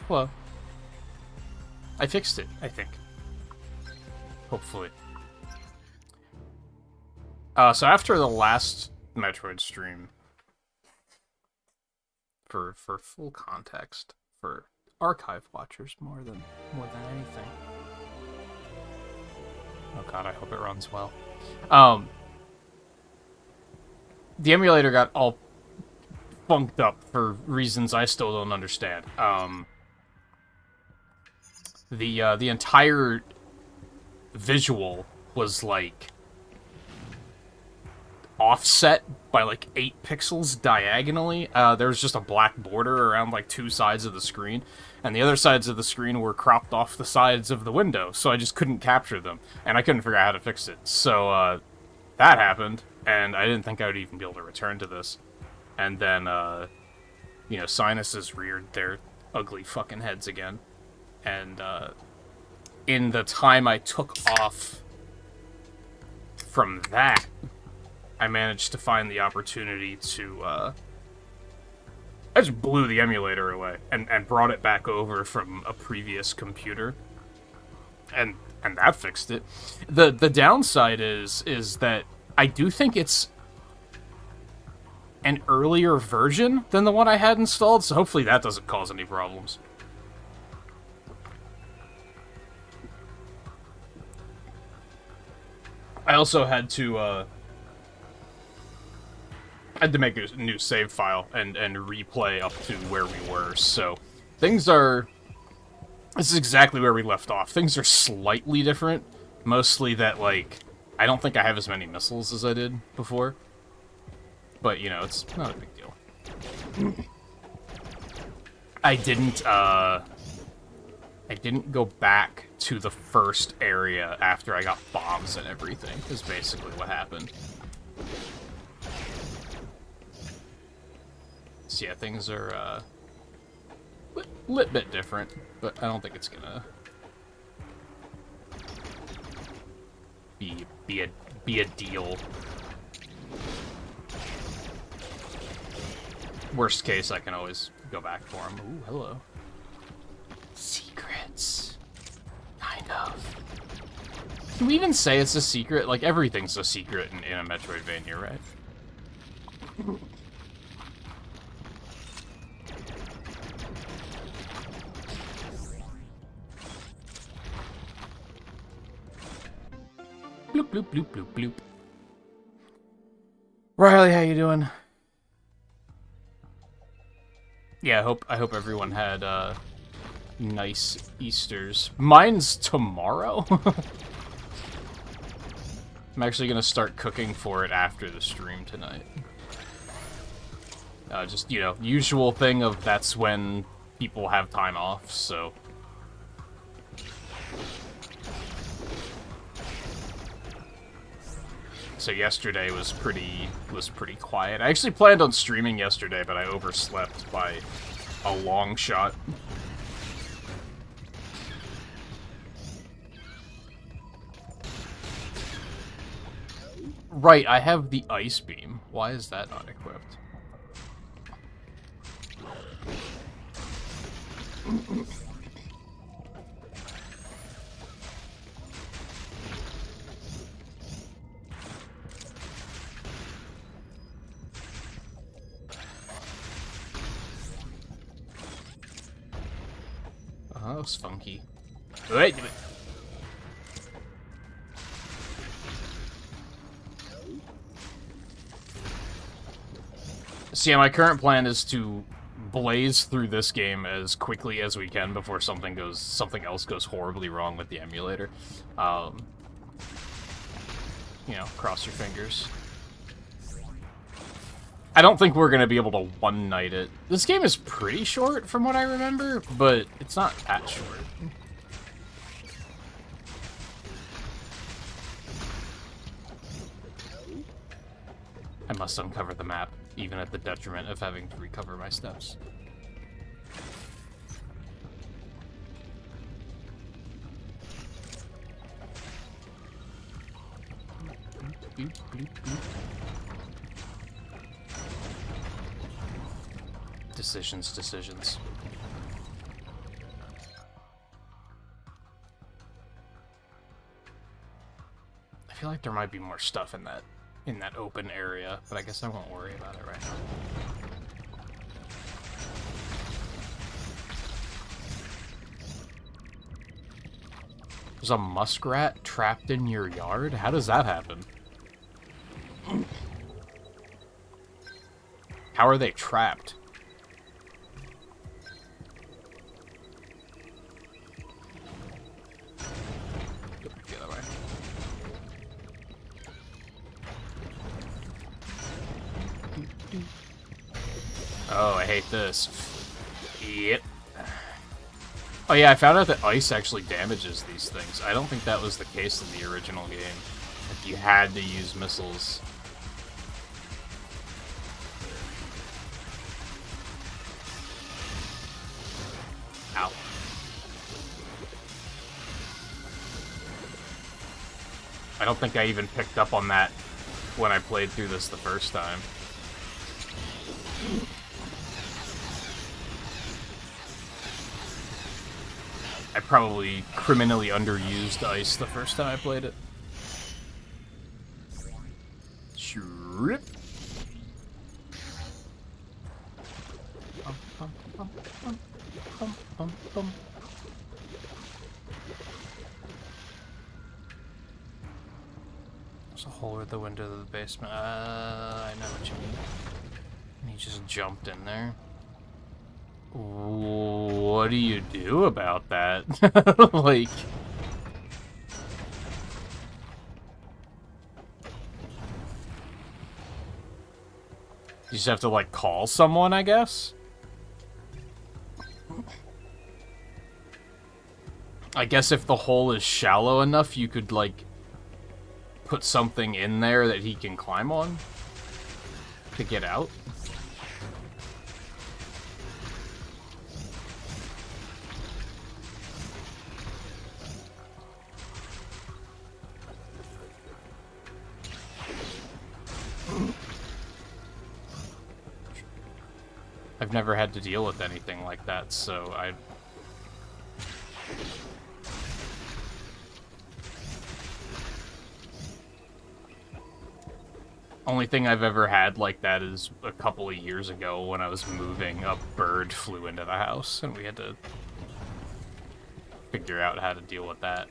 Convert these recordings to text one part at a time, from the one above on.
Hello. I fixed it, I think. Hopefully. So after the last Metroid stream, for full context, for archive watchers more than anything. Oh god, I hope it runs well. The emulator got all funked up for reasons I still don't understand. The entire visual was like offset by like 8 pixels diagonally. There was just a black border around like 2 sides of the screen, and the other sides of the screen were cropped off the sides of the window, so I just couldn't capture them, and I couldn't figure out how to fix it. So that happened, and I didn't think I would even be able to return to this. And then, you know, sinuses reared their ugly fucking heads again. And in the time I took off from that, I managed to find the opportunity to, I just blew the emulator away and brought it back over from a previous computer. And that fixed it. The downside is that I do think it's an earlier version than the one I had installed, so hopefully that doesn't cause any problems. I also had to make a new save file and replay up to where we were, so things are... This is exactly where we left off. Things are slightly different, mostly that, like, I don't think I have as many missiles as I did before. But, you know, it's not a big deal. I didn't go back to the first area after I got bombs and everything, is basically what happened. So yeah, things are, a little bit different, but I don't think it's gonna be a deal. Worst case, I can always go back for him. Ooh, hello. Secrets. Kind of. Can we even say it's a secret? Like, everything's a secret in a Metroidvania, right? Bloop, bloop, bloop, bloop, bloop. Riley, how you doing? Yeah, I hope everyone had nice Easters. Mine's tomorrow. I'm actually gonna start cooking for it after the stream tonight. Just, you know, usual thing of that's when people have time off, so. So yesterday was pretty quiet. I actually planned on streaming yesterday, but I overslept by a long shot. Right, I have the ice beam. Why is that not equipped? Oh, that was funky. Wait. So yeah, my current plan is to blaze through this game as quickly as we can before something else goes horribly wrong with the emulator. You know, cross your fingers. I don't think we're gonna be able to one-night it. This game is pretty short from what I remember, but it's not that short. I must uncover the map, even at the detriment of having to recover my steps. Boop, boop, boop. Decisions. feel like there might be more stuff in that open area, but I guess I won't worry about it right now. There's a muskrat trapped in your yard? How does that happen? How are they trapped? The other way. Oh, I hate this. Yep. Oh yeah, I found out that ice actually damages these things. I don't think that was the case in the original game. Like, you had to use missiles. Ow. I don't think I even picked up on that when I played through this the first time. I probably criminally underused ice the first time I played it. Sure. There's a hole at the window of the basement. I know what you mean. And he just jumped in there. What do you do about that? Like... You just have to, like, call someone, I guess? I guess if the hole is shallow enough, you could, like, put something in there that he can climb on to get out. I've never had to deal with anything like that, so I... Only thing I've ever had like that is a couple of years ago when I was moving, a bird flew into the house, and we had to figure out how to deal with that.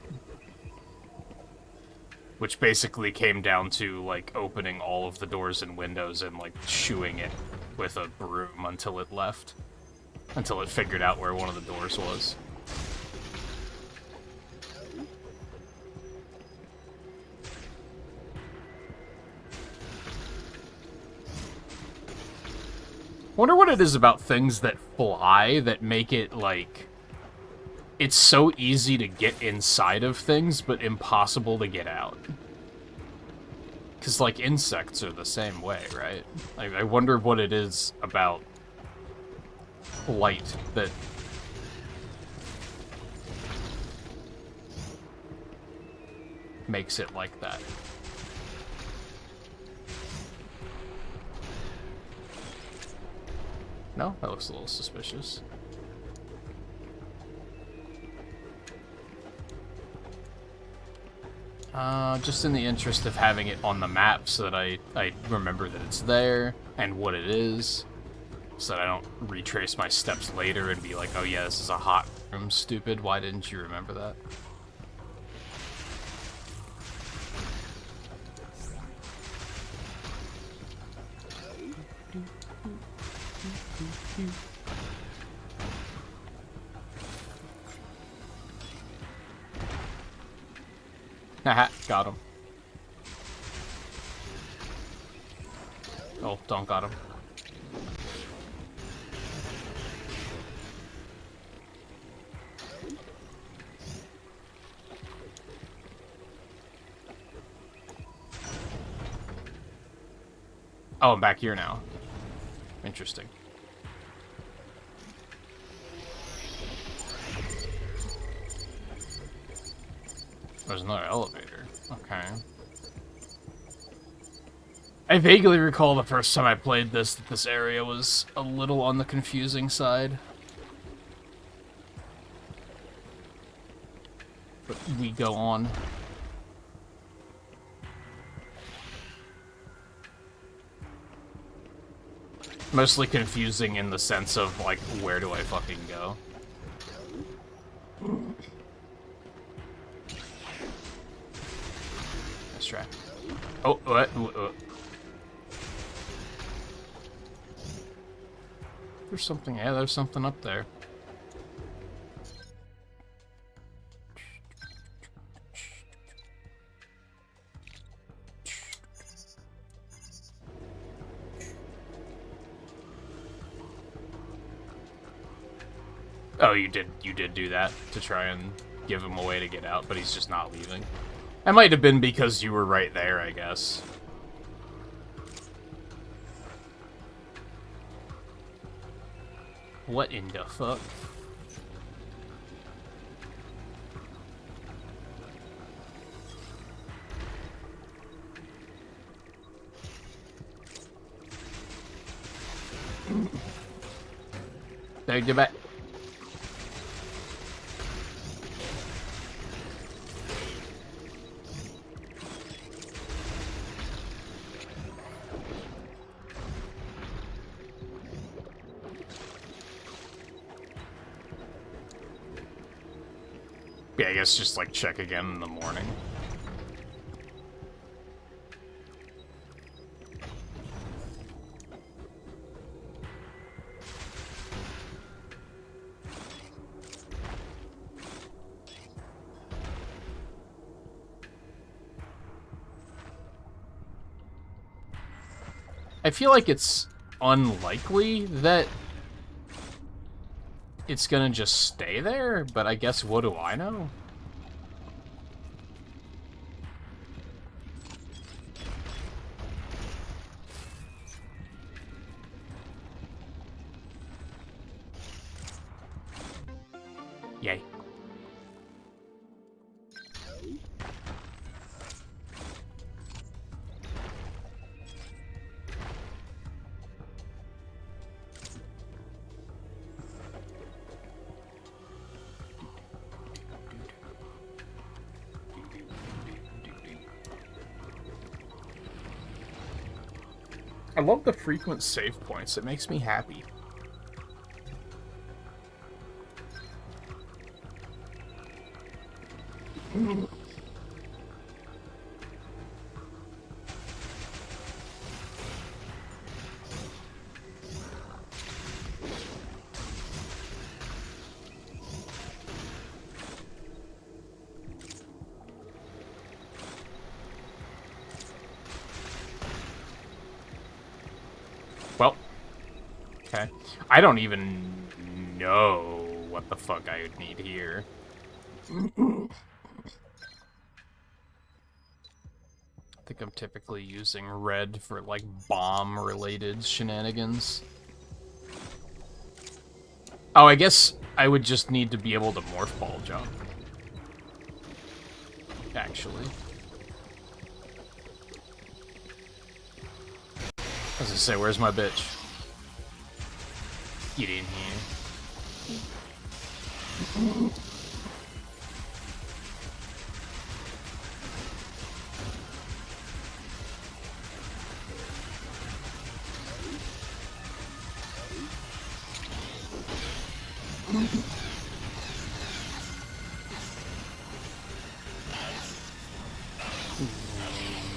Which basically came down to, like, opening all of the doors and windows and, like, shooing it with a broom until it left. Until it figured out where one of the doors was. Wonder what it is about things that fly that make it, like... It's so easy to get inside of things, but impossible to get out. Because, like, insects are the same way, right? I wonder what it is about light that... makes it like that. No? That looks a little suspicious. Just in the interest of having it on the map so that I remember that it's there and what it is, so that I don't retrace my steps later and be like, oh yeah, this is a hot room, stupid, why didn't you remember that? Haha, got him. Oh, don't got him. Oh, I'm back here now. Interesting. There's another elevator. Okay. I vaguely recall the first time I played this, that this area was a little on the confusing side. But we go on. Mostly confusing in the sense of, like, where do I fucking go? Let's try. Oh, what? There's something, yeah, there's something up there. Oh, you did do that to try and give him a way to get out, but he's just not leaving. That might have been because you were right there, I guess. What in the fuck? There, get back. Yeah, I guess just, like, check again in the morning. I feel like it's unlikely that it's gonna just stay there, but I guess what do I know? Yay. I love the frequent save points. It makes me happy. Well, okay. I don't even know what the fuck I would need here. I think I'm typically using red for, like, bomb-related shenanigans. Oh, I guess I would just need to be able to morph ball jump. Actually. I was gonna say, where's my bitch? Get in here.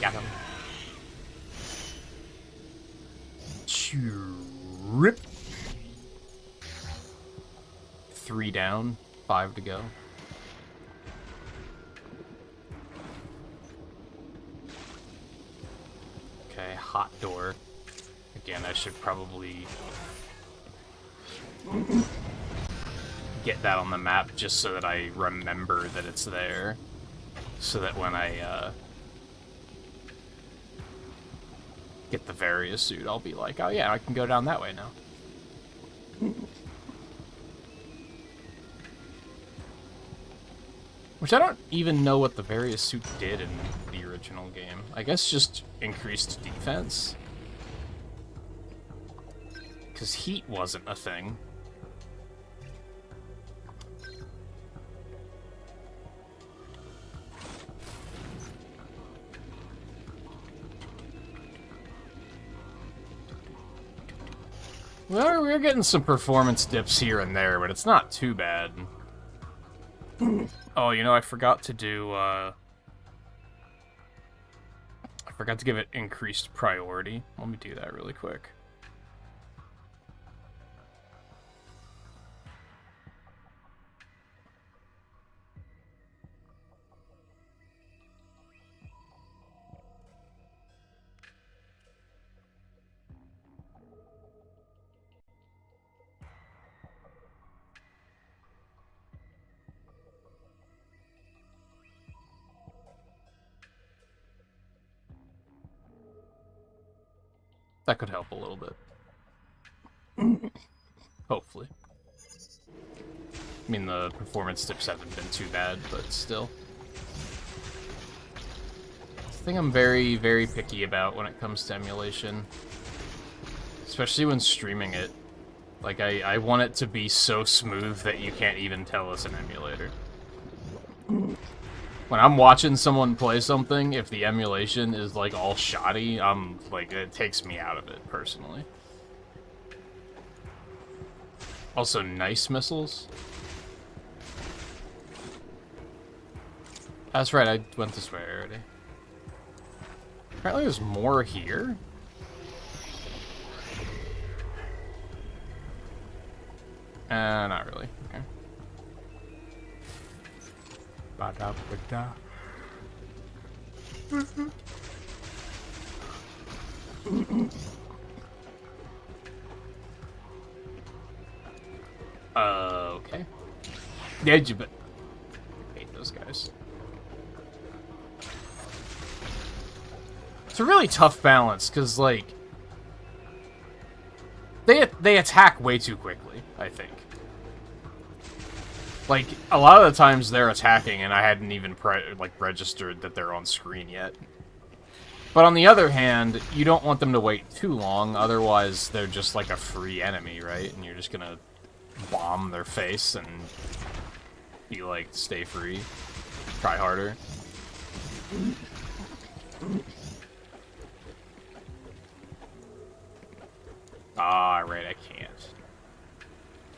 Got him. Rip. 3 down, 5 to go. Okay, hot door. Again, I should probably get that on the map just so that I remember that it's there. So that when I get the Various suit, I'll be like, oh yeah, I can go down that way now. Which I don't even know what the Various suit did in the original game. I guess just increased defense. Because heat wasn't a thing. We're getting some performance dips here and there, but it's not too bad. Oh, you know, I forgot to do, I forgot to give it increased priority. Let me do that really quick. That could help a little bit. Hopefully. I mean, the performance dips haven't been too bad, but still. It's the thing I'm very, very picky about when it comes to emulation. Especially when streaming it. Like, I want it to be so smooth that you can't even tell it's an emulator. When I'm watching someone play something, if the emulation is, like, all shoddy, like, it takes me out of it, personally. Also, nice missiles. That's right, I went this way already. Apparently there's more here? Not really. Okay. Ba-da-ba-da. Okay. Yeah, but I hate those guys. It's a really tough balance, because, like, they attack way too quickly, I think. Like, a lot of the times they're attacking, and I hadn't even, registered that they're on screen yet. But on the other hand, you don't want them to wait too long, otherwise they're just, like, a free enemy, right? And you're just gonna bomb their face and be like, stay free. Try harder. Ah, right, I can't.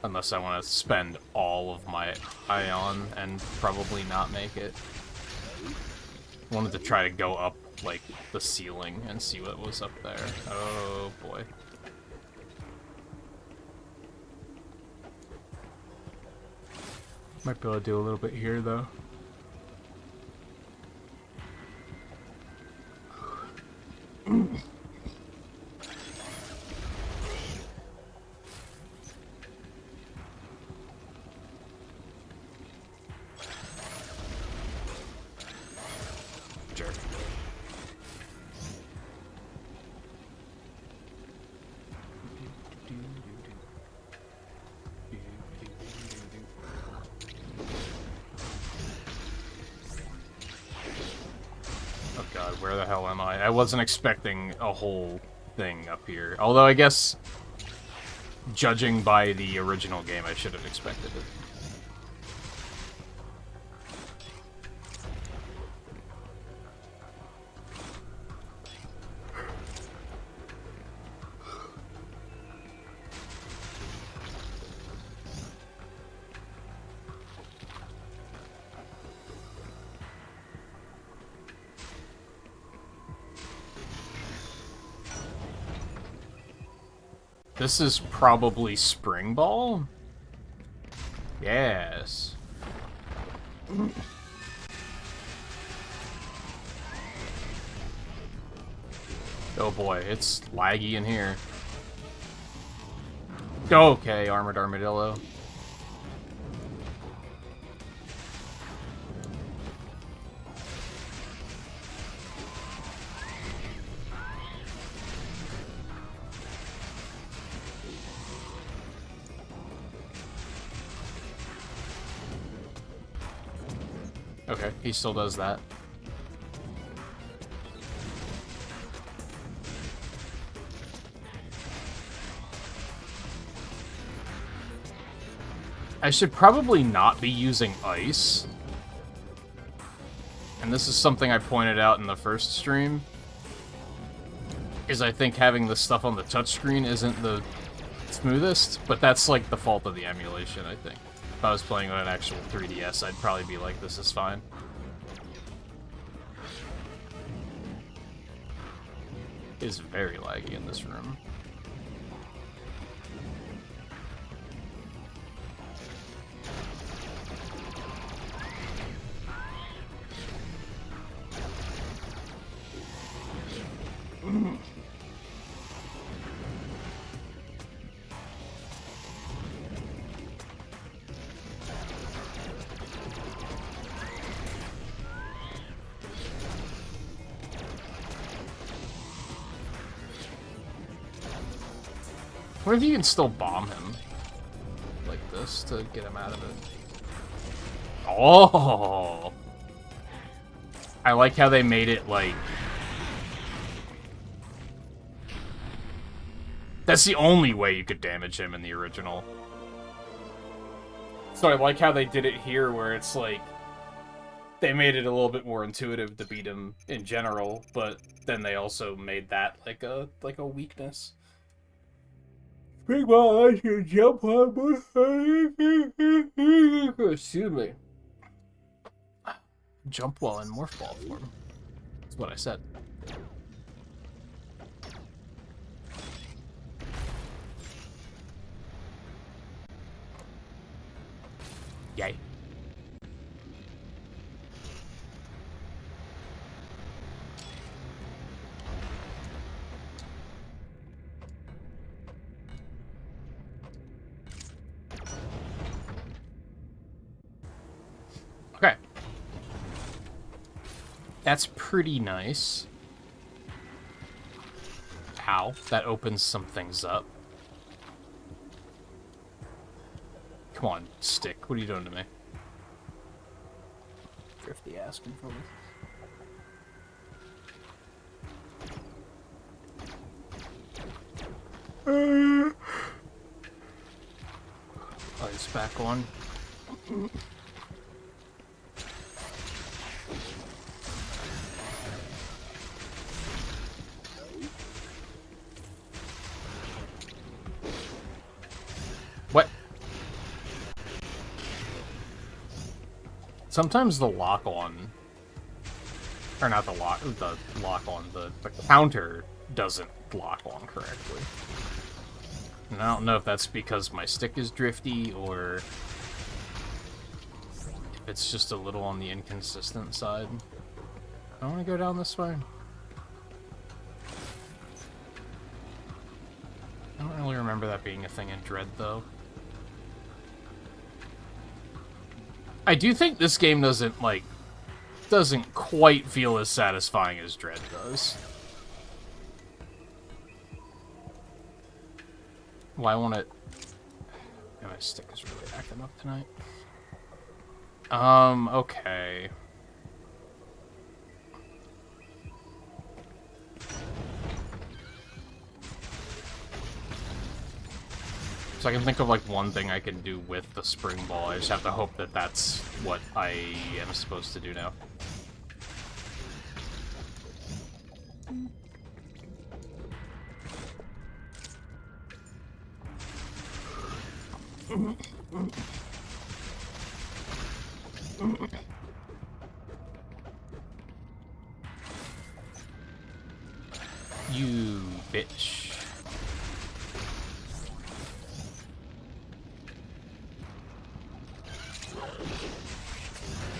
Unless I want to spend all of my ion and probably not make it. I wanted to try to go up, like, the ceiling and see what was up there. Oh, boy. Might be able to do a little bit here, though. Jerk. Oh god, where the hell am I? I wasn't expecting a whole thing up here. Although I guess, judging by the original game, I should have expected it. This is probably Spring Ball? Yes. Oh boy, it's laggy in here. Okay, Armored Armadillo. Okay, he still does that. I should probably not be using ice. And this is something I pointed out in the first stream. Is I think having the stuff on the touchscreen isn't the smoothest, but that's like the fault of the emulation, I think. If I was playing on an actual 3DS, I'd probably be like, this is fine. It is very laggy in this room. What if you can still bomb him like this to get him out of it? Oh! I like how they made it like... That's the only way you could damage him in the original. So I like how they did it here, where it's like... They made it a little bit more intuitive to beat him in general, but then they also made that like a weakness. Big ball, I should jump on. Excuse me. Jump wall in morph ball form. That's what I said. Yay. Okay. That's pretty nice. Ow. That opens some things up. Come on, stick. What are you doing to me? Drifty asking for me. Lights back on. What? Sometimes the lock on, or not the lock on, the counter doesn't lock on correctly. And I don't know if that's because my stick is drifty or if it's just a little on the inconsistent side. I want to go down this way. I don't really remember that being a thing in Dread, though. I do think this game doesn't quite feel as satisfying as Dread does. Well, I want to... My stick is really acting up tonight. Okay. So I can think of, like, one thing I can do with the spring ball. I just have to hope that that's what I am supposed to do now. You bitch.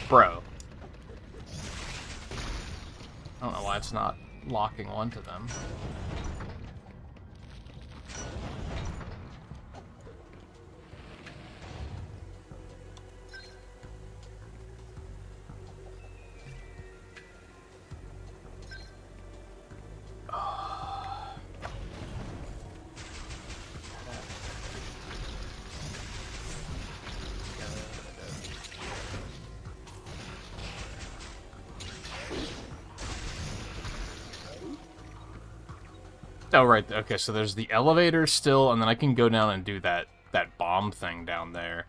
Bro. I don't know why it's not locking onto them. Oh, right. Okay, so there's the elevator still, and then I can go down and do that bomb thing down there.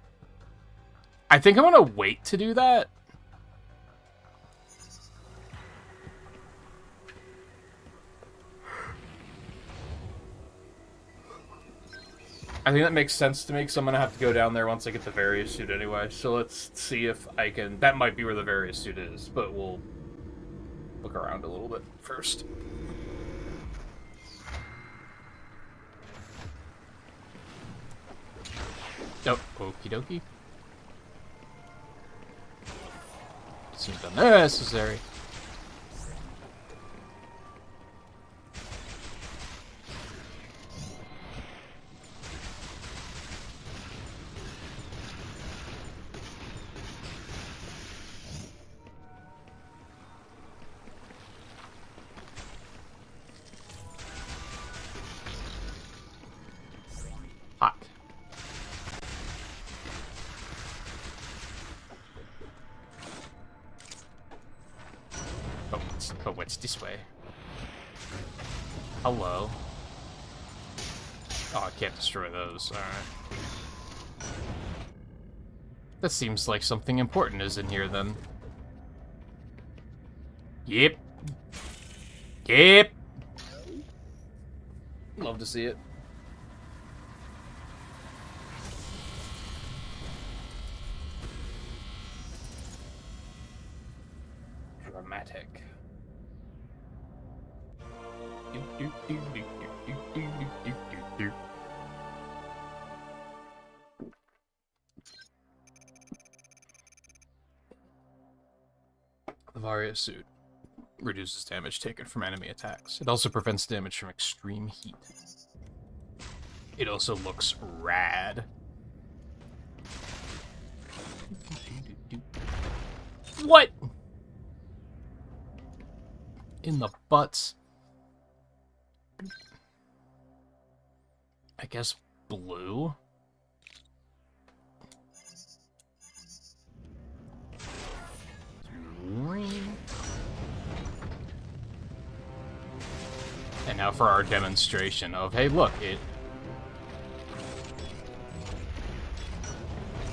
I think I'm gonna wait to do that. I think that makes sense to me, because I'm going to have to go down there once I get the Various suit anyway. So let's see if I can... That might be where the Various suit is, but we'll look around a little bit first. Oh, okie dokie. Seems unnecessary. Hot. Oh, what's this way? Hello. Oh, I can't destroy those. Alright. That seems like something important is in here, then. Yep. Yep. Love to see it. Dramatic. The Varia suit reduces damage taken from enemy attacks. It also prevents damage from extreme heat. It also looks rad. What? In the butts. I guess blue? And now for our demonstration of, hey, look, it...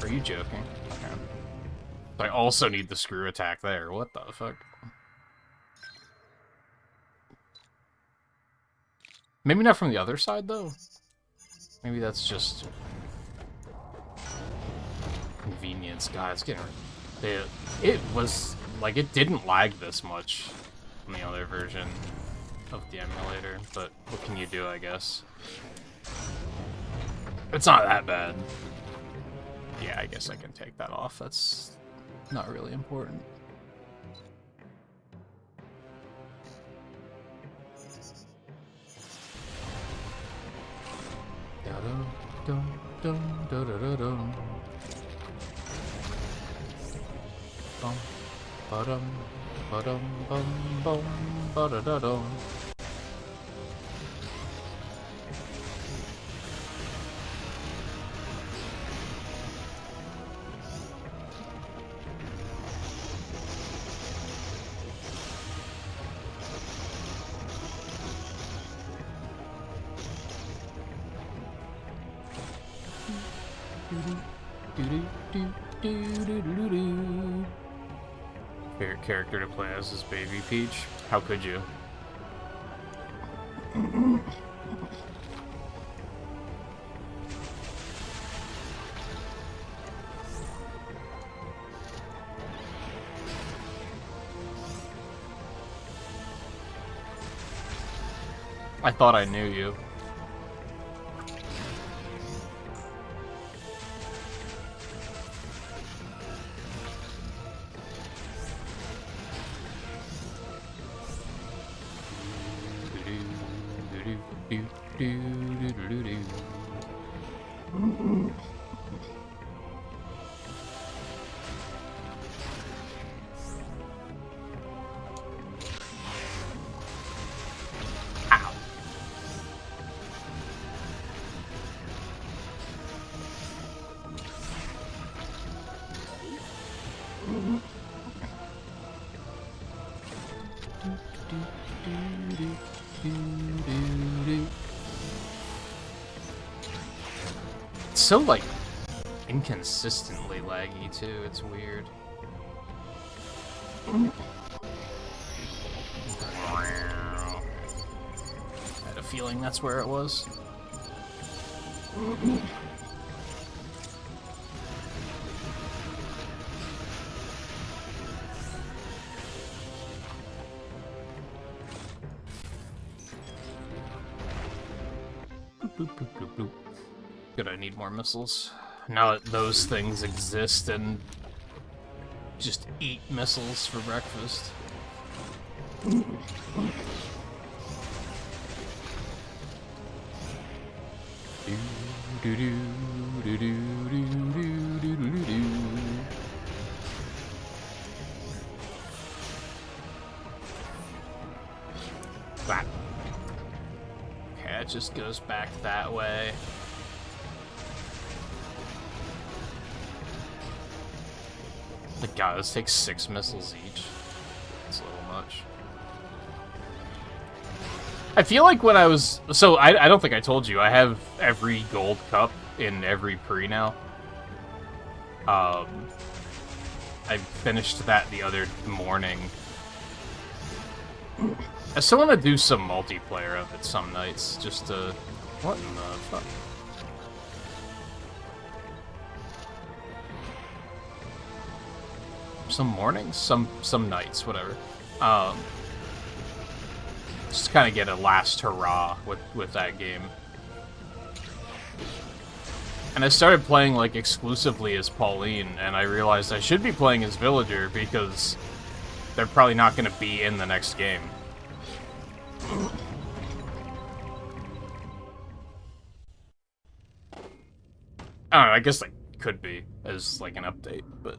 Are you joking? Okay. I also need the screw attack there. What the fuck? Maybe not from the other side, though? Maybe that's just... convenience. God, it's getting... It was... Like, it didn't lag this much in the other version of the emulator, but what can you do, I guess? It's not that bad. Yeah, I guess I can take that off. That's not really important. Ba-dum, ba-dum, bum, bum, ba-da-da-dum. Favorite character to play as is Baby Peach? How could you? I thought I knew you. So, like, inconsistently laggy, too. It's weird. I had a feeling that's where it was. Boop, boop, boop, boop. Good, I need more missiles. Now that those things exist, and just eat missiles for breakfast. That. Okay, it just goes back that way. God, this takes 6 missiles each. That's a little much. I feel like when I was... So, I don't think I told you. I have every gold cup in every pre now. I finished that the other morning. I still want to do some multiplayer of it some nights, just to... What in the fuck? Some mornings, some nights, whatever. Just kind of get a last hurrah with that game. And I started playing like exclusively as Pauline, and I realized I should be playing as Villager because they're probably not going to be in the next game. I don't know, I guess they could be as like an update, but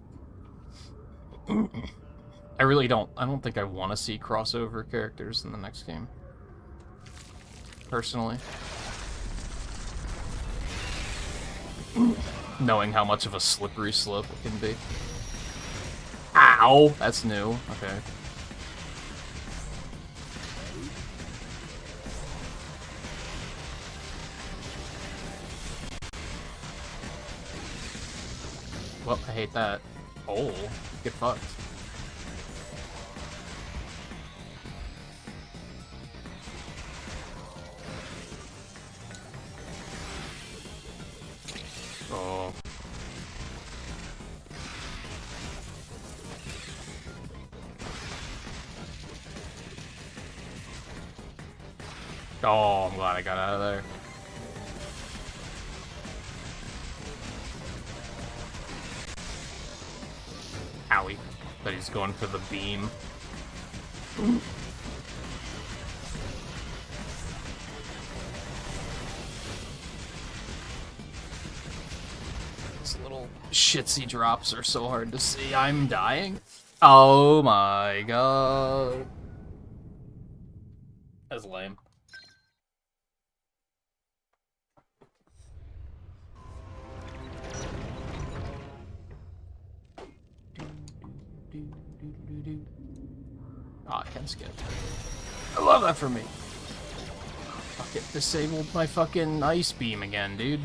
I don't think I want to see crossover characters in the next game. Personally. Knowing how much of a slippery slope it can be. Ow! That's new. Okay. Well, I hate that. Oh, get fucked. Oh. Oh, I'm glad I got out of there. Owie. But he's going for the beam. These little shitsy drops are so hard to see. I'm dying. Oh my god. That's lame. Oh, I can skip. I love that for me. Fuck it, disabled my fucking ice beam again, dude.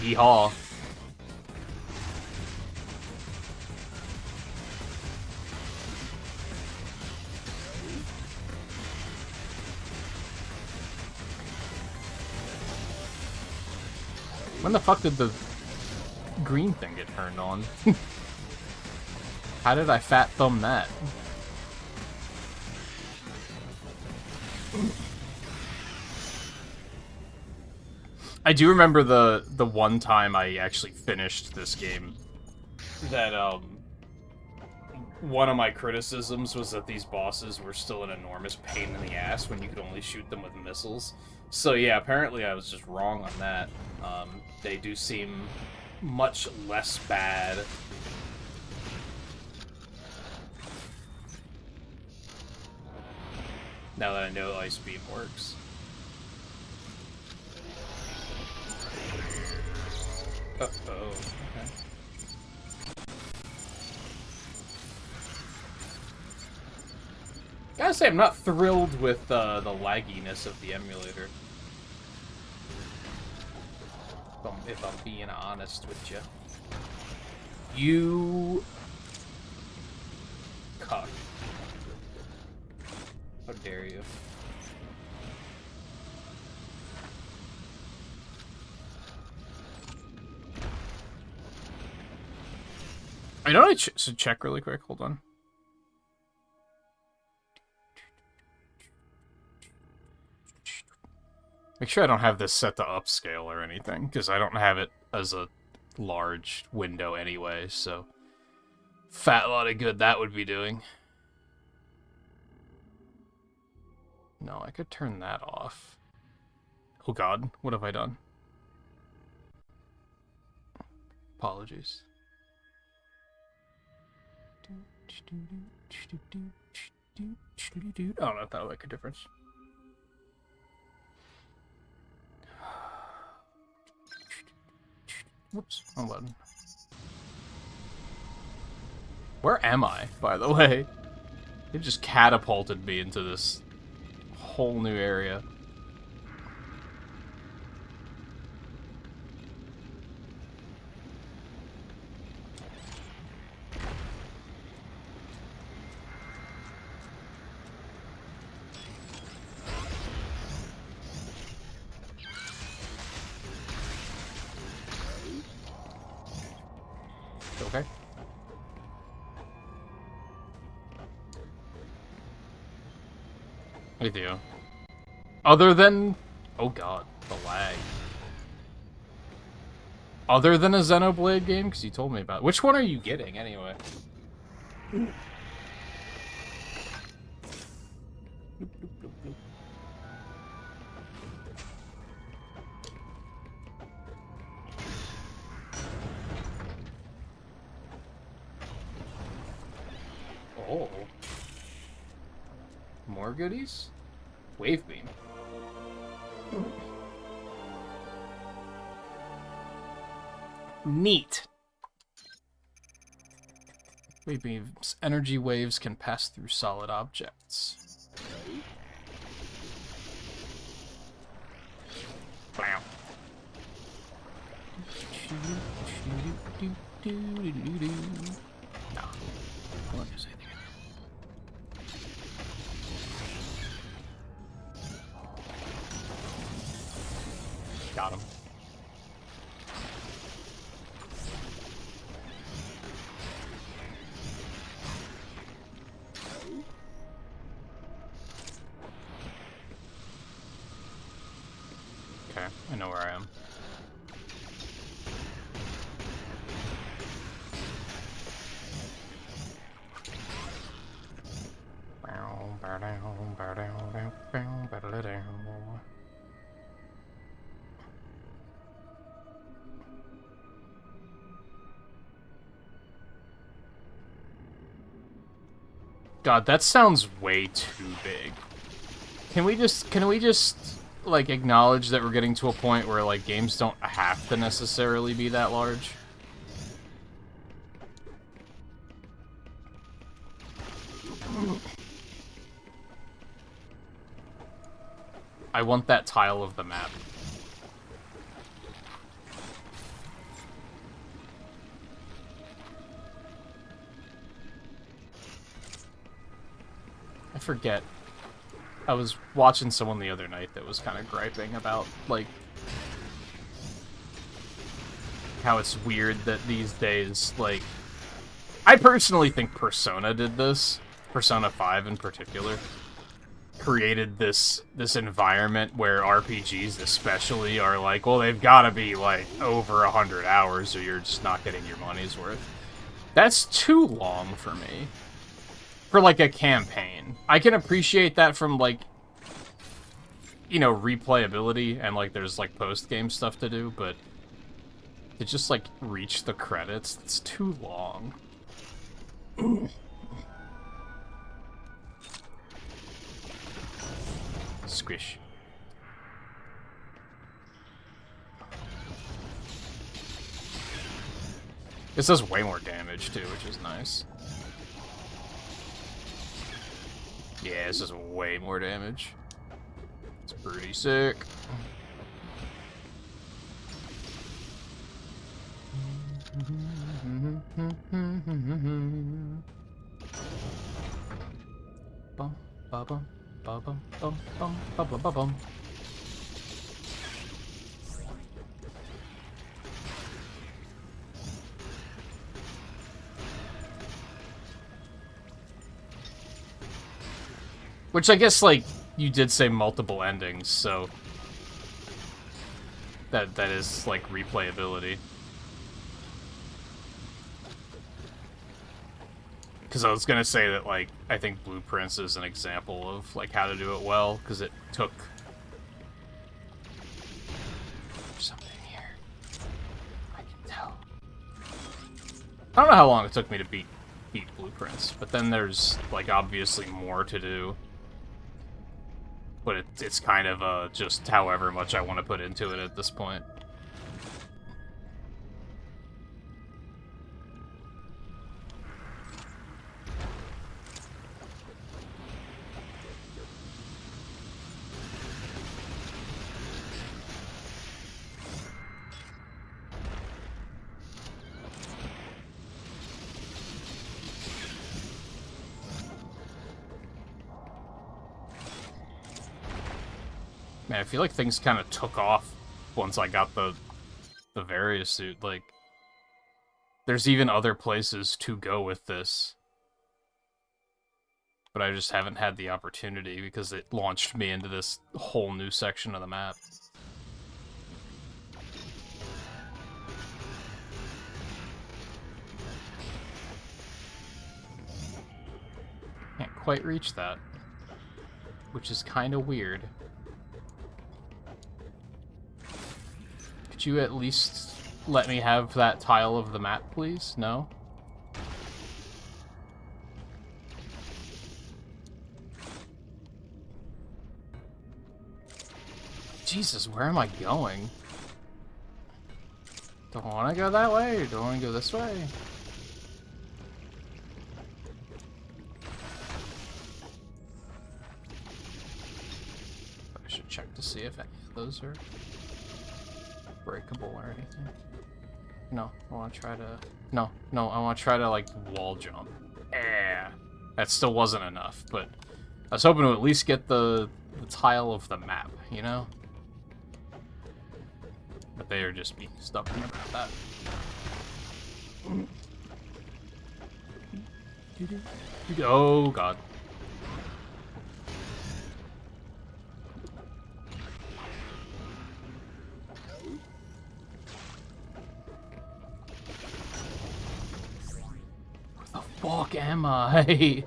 Yeehaw. When the fuck did the green thing get turned on? How did I fat thumb that? I do remember the one time I actually finished this game that one of my criticisms was that these bosses were still an enormous pain in the ass when you could only shoot them with missiles. So yeah, apparently I was just wrong on that. They do seem much less bad. Now that I know Ice Beam works. Uh-oh. Okay. Gotta say, I'm not thrilled with the lagginess of the emulator. If I'm being honest with you. You... cuck. How dare you. I know I should check really quick. Hold on. Make sure I don't have this set to upscale or anything, because I don't have it as a large window anyway, so... Fat lot of good that would be doing. No, I could turn that off. Oh god, what have I done? Apologies. I don't know if that'll make a difference. Whoops, wrong button. Where am I, by the way? It just catapulted me into this whole new area. Okay. With you. Other than... oh god, the lag. Other than a Xenoblade game? Because you told me about it. Which one are you getting, anyway? Oh. More goodies? Wave beam. Neat. Wave beams. Energy waves can pass through solid objects. Wow. No. What is it? Got him. Okay, I know where I am. God, that sounds way too big. Can we just like acknowledge that we're getting to a point where like games don't have to necessarily be that large? I want that tile of the map. I forget. I was watching someone the other night that was kind of griping about, like, how it's weird that these days, like... I personally think Persona did this. Persona 5 in particular. Created this environment where RPGs especially are like, well, they've got to be, like, over 100 hours or you're just not getting your money's worth. That's too long for me. For, like, a campaign. I can appreciate that from, like, you know, replayability and, like, there's, like, post-game stuff to do, but to just, like, reach the credits, it's too long. Squish. This does way more damage, too, which is nice. Yeah, this is way more damage. It's pretty sick. Bum, ba bum, ba bum, bum, bum, ba bum, ba bum. Which I guess, like, you did say multiple endings, so that is, like, replayability. Because I was gonna say that, like, I think Blueprints is an example of, like, how to do it well, because it took... There's something here. I can tell. I don't know how long it took me to beat Blueprints, but then there's, like, obviously more to do. But it's kind of just however much I want to put into it at this point. Man, I feel like things kind of took off once I got the Various suit. Like, there's even other places to go with this. But I just haven't had the opportunity because it launched me into this whole new section of the map. Can't quite reach that, which is kind of weird. Could you at least let me have that tile of the map, please? No? Jesus, where am I going? Don't want to go that way, don't want to go this way. I should check to see if any of those are breakable or anything. No, I want to try to... No, I want to try to, like, wall jump. Yeah. That still wasn't enough, but I was hoping to at least get the tile of the map, you know? But they are just being stubborn about that. Oh, God. Fuck am I?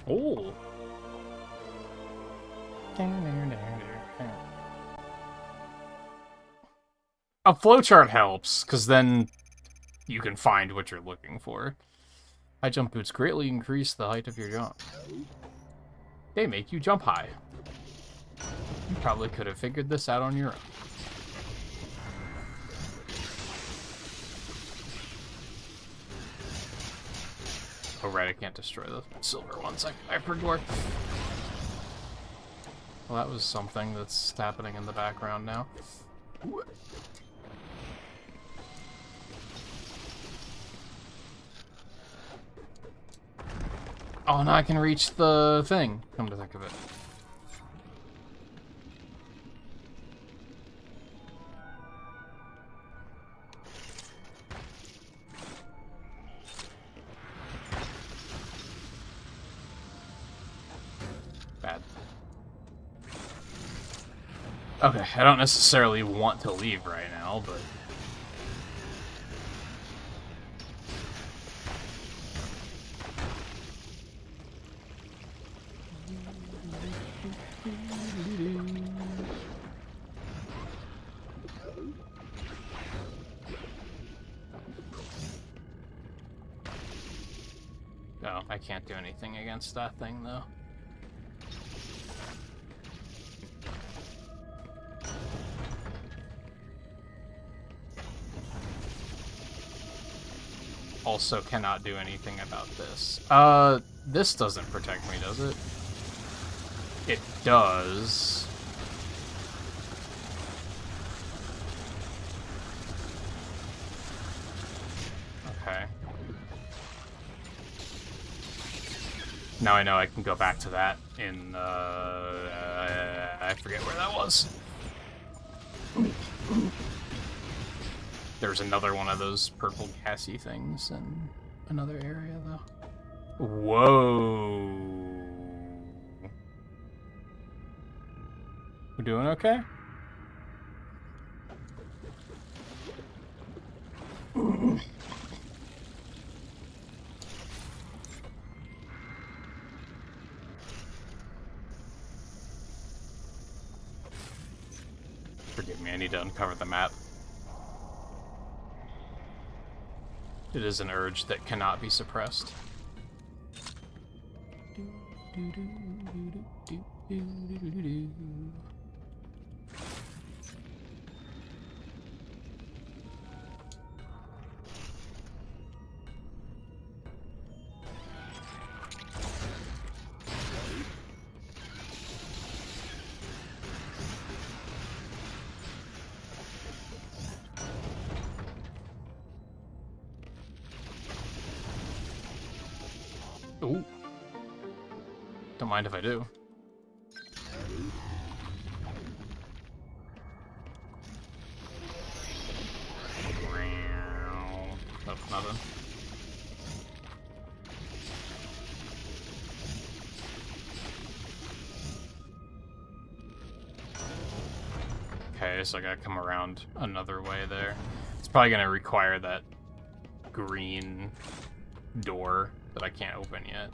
Oh. A flowchart helps, because then you can find what you're looking for. High jump boots greatly increase the height of your jump. They make you jump high. You probably could have figured this out on your own. Oh right, I can't destroy the silver ones. I forgot. Well, that was something that's happening in the background now. Oh, now I can reach the thing, come to think of it. Bad. Okay, I don't necessarily want to leave right now, but... Oh, I can't do anything against that thing, though. Also cannot do anything about this. This doesn't protect me, does it? It does. Okay. Now I know I can go back to that in, I forget where that was. There's another one of those purple gassy things in another area, though. Whoa. We're doing okay? Forgive me, I need to uncover the map. It is an urge that cannot be suppressed. Ooh. Don't mind if I do. Nope, nothing. Okay, so I gotta come around another way there. It's probably gonna require that green door that I can't open yet.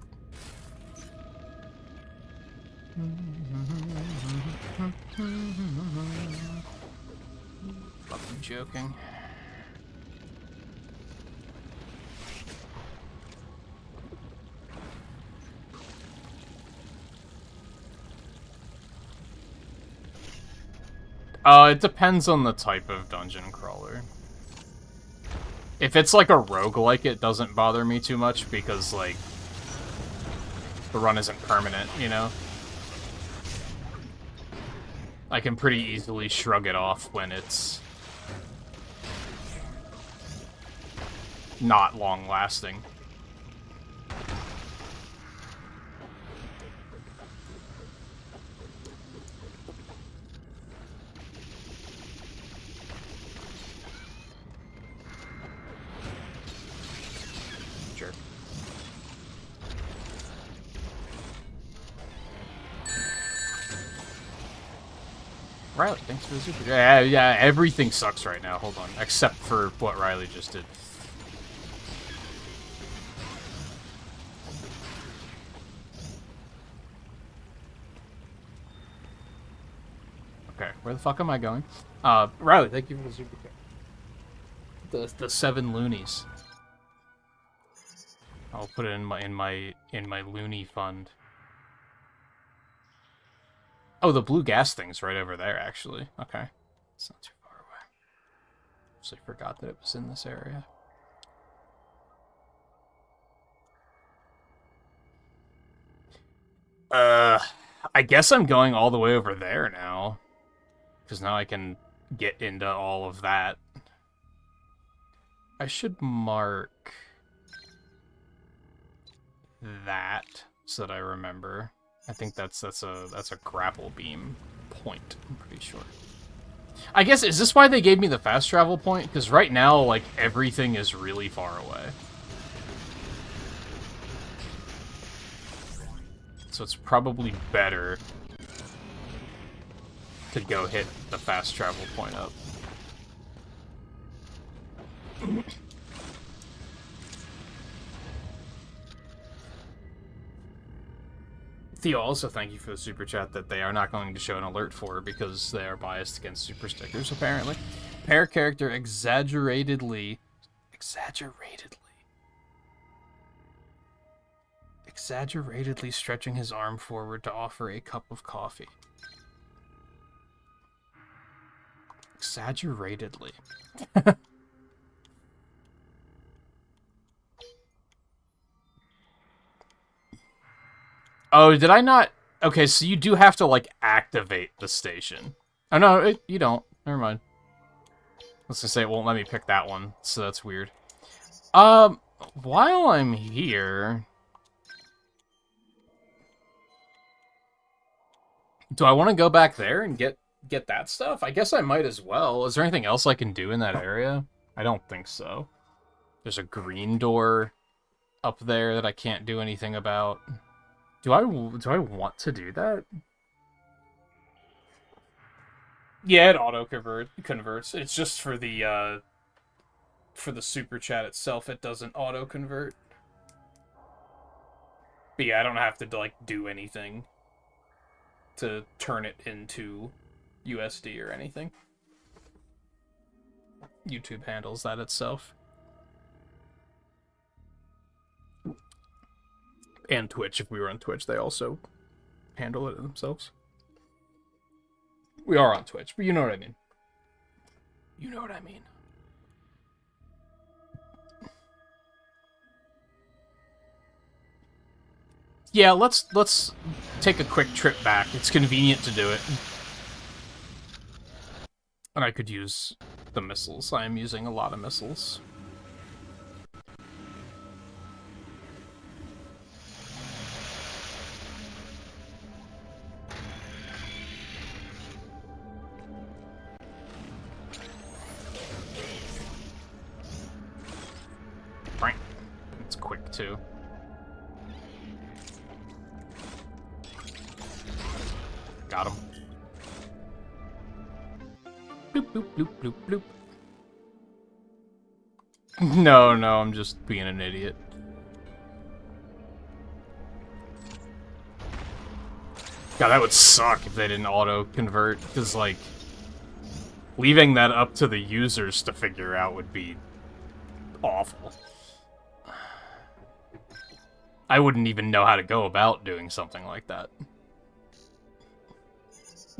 Fucking joking. It depends on the type of dungeon crawler. If it's like a roguelike, it doesn't bother me too much because, like, the run isn't permanent, you know? I can pretty easily shrug it off when it's not long-lasting. Sure. Riley, thanks for the super. Yeah, everything sucks right now. Hold on. Except for what Riley just did. Okay, where the fuck am I going? Riley, thank you for the super chat. The 7 loonies. I'll put it in my loony fund. Oh, the blue gas thing's right over there, actually. Okay. It's not too far away. Actually forgot that it was in this area. I guess I'm going all the way over there now. Because now I can get into all of that. I should mark that so that I remember. I think that's a grapple beam point, I'm pretty sure. I guess, is this why they gave me the fast travel point? Because right now, like, everything is really far away. So it's probably better to go hit the fast travel point up. Theo, also thank you for the super chat that they are not going to show an alert for because they are biased against super stickers, apparently. Pair character exaggeratedly Exaggeratedly stretching his arm forward to offer a cup of coffee. Exaggeratedly. Oh, did I not? Okay, so you do have to, like, activate the station. Oh, no, you don't. Never mind. Let's just say it won't let me pick that one, so that's weird. While I'm here... Do I want to go back there and get that stuff? I guess I might as well. Is there anything else I can do in that area? I don't think so. There's a green door up there that I can't do anything about. Do I want to do that? Yeah, it auto-converts. It's just for the super chat itself, it doesn't auto-convert. But yeah, I don't have to, like, do anything to turn it into USD or anything. YouTube handles that itself. And Twitch, if we were on Twitch, they also handle it themselves. We are on Twitch, but you know what I mean. You know what I mean. Yeah, let's take a quick trip back. It's convenient to do it. And I could use the missiles. I am using a lot of missiles. It's quick too. Got him. Bloop, bloop, bloop, bloop, bloop. No, I'm just being an idiot. God, that would suck if they didn't auto-convert, because, like, leaving that up to the users to figure out would be awful. I wouldn't even know how to go about doing something like that.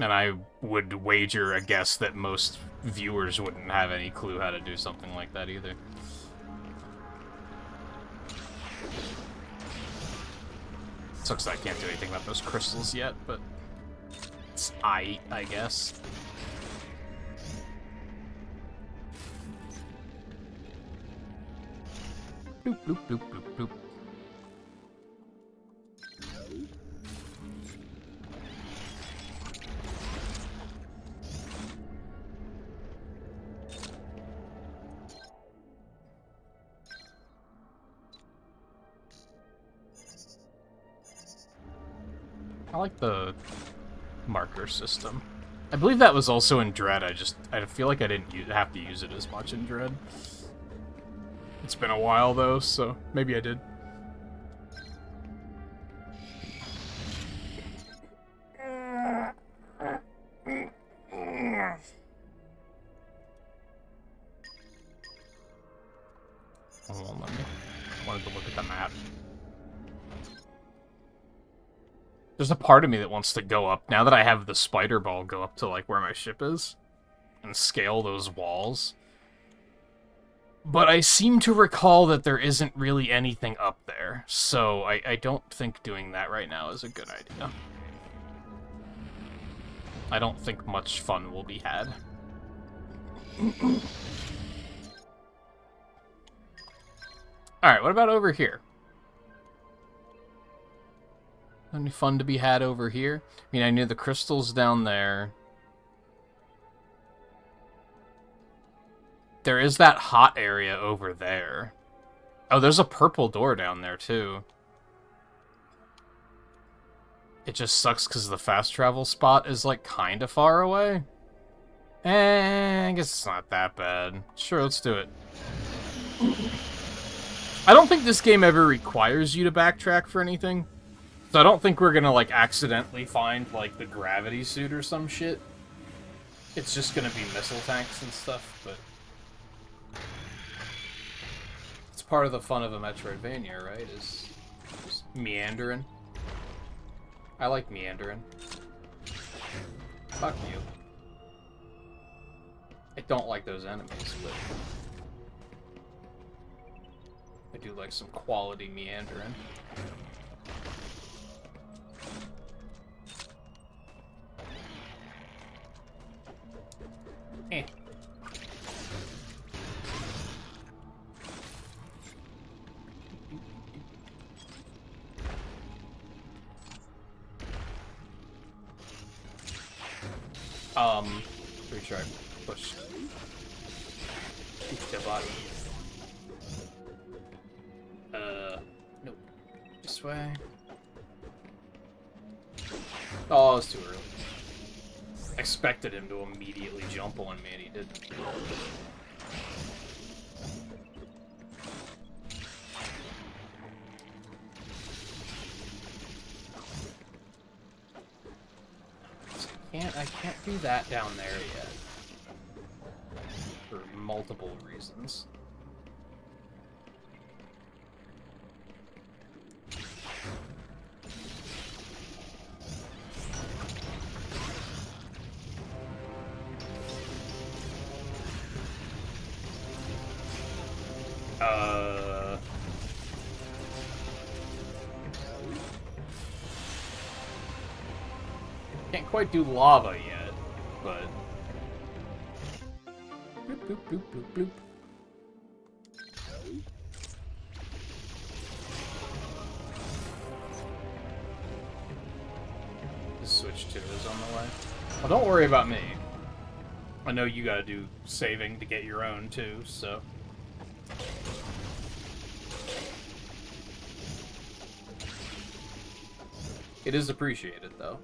And I would wager a guess that most viewers wouldn't have any clue how to do something like that either. Sucks that I can't do anything about those crystals yet, but it's I guess. Bloop, bloop, bloop, bloop, bloop. I like the marker system. I believe that was also in Dread. I feel like I didn't have to use it as much in Dread. It's been a while though, so maybe I did. Hold on, let me. I wanted to look at the map. There's a part of me that wants to go up, now that I have the spider ball, go up to, like, where my ship is, and scale those walls. But I seem to recall that there isn't really anything up there, so I don't think doing that right now is a good idea. I don't think much fun will be had. Alright, what about over here? Any fun to be had over here? I mean, I knew the crystals down there. There is that hot area over there. Oh, there's a purple door down there, too. It just sucks because the fast travel spot is, like, kind of far away. I guess it's not that bad. Sure, let's do it. I don't think this game ever requires you to backtrack for anything. So I don't think we're gonna, like, accidentally find, like, the gravity suit or some shit. It's just gonna be missile tanks and stuff, but... It's part of the fun of a Metroidvania, right? Is just Meandering. I like meandering. Fuck you. I don't like those enemies, but I do like some quality meandering. Eh. Pretty sure I pushed the bottom. Nope. This way. Oh, it's too early. Expected him to immediately jump on me, and he didn't. I can't do that down there yet. For multiple reasons. Can't quite do lava yet, but... Bloop, bloop, bloop, bloop, bloop. The Switch 2 is on the way. Well, don't worry about me. I know you gotta do saving to get your own, too, so... It is appreciated, though.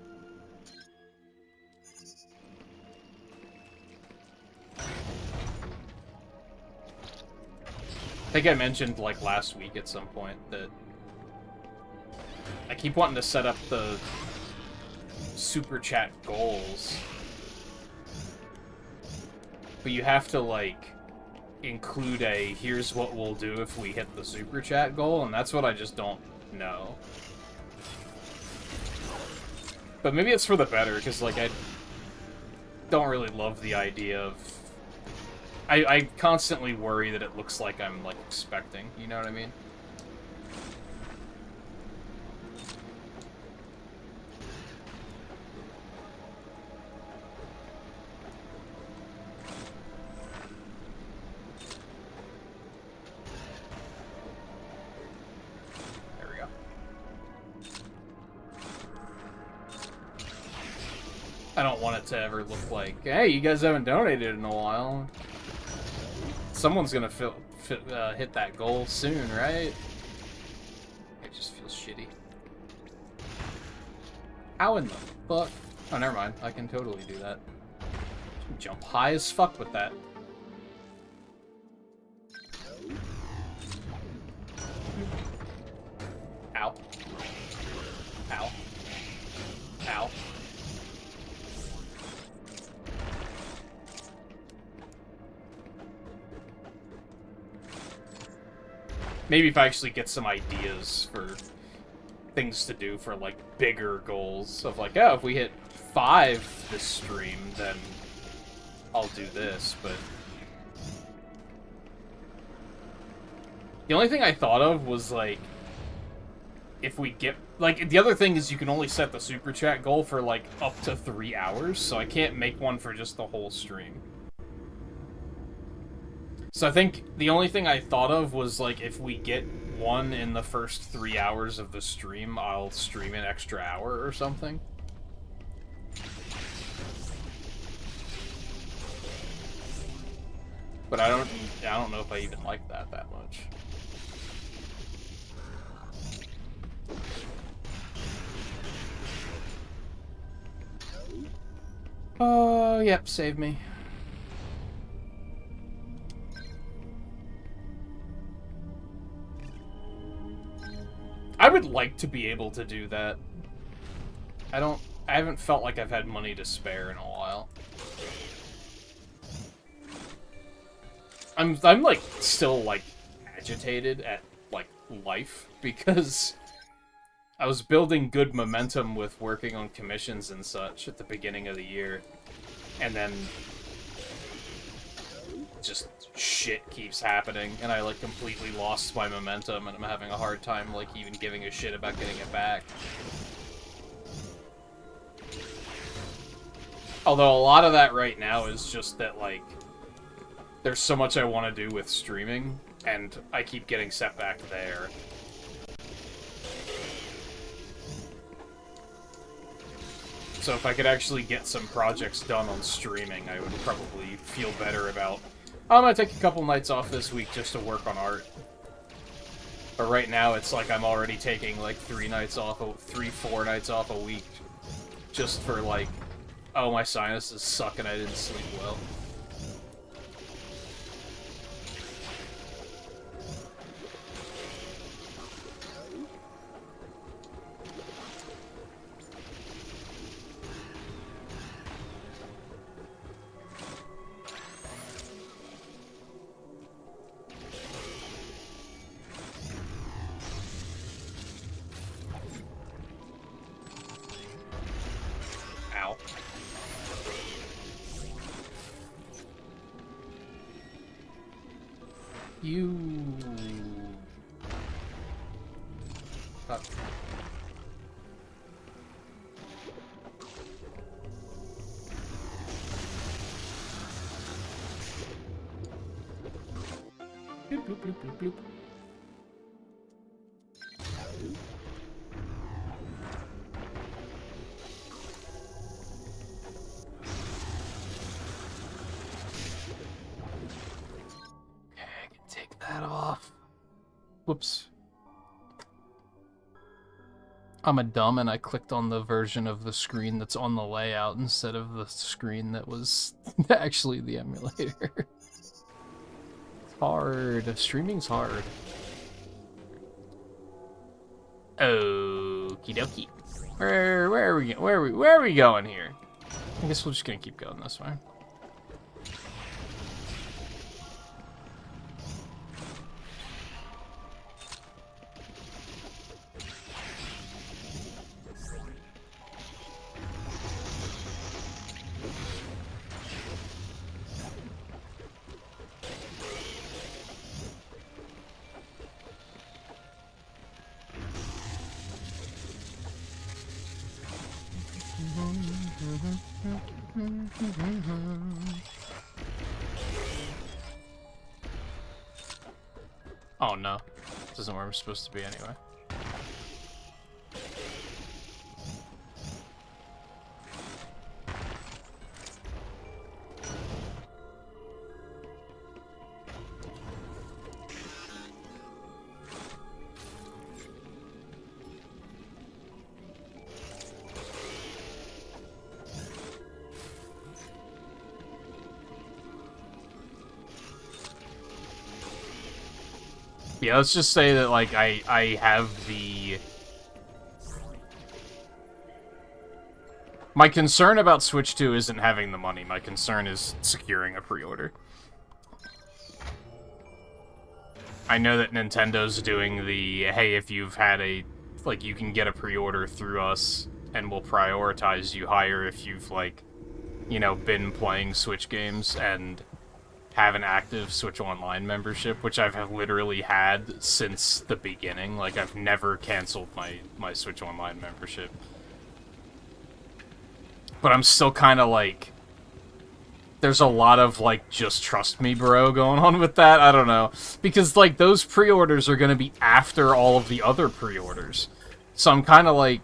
I think I mentioned, like, last week at some point that I keep wanting to set up the super chat goals, but you have to, like, include a here's what we'll do if we hit the super chat goal, and that's what I just don't know. But maybe it's for the better, because, like, I don't really love the idea of... I constantly worry that it looks like I'm, like, expecting, you know what I mean? There we go. I don't want it to ever look like, hey, you guys haven't donated in a while. Someone's gonna hit that goal soon, right? It just feels shitty. How in the fuck? Oh, never mind. I can totally do that. Jump high as fuck with that. Ow. Ow. Ow. Maybe if I actually get some ideas for things to do for, like, bigger goals of, like, oh, if we hit 5 this stream, then I'll do this, but... The only thing I thought of was, like, if we get... Like, the other thing is you can only set the super chat goal for, like, up to 3 hours, so I can't make one for just the whole stream. So I think the only thing I thought of was, like, if we get one in the first 3 hours of the stream, I'll stream an extra hour or something. But I don't know if I even like that much. Oh, yep, save me. I would like to be able to do that. I haven't felt like I've had money to spare in a while. I'm like, still, like, agitated at, like, life, because I was building good momentum with working on commissions and such at the beginning of the year, and then just shit keeps happening, and I, like, completely lost my momentum, and I'm having a hard time, like, even giving a shit about getting it back. Although a lot of that right now is just that, like, there's so much I want to do with streaming, and I keep getting set back there. So if I could actually get some projects done on streaming, I would probably feel better about, I'm gonna take a couple nights off this week just to work on art. But right now, it's like I'm already taking, like, 4 nights off a week just for, like, oh, my sinuses suck and I didn't sleep well. Ow. You... Bloop, bloop, bloop, bloop, bloop. That off. Whoops. I'm a dumb and I clicked on the version of the screen that's on the layout instead of the screen that was actually the emulator. It's hard. Streaming's hard. Okie dokie. Where are we going here? I guess we're just gonna keep going this way. Oh no, this isn't where I'm supposed to be anyway. Yeah, let's just say that, like, I have the... My concern about Switch 2 isn't having the money. My concern is securing a pre-order. I know that Nintendo's doing the, hey, if you've had a... Like, you can get a pre-order through us, and we'll prioritize you higher if you've, like, you know, been playing Switch games, and... have an active Switch Online membership, which I've literally had since the beginning. Like, I've never canceled my Switch Online membership. But I'm still kind of like... There's a lot of, like, just trust me, bro, going on with that. I don't know. Because, like, those pre-orders are going to be after all of the other pre-orders. So I'm kind of like...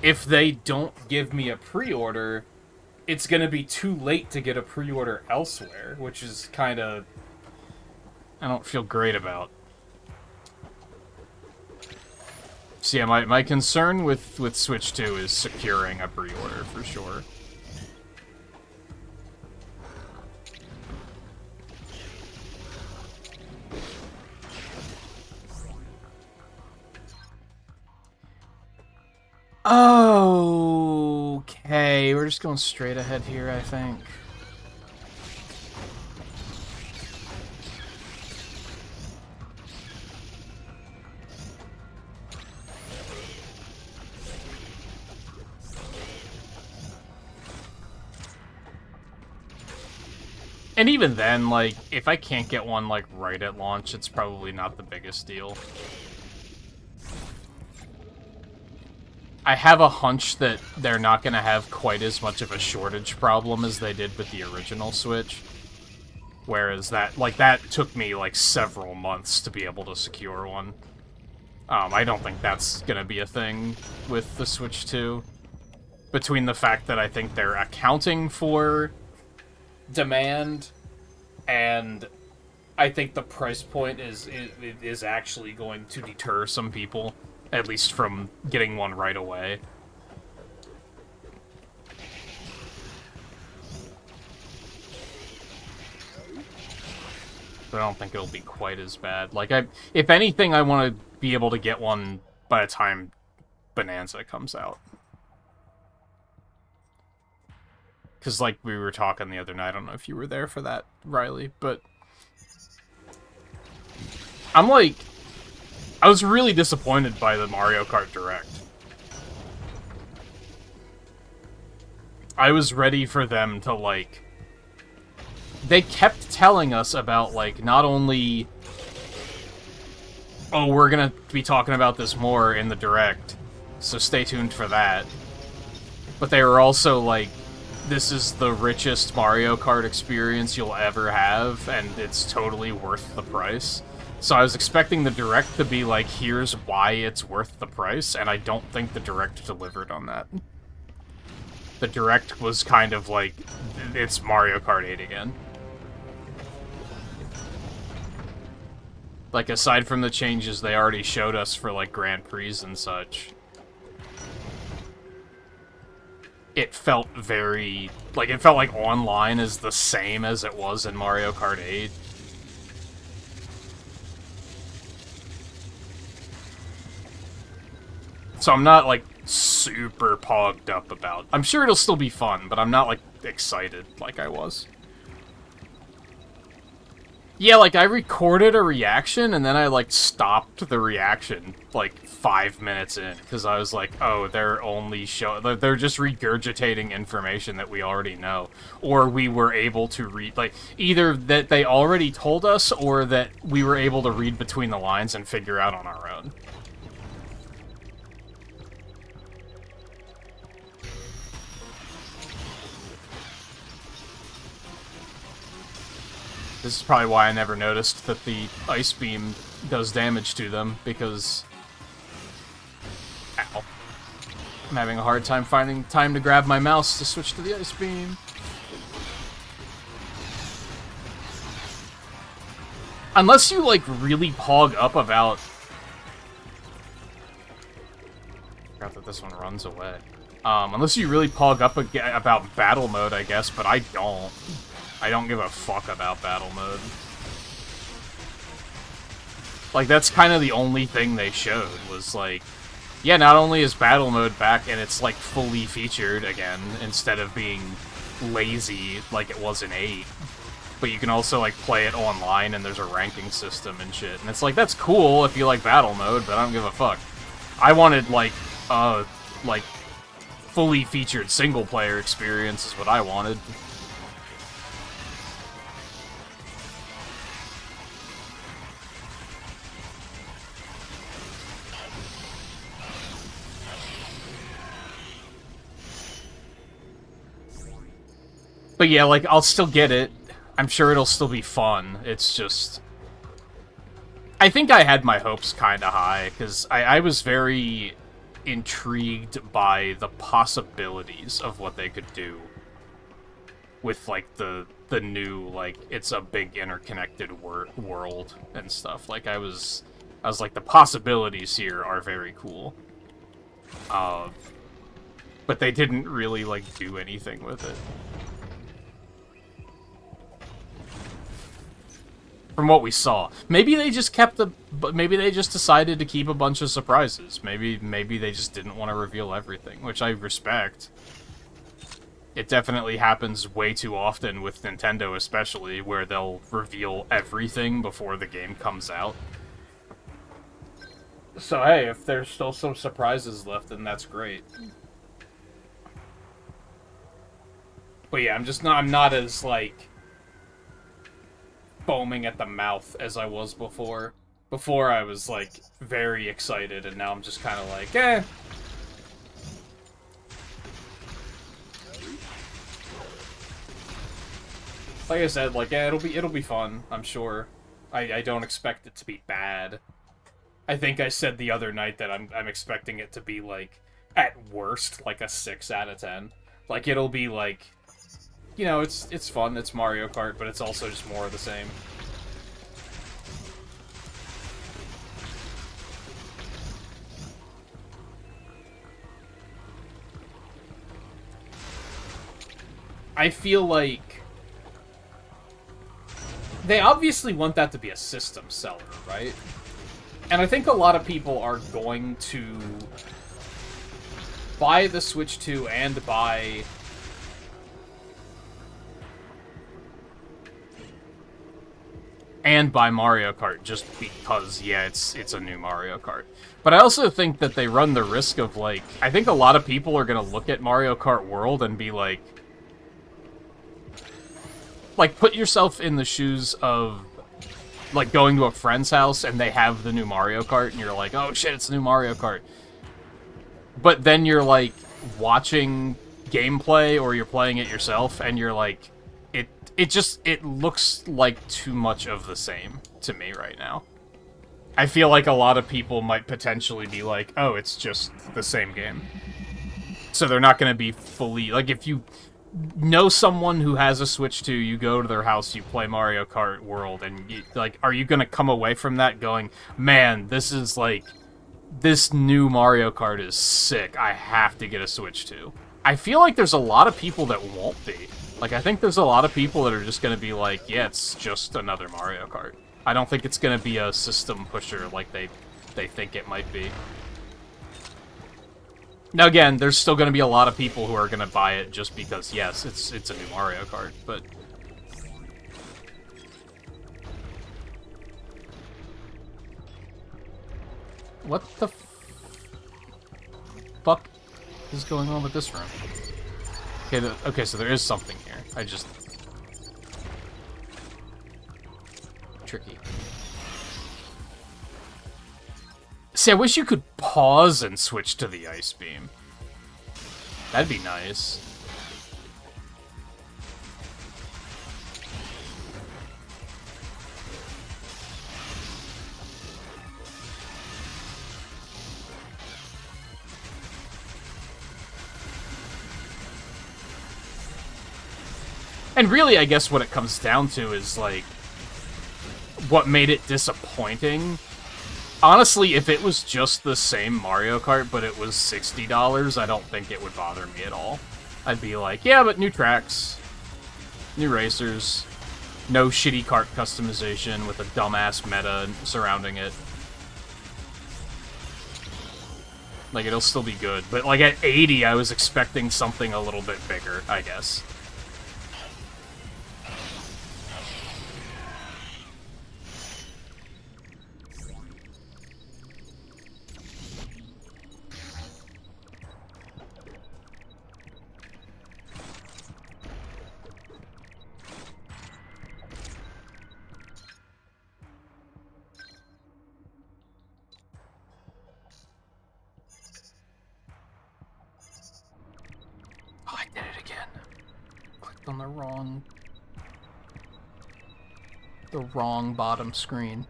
If they don't give me a pre-order... it's gonna be too late to get a pre-order elsewhere, which is kind of... I don't feel great about. So yeah, my concern with Switch 2 is securing a pre-order, for sure. Okay, we're just going straight ahead here, I think. And even then, like, if I can't get one, like, right at launch, it's probably not the biggest deal. I have a hunch that they're not going to have quite as much of a shortage problem as they did with the original Switch. Whereas that took me, like, several months to be able to secure one. I don't think that's going to be a thing with the Switch 2. Between the fact that I think they're accounting for demand, and I think the price point is actually going to deter some people, at least from getting one right away. But I don't think it'll be quite as bad. Like, if anything, I want to be able to get one by the time Bonanza comes out. Because, like, we were talking the other night, I don't know if you were there for that, Riley, but I was really disappointed by the Mario Kart Direct. I was ready for them to, like... They kept telling us about, like, not only... Oh, we're gonna be talking about this more in the Direct, so stay tuned for that. But they were also, like, this is the richest Mario Kart experience you'll ever have, and it's totally worth the price. So I was expecting the Direct to be like, here's why it's worth the price, and I don't think the Direct delivered on that. The Direct was kind of like, it's Mario Kart 8 again. Like, aside from the changes they already showed us for, like, Grand Prix and such, it felt very... Like, it felt like online is the same as it was in Mario Kart 8. So I'm not, like, super pogged up about... I'm sure it'll still be fun, but I'm not, like, excited like I was. Yeah, like, I recorded a reaction, and then I, like, stopped the reaction, like, 5 minutes in, because I was like, oh, they're just regurgitating information that we already know. Or we were able to read, like, either that they already told us, or that we were able to read between the lines and figure out on our own. This is probably why I never noticed that the Ice Beam does damage to them, because... Ow. I'm having a hard time finding time to grab my mouse to switch to the Ice Beam. Unless you, like, really pog up about... I forgot that this one runs away. Unless you really pog up about battle mode, I guess, but I don't. I don't give a fuck about battle mode. Like, that's kind of the only thing they showed, was like, yeah, not only is battle mode back and it's, like, fully featured again, instead of being lazy like it was in 8, but you can also, like, play it online and there's a ranking system and shit. And it's like, that's cool if you like battle mode, but I don't give a fuck. I wanted, like, fully featured single-player experience is what I wanted. But yeah, like, I'll still get it. I'm sure it'll still be fun. It's just... I think I had my hopes kind of high, because I was very intrigued by the possibilities of what they could do with, like, the new, like, it's a big interconnected world and stuff. Like, I was like, the possibilities here are very cool. But they didn't really, like, do anything with it. From what we saw. Maybe they just maybe they just decided to keep a bunch of surprises. Maybe they just didn't want to reveal everything, which I respect. It definitely happens way too often with Nintendo especially, where they'll reveal everything before the game comes out. So hey, if there's still some surprises left, then that's great. But yeah, I'm not as, like... foaming at the mouth as I was before. Before I was, like, very excited, and now I'm just kind of like, eh. Like I said, like, yeah, it'll be fun, I'm sure. I don't expect it to be bad. I think I said the other night that I'm expecting it to be, like, at worst, like a 6 out of 10. Like, it'll be, like, you know, it's fun, it's Mario Kart, but it's also just more of the same. I feel like they obviously want that to be a system seller, right? And I think a lot of people are going to buy the Switch 2 and buy Mario Kart just because, yeah, it's a new Mario Kart. But I also think that they run the risk of, like, I think a lot of people are going to look at Mario Kart World and be like, put yourself in the shoes of, like, going to a friend's house and they have the new Mario Kart and you're like, oh shit, it's the new Mario Kart. But then you're, like, watching gameplay or you're playing it yourself and you're like, it looks like too much of the same to me right now. I feel like a lot of people might potentially be like, oh, it's just the same game. So they're not going to be fully, like, if you know someone who has a Switch 2, you go to their house, you play Mario Kart World, and, you, like, are you going to come away from that going, man, this is, like, this new Mario Kart is sick, I have to get a Switch 2? I feel like there's a lot of people that won't be. Like, I think there's a lot of people that are just going to be like, yeah, it's just another Mario Kart. I don't think it's going to be a system pusher like they think it might be. Now, again, there's still going to be a lot of people who are going to buy it just because, yes, it's a new Mario Kart, but... What the fuck is going on with this room? Okay, okay, so there is something here. I just... Tricky. See, I wish you could pause and switch to the Ice Beam. That'd be nice. And really, I guess what it comes down to is, like, what made it disappointing. Honestly, if it was just the same Mario Kart, but it was $60, I don't think it would bother me at all. I'd be like, yeah, but new tracks, new racers, no shitty kart customization with a dumbass meta surrounding it. Like, it'll still be good. But, like, at 80, I was expecting something a little bit bigger, I guess. On the wrong bottom screen.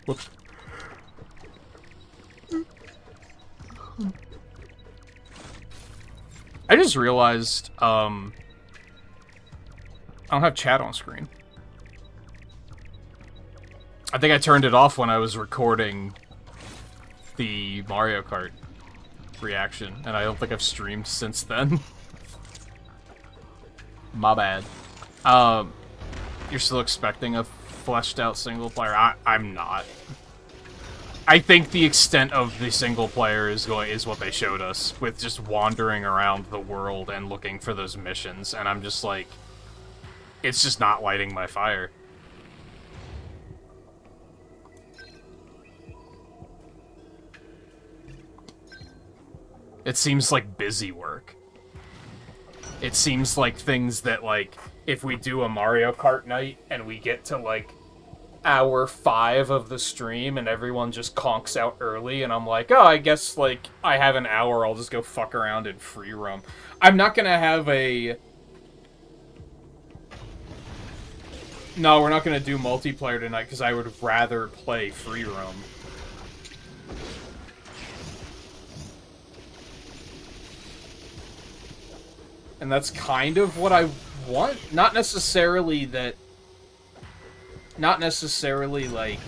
Whoops. I just realized, I don't have chat on screen. I think I turned it off when I was recording the Mario Kart reaction, and I don't think I've streamed since then. My bad. You're still expecting a fleshed out single player? I'm not. I think the extent of the single player is what they showed us, with just wandering around the world and looking for those missions, and I'm just like, it's just not lighting my fire. It seems like busy work. It seems like things that, like, if we do a Mario Kart night and we get to, like, hour 5 of the stream and everyone just conks out early and I'm like, oh, I guess, like, I have an hour, I'll just go fuck around in free roam. I'm not gonna have a... No, we're not gonna do multiplayer tonight because I would rather play free roam. And that's kind of what I want. Not necessarily that... Not necessarily, like...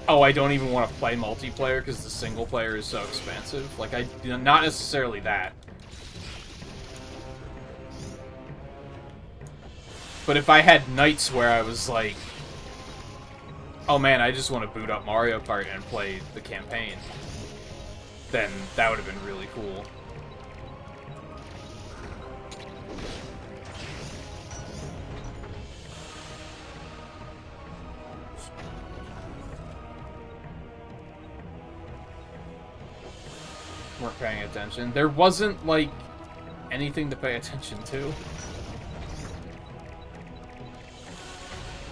Oh, I don't even want to play multiplayer because the single player is so expensive. Like, not necessarily that. But if I had nights where I was like... Oh man, I just want to boot up Mario Kart and play the campaign, then that would have been really cool. Weren't paying attention. There wasn't, like, anything to pay attention to.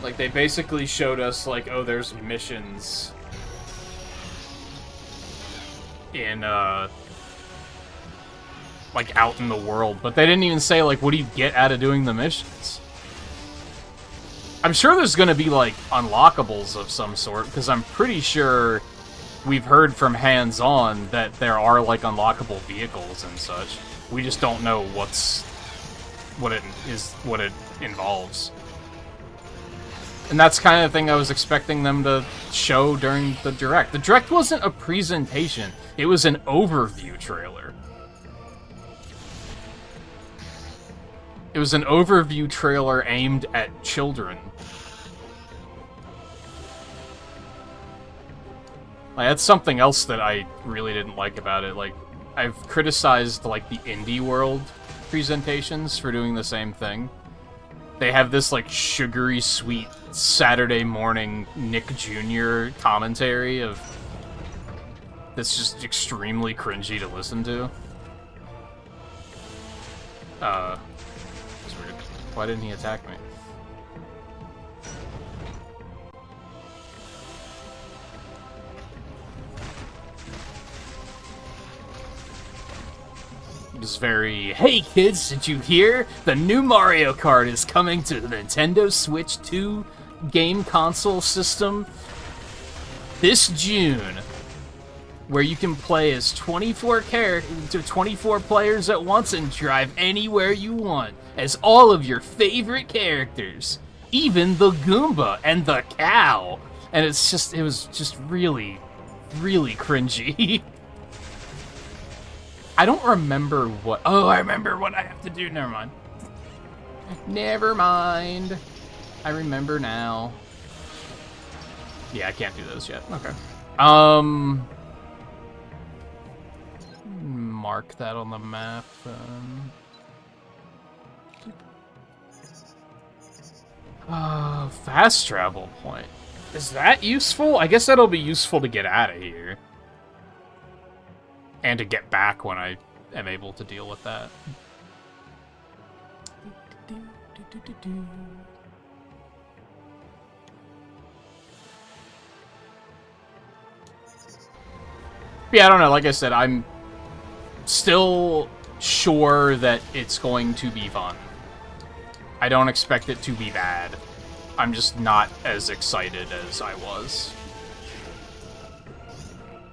Like, they basically showed us, like, oh, there's missions in, like, out in the world. But they didn't even say, like, what do you get out of doing the missions? I'm sure there's gonna be, like, unlockables of some sort, because I'm pretty sure we've heard from hands-on that there are, like, unlockable vehicles and such. We just don't know what it involves. And that's kind of the thing I was expecting them to show during the Direct. The Direct wasn't a presentation, it was an overview trailer. It was an overview trailer aimed at children. Like, that's something else that I really didn't like about it. Like, I've criticized, like, the Indie World presentations for doing the same thing. They have this, like, sugary sweet Saturday morning Nick Jr. commentary of... that's just extremely cringy to listen to. That's weird. Why didn't he attack me? It was very, hey kids, did you hear? The new Mario Kart is coming to the Nintendo Switch 2 game console system this June, where you can play as 24 players at once and drive anywhere you want as all of your favorite characters, even the Goomba and the cow. And it was just really, really cringy. I don't remember what... Oh, I remember what I have to do. Never mind. Never mind. I remember now. Yeah, I can't do those yet. Okay. Mark that on the map, then. Fast travel point. Is that useful? I guess that'll be useful to get out of here. And to get back when I am able to deal with that. Yeah, I don't know. Like I said, I'm still sure that it's going to be fun. I don't expect it to be bad. I'm just not as excited as I was.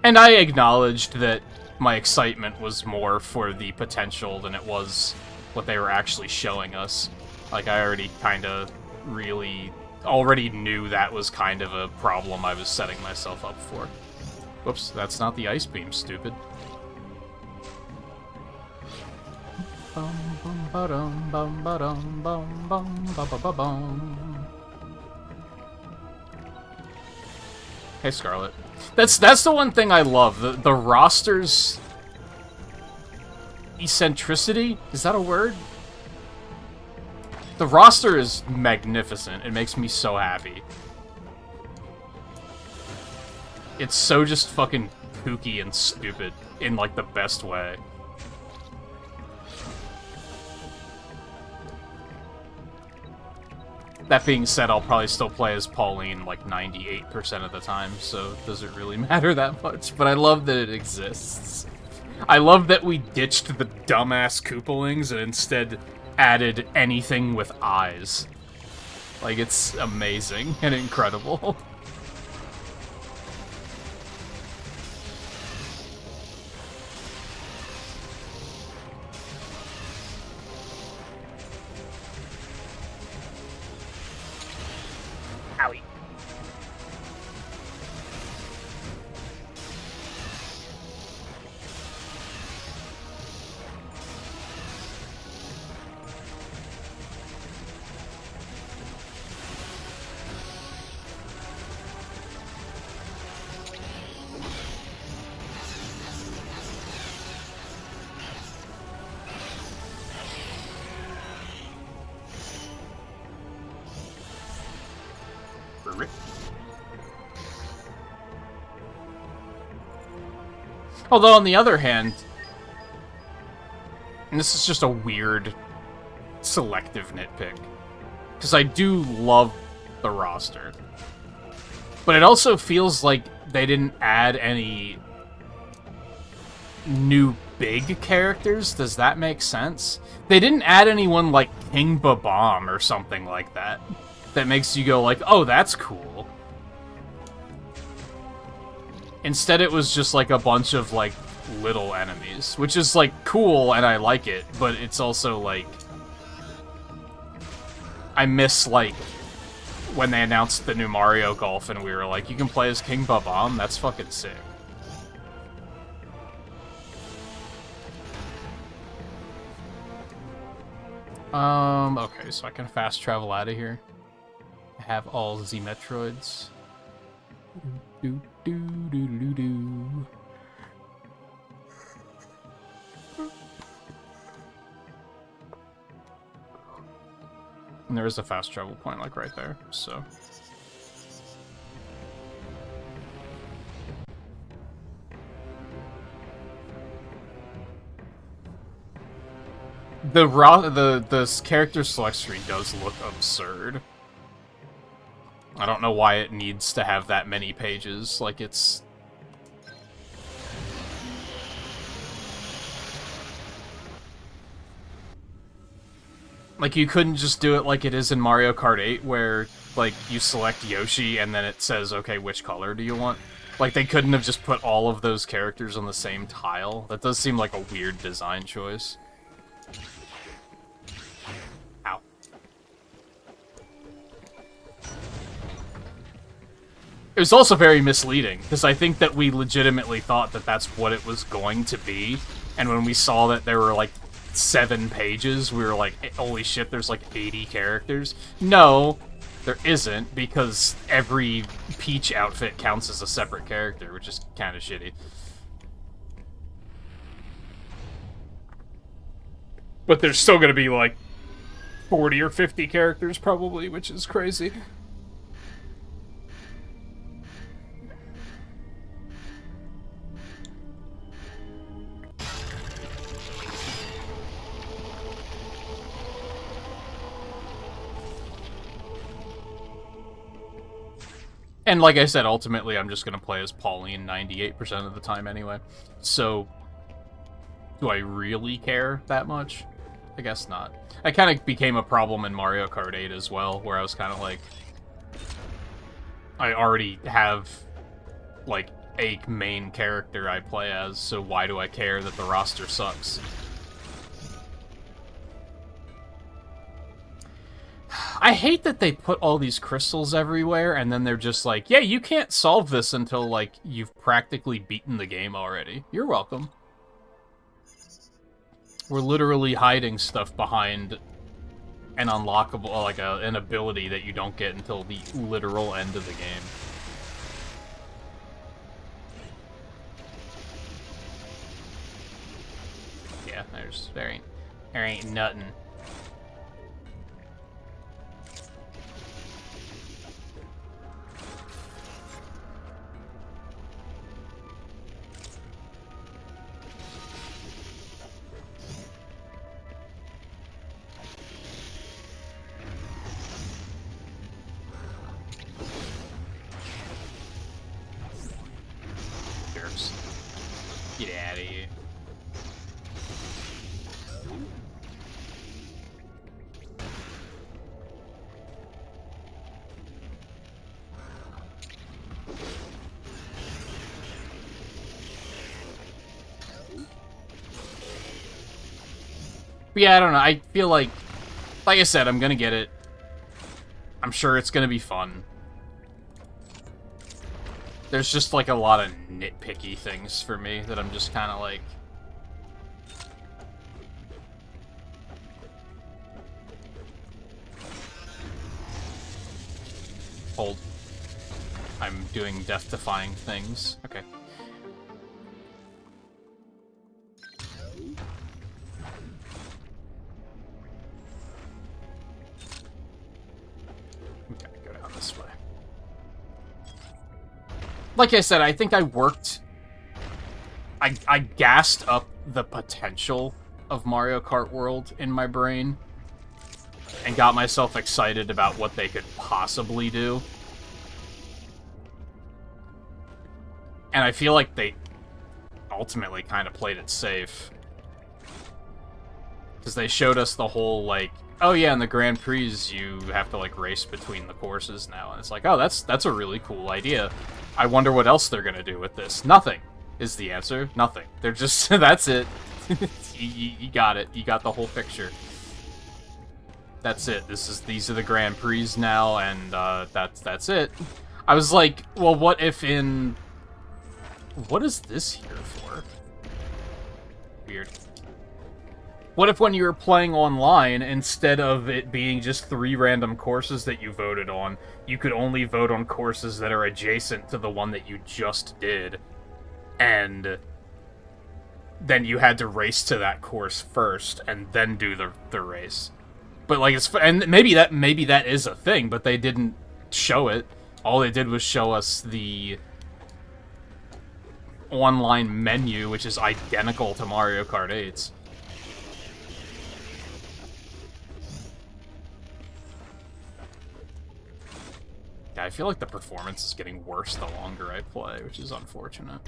And I acknowledged that my excitement was more for the potential than it was what they were actually showing us. Like, I already kind of already knew that was kind of a problem I was setting myself up for. Whoops, that's not the ice beam, stupid. Hey, Scarlet. That's the one thing I love. The roster's eccentricity? Is that a word? The roster is magnificent. It makes me so happy. It's so just fucking kooky and stupid in, like, the best way. That being said, I'll probably still play as Pauline like 98% of the time, so it doesn't really matter that much. But I love that it exists. I love that we ditched the dumbass Koopalings and instead added anything with eyes. Like, it's amazing and incredible. Owie. Although, on the other hand, and this is just a weird, selective nitpick, because I do love the roster, but it also feels like they didn't add any new big characters. Does that make sense? They didn't add anyone like King Babam or something like that, that makes you go like, oh, that's cool. Instead, it was just, like, a bunch of, like, little enemies, which is, like, cool, and I like it, but it's also, like... I miss, like, when they announced the new Mario Golf, and we were like, you can play as King Babam? That's fucking sick. Okay, so I can fast travel out of here. I have all the Metroids. Do, do, do, do, do. And there is a fast travel point, like, right there, so... The character select screen does look absurd. I don't know why it needs to have that many pages. Like, it's... Like, you couldn't just do it like it is in Mario Kart 8, where, like, you select Yoshi and then it says, okay, which color do you want? Like, they couldn't have just put all of those characters on the same tile. That does seem like a weird design choice. Ow. It was also very misleading, because I think that we legitimately thought that that's what it was going to be, and when we saw that there were, like, 7 pages, we were like, holy shit, there's like 80 characters. No, there isn't, because every Peach outfit counts as a separate character, which is kind of shitty. But there's still gonna be like 40 or 50 characters probably, which is crazy. And like I said, ultimately, I'm just going to play as Pauline 98% of the time anyway. So, do I really care that much? I guess not. I kind of became a problem in Mario Kart 8 as well, where I was kind of like... I already have, like, a main character I play as, so why do I care that the roster sucks? I hate that they put all these crystals everywhere, and then they're just like, yeah, you can't solve this until, like, you've practically beaten the game already. You're welcome. We're literally hiding stuff behind an unlockable, like, an ability that you don't get until the literal end of the game. Yeah, there ain't nothing. jerks. Get out of here. But yeah, I don't know. I feel like I said, I'm gonna get it. I'm sure it's gonna be fun. There's just, like, a lot of nitpicky things for me that I'm just kind of like... Hold. I'm doing death-defying things. Okay. Like I said, I think I worked... I gassed up the potential of Mario Kart World in my brain and got myself excited about what they could possibly do. And I feel like they ultimately kind of played it safe. Because they showed us the whole, like, oh yeah, in the Grand Prix, you have to, like, race between the courses now. And it's like, oh, that's a really cool idea. I wonder what else they're gonna do with this. Nothing is the answer. Nothing. They're just, that's it. you got it. You got the whole picture. That's it. These are the Grand Prix now, and that's it. I was like, well, what if in... What is this here for? Weird. What if when you were playing online, instead of it being just 3 random courses that you voted on, you could only vote on courses that are adjacent to the one that you just did, and then you had to race to that course first, and then do the race. But, like, it's... And maybe that is a thing, but they didn't show it. All they did was show us the online menu, which is identical to Mario Kart 8's. Yeah, I feel like the performance is getting worse the longer I play, which is unfortunate.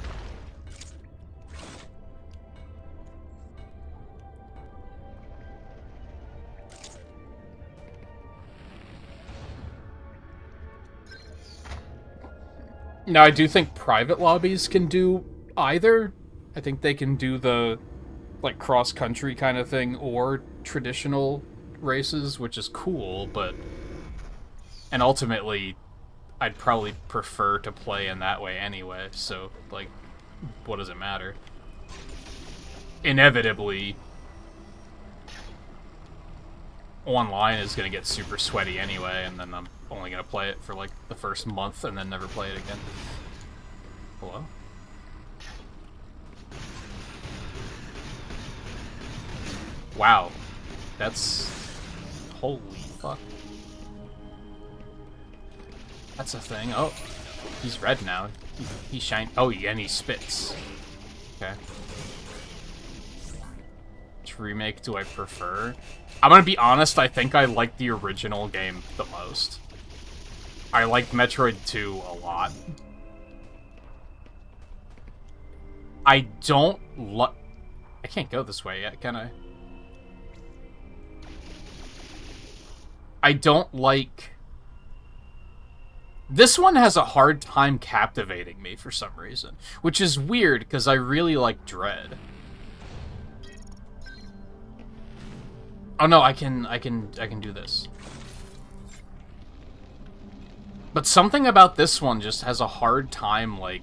Now, I do think private lobbies can do either. I think they can do the, like, cross-country kind of thing, or traditional races, which is cool, but... And ultimately, I'd probably prefer to play in that way anyway, so, like, what does it matter? Inevitably, online is going to get super sweaty anyway, and then I'm only going to play it for, like, the first month and then never play it again. Hello? Wow. That's... Holy fuck. That's a thing. Oh, he's red now. He shine. Oh, yeah, and he spits. Okay. Which remake do I prefer? I'm gonna be honest, I think I like the original game the most. I liked Metroid 2 a lot. I don't I can't go this way yet, can I? I don't like... This one has a hard time captivating me for some reason, which is weird because I really like Dread. Oh no, I can do this. But something about this one just has a hard time, like...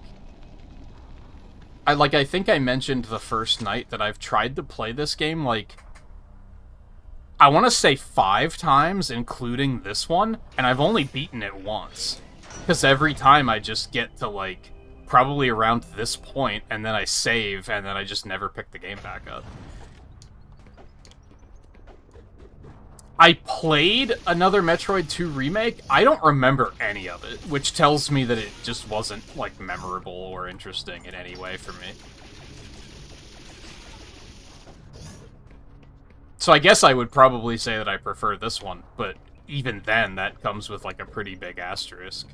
I think I mentioned the first night that I've tried to play this game, like... I want to say 5 times, including this one, and I've only beaten it once. Because every time I just get to, like, probably around this point, and then I save, and then I just never pick the game back up. I played another Metroid 2 remake. I don't remember any of it, which tells me that it just wasn't, like, memorable or interesting in any way for me. So I guess I would probably say that I prefer this one, but even then, that comes with, like, a pretty big asterisk.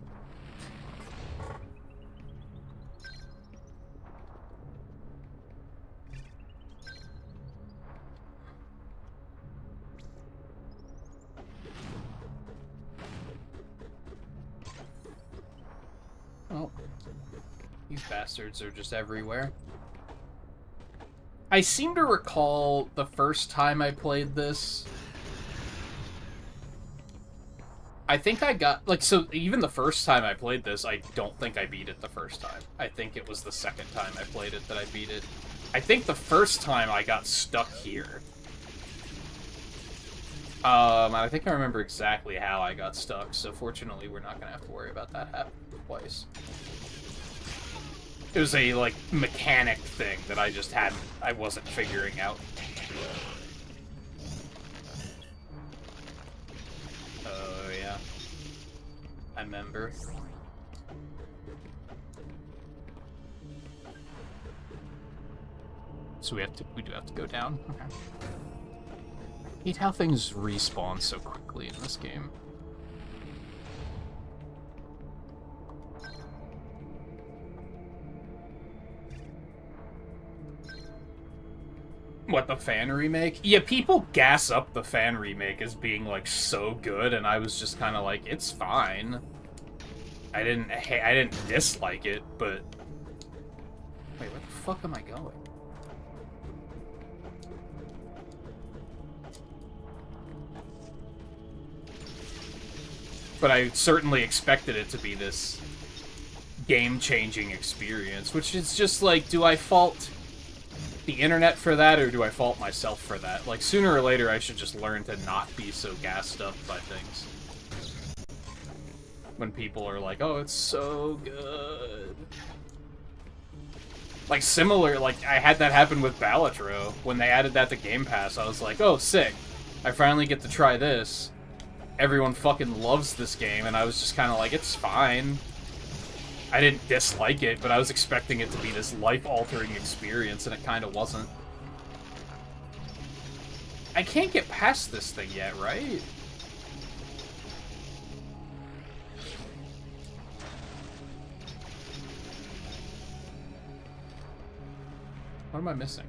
These bastards are just everywhere. I seem to recall the first time I played this. I think I got, like, so even the first time I played this, I don't think I beat it the first time. I think it was the second time I played it that I beat it. I think the first time I got stuck here. I think I remember exactly how I got stuck, so fortunately we're not going to have to worry about that happening twice. It was a, like, mechanic thing that I wasn't figuring out. Oh, yeah. I remember. So we do have to go down? Okay. I hate how things respawn so quickly in this game. What, the fan remake? Yeah, people gas up the fan remake as being, like, so good, and I was just kind of like, it's fine. I didn't dislike it, but... Wait, where the fuck am I going? But I certainly expected it to be this game-changing experience, which is just like, do I fault the internet for that, or do I fault myself for that? Like, sooner or later, I should just learn to not be so gassed up by things. When people are like, oh, it's so good. Like, similar, like, I had that happen with Balatro. When they added that to Game Pass, I was like, oh, sick. I finally get to try this. Everyone fucking loves this game, and I was just kind of like, it's fine. I didn't dislike it, but I was expecting it to be this life-altering experience, and it kind of wasn't. I can't get past this thing yet, right? What am I missing?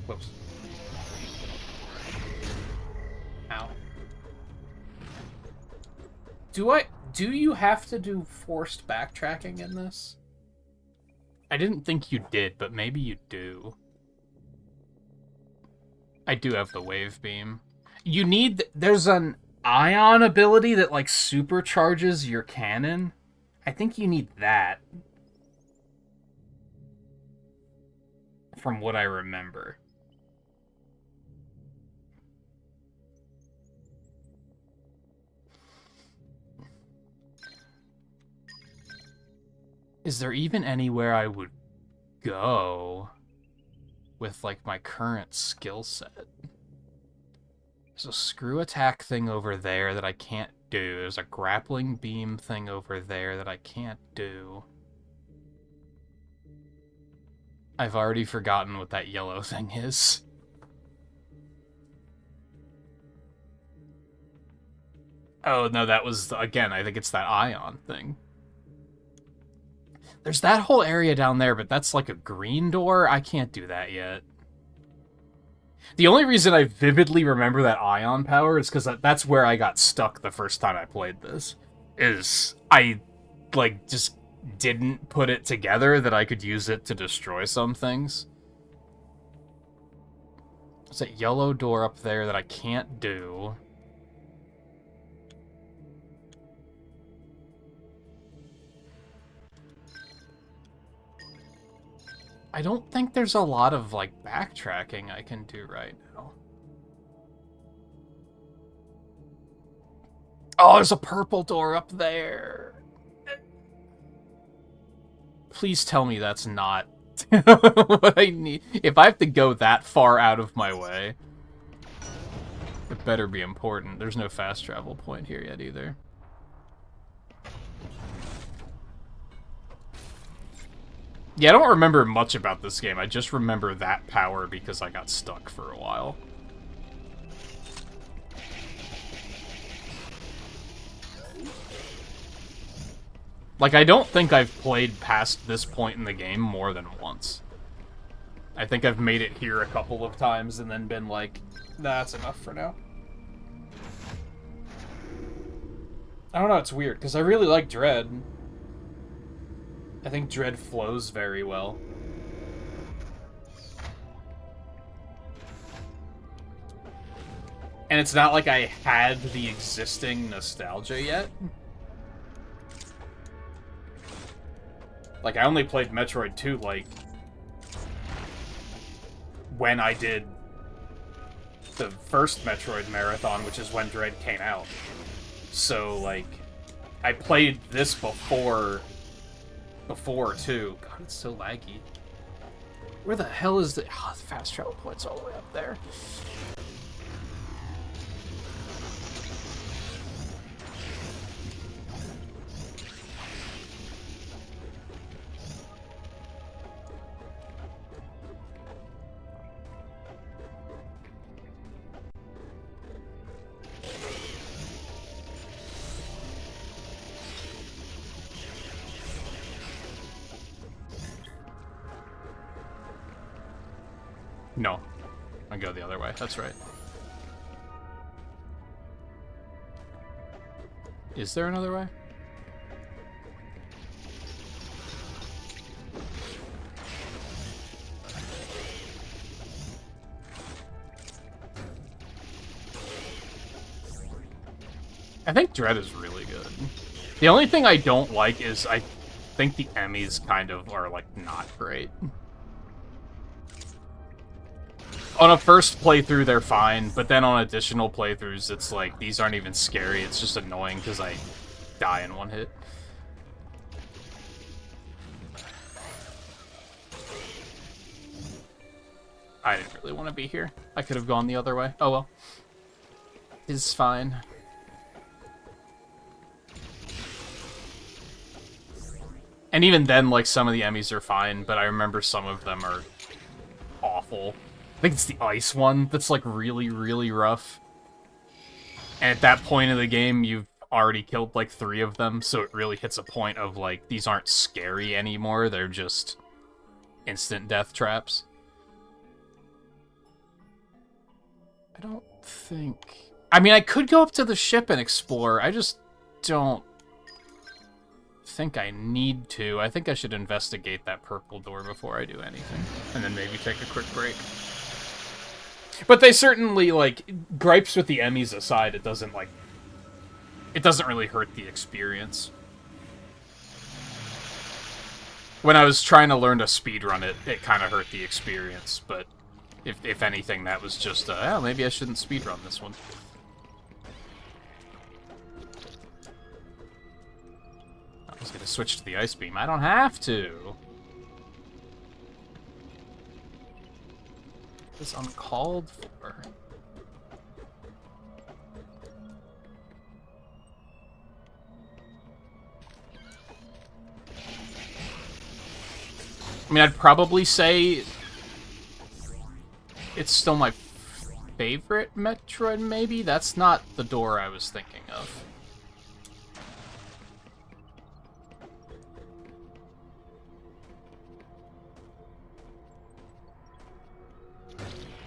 Whoops. Ow. Do you have to do forced backtracking in this? I didn't think you did, but maybe you do. I do have the wave beam. You need... There's an ion ability that, like, supercharges your cannon. I think you need that. From what I remember. Is there even anywhere I would go with, like, my current skill set? There's a screw attack thing over there that I can't do. There's a grappling beam thing over there that I can't do. I've already forgotten what that yellow thing is. Oh, no, that was, again, I think it's that ion thing. There's that whole area down there, but that's like a green door. I can't do that yet. The only reason I vividly remember that ion power is because that's where I got stuck the first time I played this. Is I, like, just didn't put it together that I could use it to destroy some things. There's that yellow door up there that I can't do. I don't think there's a lot of, like, backtracking I can do right now. Oh, there's a purple door up there. Please tell me that's not what I need. If I have to go that far out of my way, it better be important. There's no fast travel point here yet either. Yeah, I don't remember much about this game. I just remember that power because I got stuck for a while. Like, I don't think I've played past this point in the game more than once. I think I've made it here a couple of times and then been like, that's enough for now. I don't know, it's weird, because I really like Dread. I think Dread flows very well. And it's not like I had the existing nostalgia yet. Like, I only played Metroid 2, like, when I did the first Metroid marathon, which is when Dread came out. So, like, I played this before too. God, it's so laggy. Where the hell is the... Oh, the fast travel point's all the way up there. No. I go the other way. That's right. Is there another way? I think Dread is really good. The only thing I don't like is I think the Emmys kind of are, like, not great. On a first playthrough, they're fine, but then on additional playthroughs, it's like, these aren't even scary, it's just annoying because I die in one hit. I didn't really want to be here. I could have gone the other way. Oh well. It's fine. And even then, like, some of the Emmys are fine, but I remember some of them are awful. I think it's the ice one that's, like, really, really rough. And at that point of the game, you've already killed, like, 3 of them, so it really hits a point of, like, these aren't scary anymore, they're just instant death traps. I don't think... I mean, I could go up to the ship and explore, I just don't think I need to. I think I should investigate that purple door before I do anything, and then maybe take a quick break. But they certainly, like, gripes with the Emmys aside, it doesn't really hurt the experience. When I was trying to learn to speedrun it, it kind of hurt the experience, but if anything, that was just, oh, maybe I shouldn't speedrun this one. I was gonna switch to the ice beam. I don't have to. It's uncalled for. I mean, I'd probably say it's still my favorite Metroid, maybe? That's not the door I was thinking of.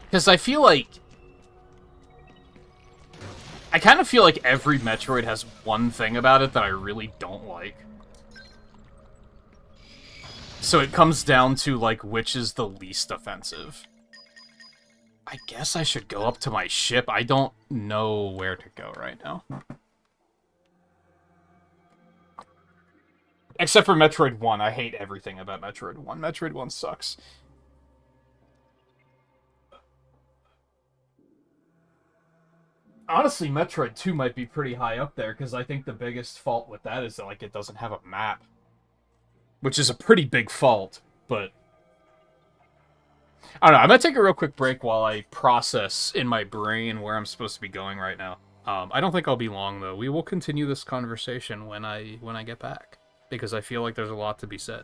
Because I feel like... I kind of feel like every Metroid has one thing about it that I really don't like. So it comes down to, like, which is the least offensive. I guess I should go up to my ship. I don't know where to go right now. Except for Metroid 1. I hate everything about Metroid 1. Metroid 1 sucks. Honestly, Metroid 2 might be pretty high up there, because I think the biggest fault with that is that, like, it doesn't have a map. Which is a pretty big fault, but... I don't know, I'm gonna take a real quick break while I process in my brain where I'm supposed to be going right now. I don't think I'll be long, though. We will continue this conversation when I get back, because I feel like there's a lot to be said.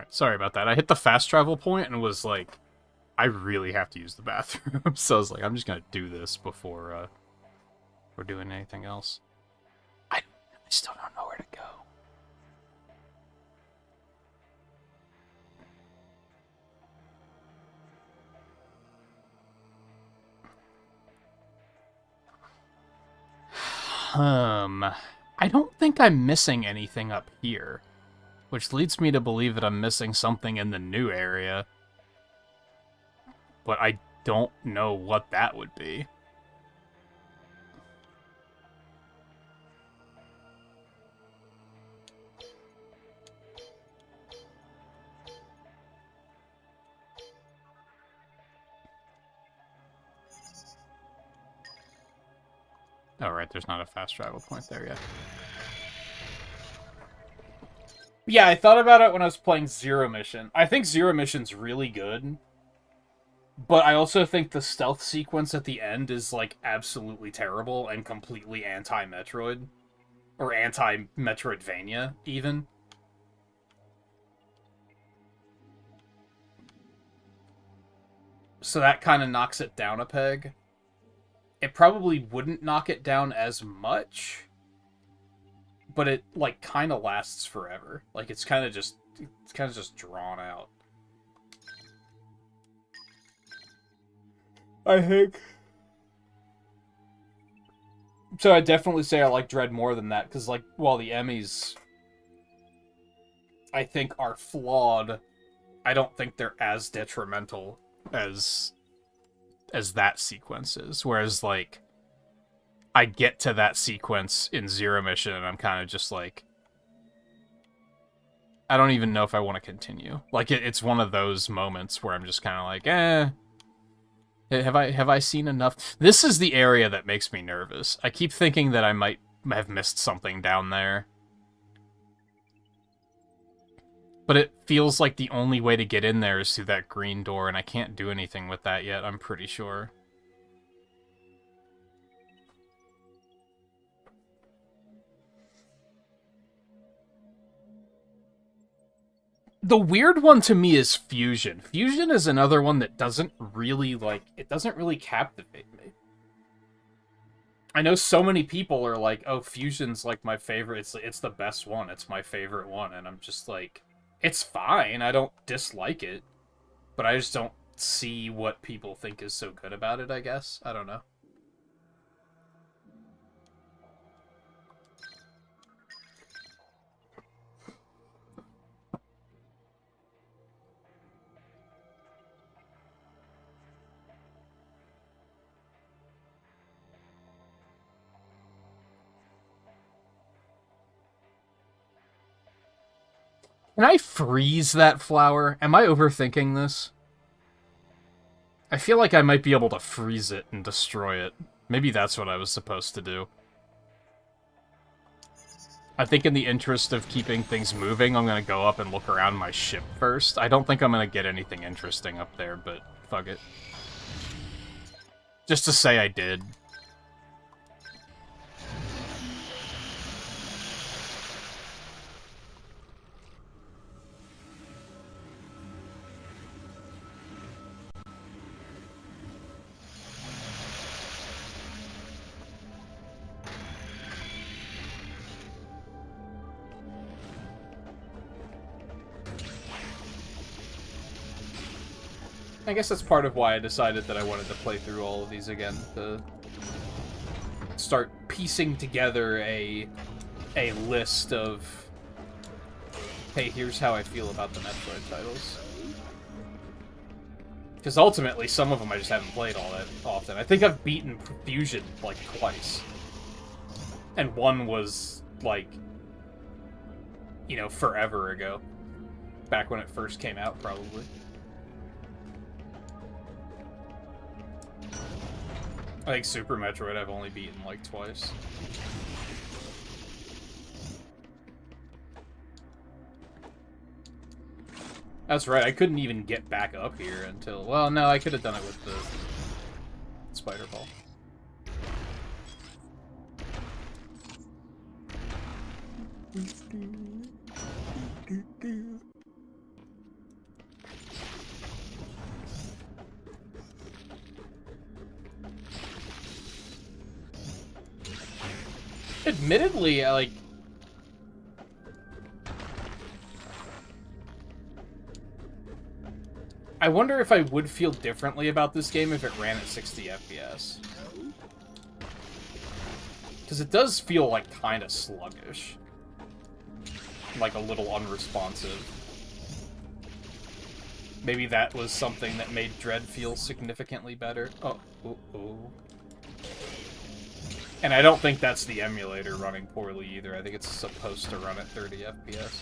Alright, sorry about that. I hit the fast travel point and was like, I really have to use the bathroom. So I was like, I'm just gonna do this before we're doing anything else. I still don't know where to go. I don't think I'm missing anything up here, which leads me to believe that I'm missing something in the new area. But I don't know what that would be. Oh, right, there's not a fast travel point there yet. Yeah, I thought about it when I was playing Zero Mission. I think Zero Mission's really good, but I also think the stealth sequence at the end is, like, absolutely terrible and completely anti-Metroid. Or anti-Metroidvania, even. So that kind of knocks it down a peg. It probably wouldn't knock it down as much, but it, like, kind of lasts forever. Like, it's kind of just drawn out. I think. So I definitely say I like Dread more than that, because, like, while the Emmys, I think, are flawed, I don't think they're as detrimental as that sequence is. Whereas, like, I get to that sequence in Zero Mission, and I'm kind of just like, I don't even know if I want to continue. Like, it's one of those moments where I'm just kind of like, have I seen enough? This is the area that makes me nervous. I keep thinking that I might have missed something down there. But it feels like the only way to get in there is through that green door, and I can't do anything with that yet, I'm pretty sure. The weird one to me is Fusion. Fusion is another one that doesn't really, like, it doesn't really captivate me. I know so many people are like, oh, Fusion's, like, my favorite, it's the best one, it's my favorite one, and I'm just like, it's fine, I don't dislike it, but I just don't see what people think is so good about it, I guess. I don't know. Can I freeze that flower? Am I overthinking this? I feel like I might be able to freeze it and destroy it. Maybe that's what I was supposed to do. I think in the interest of keeping things moving, I'm gonna go up and look around my ship first. I don't think I'm gonna get anything interesting up there, but fuck it. Just to say I did. I guess that's part of why I decided that I wanted to play through all of these again, to start piecing together a list of, hey, here's how I feel about the Metroid titles. Because ultimately, some of them I just haven't played all that often. I think I've beaten Fusion, like, twice. And one was, like, you know, forever ago. Back when it first came out, probably. I think Super Metroid I've only beaten, like, twice. That's right, I couldn't even get back up here until... Well, no, I could have done it with the Spider Ball. admittedly, like... I wonder if I would feel differently about this game if it ran at 60 FPS. Because it does feel, like, kind of sluggish. Like, a little unresponsive. Maybe that was something that made Dread feel significantly better. Oh, oh, oh. And I don't think that's the emulator running poorly either. I think it's supposed to run at 30 FPS.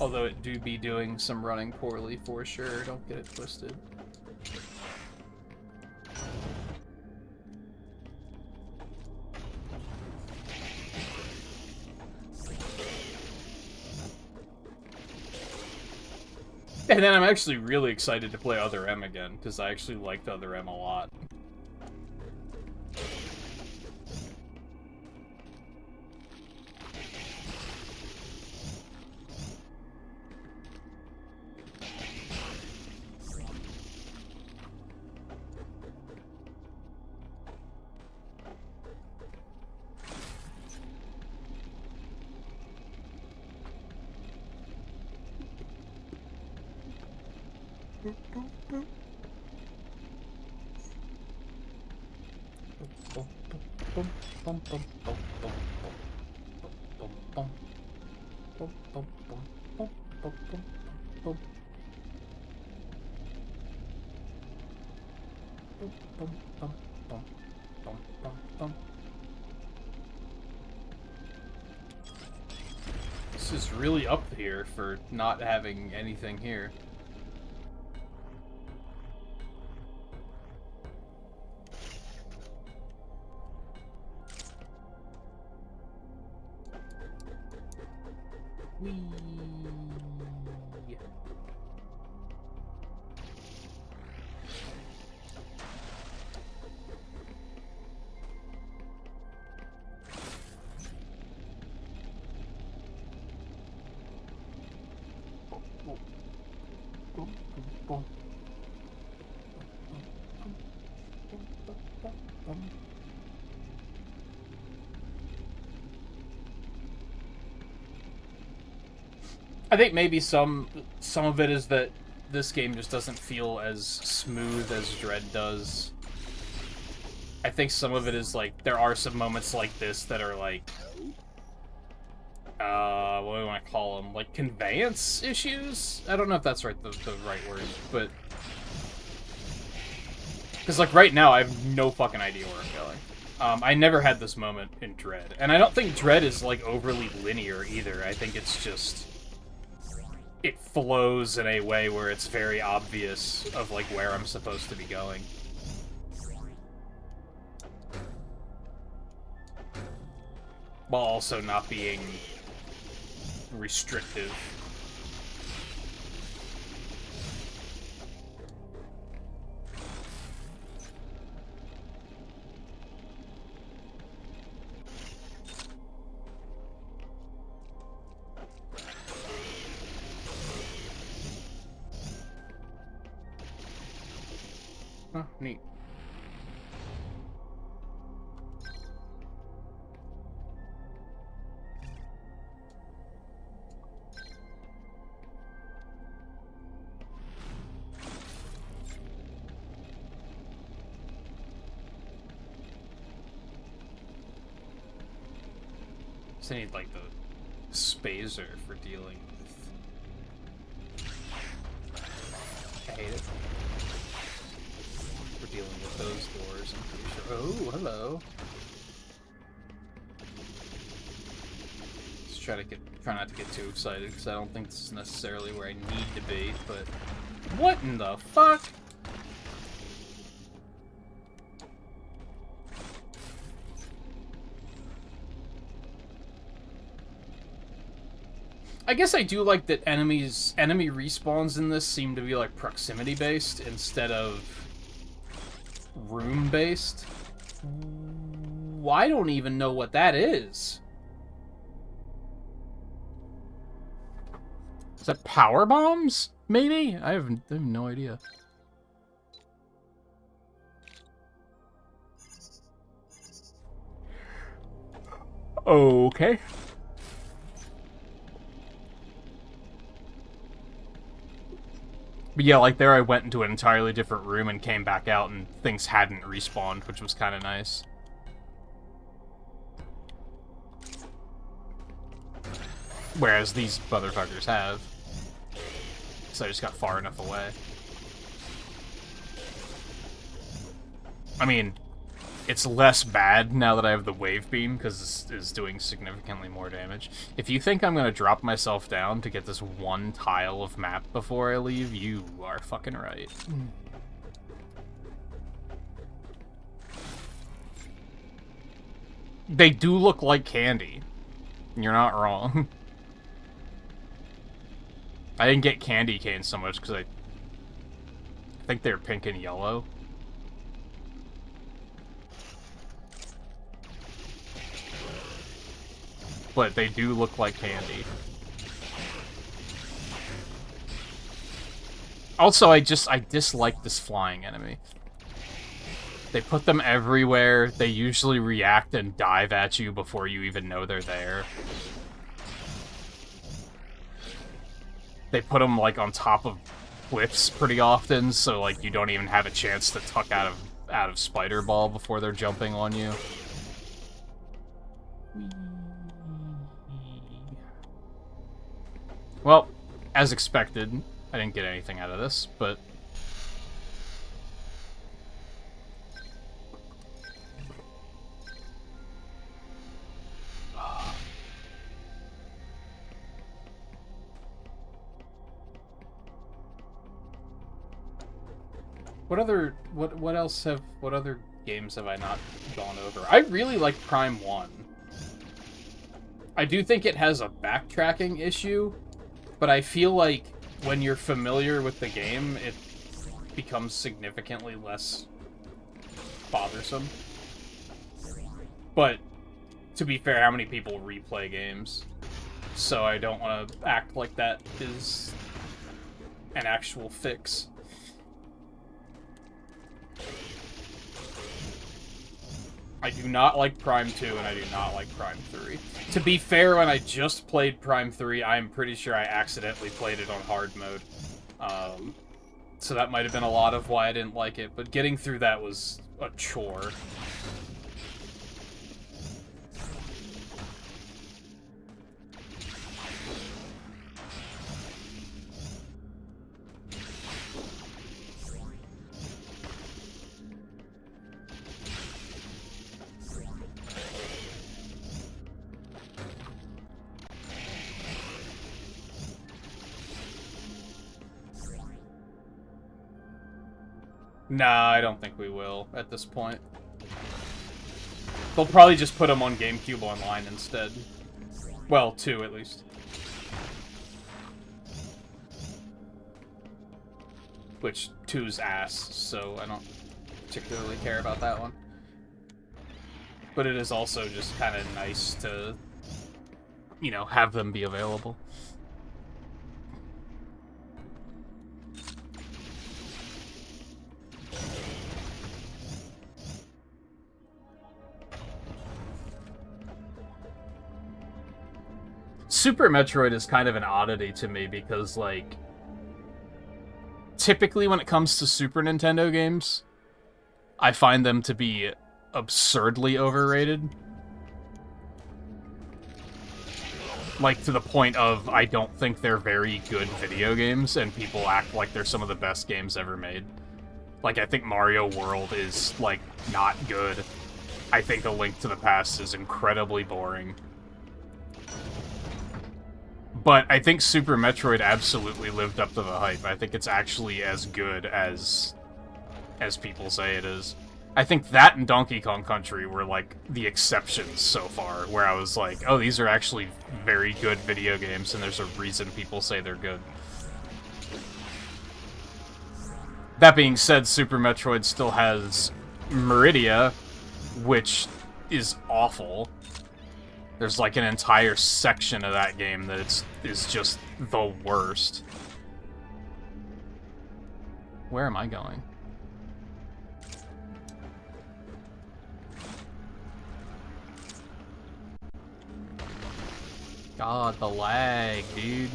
Although it do be doing some running poorly for sure, don't get it twisted. And then I'm actually really excited to play Other M again, because I actually liked Other M a lot. This is really up here for not having anything here. Whee. I think maybe some of it is that this game just doesn't feel as smooth as Dread does. I think some of it is like there are some moments like this that are like what do we want to call them? Like conveyance issues? I don't know if that's right the right word, but because like right now I have no fucking idea where I'm going. I never had this moment in Dread, and I don't think Dread is like overly linear either. I think it's just it flows in a way where it's very obvious of, like, where I'm supposed to be going. While also not being restrictive. Oh, neat. So I need, like, the spazer for dealing with... I hate it. For dealing with those doors, I'm pretty sure. Oh, hello. Just try not to get too excited, because I don't think this is necessarily where I need to be, but... What in the fuck? I guess I do like that enemy respawns in this seem to be like proximity based instead of room based. I don't even know what that is. Is that power bombs? Maybe? I have no idea. Okay. But yeah, like there I went into an entirely different room and came back out and things hadn't respawned, which was kind of nice. Whereas these motherfuckers have. So I just got far enough away. I mean, it's less bad now that I have the wave beam, because this is doing significantly more damage. If you think I'm going to drop myself down to get this one tile of map before I leave, you are fucking right. They do look like candy. You're not wrong. I didn't get candy canes so much because I think they're pink and yellow. But they do look like candy. Also, I dislike this flying enemy. They put them everywhere. They usually react and dive at you before you even know they're there. They put them, like, on top of cliffs pretty often, so, like, you don't even have a chance to tuck out of Spider Ball before they're jumping on you. Well, as expected, I didn't get anything out of this, but... What other games have I not gone over? I really like Prime 1. I do think it has a backtracking issue, but I feel like when you're familiar with the game, it becomes significantly less bothersome. But, to be fair, how many people replay games? So I don't want to act like that is an actual fix. I do not like Prime 2, and I do not like Prime 3. To be fair, when I just played Prime 3, I'm pretty sure I accidentally played it on hard mode. So that might have been a lot of why I didn't like it, but getting through that was a chore. Nah, I don't think we will at this point. They'll probably just put them on GameCube Online instead. Well, 2 at least. Which 2's ass, so I don't particularly care about that one. But it is also just kind of nice to, you know, have them be available. Super Metroid is kind of an oddity to me because, like, typically when it comes to Super Nintendo games, I find them to be absurdly overrated. Like, to the point of I don't think they're very good video games, and people act like they're some of the best games ever made. Like, I think Mario World is, like, not good. I think A Link to the Past is incredibly boring. But I think Super Metroid absolutely lived up to the hype. I think it's actually as good as people say it is. I think that and Donkey Kong Country were, like, the exceptions so far, where I was like, oh, these are actually very good video games, and there's a reason people say they're good. That being said, Super Metroid still has Meridia, which is awful. There's like an entire section of that game that is just the worst. Where am I going? God, the lag, dude.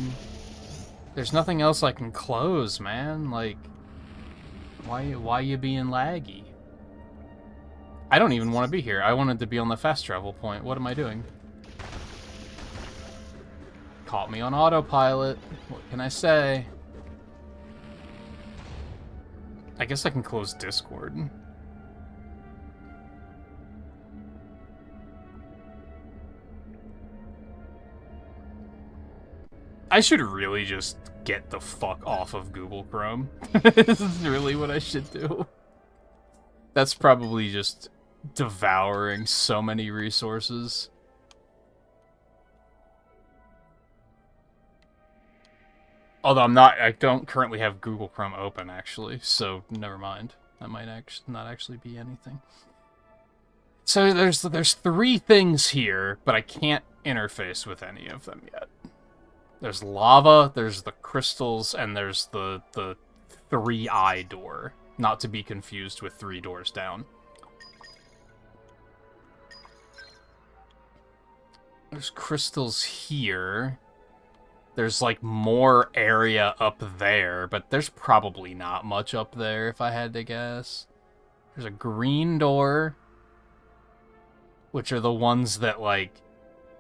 There's nothing else I can close, man. Like, why you being laggy? I don't even want to be here. I wanted to be on the fast travel point. What am I doing? Caught me on autopilot. What can I say? I guess I can close Discord. I should really just get the fuck off of Google Chrome. This is really what I should do. That's probably just devouring so many resources. Although I don't currently have Google Chrome open, actually, so never mind. That might not actually be anything. So there's 3 things here, but I can't interface with any of them yet. There's lava, there's the crystals, and there's the 3-eye door. Not to be confused with 3 doors down. There's crystals here. There's, like, more area up there, but there's probably not much up there, if I had to guess. There's a green door, which are the ones that, like,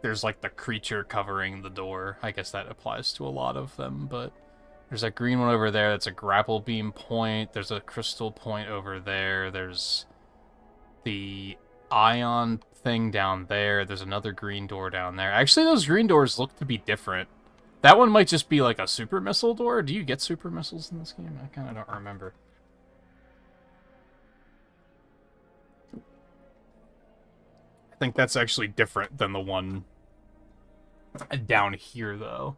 there's, like, the creature covering the door. I guess that applies to a lot of them, but there's a green one over there that's a grapple beam point. There's a crystal point over there. There's the ion thing down there. There's another green door down there. Actually, those green doors look to be different. That one might just be like a super missile door. Do you get super missiles in this game? I kind of don't remember. I think that's actually different than the one down here, though.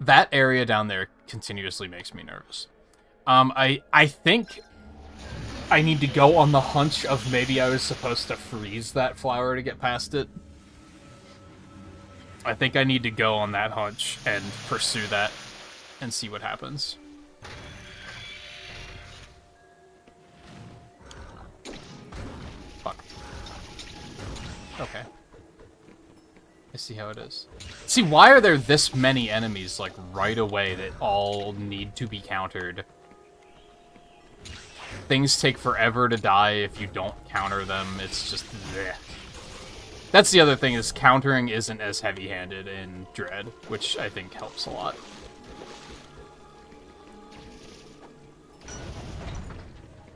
That area down there continuously makes me nervous. I think I need to go on the hunch of maybe I was supposed to freeze that flower to get past it. I think I need to go on that hunch and pursue that and see what happens. Fuck. Okay. I see how it is. See, why are there this many enemies, like, right away that all need to be countered? Things take forever to die if you don't counter them. It's just bleh. That's the other thing, is countering isn't as heavy-handed in Dread, which I think helps a lot.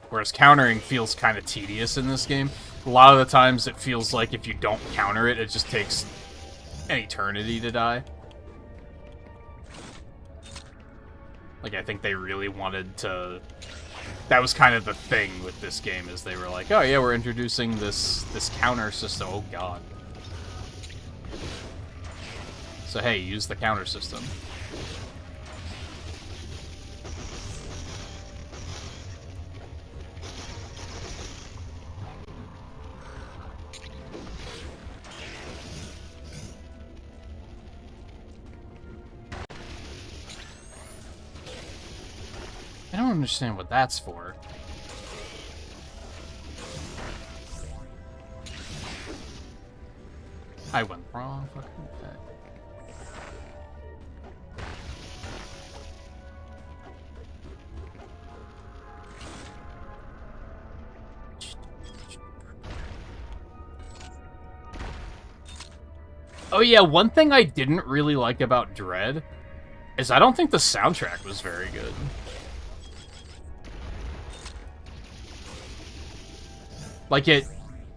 Whereas countering feels kind of tedious in this game. A lot of the times it feels like if you don't counter it, it just takes an eternity to die. Like, I think they really wanted to... That was kind of the thing with this game, is they were like, oh yeah, we're introducing this counter system. Oh god. So hey, use the counter system. I don't understand what that's for. I went wrong. Fucking okay. Oh yeah, one thing I didn't really like about Dread is I don't think the soundtrack was very good. Like, it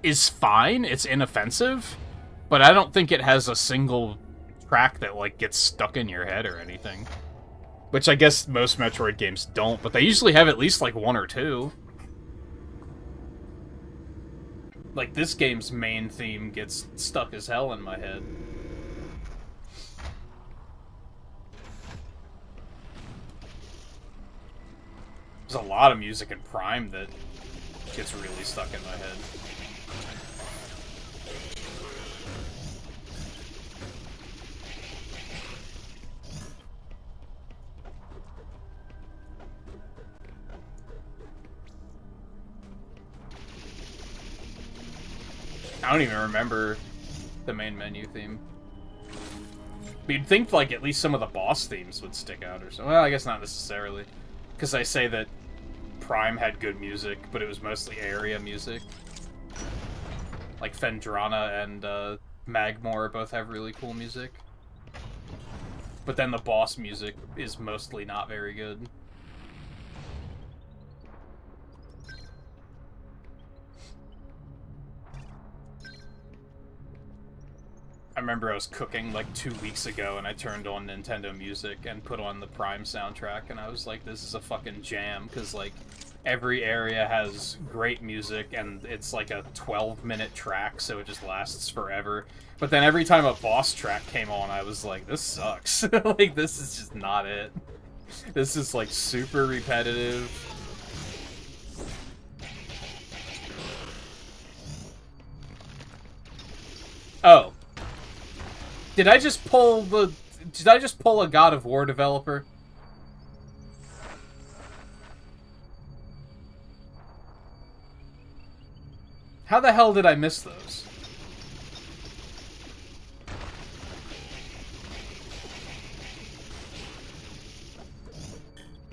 is fine, it's inoffensive, but I don't think it has a single track that, like, gets stuck in your head or anything. Which I guess most Metroid games don't, but they usually have at least, like, 1 or 2. Like, this game's main theme gets stuck as hell in my head. There's a lot of music in Prime that gets really stuck in my head. I don't even remember the main menu theme. But you'd think, like, at least some of the boss themes would stick out or something. Well, I guess not necessarily. Because I say that Prime had good music, but it was mostly area music. Like, Phendrana and Magmore both have really cool music. But then the boss music is mostly not very good. I remember I was cooking like 2 weeks ago and I turned on Nintendo Music and put on the Prime soundtrack and I was like, this is a fucking jam, because like every area has great music and it's like a 12-minute track, so it just lasts forever. But then every time a boss track came on, I was like, this sucks. Like, this is just not it. This is like super repetitive. Oh. Did I just pull a God of War developer? How the hell did I miss those?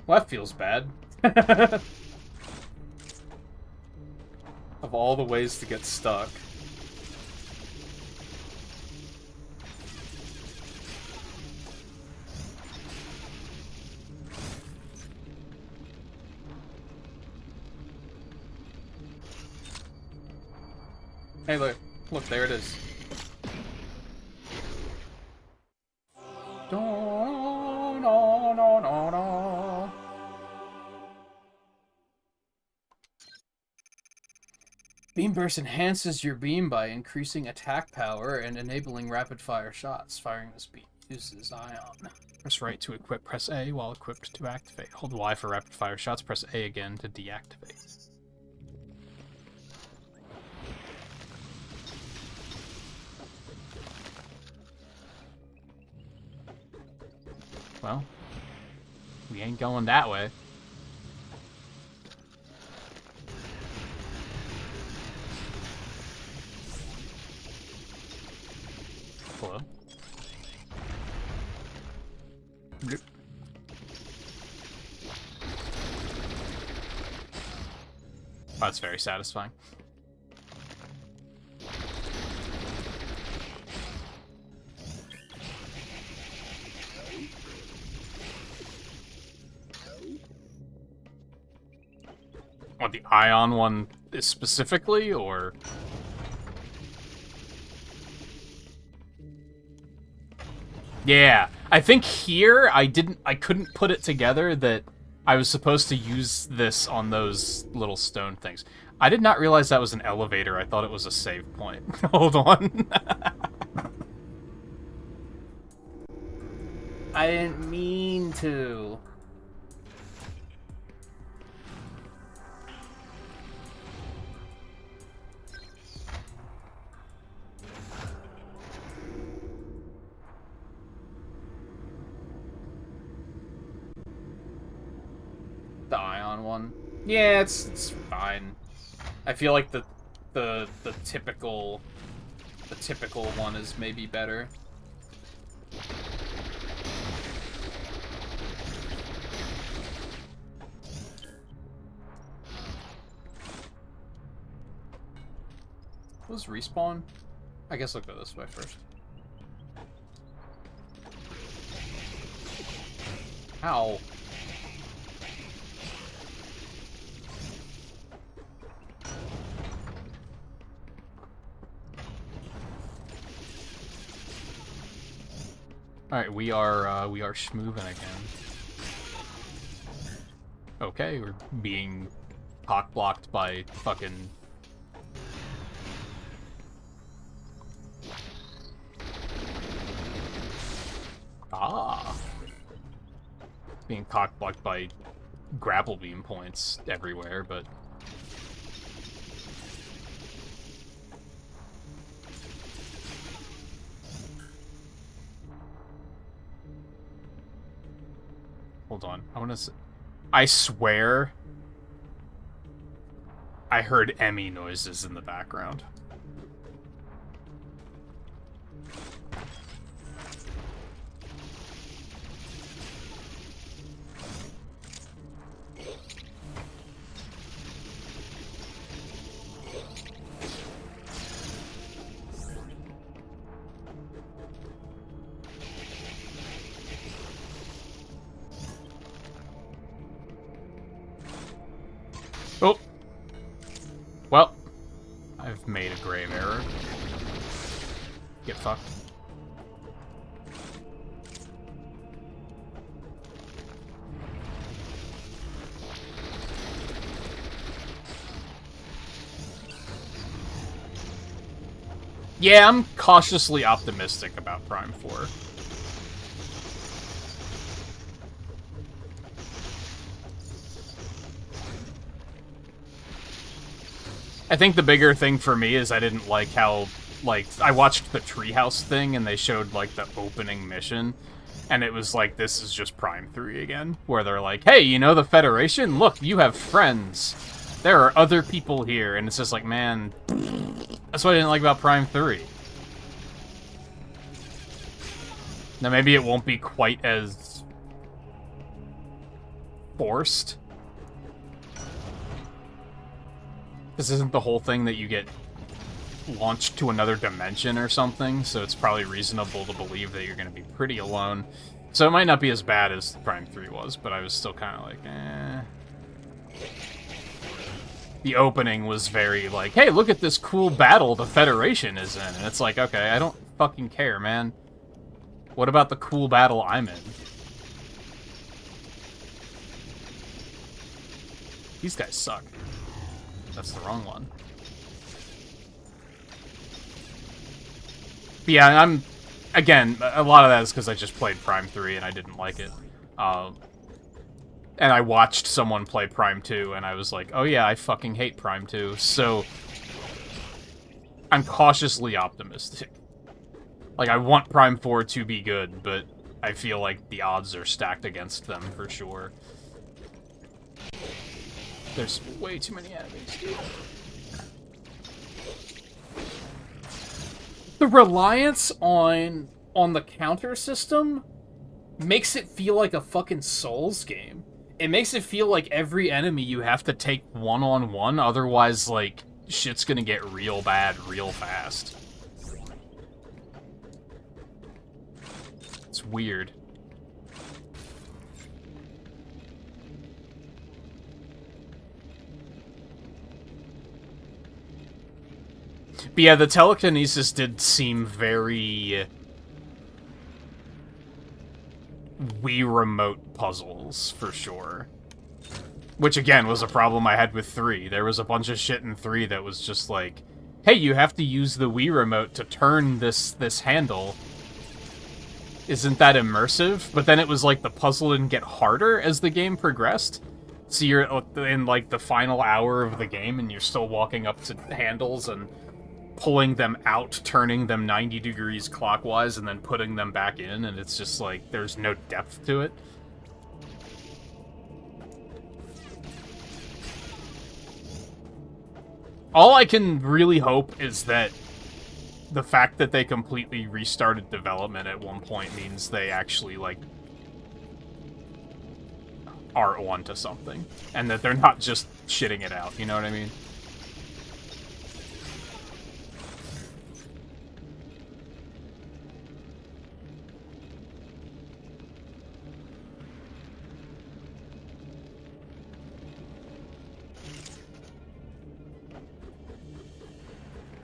Well, that feels bad. Of all the ways to get stuck. Hey, look, there it is. Beam Burst enhances your beam by increasing attack power and enabling rapid-fire shots. Firing this beam uses ion. Press right to equip, press A while equipped to activate. Hold Y for rapid-fire shots, press A again to deactivate. Well, we ain't going that way. Hello? Bloop. Oh, that's very satisfying. What, the Ion one is specifically, or? Yeah, I think here I couldn't put it together that I was supposed to use this on those little stone things. I did not realize that was an elevator. I thought it was a save point. Hold on. I didn't mean to. The Ion one. Yeah, it's fine. I feel like the typical one is maybe better. What's respawn? I guess I'll go this way first. Ow. Alright, we are schmoovin' again. Okay, we're being cock-blocked by fucking... Ah! Being cock-blocked by grapple beam points everywhere, but... Hold on, I swear I heard Emmy noises in the background. made a grave error. Get fucked. Yeah, I'm cautiously optimistic about Prime 4. I think the bigger thing for me is I didn't like how, like, I watched the treehouse thing and they showed, like, the opening mission, and it was like, this is just Prime 3 again, where they're like, hey, you know the Federation? Look, you have friends. There are other people here, and it's just like, man, that's what I didn't like about Prime 3. Now, maybe it won't be quite as forced. This isn't the whole thing that you get launched to another dimension or something, so it's probably reasonable to believe that you're going to be pretty alone. So it might not be as bad as Prime 3 was, but I was still kind of like, eh. The opening was very like, hey, look at this cool battle the Federation is in. And it's like, okay, I don't fucking care, man. What about the cool battle I'm in? These guys suck. That's the wrong one. But yeah, I'm... Again, a lot of that is because I just played Prime 3 and I didn't like it. And I watched someone play Prime 2 and I was like, oh yeah, I fucking hate Prime 2. So... I'm cautiously optimistic. Like, I want Prime 4 to be good, but I feel like the odds are stacked against them for sure. There's way too many enemies, dude. The reliance on the counter system makes it feel like a fucking Souls game. It makes it feel like every enemy you have to take one-on-one, otherwise, like, shit's gonna get real bad real fast. It's weird. But yeah, the telekinesis did seem very... Wii Remote puzzles, for sure. Which, again, was a problem I had with 3. There was a bunch of shit in 3 that was just like, hey, you have to use the Wii Remote to turn this handle. Isn't that immersive? But then it was like the puzzle didn't get harder as the game progressed. So you're in, like, the final hour of the game, and you're still walking up to handles and pulling them out, turning them 90 degrees clockwise, and then putting them back in, and it's just like, there's no depth to it. All I can really hope is that the fact that they completely restarted development at one point means they actually, like, are onto something, and that they're not just shitting it out, you know what I mean?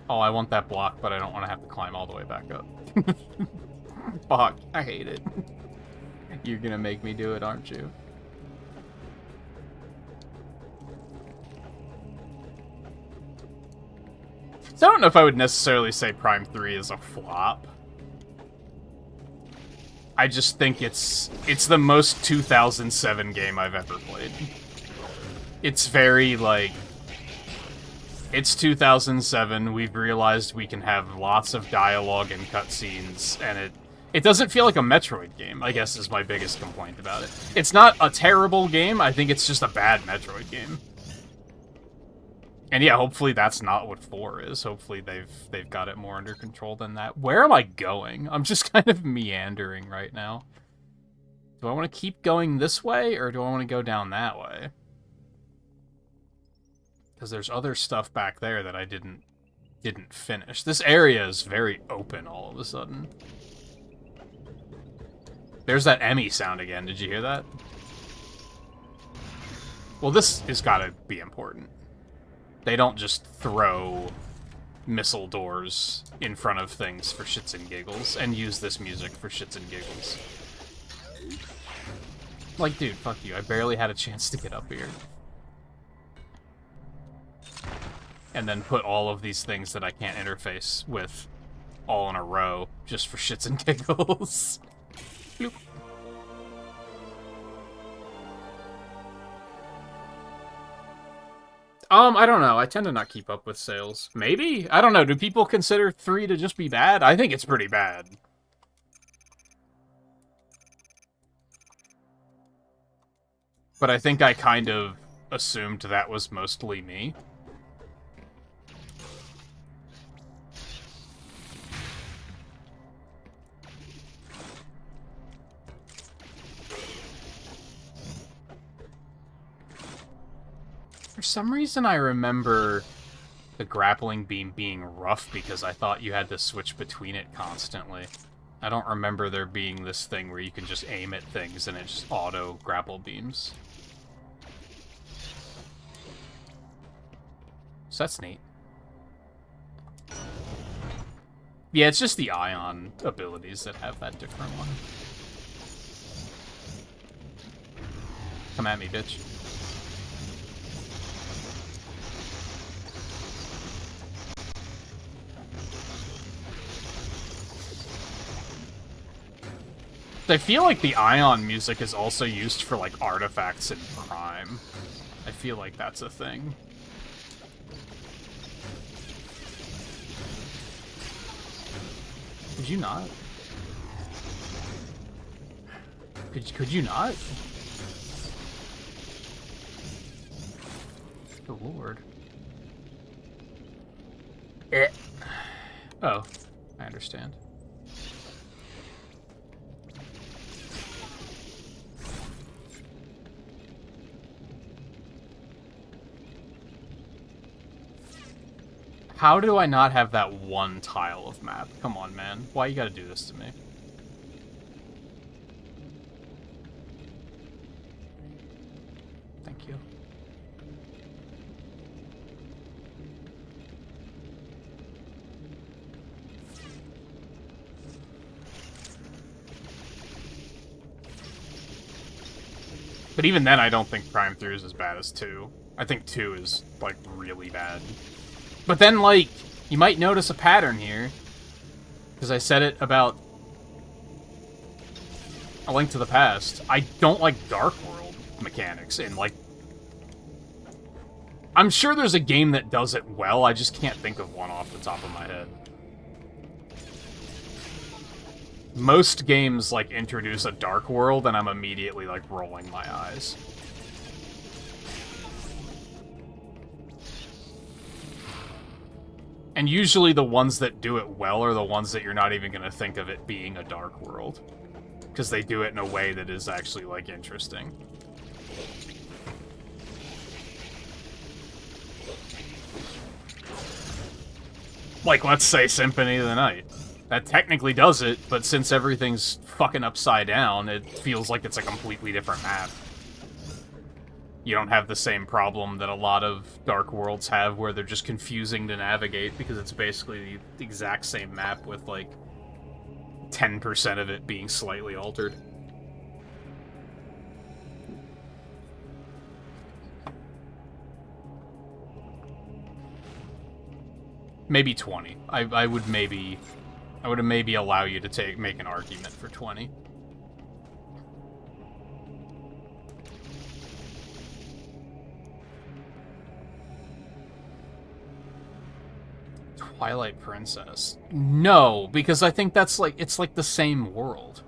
Oh, I want that block, but I don't want to have to climb all the way back up. Fuck, I hate it. You're gonna make me do it, aren't you? So I don't know if I would necessarily say Prime 3 is a flop. I just think it's the most 2007 game I've ever played. It's very, like... It's 2007, we've realized we can have lots of dialogue and cutscenes, and it doesn't feel like a Metroid game, I guess is my biggest complaint about it. It's not a terrible game, I think it's just a bad Metroid game. And yeah, hopefully that's not what 4 is. Hopefully they've got it more under control than that. Where am I going? I'm just kind of meandering right now. Do I want to keep going this way, or do I want to go down that way? Because there's other stuff back there that I didn't finish. This area is very open all of a sudden. There's that Emmy sound again. Did you hear that? Well, this has got to be important. They don't just throw missile doors in front of things for shits and giggles, and use this music for shits and giggles. Like, dude, fuck you. I barely had a chance to get up here. And then put all of these things that I can't interface with all in a row, just for shits and giggles. Bloop. I don't know. I tend to not keep up with sales. Maybe? I don't know. Do people consider 3 to just be bad? I think it's pretty bad. But I think I kind of assumed that was mostly me. For some reason, I remember the grappling beam being rough because I thought you had to switch between it constantly. I don't remember there being this thing where you can just aim at things and it just auto grapple beams. So that's neat. Yeah, it's just the ion abilities that have that different one. Come at me, bitch. I feel like the Ion music is also used for, like, artifacts in Prime. I feel like that's a thing. Could you not? Could you not? Good lord. Oh, I understand. How do I not have that one tile of map? Come on, man. Why you gotta do this to me? Thank you. But even then, I don't think Prime 3 is as bad as 2. I think 2 is, like, really bad. But then, like, you might notice a pattern here. Because I said it about A Link to the Past. I don't like Dark World mechanics, and, like... I'm sure there's a game that does it well, I just can't think of one off the top of my head. Most games, like, introduce a Dark World, and I'm immediately, like, rolling my eyes. And usually the ones that do it well are the ones that you're not even going to think of it being a Dark World. Because they do it in a way that is actually, like, interesting. Like, let's say Symphony of the Night. That technically does it, but since everything's fucking upside down, it feels like it's a completely different map. You don't have the same problem that a lot of Dark Worlds have, where they're just confusing to navigate, because it's basically the exact same map with, like, 10% of it being slightly altered. Maybe 20. I would maybe allow you to make an argument for 20. Twilight Princess. No, because I think that's like, it's like the same world.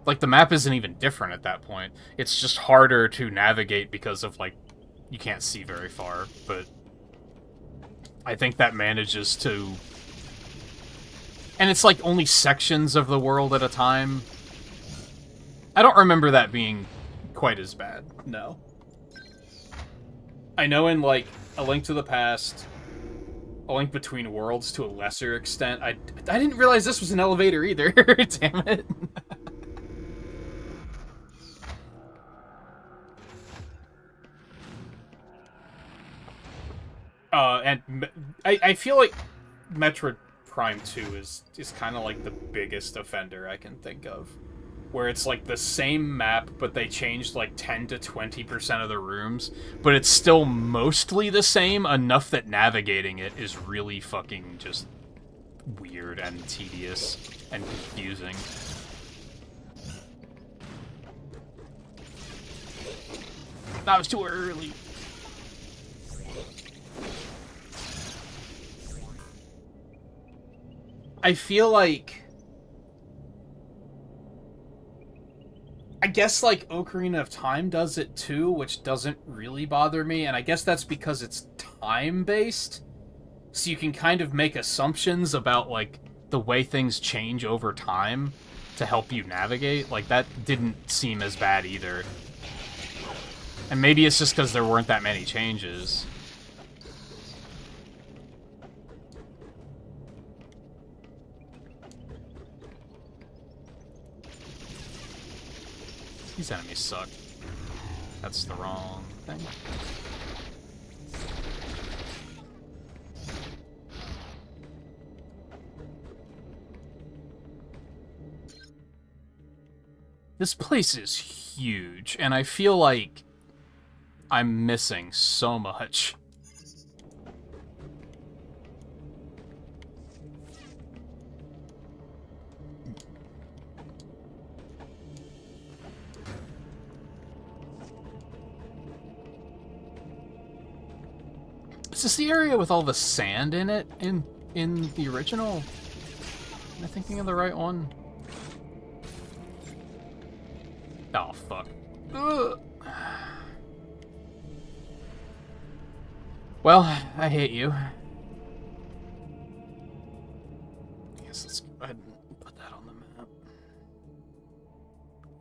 Like, the map isn't even different at that point. It's just harder to navigate because of, like, you can't see very far, but I think that manages to... And it's like only sections of the world at a time. I don't remember that being quite as bad, no. I know in, like, A Link to the Past... A Link Between Worlds to a lesser extent. I didn't realize this was an elevator either. Damn it. And I feel like Metroid Prime 2 is kind of like the biggest offender I can think of. Where it's like the same map, but they changed like 10 to 20% of the rooms, but it's still mostly the same, enough that navigating it is really fucking just weird and tedious and confusing. That was too early. I feel like... I guess, like, Ocarina of Time does it too, which doesn't really bother me, and I guess that's because it's time-based, so you can kind of make assumptions about, like, the way things change over time to help you navigate. Like, that didn't seem as bad either. And maybe it's just because there weren't that many changes. These enemies suck. That's the wrong thing. This place is huge, and I feel like I'm missing so much. Is this the area with all the sand in it in the original? Am I thinking of the right one? Oh, fuck. Ugh. Well, I hate you. I guess let's go ahead and put that on the map.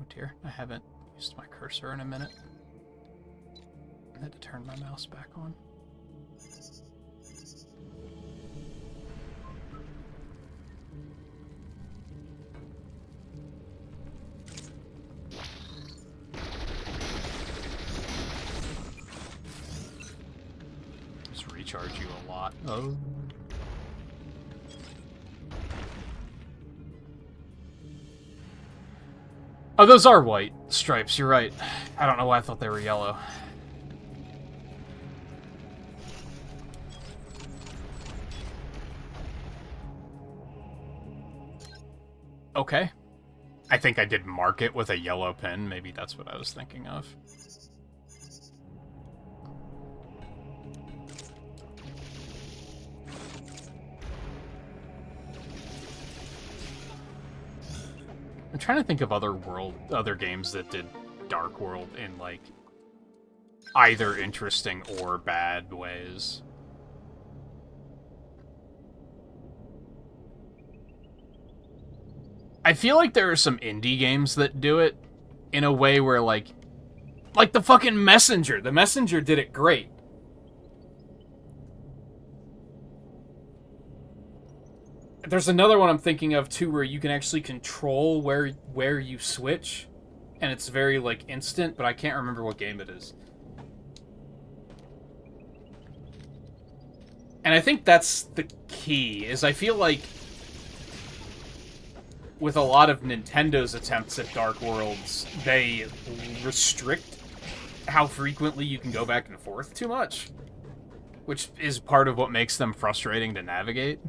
Oh dear, I haven't used my cursor in a minute. I had to turn my mouse back on. Recharge you a lot. Oh. Oh, those are white stripes, you're right. I don't know why I thought they were yellow. Okay. I think I did mark it with a yellow pen. Maybe that's what I was thinking of. I'm trying to think of other games that did Dark World in, like, either interesting or bad ways. I feel like there are some indie games that do it in a way where, like the fucking Messenger. The Messenger did it great. There's another one I'm thinking of, too, where you can actually control where you switch, and it's very, like, instant, but I can't remember what game it is. And I think that's the key, is I feel like with a lot of Nintendo's attempts at Dark Worlds, they restrict how frequently you can go back and forth too much, which is part of what makes them frustrating to navigate.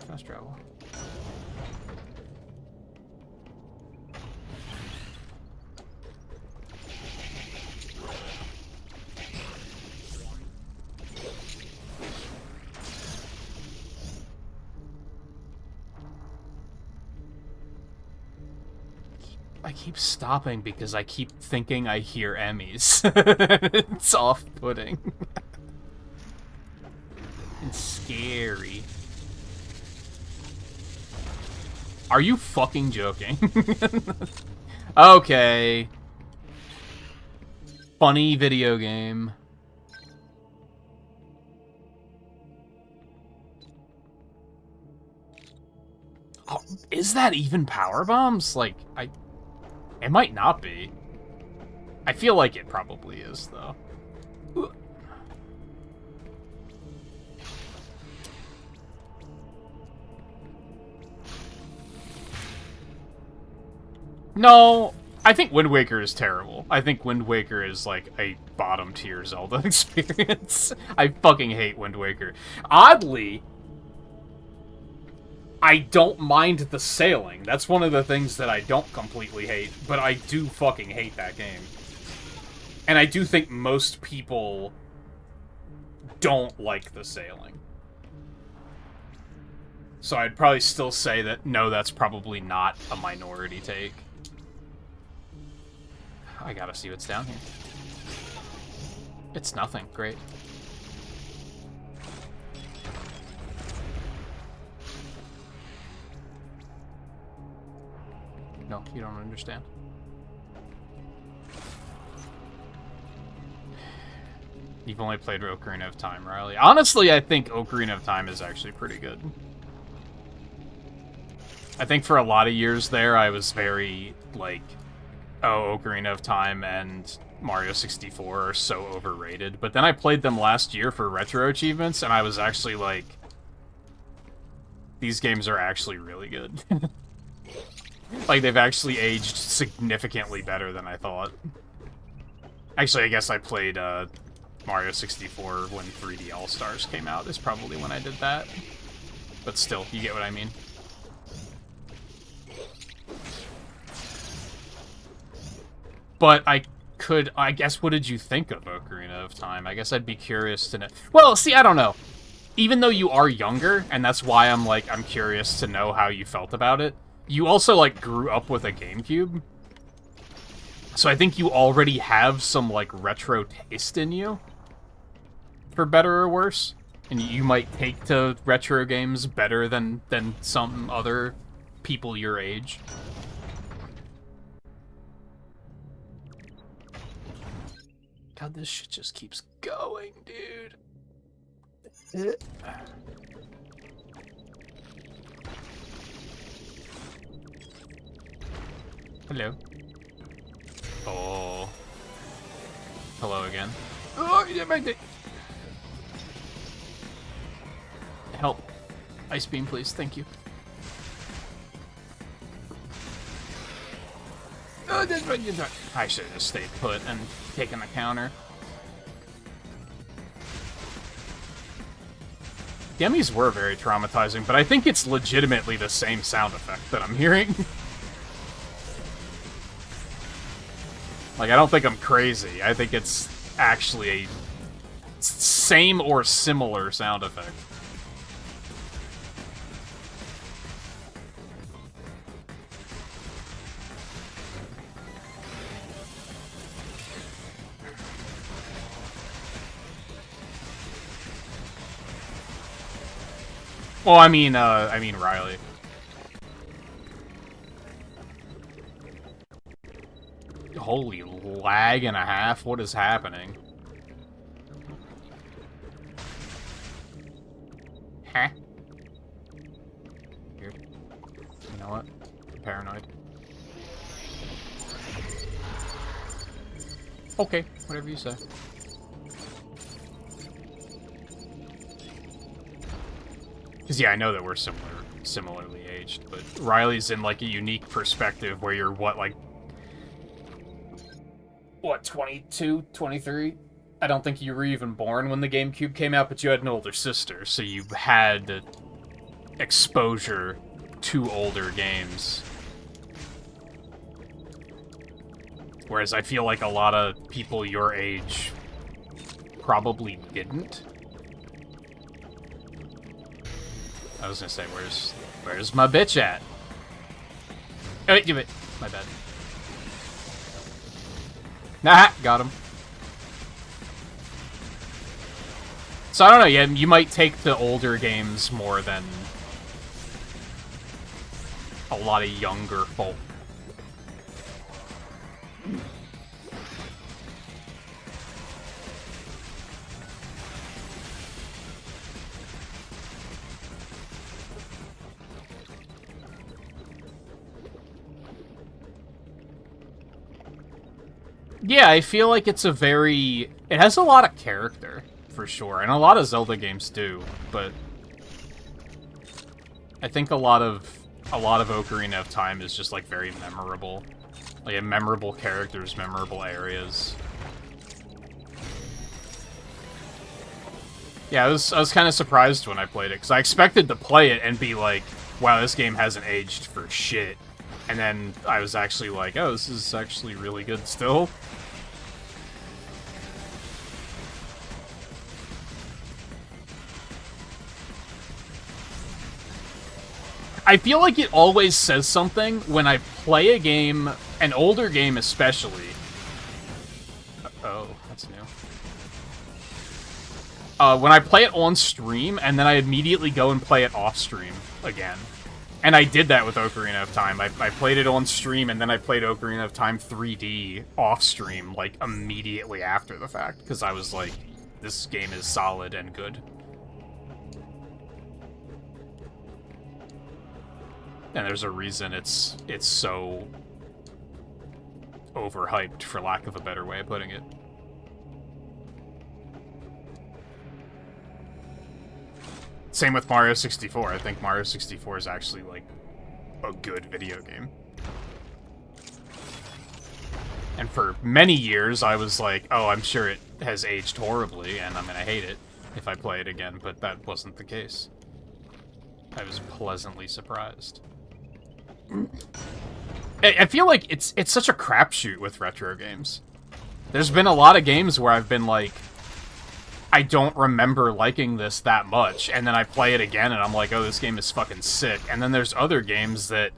Fast travel. I keep stopping because I keep thinking I hear Emmys. It's off-putting. It's scary. Are you fucking joking? Okay. Funny video game. Oh, is that even power bombs? Like, it might not be. I feel like it probably is, though. No, I think Wind Waker is terrible. I think Wind Waker is like a bottom tier Zelda experience. I fucking hate Wind Waker. Oddly, I don't mind the sailing. That's one of the things that I don't completely hate, but I do fucking hate that game. And I do think most people don't like the sailing. So I'd probably still say that, no, that's probably not a minority take. I gotta see what's down here. It's nothing. Great. No, you don't understand. You've only played Ocarina of Time, Riley. Honestly, I think Ocarina of Time is actually pretty good. I think for a lot of years there, I was very, like, oh, Ocarina of Time and Mario 64 are so overrated. But then I played them last year for retro achievements, and I was actually like, these games are actually really good. Like, they've actually aged significantly better than I thought. Actually, I guess I played Mario 64 when 3D All-Stars came out. Is probably when I did that. But still, you get what I mean. But I guess, what did you think of Ocarina of Time? I guess I'd be curious to know. Well, see, I don't know. Even though you are younger, and that's why I'm curious to know how you felt about it, you also, like, grew up with a GameCube. So I think you already have some, like, retro taste in you. For better or worse. And you might take to retro games better than some other people your age. God, this shit just keeps going, dude. Hello. Oh. Hello again. Oh, yeah, my dick. Help. Ice beam, please. Thank you. Oh, that's right. I should have just stayed put and taken the counter. The Emmys were very traumatizing, but I think it's legitimately the same sound effect that I'm hearing. Like, I don't think I'm crazy. I think it's actually a same or similar sound effect. Well, I mean Riley. Holy lag and a half, what is happening? Huh? Weird. You know what? I'm paranoid. Okay, whatever you say. Because, yeah, I know that we're similarly aged, but Riley's in, like, a unique perspective where you're, what, 22, 23? I don't think you were even born when the GameCube came out, but you had an older sister, so you had exposure to older games. Whereas I feel like a lot of people your age probably didn't. I was gonna say, where's my bitch at? Oh, wait, give it. My bad. Nah, got him. So I don't know, yeah, you might take to older games more than a lot of younger folk. Yeah, I feel like it's it has a lot of character, for sure, and a lot of Zelda games do, but I think a lot of Ocarina of Time is just, like, very memorable. Like, memorable characters, memorable areas. Yeah, I was kind of surprised when I played it, because I expected to play it and be like, wow, this game hasn't aged for shit. And then I was actually like, oh, this is actually really good still. I feel like it always says something when I play a game, an older game especially. Oh, that's new. When I play it on stream, and then I immediately go and play it off stream again. And I did that with Ocarina of Time. I played it on stream, and then I played Ocarina of Time 3D off stream, like, immediately after the fact. Because I was like, this game is solid and good. And there's a reason it's so overhyped, for lack of a better way of putting it. Same with Mario 64. I think Mario 64 is actually, like, a good video game. And for many years, I was like, oh, I'm sure it has aged horribly, and I'm gonna hate it if I play it again, but that wasn't the case. I was pleasantly surprised. I feel like it's such a crapshoot with retro games. There's been a lot of games where I've been like, I don't remember liking this that much, and then I play it again and I'm like, oh, this game is fucking sick. And then there's other games that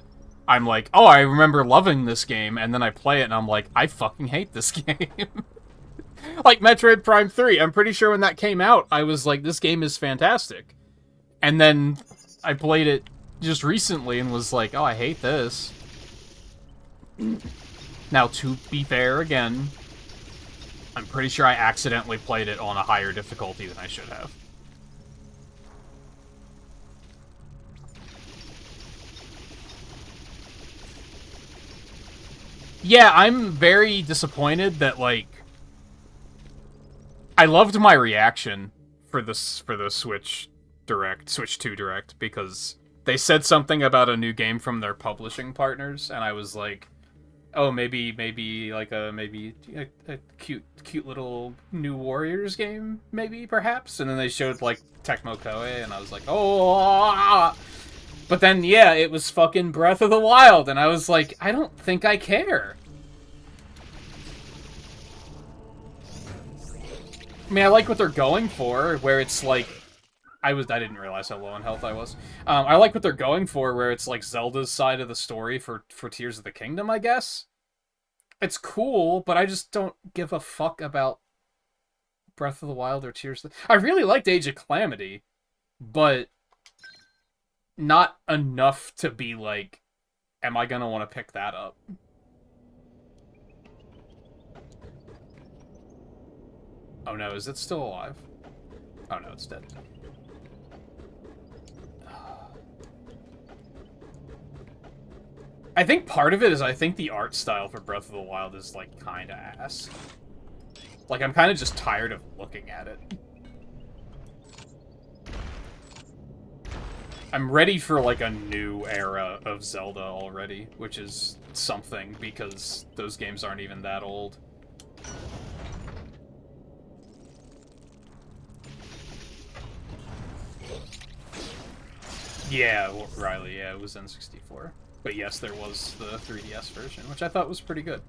I'm like, oh, I remember loving this game, and then I play it and I'm like, I fucking hate this game. Like Metroid Prime 3, I'm pretty sure when that came out, I was like, this game is fantastic. And then I played it just recently and was like, oh, I hate this. Now, to be fair, again, I'm pretty sure I accidentally played it on a higher difficulty than I should have. Yeah, I'm very disappointed that, like, I loved my reaction for the Switch Direct, Switch 2 Direct, because they said something about a new game from their publishing partners, and I was like, oh, maybe a cute little new Warriors game, maybe, perhaps? And then they showed, like, Tecmo Koei, and I was like, oh! But then, yeah, it was fucking Breath of the Wild, and I was like, I don't think I care. I mean, I like what they're going for, where it's like, I didn't realize how low on health I was. I like what they're going for, where it's like Zelda's side of the story for Tears of the Kingdom, I guess. It's cool, but I just don't give a fuck about Breath of the Wild or Tears of the... I really liked Age of Calamity, but not enough to be like, am I gonna want to pick that up? Oh no, is it still alive? Oh no, it's dead. I think part of it is I think the art style for Breath of the Wild is, like, kinda ass. Like, I'm kinda just tired of looking at it. I'm ready for, like, a new era of Zelda already, which is something, because those games aren't even that old. Yeah, Riley, yeah, it was N64. But yes, there was the 3DS version, which I thought was pretty good.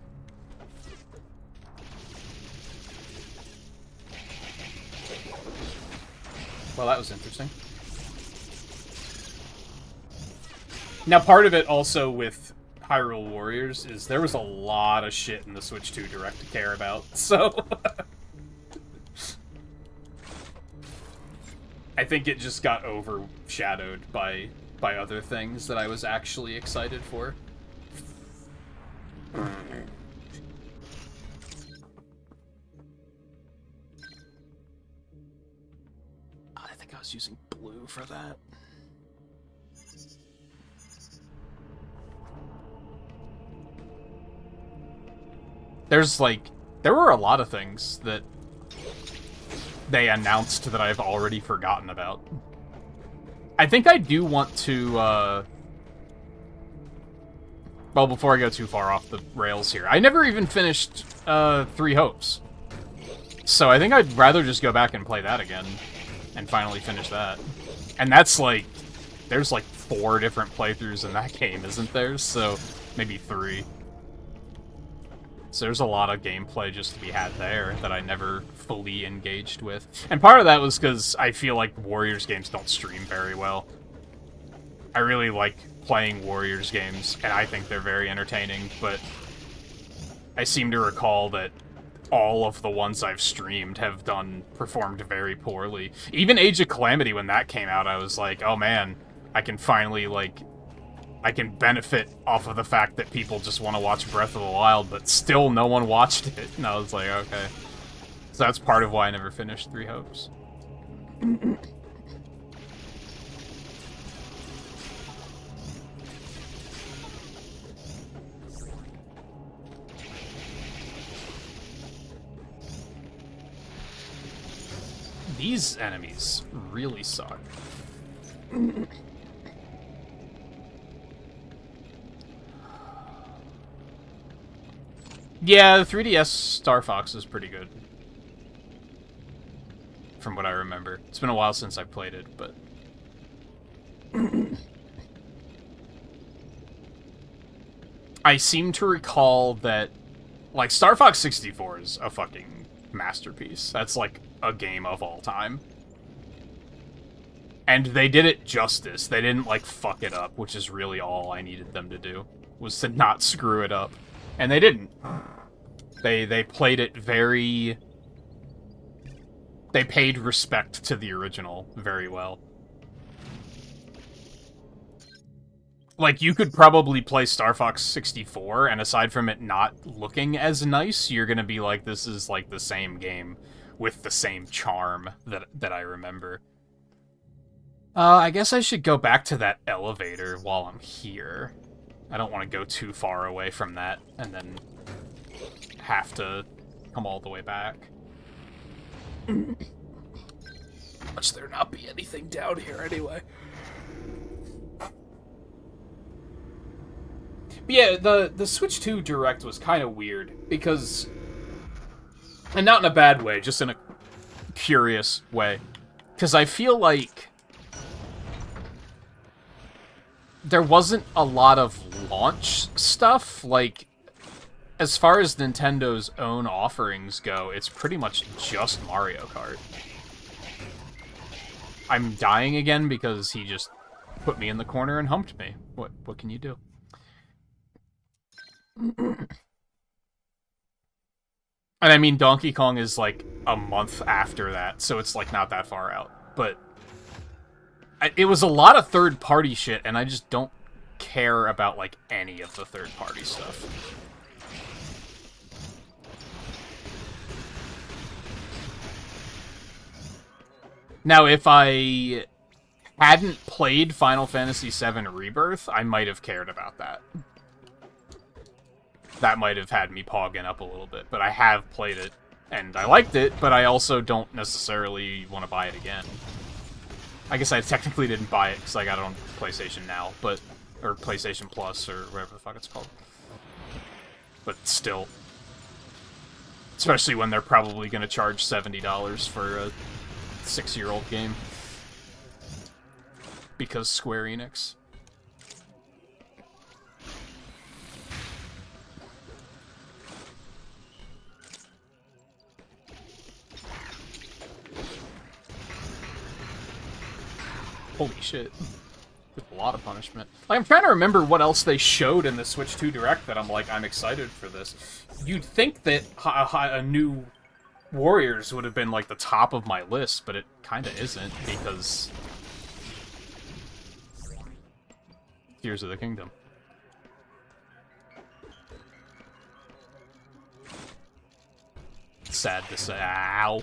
Well, that was interesting. Now, part of it also with Hyrule Warriors is there was a lot of shit in the Switch 2 Direct to care about, so... I think it just got overshadowed by other things that I was actually excited for. I think I was using blue for that. There were a lot of things that they announced that I've already forgotten about. I think I do want to, Well, before I go too far off the rails here, I never even finished Three Hopes. So I think I'd rather just go back and play that again and finally finish that. And that's like, there's like 4 different playthroughs in that game, isn't there? So maybe 3. So there's a lot of gameplay just to be had there that I never fully engaged with. And part of that was because I feel like Warriors games don't stream very well. I really like playing Warriors games, and I think they're very entertaining, but I seem to recall that all of the ones I've streamed have performed very poorly. Even Age of Calamity, when that came out, I was like, oh man, I can finally, like, I can benefit off of the fact that people just want to watch Breath of the Wild, but still no one watched it. And I was like, okay. So that's part of why I never finished Three Hopes. These enemies really suck. Yeah, the 3DS Star Fox is pretty good. From what I remember. It's been a while since I played it, but... I seem to recall that, like, Star Fox 64 is a fucking masterpiece. That's, like, a game of all time. And they did it justice. They didn't, like, fuck it up, which is really all I needed them to do, was to not screw it up. And they didn't. They played it very... They paid respect to the original very well. Like, you could probably play Star Fox 64, and aside from it not looking as nice, you're gonna be like, this is, like, the same game with the same charm that I remember. I guess I should go back to that elevator while I'm here. I don't want to go too far away from that, and then have to come all the way back. Much there not be anything down here anyway. But yeah, the Switch 2 Direct was kind of weird, because... And not in a bad way, just in a curious way. Because I feel like... there wasn't a lot of launch stuff. Like, as far as Nintendo's own offerings go, it's pretty much just Mario Kart. I'm dying again because he just put me in the corner and humped me. What can you do? And I mean, Donkey Kong is like a month after that, so it's like not that far out. But it was a lot of third-party shit, and I just don't care about like any of the third-party stuff. Now, if I hadn't played Final Fantasy VII Rebirth, I might have cared about that. That might have had me pogging up a little bit, but I have played it, and I liked it, but I also don't necessarily want to buy it again. I guess I technically didn't buy it because I got it on PlayStation Now, but... or PlayStation Plus, or whatever the fuck it's called. But still. Especially when they're probably going to charge $70 for a 6-year-old game. Because Square Enix. Holy shit. With a lot of punishment. Like, I'm trying to remember what else they showed in the Switch 2 Direct that I'm like, I'm excited for this. You'd think that a new Warriors would have been, like, the top of my list, but it kind of isn't, because... Tears of the Kingdom. Sad to say. Ow.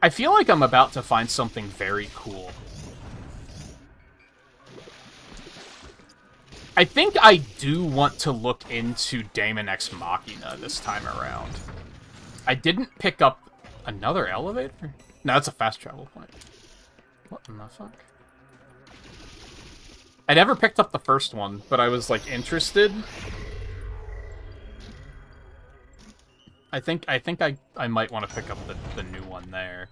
I feel like I'm about to find something very cool. I think I do want to look into Daemon X Machina this time around. I didn't pick up Another elevator? No, that's a fast travel point. What in the fuck? I never picked up the first one, but I was, like, interested. I think I might want to pick up the new one there.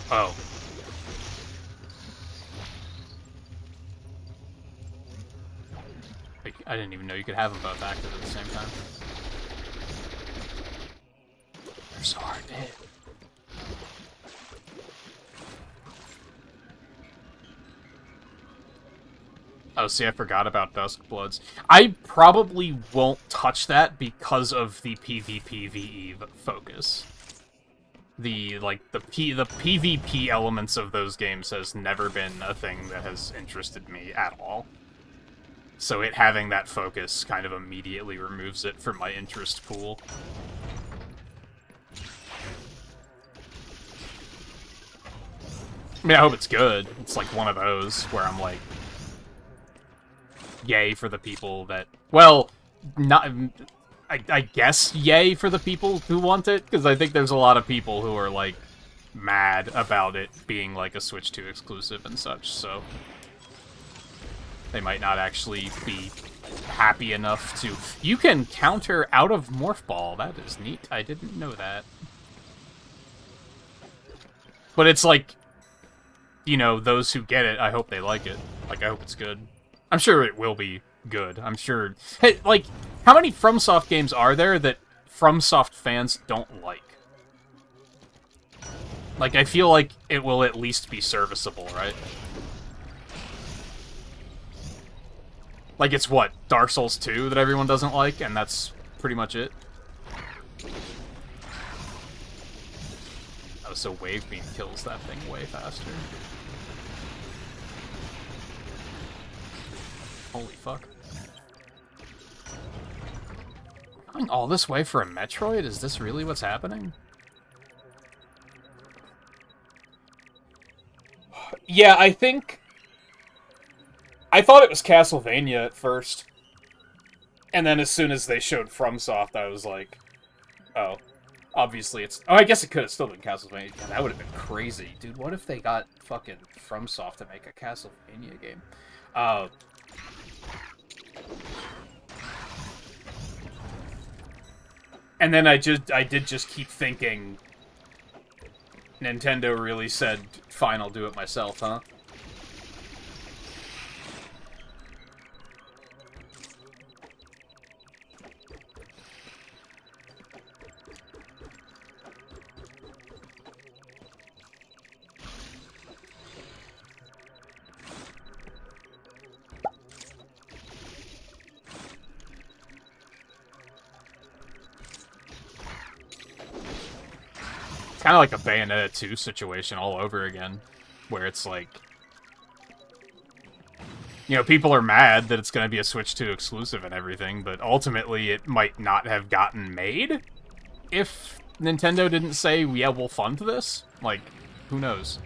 Oh. I didn't even know you could have them both active at the same time. They're so hard to hit. Oh, see, I forgot about Duskbloods. I probably won't touch that because of the PvPvE focus. The PvP elements of those games has never been a thing that has interested me at all. So it having that focus kind of immediately removes it from my interest pool. I mean, I hope it's good. It's like one of those where I'm like, yay for the people that... Well, not... I guess yay for the people who want it, because I think there's a lot of people who are, like, mad about it being, like, a Switch 2 exclusive and such, so... They might not actually be happy enough to... You can counter out of Morph Ball. That is neat. I didn't know that. But it's like... You know, those who get it, I hope they like it. Like, I hope it's good. I'm sure it will be good. I'm sure... Hey, like, how many FromSoft games are there that FromSoft fans don't like? Like, I feel like it will at least be serviceable, right? Like, it's what? Dark Souls 2 that everyone doesn't like, and that's pretty much it? Oh, so Wave Beam kills that thing way faster. Holy fuck. Going all this way for a Metroid? Is this really what's happening? Yeah, I think... I thought it was Castlevania at first. And then as soon as they showed FromSoft, I was like, oh, obviously it's... Oh, I guess it could have still been Castlevania. Yeah, that would have been crazy. Dude, what if they got fucking FromSoft to make a Castlevania game? And then I did just keep thinking, Nintendo really said, fine, I'll do it myself, huh? Kind of like a Bayonetta 2 situation all over again, where it's like, you know, people are mad that it's going to be a Switch 2 exclusive and everything, but ultimately it might not have gotten made if Nintendo didn't say, yeah, we'll fund this. Like, who knows?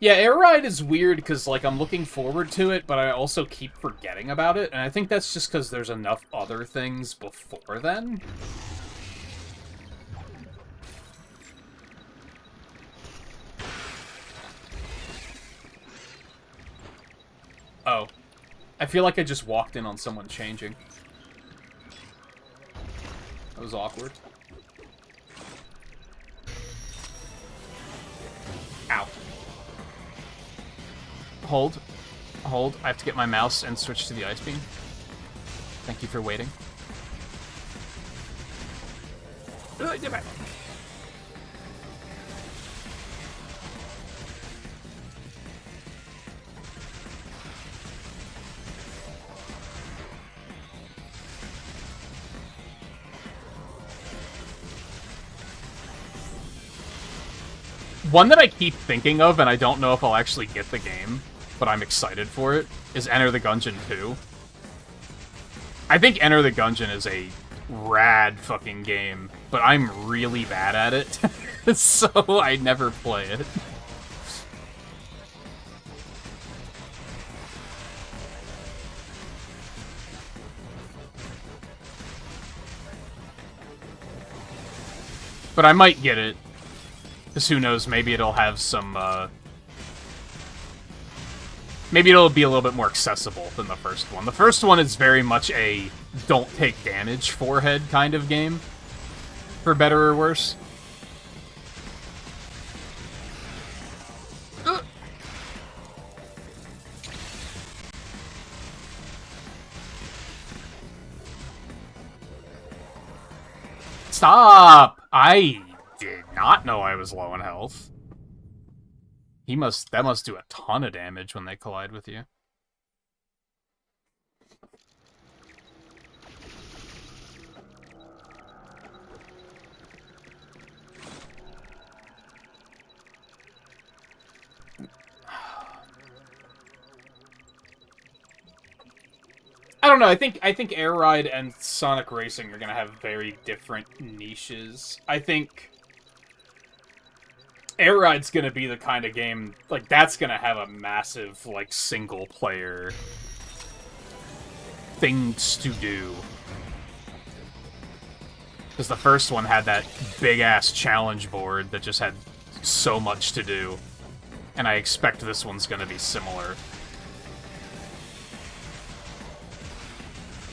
Yeah, Air Ride is weird because, like, I'm looking forward to it, but I also keep forgetting about it, and I think that's just because there's enough other things before then. Oh. I feel like I just walked in on someone changing. That was awkward. Ow. Hold. Hold. I have to get my mouse and switch to the Ice Beam. Thank you for waiting. One that I keep thinking of, and I don't know if I'll actually get the game, but I'm excited for it, is Enter the Gungeon 2. I think Enter the Gungeon is a rad fucking game, but I'm really bad at it, so I never play it. But I might get it. Because who knows, maybe it'll have some, maybe it'll be a little bit more accessible than the first one. The first one is very much a don't take damage forehead kind of game. For better or worse. Stop! I did not know I was low in health. That must do a ton of damage when they collide with you. I don't know, I think Air Ride and Sonic Racing are gonna have very different niches. I think Air Ride's gonna be the kind of game, like, that's gonna have a massive, like, single-player things to do. Because the first one had that big-ass challenge board that just had so much to do. And I expect this one's gonna be similar.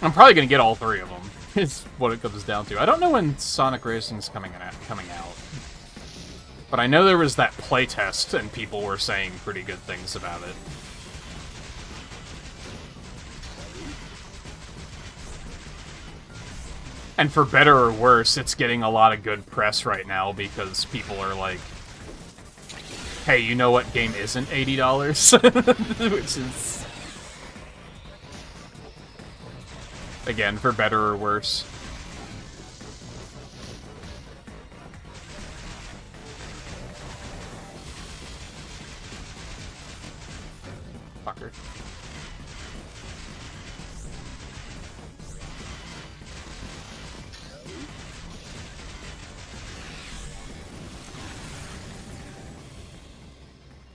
I'm probably gonna get all three of them, is what it comes down to. I don't know when Sonic Racing's coming out. But I know there was that playtest, and people were saying pretty good things about it. And for better or worse, it's getting a lot of good press right now, because people are like, hey, you know what game isn't $80? Which is... Again, for better or worse. Fucker.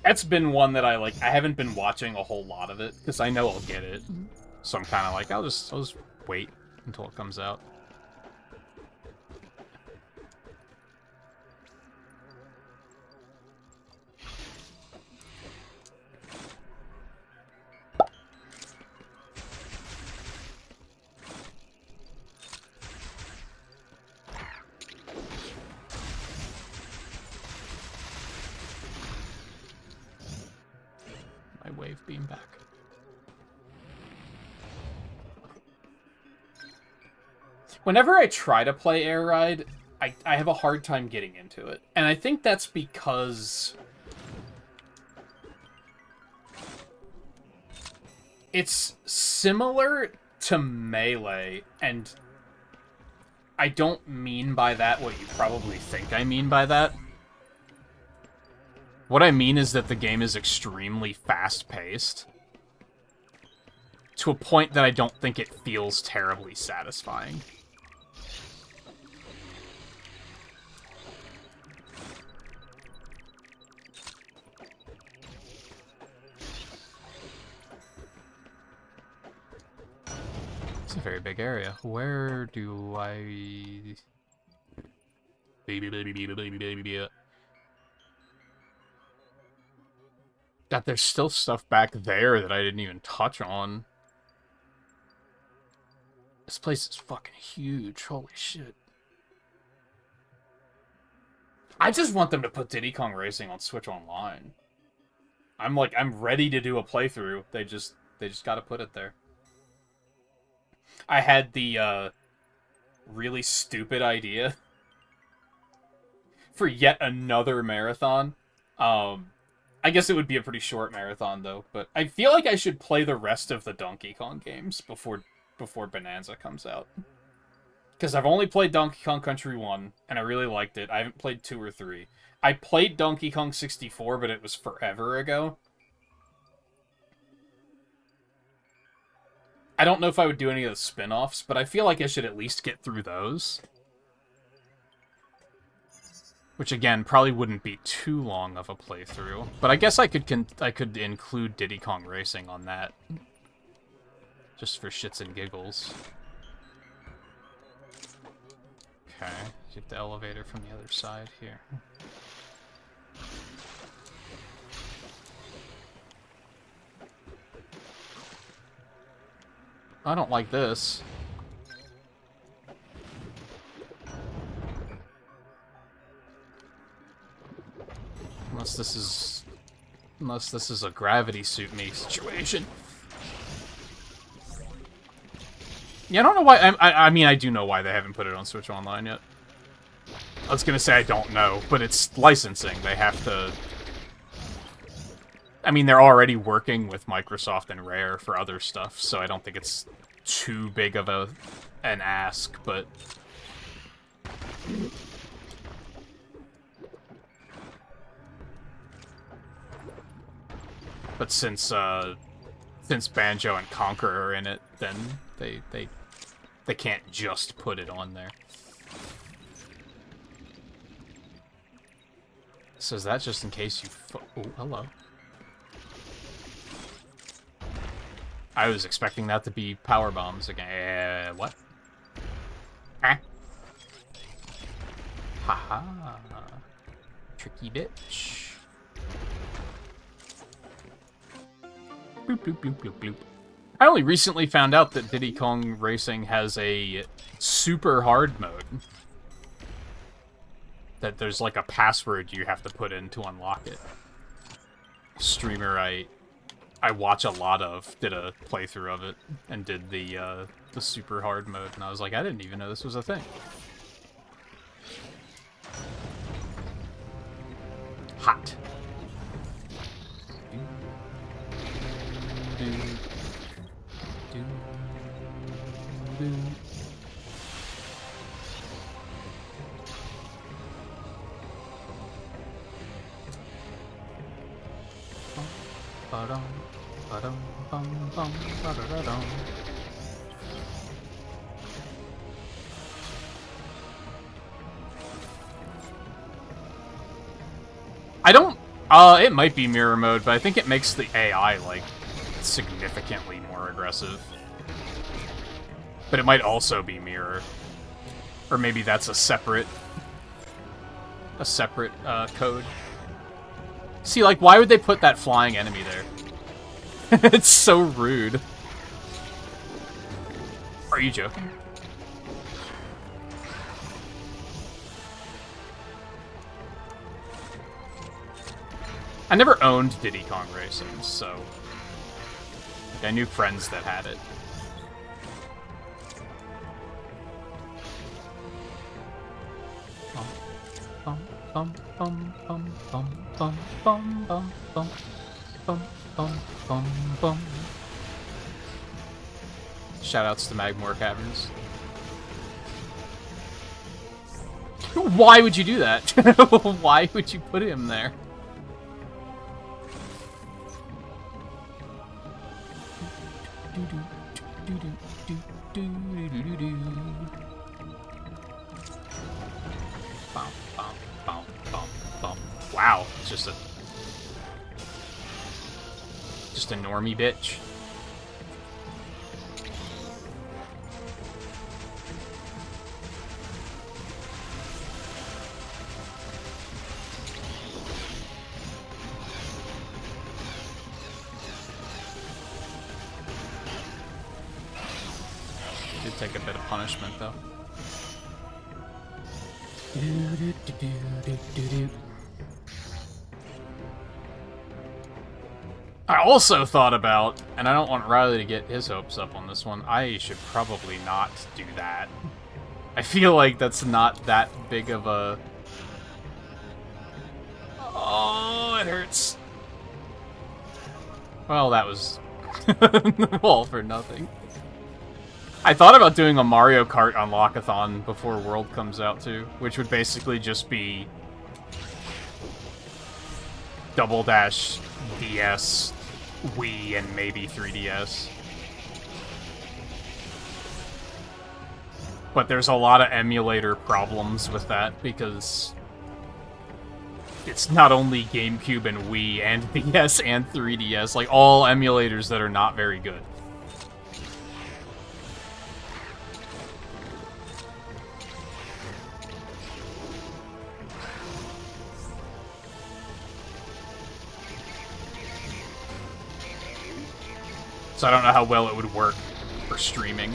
That's been one that I haven't been watching a whole lot of it, because I know I'll get it. So I'm kind of like, I'll just wait until it comes out. My wave beam back. Whenever I try to play Air Ride, I have a hard time getting into it. And I think that's because it's similar to Melee, and I don't mean by that what you probably think I mean by that. What I mean is that the game is extremely fast-paced, to a point that I don't think it feels terribly satisfying. It's a very big area. Where do I... God, there's still stuff back there that I didn't even touch on. This place is fucking huge. Holy shit. I just want them to put Diddy Kong Racing on Switch Online. I'm ready to do a playthrough. They just gotta put it there. I had the, really stupid idea for yet another marathon. I guess it would be a pretty short marathon, though, but I feel like I should play the rest of the Donkey Kong games before Bonanza comes out. Because I've only played Donkey Kong Country 1, and I really liked it. I haven't played 2 or 3. I played Donkey Kong 64, but it was forever ago. I don't know if I would do any of the spin-offs, but I feel like I should at least get through those. Which, again, probably wouldn't be too long of a playthrough. But I guess I could include Diddy Kong Racing on that. Just for shits and giggles. Okay. Get the elevator from the other side here. I don't like this. Unless this is a gravity suit me situation. Yeah, I don't know why. I mean, I do know why they haven't put it on Switch Online yet. I was gonna say I don't know, but it's licensing. They have to... I mean, they're already working with Microsoft and Rare for other stuff, so I don't think it's too big of an ask, but... But since Banjo and Conquer are in it, then they can't just put it on there. So is that just in case you... Oh, hello. I was expecting that to be power bombs again. What? Ah. Haha. Tricky bitch. Bloop, bloop, bloop, bloop, bloop. I only recently found out that Diddy Kong Racing has a super hard mode. That there's like a password you have to put in to unlock it. Streamer I watch a lot of did a playthrough of it and did the super hard mode, and I was like, I didn't even know this was a thing. Hot. I don't... it might be mirror mode, but I think it makes the AI, like, significantly more aggressive. But it might also be mirror. Or maybe that's a separate code. See, like, why would they put that flying enemy there? It's so rude. Are you joking? I never owned Diddy Kong Racing, so... I knew friends that had it. Shoutouts to Magmore Caverns. Why would you do that? Why would you put him there? Wow, it's just a normie bitch. Did take a bit of punishment though. I also thought about, and I don't want Riley to get his hopes up on this one, I should probably not do that. I feel like that's not that big of a... Oh, it hurts. Well, that was all for nothing. I thought about doing a Mario Kart Unlockathon before World comes out too, which would basically just be Double Dash, DS, Wii, and maybe 3DS. But there's a lot of emulator problems with that, because it's not only GameCube and Wii and DS and 3DS, like all emulators that are not very good. So I don't know how well it would work for streaming.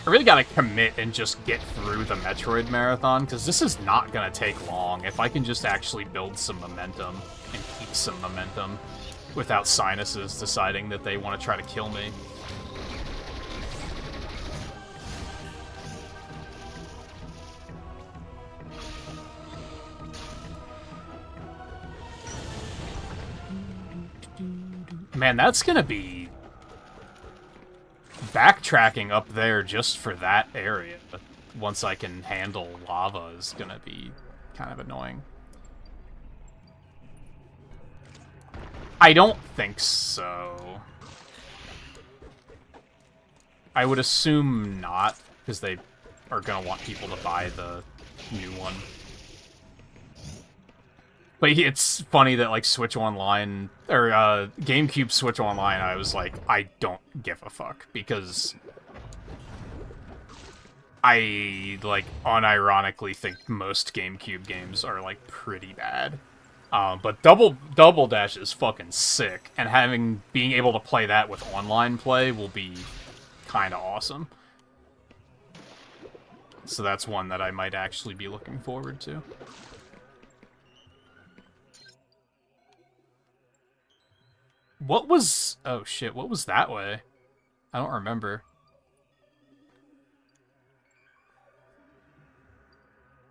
I really gotta commit and just get through the Metroid marathon, because this is not gonna take long if I can just actually build some momentum and keep some momentum without sinuses deciding that they want to try to kill me. Man, that's gonna be backtracking up there just for that area. Once I can handle lava is gonna be kind of annoying. I don't think so. I would assume not, because they are gonna want people to buy the new one. But it's funny that, like, Switch Online, or GameCube Switch Online, I was like, I don't give a fuck, because I, like, unironically think most GameCube games are, like, pretty bad. But Double Dash is fucking sick, and being able to play that with online play will be kind of awesome. So that's one that I might actually be looking forward to. What was... Oh, shit. What was that way? I don't remember.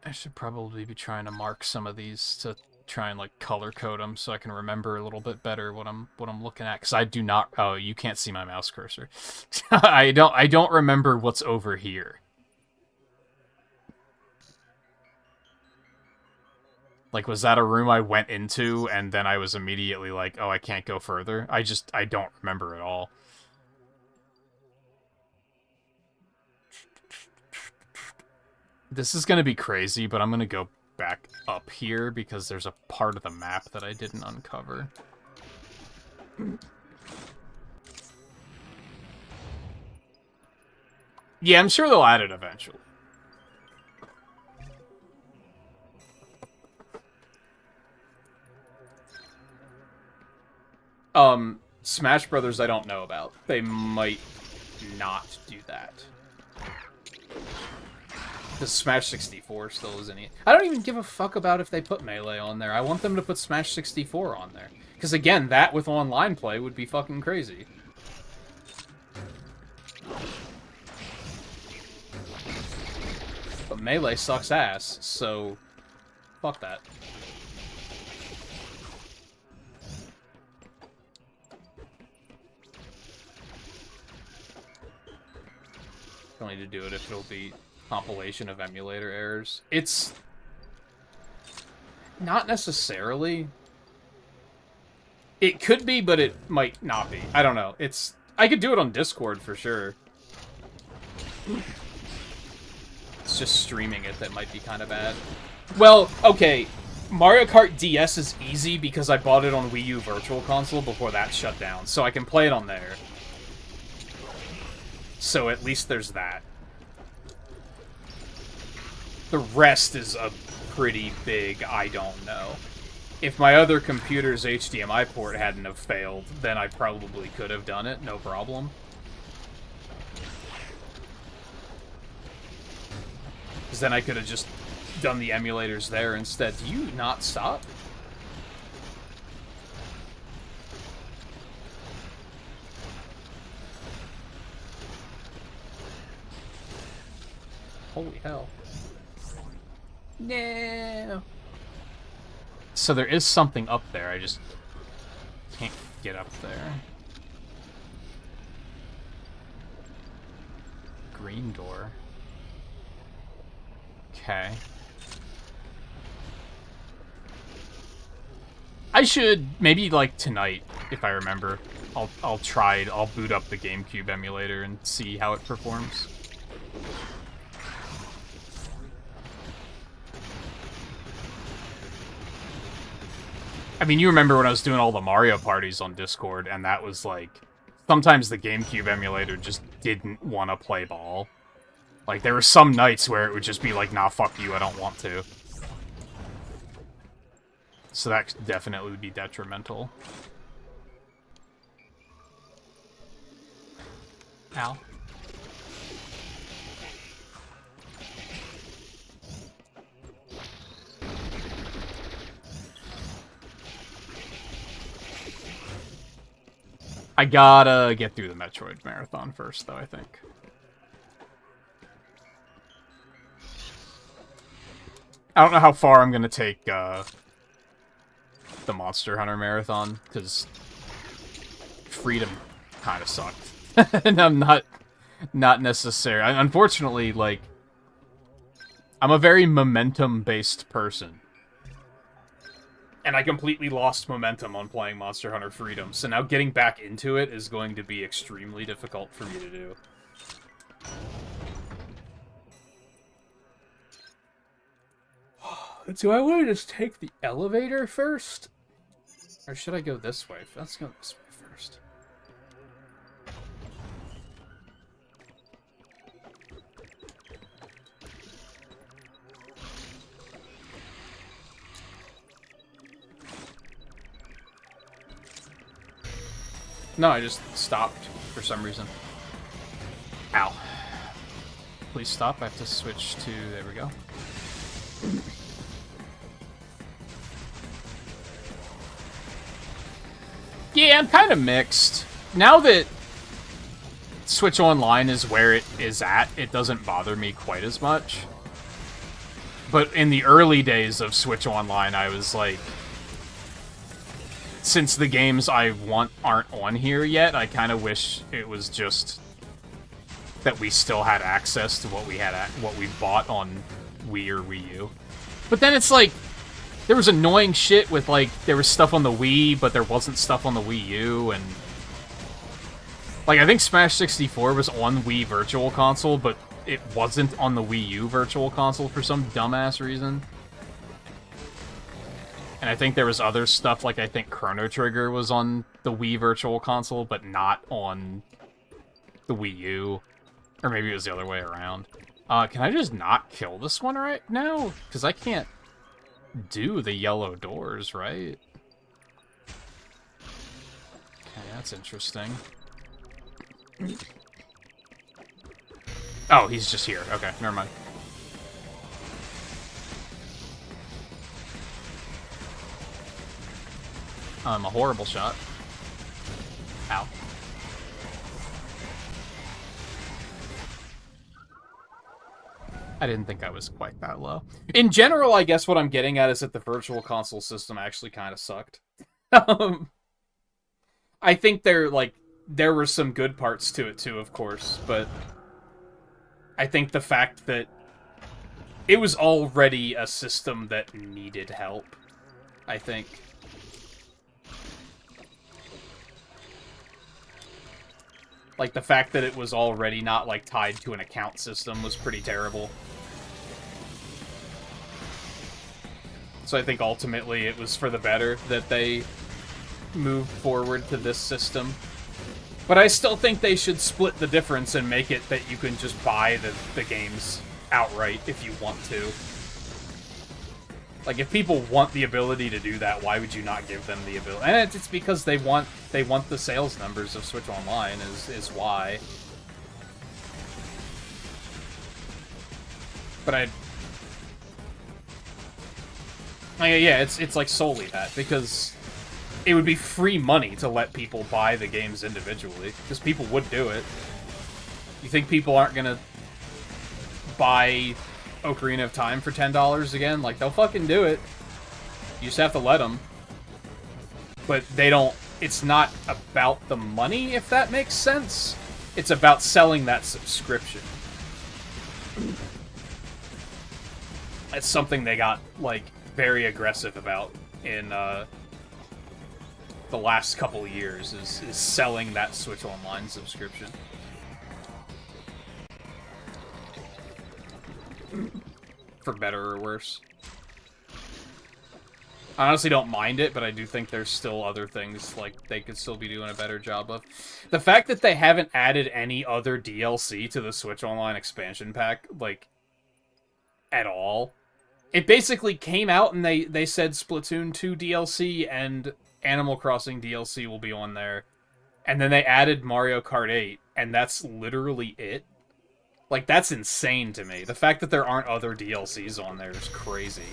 I should probably be trying to mark some of these to try and, like, color code them so I can remember a little bit better what I'm looking at. Because I do not... Oh, you can't see my mouse cursor. I don't remember what's over here. Like, was that a room I went into, and then I was immediately like, oh, I can't go further? I don't remember at all. This is gonna be crazy, but I'm gonna go back up here, because there's a part of the map that I didn't uncover. Yeah, I'm sure they'll add it eventually. Smash Brothers I don't know about. They might not do that. Because Smash 64 still isn't it. I don't even give a fuck about if they put Melee on there. I want them to put Smash 64 on there. Because again, that with online play would be fucking crazy. But Melee sucks ass, so fuck that. Don't need to do it if it'll be compilation of emulator errors. It's not necessarily. It could be, but it might not be. I don't know. I could do it on Discord for sure. It's just streaming it that might be kind of bad. Well, okay. Mario Kart DS is easy because I bought it on Wii U Virtual Console before that shut down, so I can play it on there. So at least there's that. The rest is a pretty big I don't know. If my other computer's HDMI port hadn't have failed, then I probably could have done it, no problem. Because then I could have just done the emulators there instead. Do you not stop? Holy hell. No. So there is something up there, I just can't get up there. Green door. Okay. I should, maybe like tonight, if I remember, I'll boot up the GameCube emulator and see how it performs. I mean, you remember when I was doing all the Mario parties on Discord, and that was like, sometimes the GameCube emulator just didn't want to play ball. Like, there were some nights where it would just be like, nah, fuck you, I don't want to. So that definitely would be detrimental. Ow. I gotta get through the Metroid marathon first, though, I think. I don't know how far I'm gonna take, the Monster Hunter marathon, because Freedom kind of sucked. And I'm not necessary. Unfortunately, like, I'm a very momentum-based person. And I completely lost momentum on playing Monster Hunter Freedom, so now getting back into it is going to be extremely difficult for me to do. Do I want to just take the elevator first? Or should I go this way? Let's go this way first. No, I just stopped for some reason. Ow. Please stop. I have to switch to... There we go. Yeah, I'm kind of mixed. Now that Switch Online is where it is at, it doesn't bother me quite as much. But in the early days of Switch Online, I was like... Since the games I want aren't on here yet, I kind of wish it was just that we still had access to what we bought on Wii or Wii U. But then it's like there was annoying shit with like there was stuff on the Wii, but there wasn't stuff on the Wii U, and like I think Smash 64 was on Wii Virtual Console, but it wasn't on the Wii U Virtual Console for some dumbass reason. And I think there was other stuff, like I think Chrono Trigger was on the Wii Virtual Console, but not on the Wii U. Or maybe it was the other way around. Can I just not kill this one right now? Because I can't do the yellow doors, right? Okay, that's interesting. Oh, he's just here. Okay, never mind. A horrible shot. Ow. I didn't think I was quite that low. In general, I guess what I'm getting at is that the Virtual Console system actually kind of sucked. I think there were some good parts to it too, of course, but I think the fact that it was already a system that needed help, I think. Like, the fact that it was already not, like, tied to an account system was pretty terrible. So I think ultimately it was for the better that they moved forward to this system. But I still think they should split the difference and make it that you can just buy the games outright if you want to. Like, if people want the ability to do that, why would you not give them the ability? And it's because they want the sales numbers of Switch Online is why. But yeah, it's like solely that, because it would be free money to let people buy the games individually, because people would do it. You think people aren't gonna buy Ocarina of Time for $10 again? Like, they'll fucking do it. You just have to let them. But they don't... It's not about the money, if that makes sense. It's about selling that subscription. It's something they got, like, very aggressive about in, the last couple years, is selling that Switch Online subscription. For better or worse. I honestly don't mind it, but I do think there's still other things, like, they could still be doing a better job of. The fact that they haven't added any other DLC to the Switch Online expansion pack, like, at all. It basically came out and they said Splatoon 2 DLC and Animal Crossing DLC will be on there. And then they added Mario Kart 8, and that's literally it. Like, that's insane to me. The fact that there aren't other DLCs on there is crazy.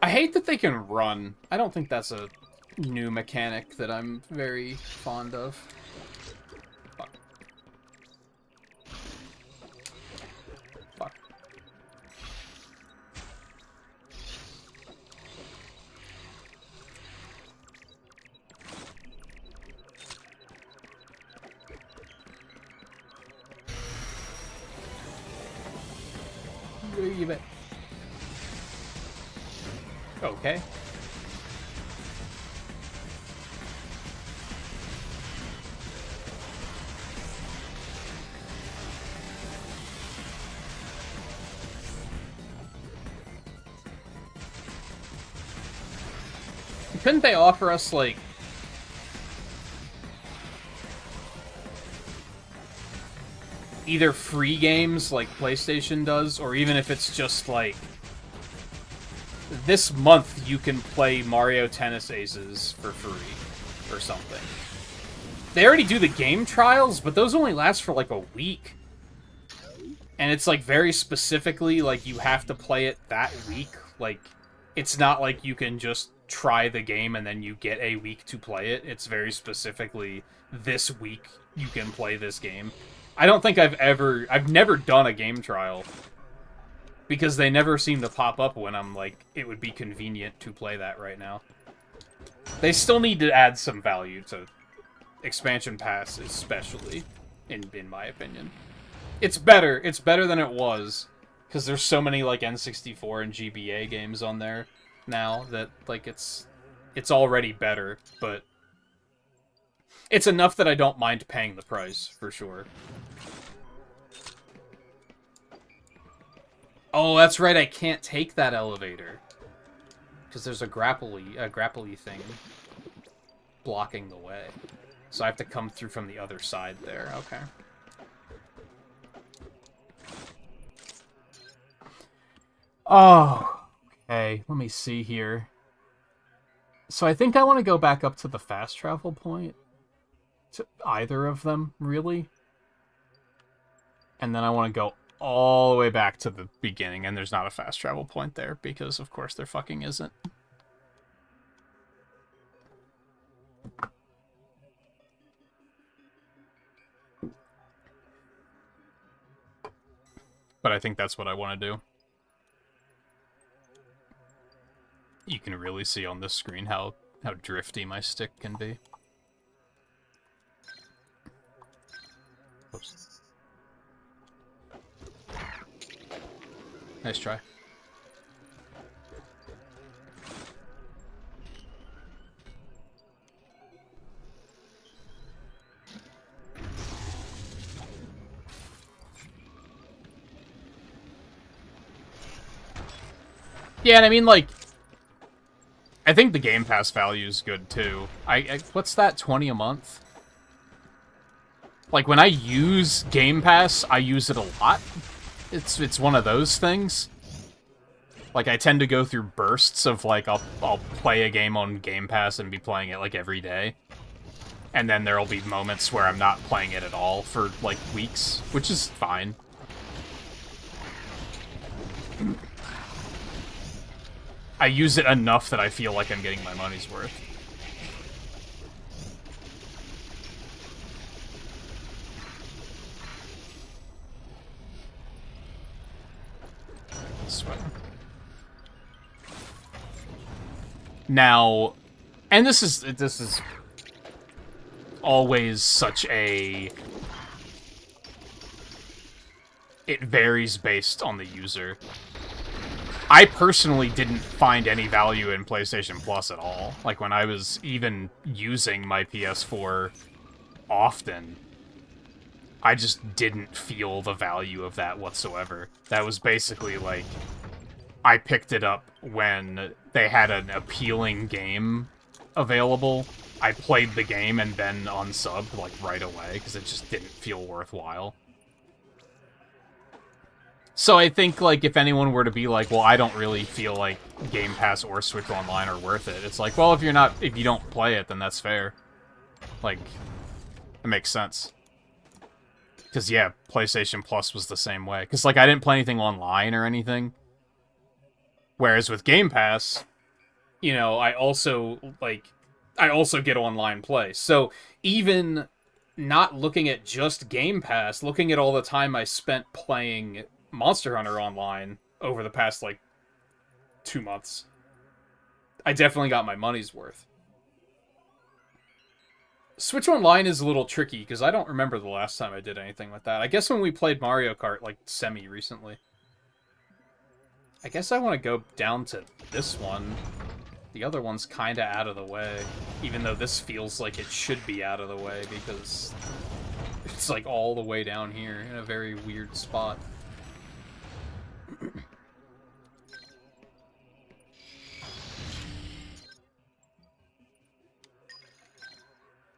I hate that they can run. I don't think that's a new mechanic that I'm very fond of. Fuck. Fuck. Leave it. Okay. Couldn't they offer us, like, either free games like PlayStation does, or even if it's just, like, this month you can play Mario Tennis Aces for free, or something. They already do the game trials, but those only last for, like, a week. And it's, like, very specifically, like, you have to play it that week. Like, it's not like you can just try the game and then you get a week to play it. It's very specifically, this week you can play this game. I don't think I've never done a game trial. Because they never seem to pop up when I'm like, it would be convenient to play that right now. They still need to add some value to Expansion Pass, especially, in my opinion. It's better than it was, because there's so many, like, N64 and GBA games on there now that, like, it's already better, but it's enough that I don't mind paying the price, for sure. Oh, that's right, I can't take that elevator. Because there's a grapply thing blocking the way. So I have to come through from the other side there. Okay. Oh, okay. Let me see here. So I think I want to go back up to the fast travel point. To either of them, really. And then I want to go all the way back to the beginning, and there's not a fast travel point there, because of course there fucking isn't. But I think that's what I want to do. You can really see on this screen how drifty my stick can be. Oops. Nice try. Yeah, and I mean, like, I think the Game Pass value is good, too. What's that, 20 a month? Like, when I use Game Pass, I use it a lot. It's one of those things. Like, I tend to go through bursts of, like, I'll play a game on Game Pass and be playing it, like, every day. And then there'll be moments where I'm not playing it at all for, like, weeks, which is fine. I use it enough that I feel like I'm getting my money's worth. Sweat. Now, and this is always such a... It varies based on the user. I personally didn't find any value in PlayStation Plus at all. Like, when I was even using my PS4 often, I just didn't feel the value of that whatsoever. That was basically, like, I picked it up when they had an appealing game available. I played the game and then unsubbed, like, right away, because it just didn't feel worthwhile. So I think, like, if anyone were to be like, well, I don't really feel like Game Pass or Switch Online are worth it, it's like, well, if you don't play it, then that's fair. Like, it makes sense. Because, yeah, PlayStation Plus was the same way. Because, like, I didn't play anything online or anything. Whereas with Game Pass, you know, I also get online play. So, even not looking at just Game Pass, looking at all the time I spent playing Monster Hunter Online over the past, like, 2 months, I definitely got my money's worth. Switch Online is a little tricky, because I don't remember the last time I did anything with that. I guess when we played Mario Kart, like, semi-recently. I guess I want to go down to this one. The other one's kind of out of the way, even though this feels like it should be out of the way, because it's, like, all the way down here in a very weird spot.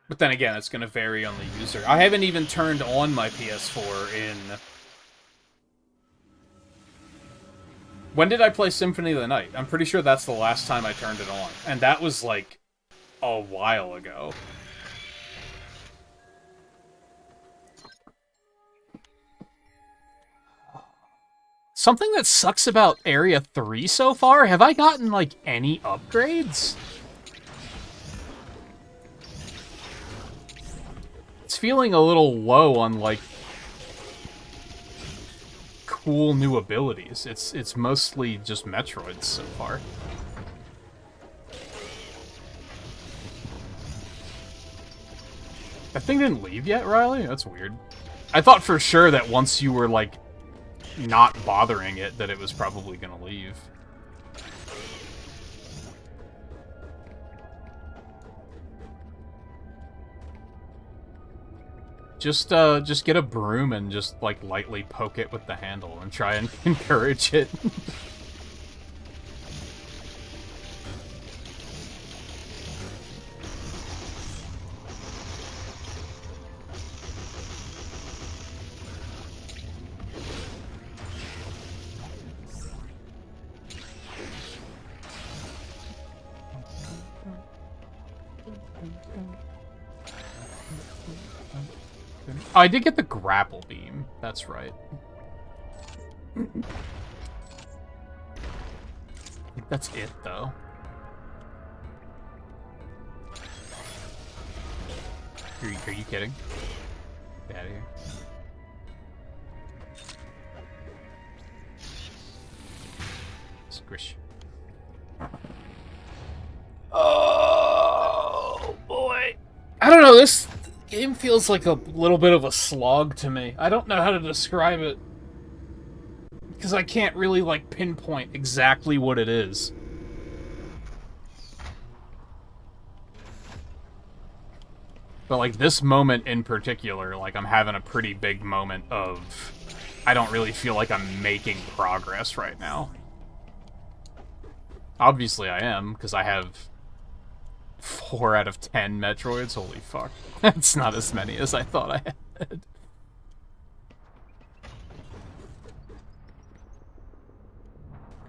But then again, it's going to vary on the user. I haven't even turned on my PS4 in... When did I play Symphony of the Night? I'm pretty sure that's the last time I turned it on. And that was, like, a while ago. Something that sucks about Area 3 so far? Have I gotten, like, any upgrades? It's feeling a little low on, like, cool new abilities. It's mostly just Metroids so far. That thing didn't leave yet, Riley? That's weird. I thought for sure that once you were, like, not bothering it, that it was probably gonna leave. Just get a broom and just, like, lightly poke it with the handle and try and encourage it. Oh, I did get the grapple beam. That's right. I think that's it, though. Are you kidding? Get out of here. Squish. Oh, boy. I don't know, this game feels like a little bit of a slog to me. I don't know how to describe it, because I can't really, like, pinpoint exactly what it is. But, like, this moment in particular, like, I'm having a pretty big moment of... I don't really feel like I'm making progress right now. Obviously I am, because I have 4 out of 10 Metroids. Holy fuck. That's not as many as I thought I had.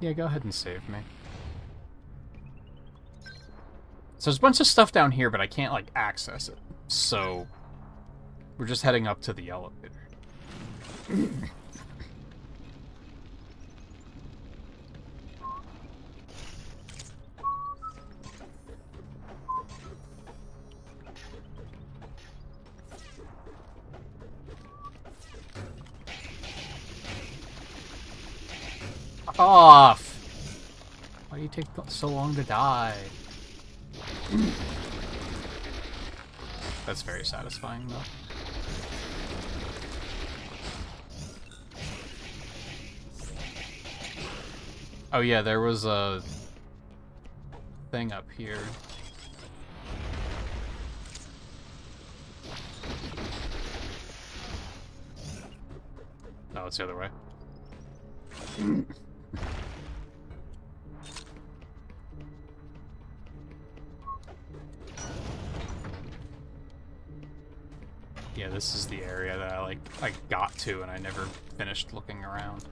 Yeah, go ahead and save me. So there's a bunch of stuff down here, but I can't, like, access it. So we're just heading up to the elevator. Off! Why do you take so long to die? That's very satisfying, though. Oh yeah, there was a thing up here. No, it's the other way. Yeah, this is the area that I got to and I never finished looking around.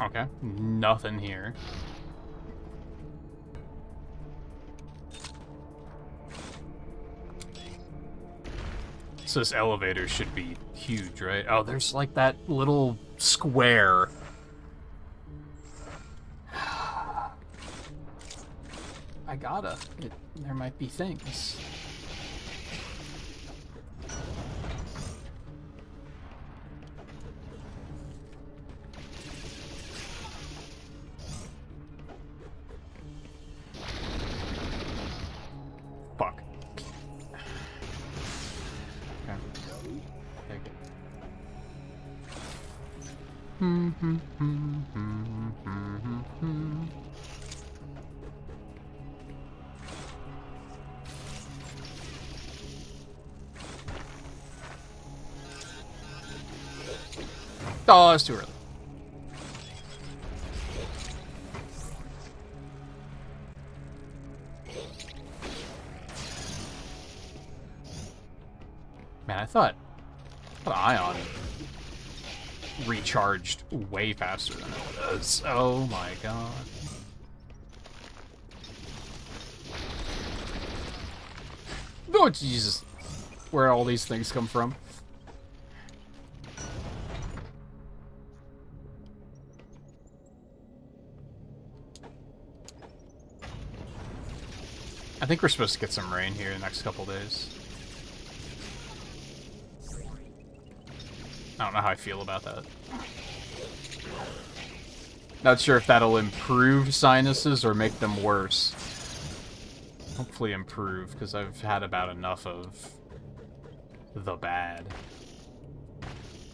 Okay, nothing here. So this elevator should be huge, right? Oh, there's like that little square. I gotta. There might be things. Oh, it's too early. Man, I thought Ion recharged way faster than it does. Oh my god. Oh, Jesus. Where all these things come from. I think we're supposed to get some rain here in the next couple days. I don't know how I feel about that. Not sure if that'll improve sinuses or make them worse. Hopefully improve, because I've had about enough of the bad.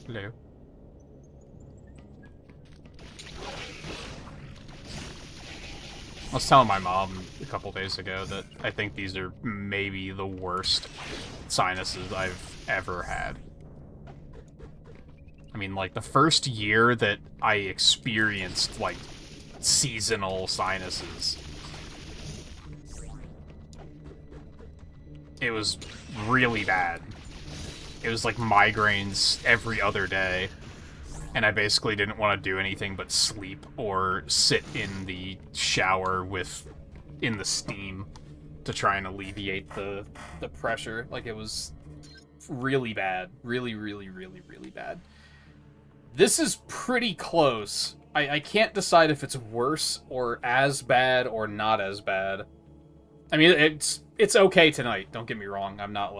Hello. I was telling my mom a couple days ago that I think these are maybe the worst sinuses I've ever had. I mean, like, the first year that I experienced, like, seasonal sinuses, it was really bad. It was like migraines every other day. And I basically didn't want to do anything but sleep or sit in the shower in the steam to try and alleviate the pressure. Like, it was really bad. Really, really, really, really bad. This is pretty close. I can't decide if it's worse or as bad or not as bad. I mean, it's okay tonight, don't get me wrong. I'm not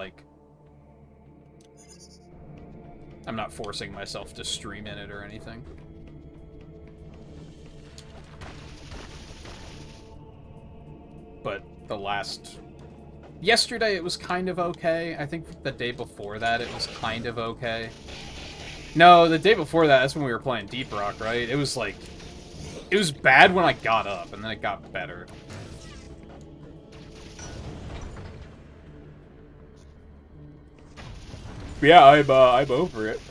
forcing myself to stream in it or anything. But yesterday it was kind of okay. I think the day before that it was kind of okay. No, the day before that, that's when we were playing Deep Rock, right? It was bad when I got up, and then it got better. Yeah, I'm over it.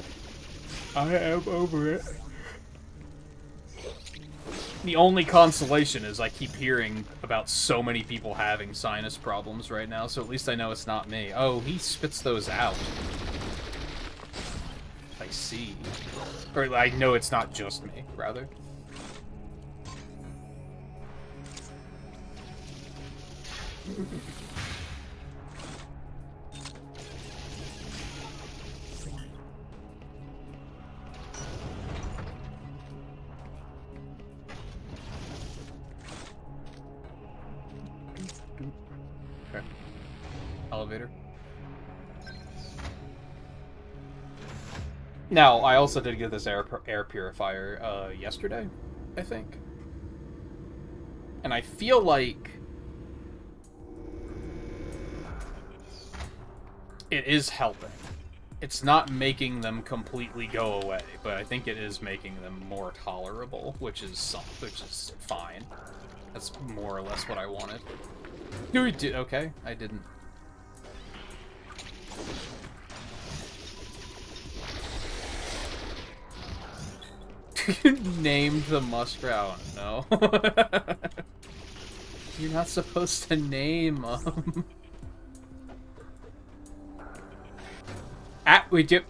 I am over it. The only consolation is I keep hearing about so many people having sinus problems right now, so at least I know it's not me. Oh, he spits those out. I see. Or I know it's not just me, rather. Okay. Elevator. Now, I also did get this air purifier yesterday, I think. And I feel like it is helping. It's not making them completely go away, but I think it is making them more tolerable, which is fine. That's more or less what I wanted. Okay, I didn't. Named the muskrat. No. You're not supposed to name them. We do. Okay.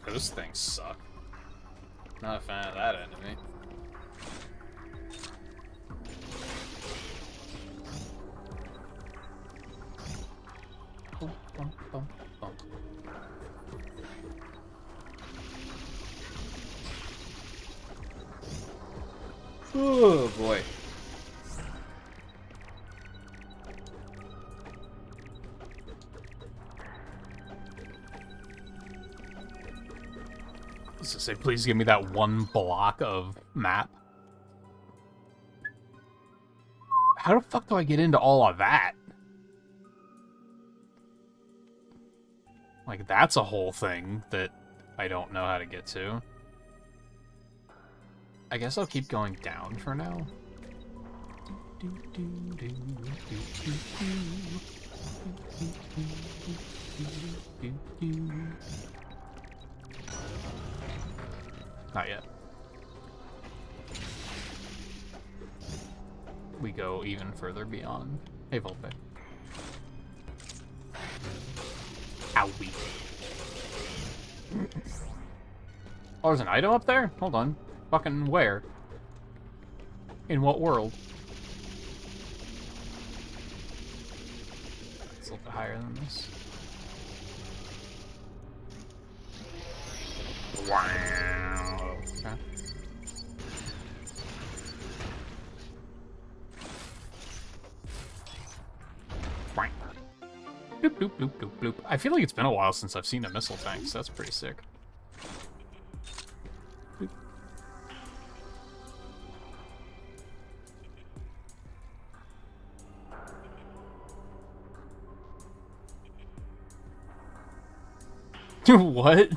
Those things suck. Not a fan of that enemy. Bum, bum, bum, bum. Oh boy. Let's just say, please give me that one block of map. How the fuck do I get into all of that? Like, that's a whole thing that I don't know how to get to. I guess I'll keep going down for now. Not yet. We go even further beyond. Hey, Volpe. Owie. Oh, there's an item up there? Hold on. Fucking where? In what world? It's a little bit higher than this. Wow. Okay. Bloop, bloop, bloop, bloop, bloop. I feel like it's been a while since I've seen a missile tank, so that's pretty sick. What?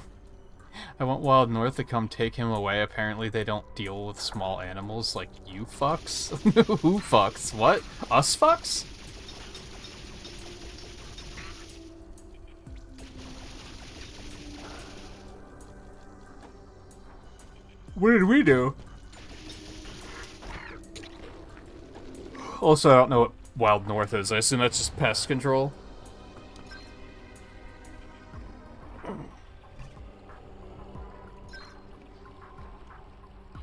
I want Wild North to come take him away. Apparently they don't deal with small animals like you fucks. Who fucks? What? Us fucks? What did we do? Also, I don't know what Wild North is. I assume that's just pest control.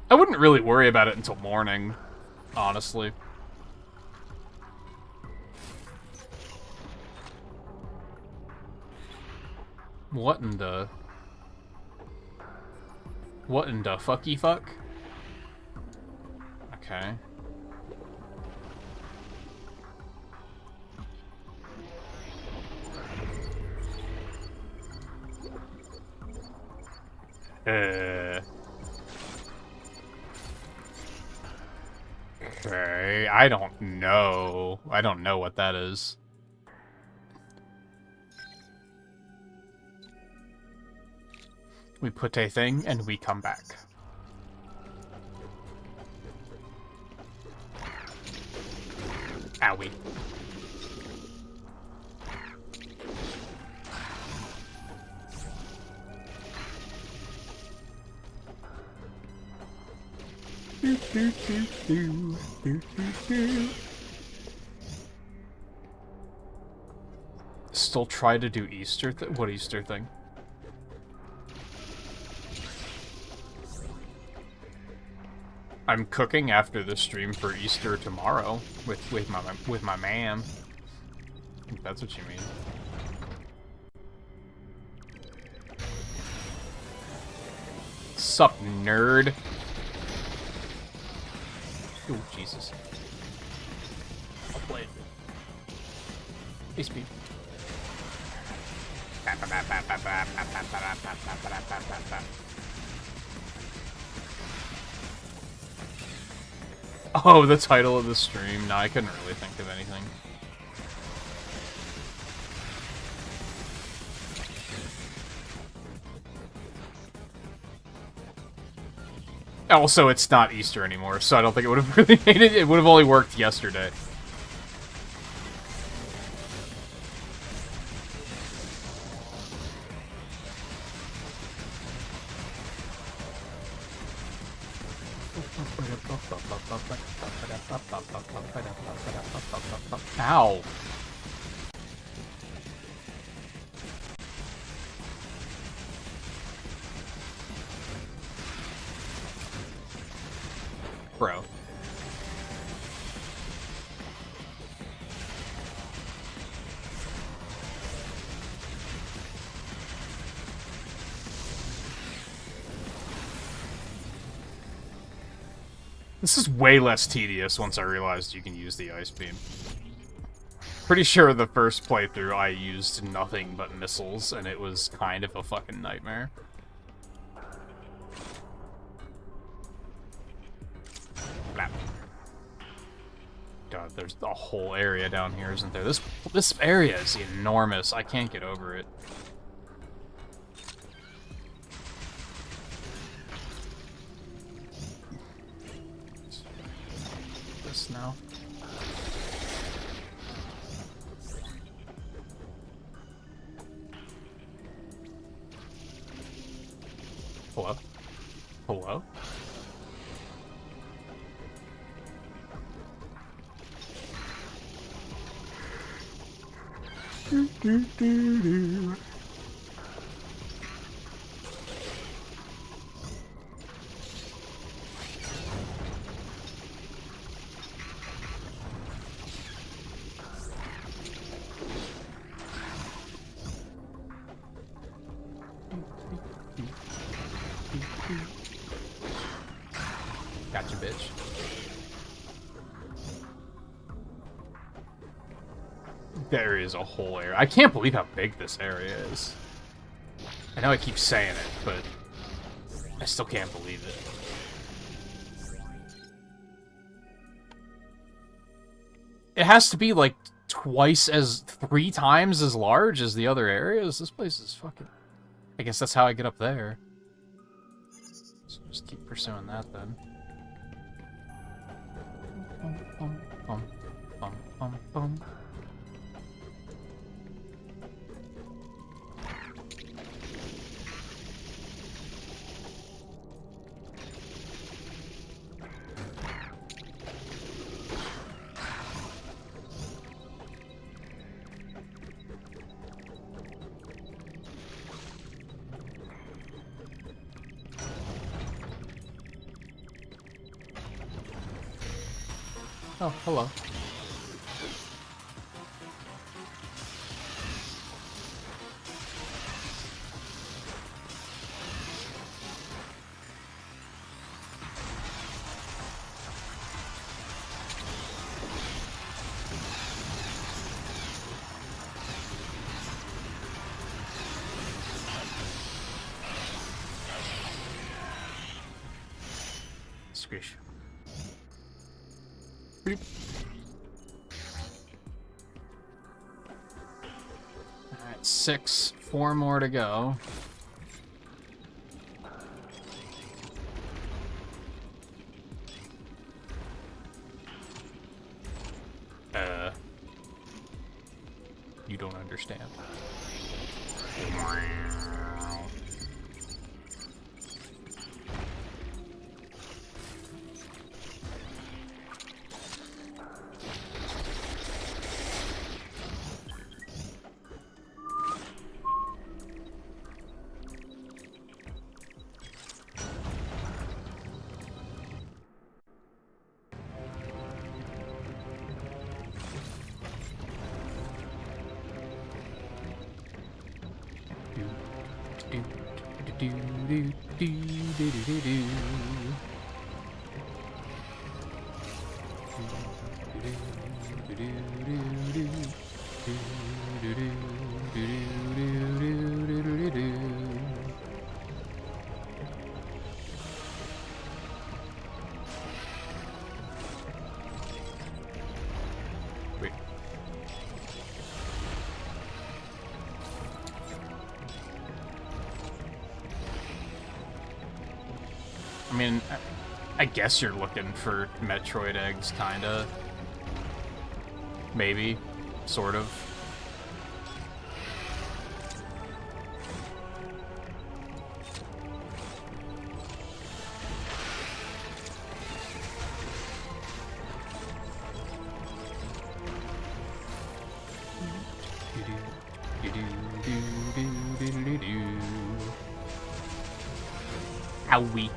I wouldn't really worry about it until morning, honestly. What in the... What in the fucky fuck? Okay. Okay, I don't know. I don't know what that is. We put a thing, and we come back. Owie. Still try to do Easter what Easter thing? I'm cooking after the stream for Easter tomorrow with my man. I think that's what you mean. Sup, nerd? Oh, Jesus. I'll play it. Hey, speed. Oh, the title of the stream. No, I couldn't really think of anything. Also, it's not Easter anymore, so I don't think it would have really made it. It would have only worked yesterday. Ow. Bro. This is way less tedious once I realized you can use the ice beam. Pretty sure the first playthrough I used nothing but missiles, and it was kind of a fucking nightmare. God, there's a whole area down here, isn't there? This area is enormous. I can't get over it. This now. Hello? Hello? Gotcha, bitch. There is a whole area. I can't believe how big this area is. I know I keep saying it, but I still can't believe it. It has to be like 3 times as large as the other areas. This place is fucking... I guess that's how I get up there. So just keep pursuing that then. Bum, bum, bum, bum, bum. Oh, hello. Squish. Beep. Alright, 6. 4 more to go. You don't understand. Wait. I mean, I guess you're looking for Metroid eggs, kinda. Maybe. Sort of. Owie.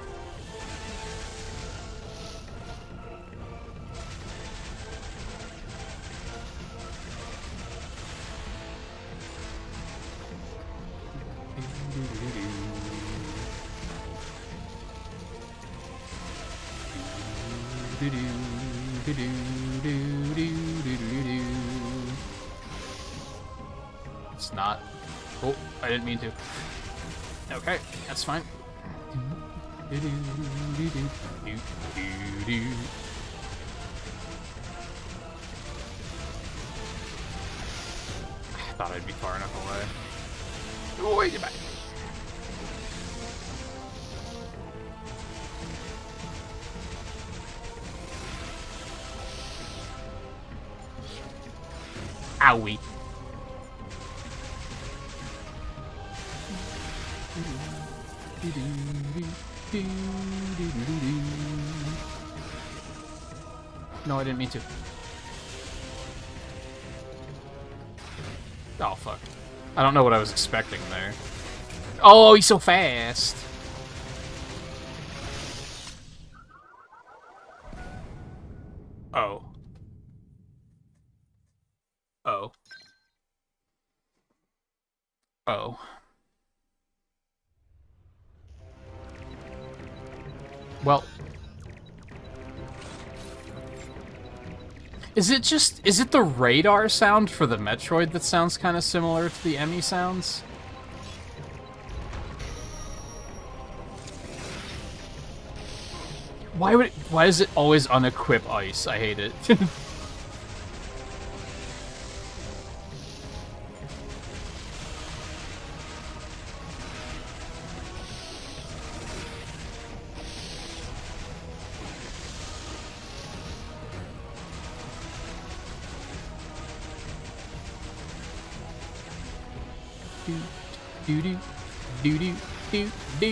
It's not. Oh, I didn't mean to. Okay, that's fine. I thought I'd be far enough away. Oh, wait, get back. Owie. No, I didn't mean to. Oh, fuck. I don't know what I was expecting there. Oh, he's so fast. Oh. Oh. Oh. Well. Is it the radar sound for the Metroid that sounds kind of similar to the Emmy sounds? Why does it always unequip ice? I hate it. do do do do do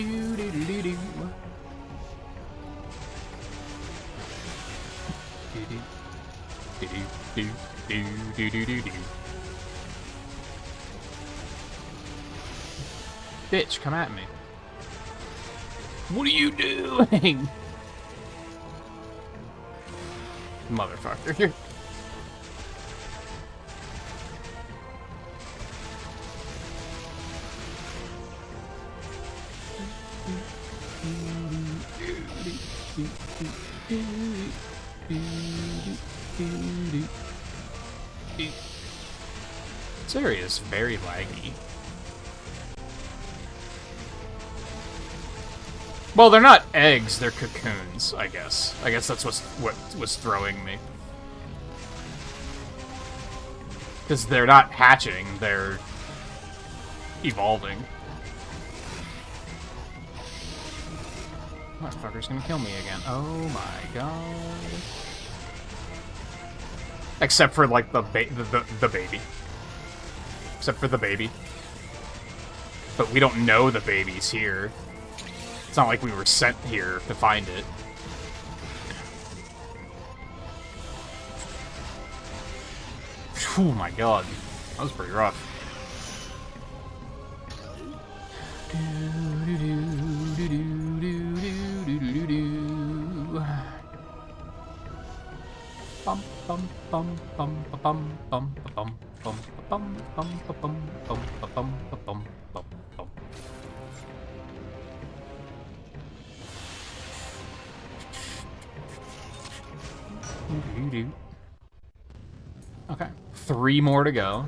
do do do do. Bitch, come at me. What are you doing? Motherfucker. This area is very laggy. Well, they're not eggs, they're cocoons, I guess. I guess that's what was throwing me. Because they're not hatching, they're evolving. Motherfucker's gonna kill me again. Oh my god. Except for, like, the baby. Except for the baby. But we don't know the baby's here. It's not like we were sent here to find it. Oh my god. That was pretty rough. Bum bum bum bum bum bum bum bum bum bum bum bum bum bum bum bum bum. Okay, 3 more to go.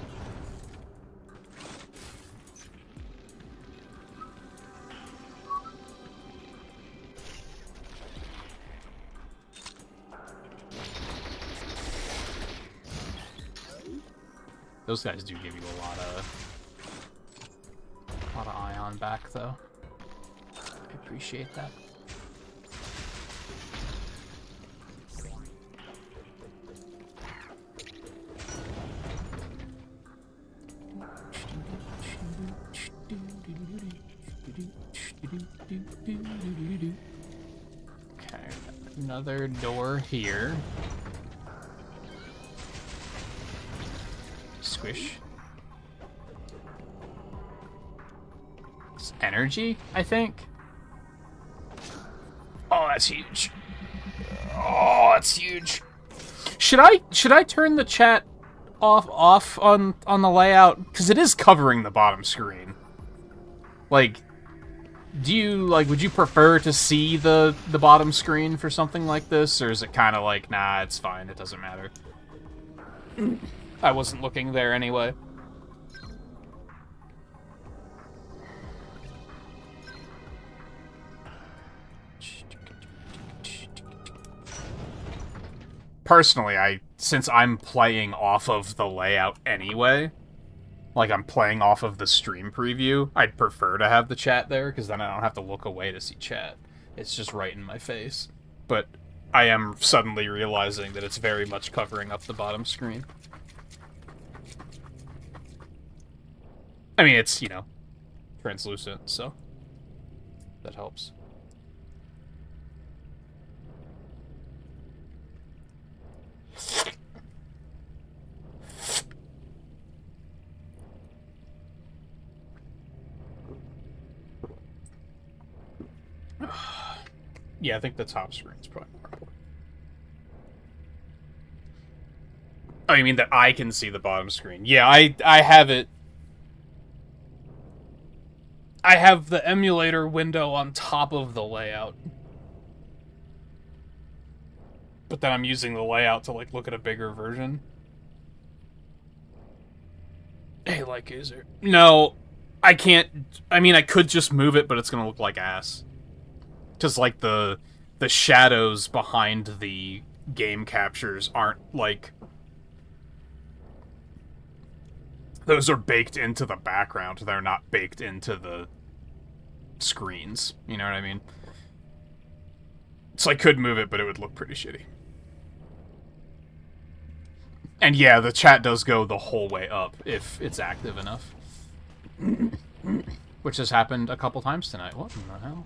Those guys do give you a lot of ion back, though. I appreciate that. Okay, another door here. Squish. It's energy, I think. Oh, that's huge. Oh, that's huge. Should I turn the chat off on the layout? Because it is covering the bottom screen. Like, would you prefer to see the bottom screen for something like this, or is it kind of like, nah, it's fine, it doesn't matter? I wasn't looking there anyway. Personally, since I'm playing off of the layout anyway, like I'm playing off of the stream preview, I'd prefer to have the chat there, because then I don't have to look away to see chat. It's just right in my face. But I am suddenly realizing that it's very much covering up the bottom screen. I mean, it's, you know, translucent, so that helps. Yeah, I think the top screen's probably more important. Oh, you mean that I can see the bottom screen? Yeah, I have it. I have the emulator window on top of the layout. But then I'm using the layout to, like, look at a bigger version. Hey, like, is there... No, I can't... I mean, I could just move it, but it's gonna look like ass. Because, like, the shadows behind the game captures aren't, like... Those are baked into the background. They're not baked into the screens. You know what I mean? So I could move it, but it would look pretty shitty. And yeah, the chat does go the whole way up if it's active enough. Which has happened a couple times tonight. What in the hell?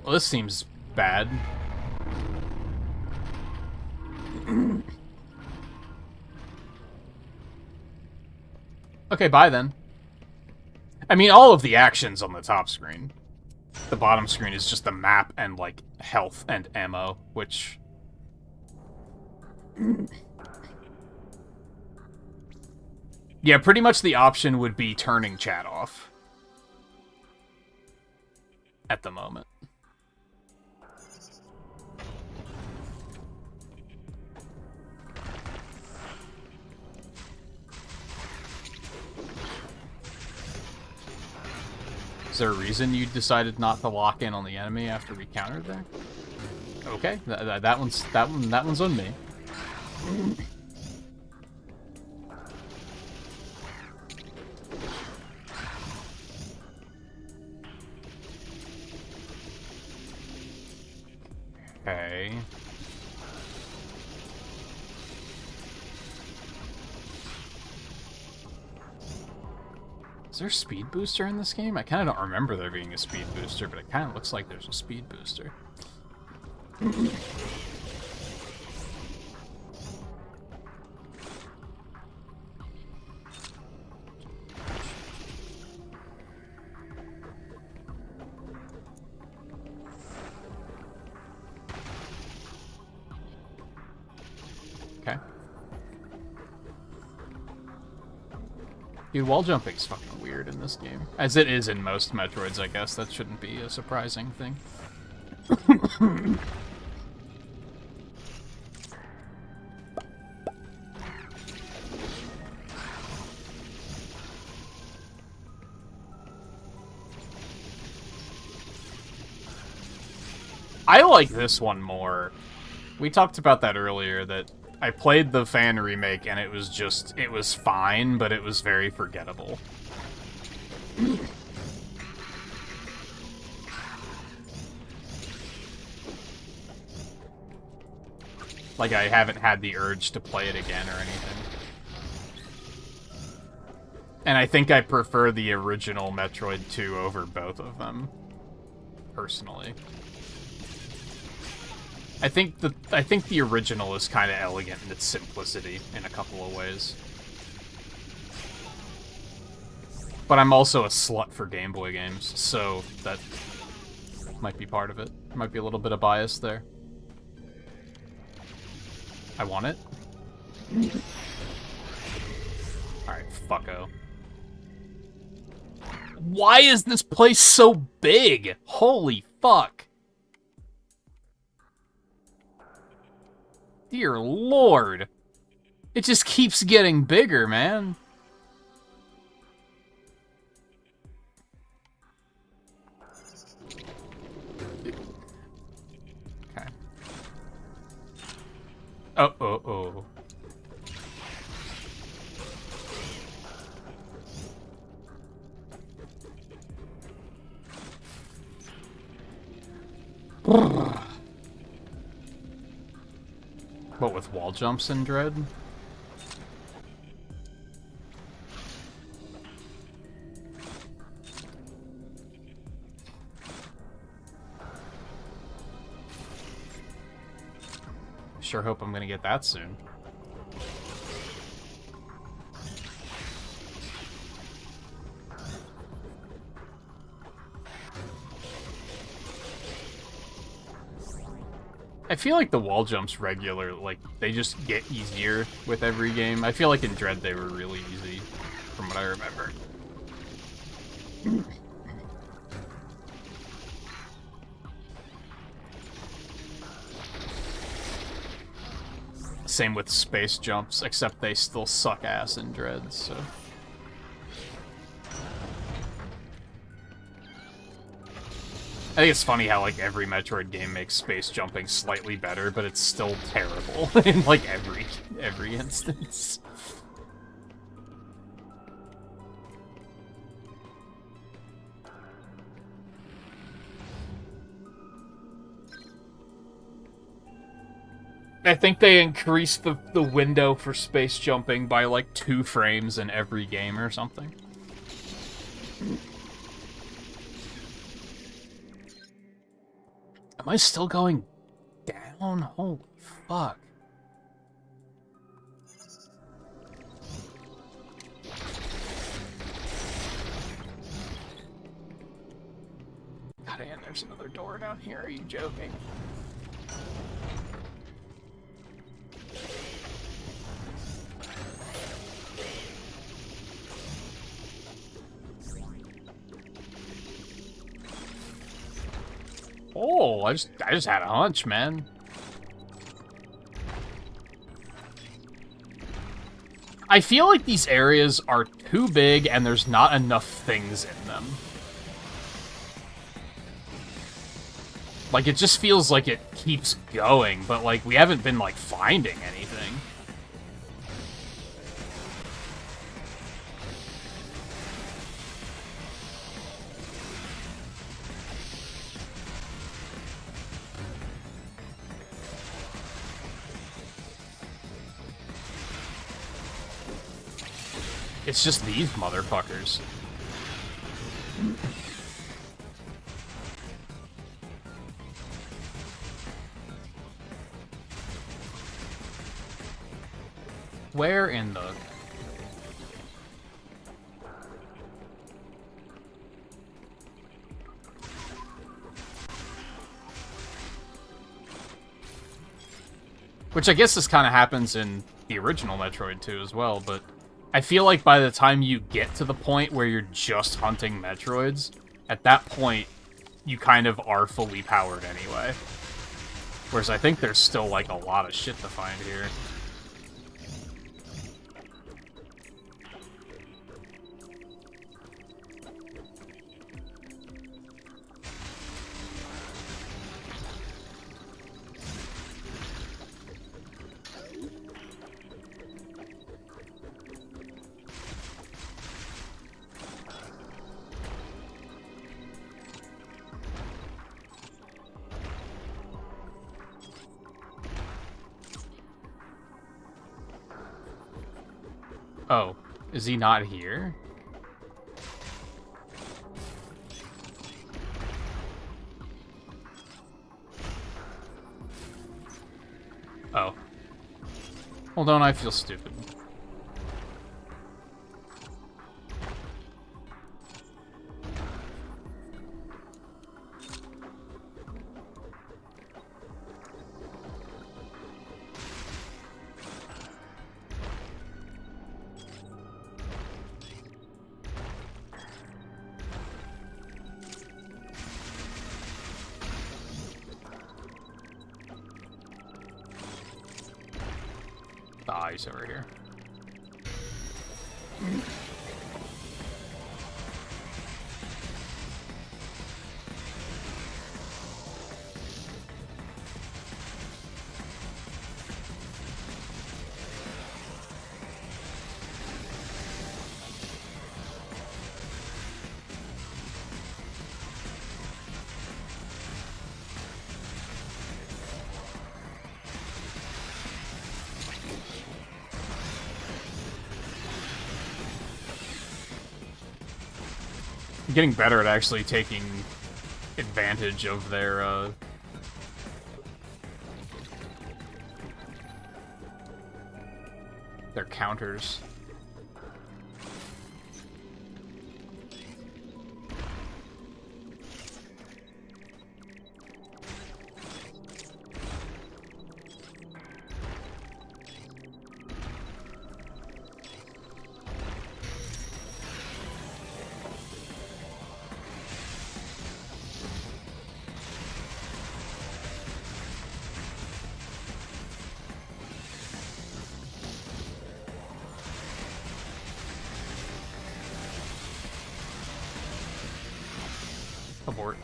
Well, this seems bad. Okay, bye then. I mean, all of the action's on the top screen. The bottom screen is just the map and, like, health and ammo, which... Yeah, pretty much the option would be turning chat off. At the moment. Is there a reason you decided not to lock in on the enemy after we countered there? Okay, that one's on me. Okay. Is there a speed booster in this game? I kind of don't remember there being a speed booster, but it kind of looks like there's a speed booster. Okay. Dude, wall jumping's fucking weird in this game. As it is in most Metroids, I guess. That shouldn't be a surprising thing. I like this one more. We talked about that earlier, that I played the fan remake and it was fine, but it was very forgettable. Like, I haven't had the urge to play it again or anything. And I think I prefer the original Metroid 2 over both of them, personally. I think the original is kind of elegant in its simplicity in a couple of ways. But I'm also a slut for Game Boy games, so that might be part of it. Might be a little bit of bias there. I want it. Alright, fucko. Why is this place so big? Holy fuck. Dear Lord. It just keeps getting bigger, man. Okay. Oh. What, with wall jumps in Dread? Sure hope I'm gonna get that soon. I feel like the wall jumps regular, like, they just get easier with every game. I feel like in Dread they were really easy, from what I remember. Same with space jumps, except they still suck ass in Dread, so... I think it's funny how, like, every Metroid game makes space jumping slightly better, but it's still terrible in, like, every instance. I think they increased the window for space jumping by, like, 2 frames in every game or something. Am I still going down? Holy fuck. God damn, there's another door down here. Are you joking? Oh, I just had a hunch, man. I feel like these areas are too big and there's not enough things in them. Like, it just feels like it keeps going, but, like, we haven't been, like, finding anything. It's just these motherfuckers. Where in the... Which I guess this kind of happens in the original Metroid too as well, but I feel like by the time you get to the point where you're just hunting Metroids, at that point, you kind of are fully powered anyway. Whereas I think there's still, like, a lot of shit to find here. Oh, is he not here? Oh. Hold on, I feel stupid. Ah, he's over here. Getting better at actually taking advantage of their counters. Abort.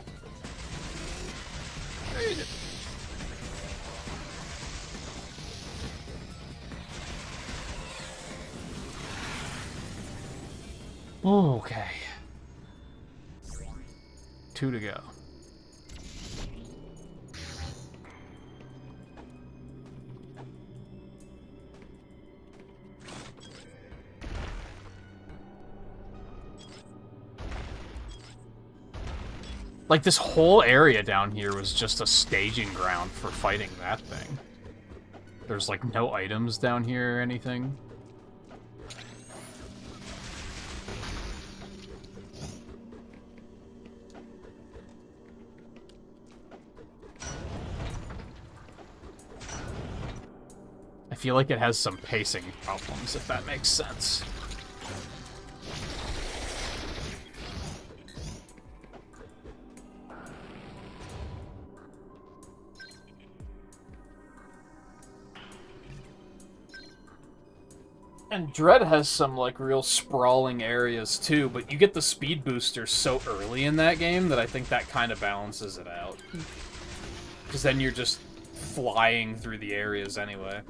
Okay. 2 to go. Like, this whole area down here was just a staging ground for fighting that thing. There's, like, no items down here or anything. I feel like it has some pacing problems, if that makes sense. And Dread has some, like, real sprawling areas, too, but you get the speed booster so early in that game that I think that kind of balances it out. Because then you're just flying through the areas anyway.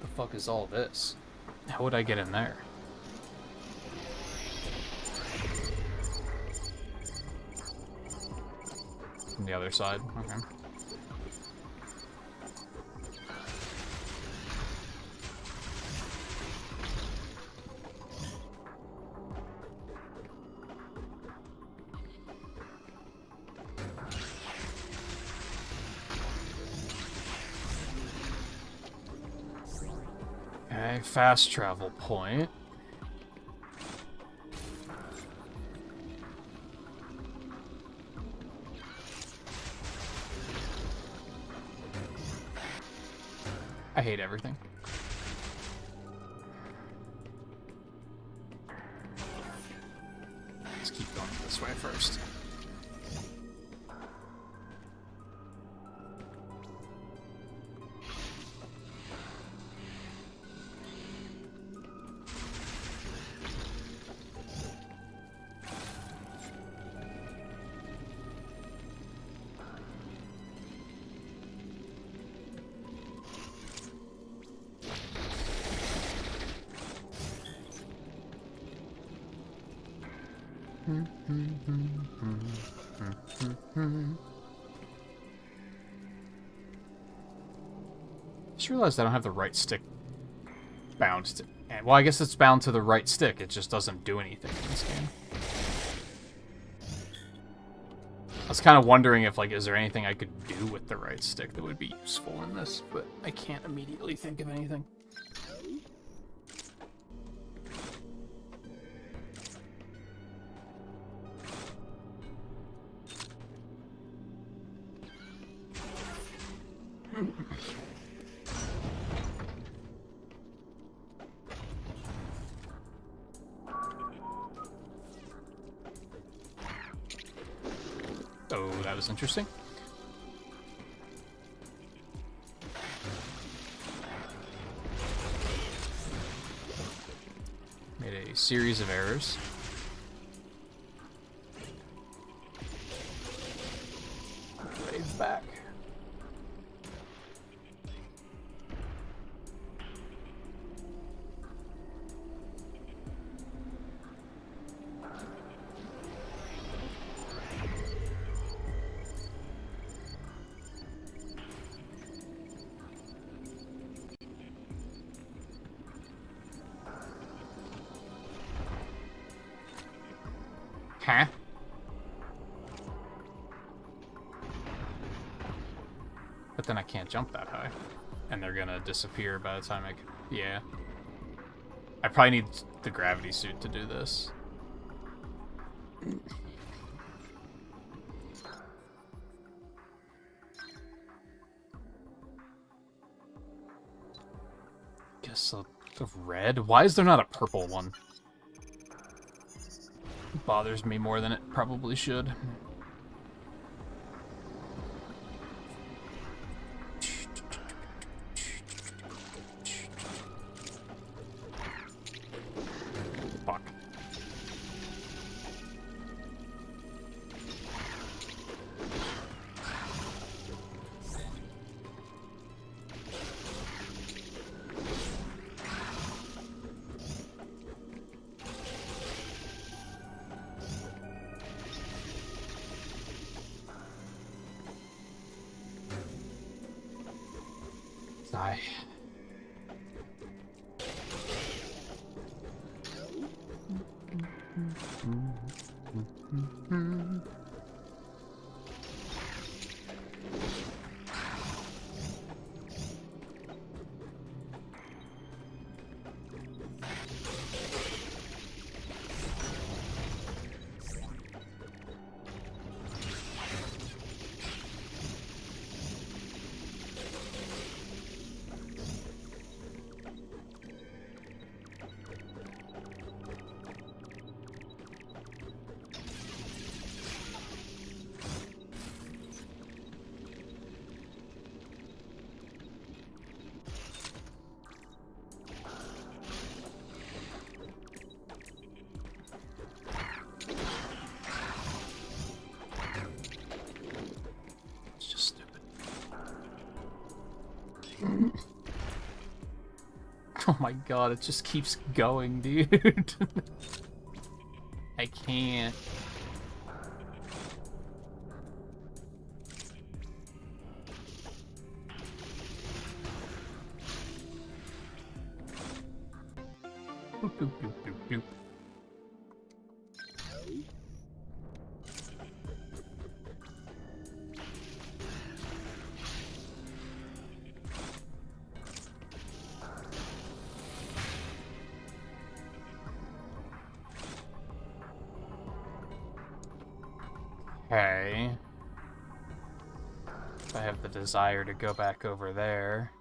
The fuck is all this? How would I get in there? From the other side, okay. Okay, fast travel point. I hate everything. Let's keep going this way first. Just realized I don't have the right stick bound to... Well, I guess it's bound to the right stick. It just doesn't do anything in this game. I was kind of wondering if, like, is there anything I could do with the right stick that would be useful in this, but I can't immediately think of anything. Oh, that was interesting. Made a series of errors. Wave back. Huh? But then I can't jump that high. And they're gonna disappear by the time I... Yeah. I probably need the gravity suit to do this. Guess the red? Why is there not a purple one? Bothers me more than it probably should. Fuck. Die. Oh my god, it just keeps going, dude. I can't. Boop, boop, boop, boop, boop. Okay. If I have the desire to go back over there.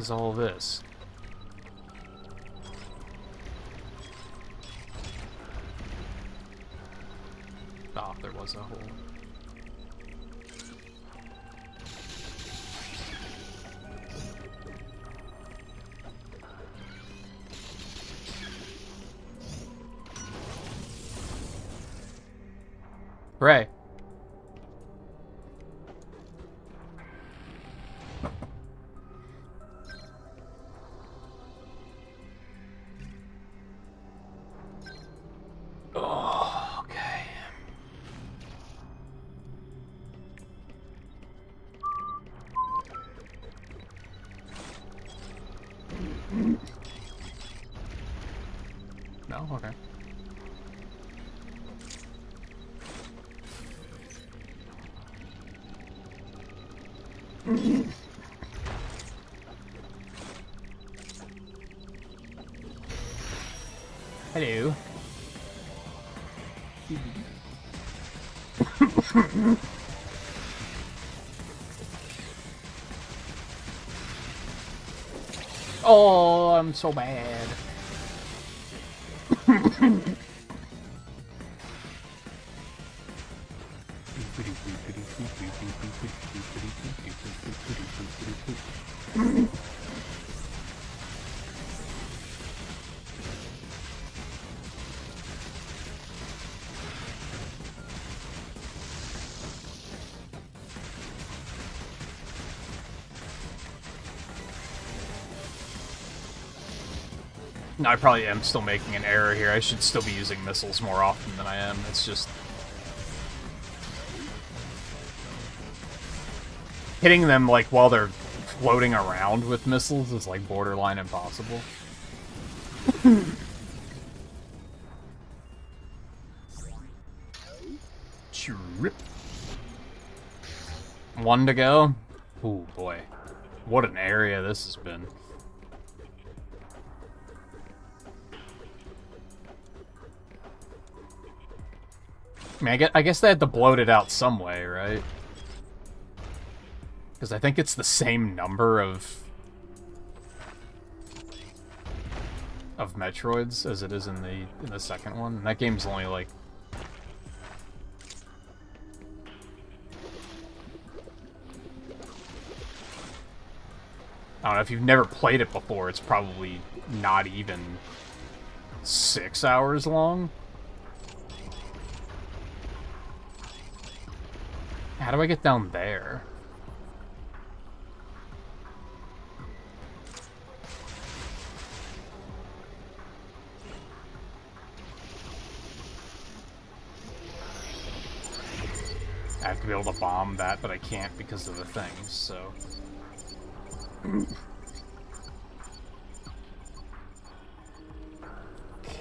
is all this? Oh, there was a hole. Hooray. Oh, okay. No? Okay. Hello. Oh, I'm so bad. No, I probably am still making an error here. I should still be using missiles more often than I am. It's just... hitting them, like, while they're floating around with missiles is, like, borderline impossible. Trip. One to go? Ooh, boy. What an area this has been. I mean, I guess they had to bloat it out some way, right? Because I think it's the same number of Metroids as it is in the second one. And that game's only like... I don't know, if you've never played it before, it's probably not even 6 hours long. How do I get down there? I have to be able to bomb that, but I can't because of the things, so...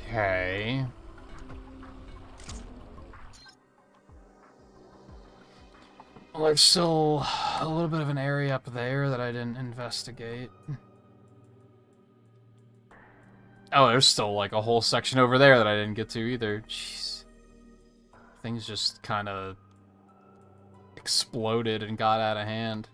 Okay... Well, there's still a little bit of an area up there that I didn't investigate. Oh, there's still, like, a whole section over there that I didn't get to either. Jeez. Things just kind of exploded and got out of hand.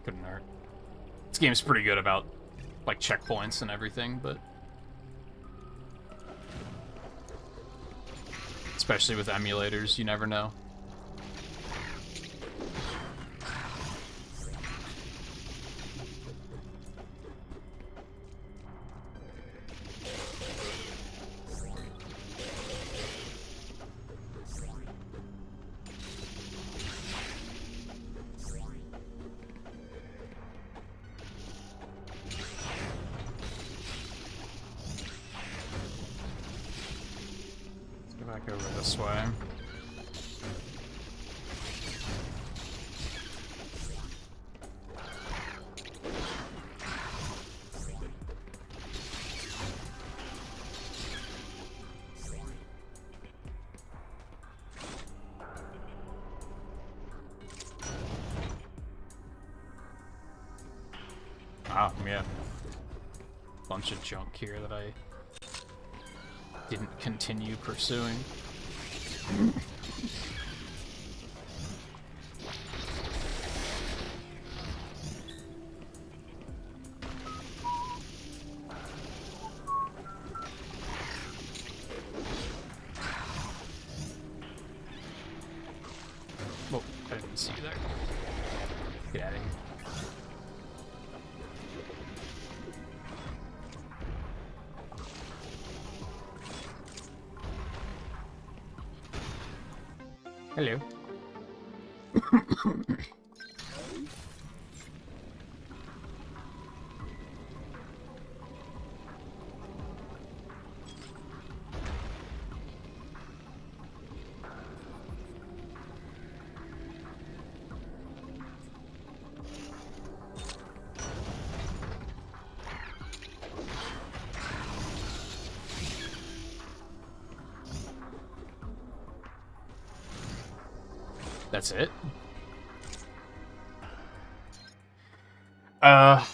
Couldn't hurt. This game's pretty good about, like, checkpoints and everything, but... especially with emulators, you never know. Back over this way. Ah, yeah. Bunch of junk here that I didn't continue pursuing. Oh, I didn't see you there. Get out of here. Hello. That's it? Well,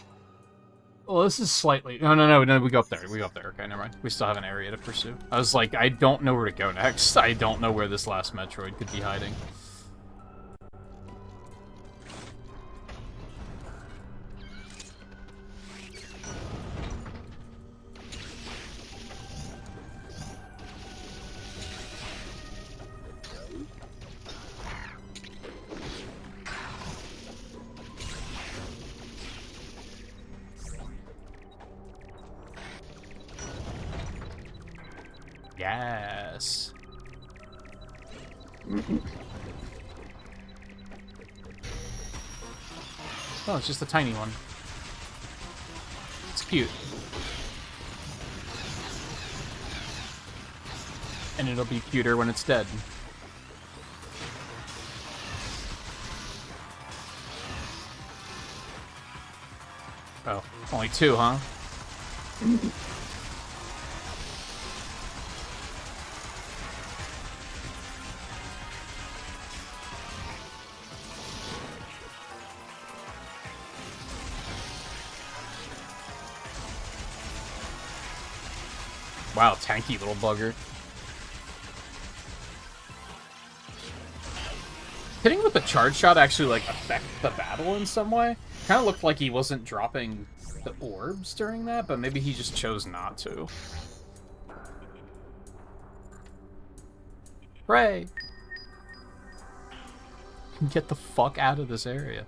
this is slightly... No, we go up there. We go up there. Okay, never mind. We still have an area to pursue. I was like, I don't know where to go next. I don't know where this last Metroid could be hiding. Yes. Oh, it's just a tiny one. It's cute. And it'll be cuter when it's dead. Oh, only two, huh? Wow, tanky little bugger. Hitting with the charge shot actually, like, affect the battle in some way? Kind of looked like he wasn't dropping the orbs during that, but maybe he just chose not to. Hooray! Get the fuck out of this area.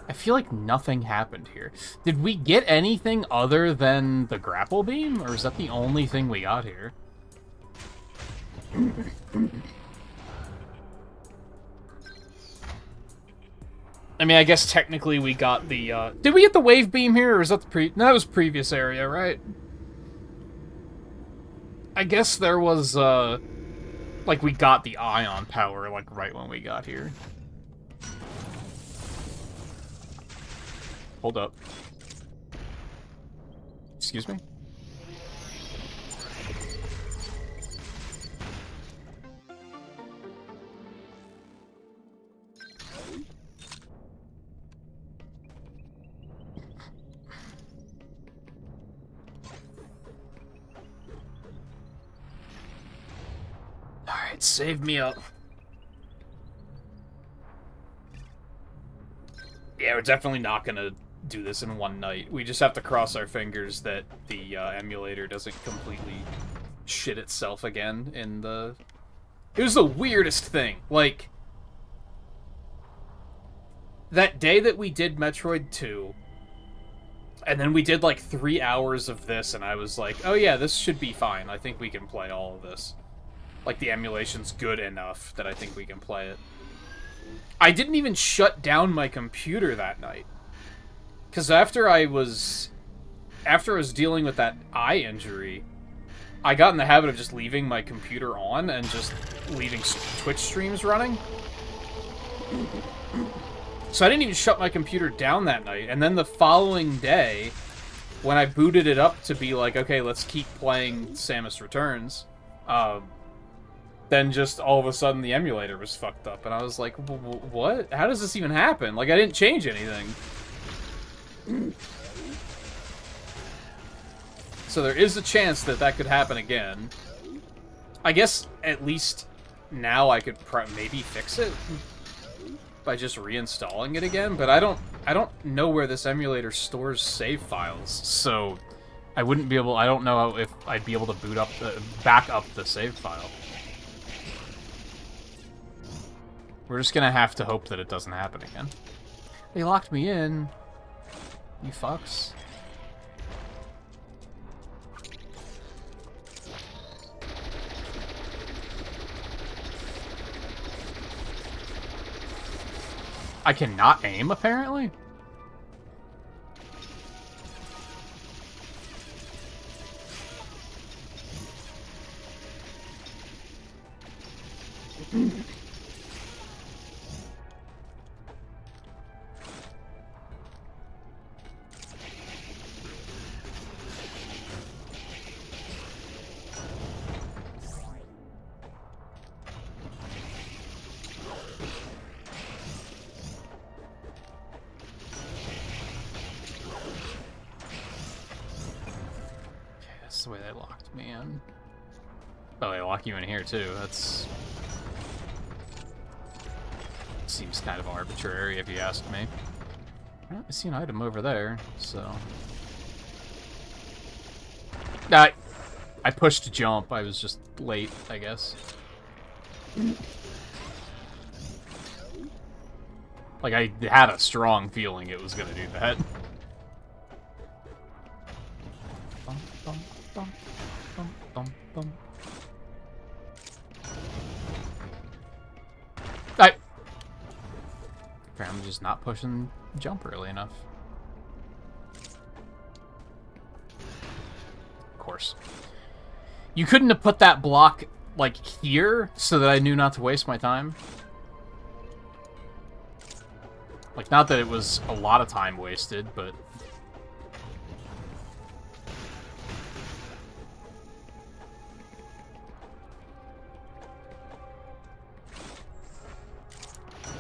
I feel like nothing happened here. Did we get anything other than the grapple beam? Or is that the only thing we got here? I mean, I guess technically we got the, Did we get the wave beam here, or is that the No, that was previous area, right? I guess there was, like, we got the ion power, like, right when we got here. Hold up. Excuse me? Alright, save me up. Yeah, we're definitely not gonna do this in one night. We just have to cross our fingers that the emulator doesn't completely shit itself again in the... It was the weirdest thing. Like, that day that we did Metroid 2, and then we did like 3 hours of this, and I was like, oh yeah, this should be fine. I think we can play all of this. Like, the emulation's good enough that I think we can play it. I didn't even shut down my computer that night. Because after I was dealing with that eye injury, I got in the habit of just leaving my computer on and just leaving Twitch streams running. So I didn't even shut my computer down that night. And then the following day, when I booted it up to be like, okay, let's keep playing Samus Returns, then just all of a sudden the emulator was fucked up, and I was like, what? How does this even happen? Like, I didn't change anything. So there is a chance that that could happen again. I guess at least now I could maybe fix it by just reinstalling it again, but I don't know where this emulator stores save files, so I wouldn't be able. I don't know if I'd be able to back up the save file. We're just gonna have to hope that it doesn't happen again. They locked me in. You fucks. I cannot aim, apparently? That's the way they locked me in. Oh, they lock you in here too. That's... seems kind of arbitrary if you ask me. Well, I see an item over there, so... I pushed jump. I was just late, I guess. Like, I had a strong feeling it was gonna do that. I'm just not pushing jump early enough. Of course. You couldn't have put that block, like, here, so that I knew not to waste my time? Like, not that it was a lot of time wasted, but...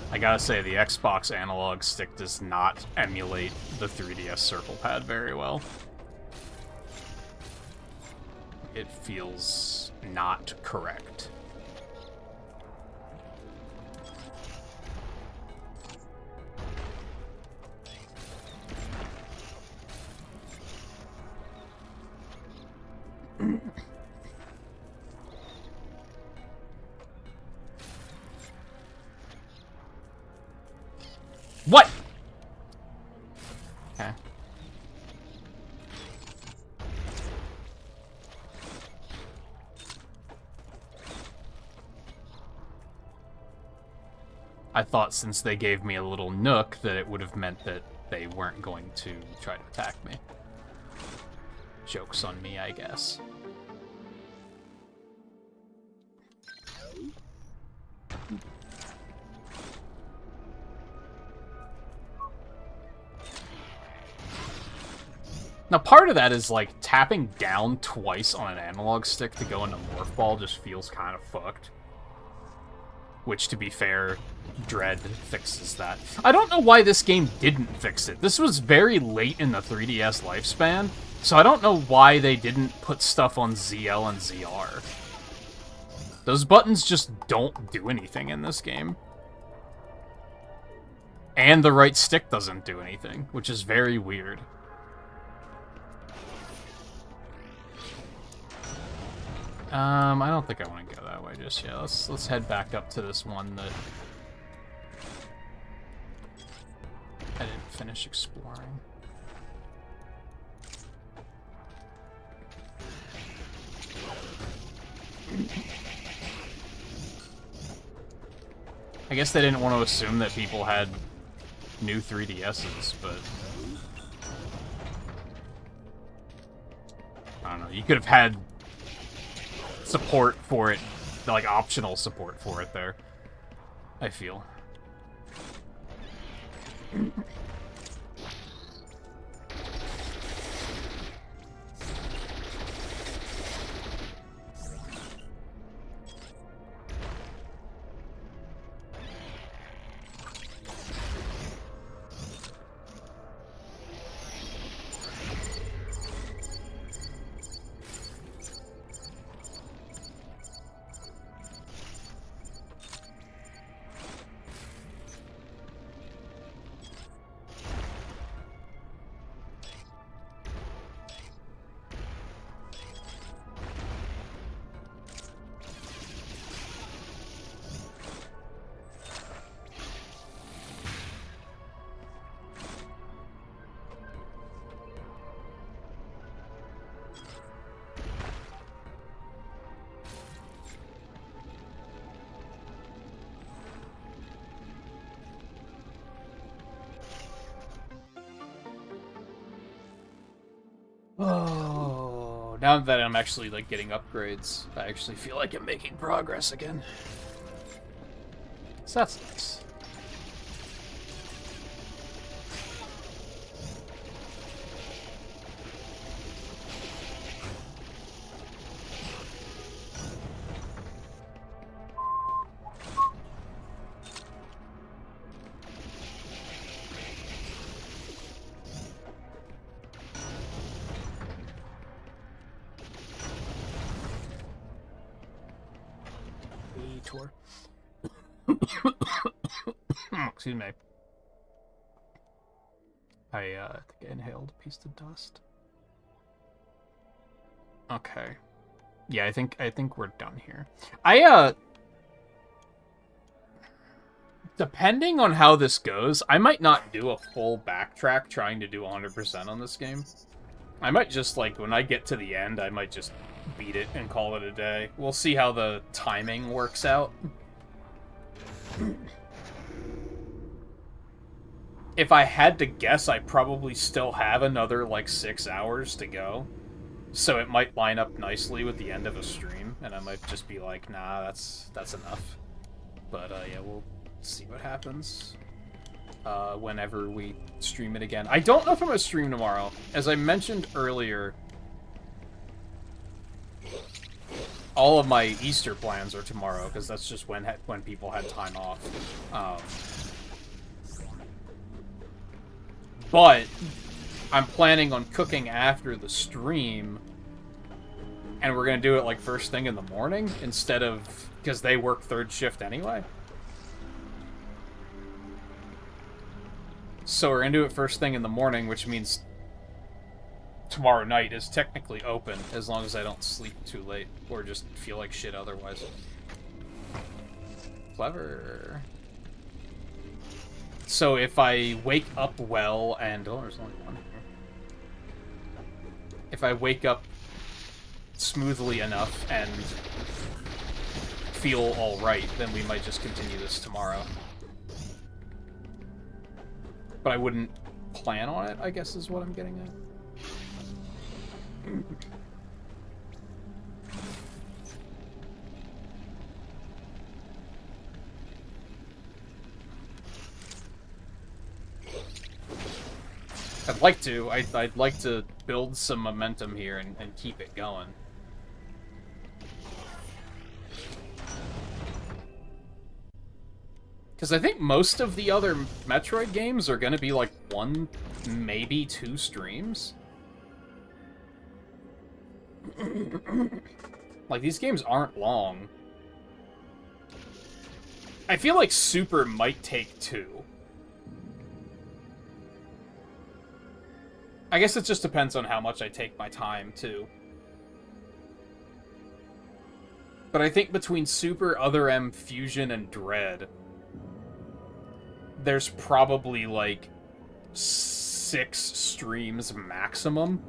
I gotta say, the Xbox analog stick does not emulate the 3DS circle pad very well. It feels not correct. What? Okay. I thought since they gave me a little nook that it would have meant that they weren't going to try to attack me. Joke's on me, I guess. Now, part of that is, like, tapping down twice on an analog stick to go into Morph Ball just feels kind of fucked. Which, to be fair, Dread fixes that. I don't know why this game didn't fix it. This was very late in the 3DS lifespan, so I don't know why they didn't put stuff on ZL and ZR. Those buttons just don't do anything in this game. And the right stick doesn't do anything, which is very weird. I don't think I want to go that way just yet. Let's head back up to this one that I didn't finish exploring. I guess they didn't want to assume that people had new 3DSs, but I don't know. You could have had support for it, like optional support for it there, I feel. Now that I'm actually, like, getting upgrades, I actually feel like I'm making progress again. So that's nice. Tour. Excuse me. I think I inhaled a piece of dust. Okay. Yeah, I think we're done here. Depending on how this goes, I might not do a full backtrack trying to do 100% on this game. I might just, like, when I get to the end, I might just beat it and call it a day. We'll see how the timing works out. If I had to guess, I probably still have another, like, 6 hours to go. So it might line up nicely with the end of a stream, and I might just be like, nah, that's enough. But, yeah, we'll see what happens whenever we stream it again. I don't know if I'm going to stream tomorrow. As I mentioned earlier, all of my Easter plans are tomorrow, because that's just when people had time off. But I'm planning on cooking after the stream, and we're going to do it, like, first thing in the morning, instead of... because they work third shift anyway. So we're going to do it first thing in the morning, which means tomorrow night is technically open, as long as I don't sleep too late, or just feel like shit otherwise. Clever. So if I wake up well and... oh, there's only one here. If I wake up smoothly enough and feel alright, then we might just continue this tomorrow. But I wouldn't plan on it, I guess is what I'm getting at. I'd like to. I'd like to build some momentum here and keep it going. Because I think most of the other Metroid games are going to be like 1, maybe 2 streams. Like, these games aren't long. I feel like Super might take 2. I guess it just depends on how much I take my time, too. But I think between Super, Other M, Fusion, and Dread, there's probably, like, 6 streams maximum.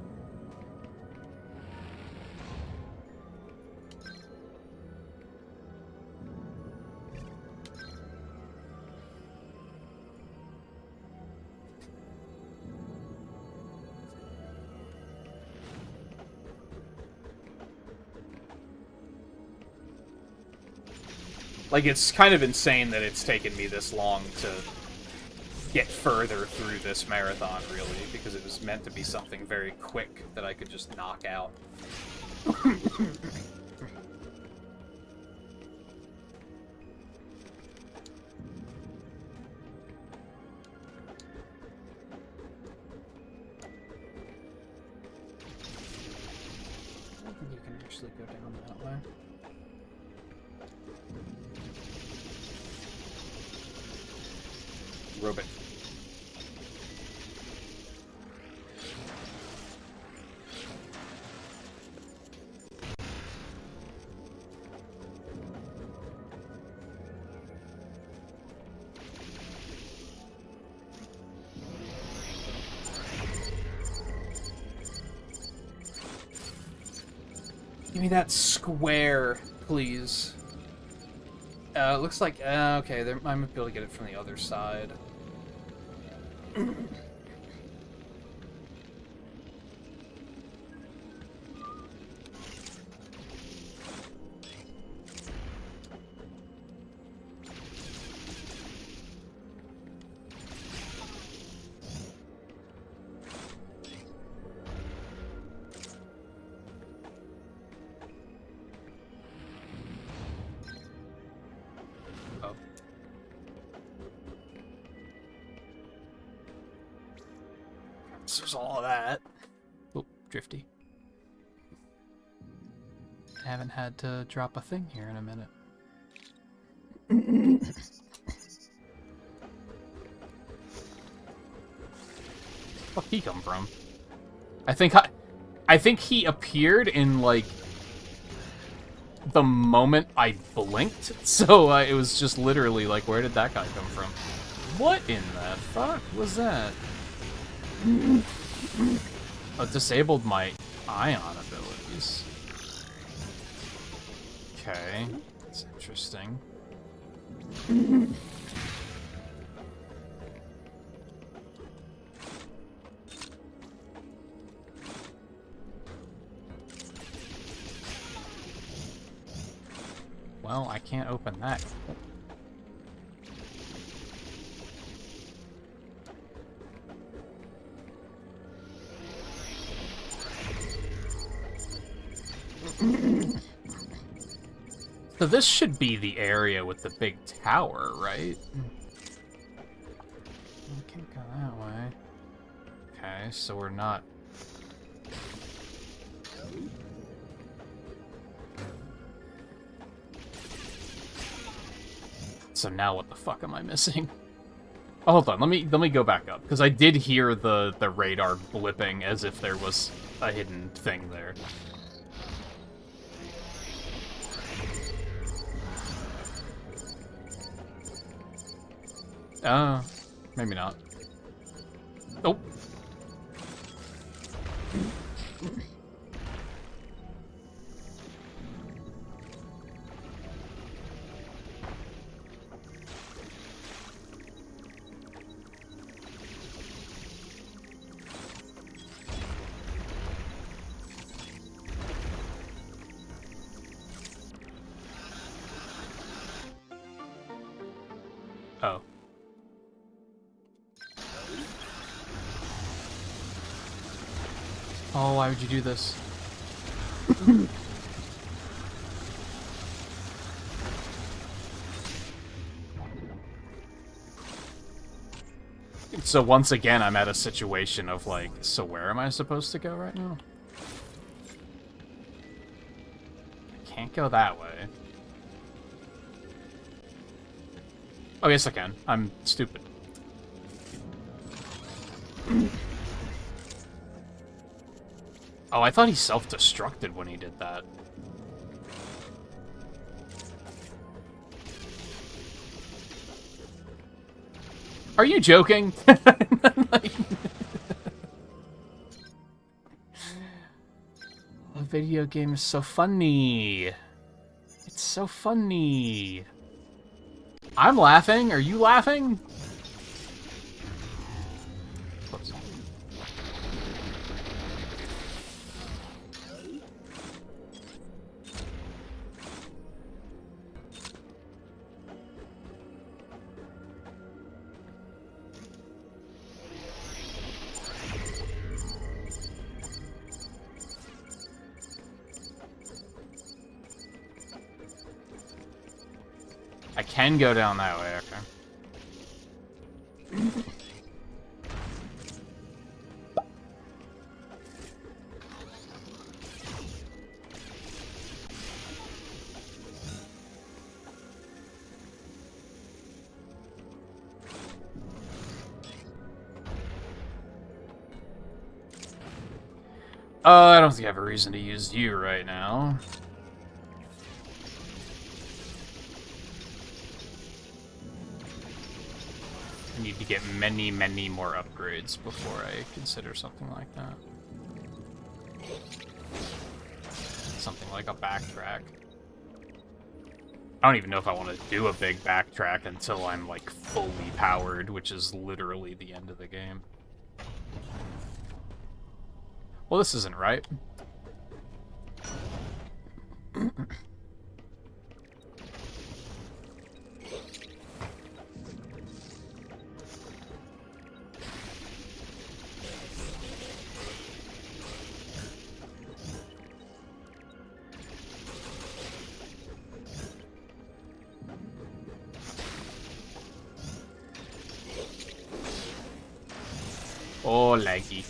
Like, it's kind of insane that it's taken me this long to get further through this marathon, really, because it was meant to be something very quick that I could just knock out. I think you can actually go down that way. Robot. Give me that square, please. Looks like, okay, I might be able to get it from the other side. guess there's all of that. Oh, drifty. Haven't had to drop a thing here in a minute. Where'd he come from? I think he appeared in, like, the moment I blinked, so it was just literally like, where did that guy come from? What in the fuck was that? Oh, it disabled my ion abilities. Okay, that's interesting. Well, I can't open that. So this should be the area with the big tower, right? I can't go that way. Okay, so we're not... So now what the fuck am I missing? Oh, hold on, let me go back up, because I did hear the radar blipping as if there was a hidden thing there. Maybe not. Oh. Oh. Oh, why would you do this? So once again, I'm at a situation of like, so where am I supposed to go right now? I can't go that way. Oh, yes I can. I'm stupid. Oh, I thought he self-destructed when he did that. Are you joking? Like... The video game is so funny. It's so funny. I'm laughing. Are you laughing? Oops. I can go down that way, okay. I don't think I have a reason to use you right now. I need to get many, many more upgrades before I consider something like that. Something like a backtrack. I don't even know if I want to do a big backtrack until I'm, like, fully powered, which is literally the end of the game. Well, this isn't right. Oh, laggy.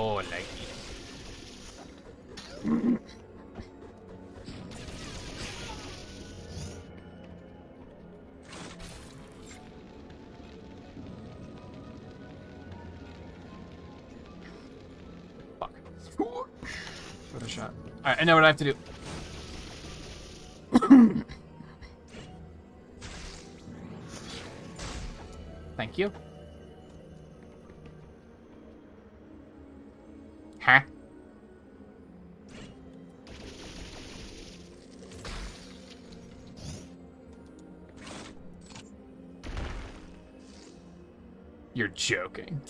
Oh, I like it. Fuck. What a shot. Alright, I know what I have to do. Thank you. Huh? You're joking.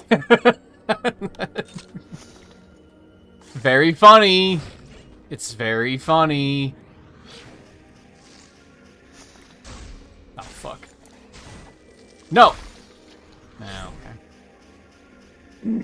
Very funny. It's very funny. Oh, fuck. No! Oh, okay.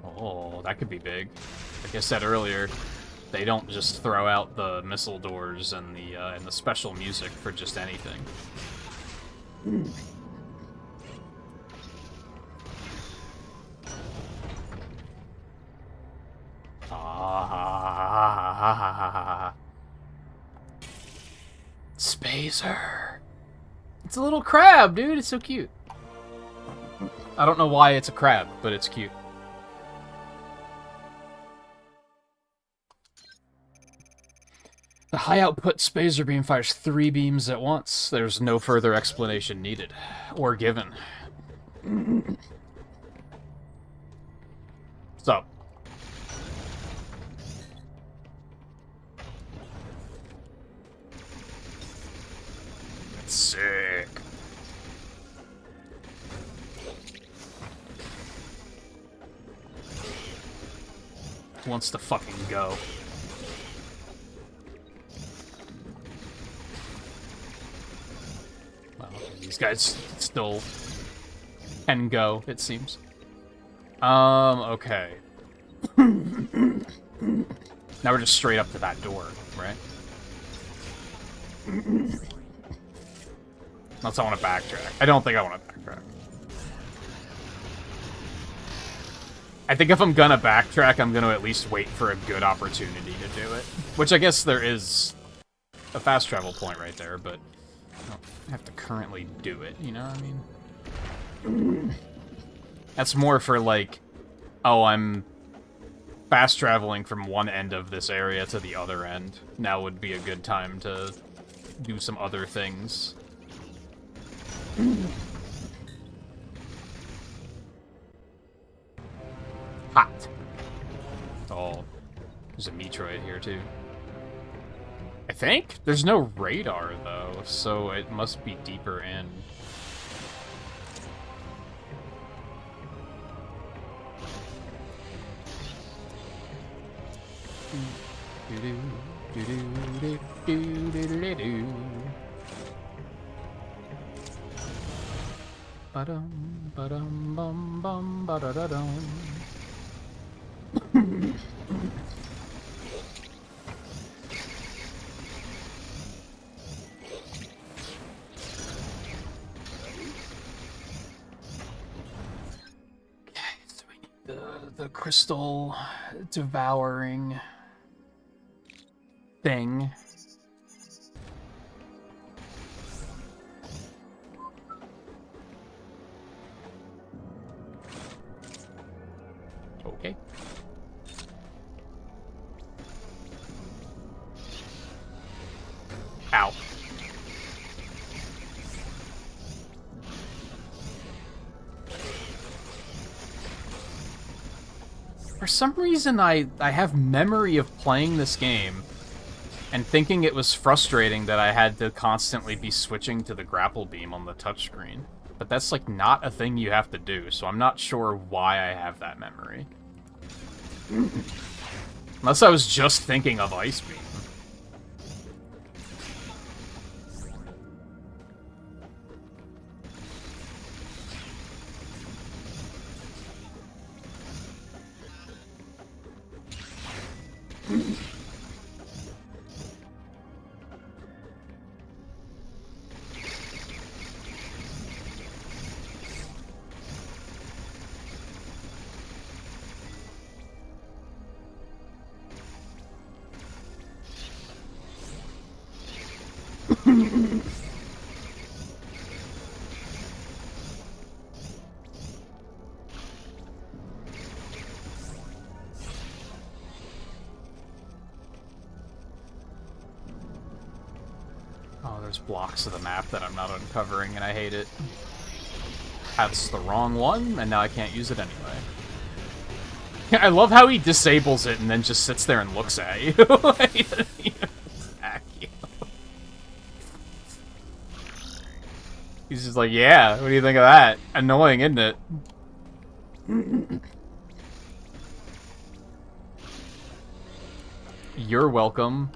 Oh, that could be big. Like I said earlier, they don't just throw out the missile doors and the special music for just anything. Ah, Spacer. It's a little crab, dude. It's so cute. I don't know why it's a crab, but it's cute. The high-output Spacer beam fires 3 beams at once. There's no further explanation needed. Or given. So. Sick. Wants to fucking go. These guys still can go, it seems. Okay. Now we're just straight up to that door, right? Unless I want to backtrack. I don't think I want to backtrack. I think if I'm gonna backtrack, I'm gonna at least wait for a good opportunity to do it. Which I guess there is a fast travel point right there, but I don't have to currently do it, you know what I mean? That's more for like, oh, I'm fast traveling from one end of this area to the other end. Now would be a good time to do some other things. Hot. Oh, there's a Metroid here too. I think? There's no radar though, so it must be deeper in. Ba-dum, ba-dum, bum, bum, ba-da-da-dum. So we need the crystal devouring thing. Okay. Ow. For some reason, I have memory of playing this game and thinking it was frustrating that I had to constantly be switching to the grapple beam on the touchscreen. But that's, like, not a thing you have to do, so I'm not sure why I have that memory. Unless I was just thinking of Ice Beam. Oh, there's blocks of the map that I'm not uncovering, and I hate it. That's the wrong one, and now I can't use it anyway. I love how he disables it and then just sits there and looks at you. He doesn't even attack you. He's just like, yeah, what do you think of that? Annoying, isn't it? You're welcome.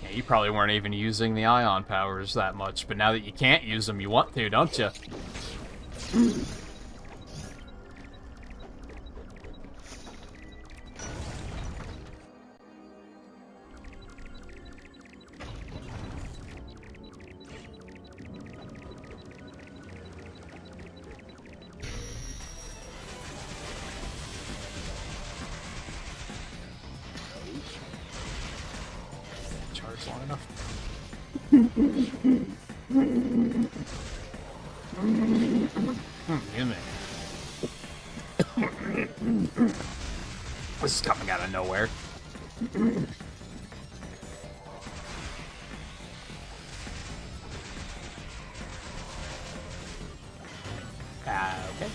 Yeah, you probably weren't even using the ion powers that much, but now that you can't use them, you want to, don't you? Long enough. Give me. This is coming out of nowhere. Okay.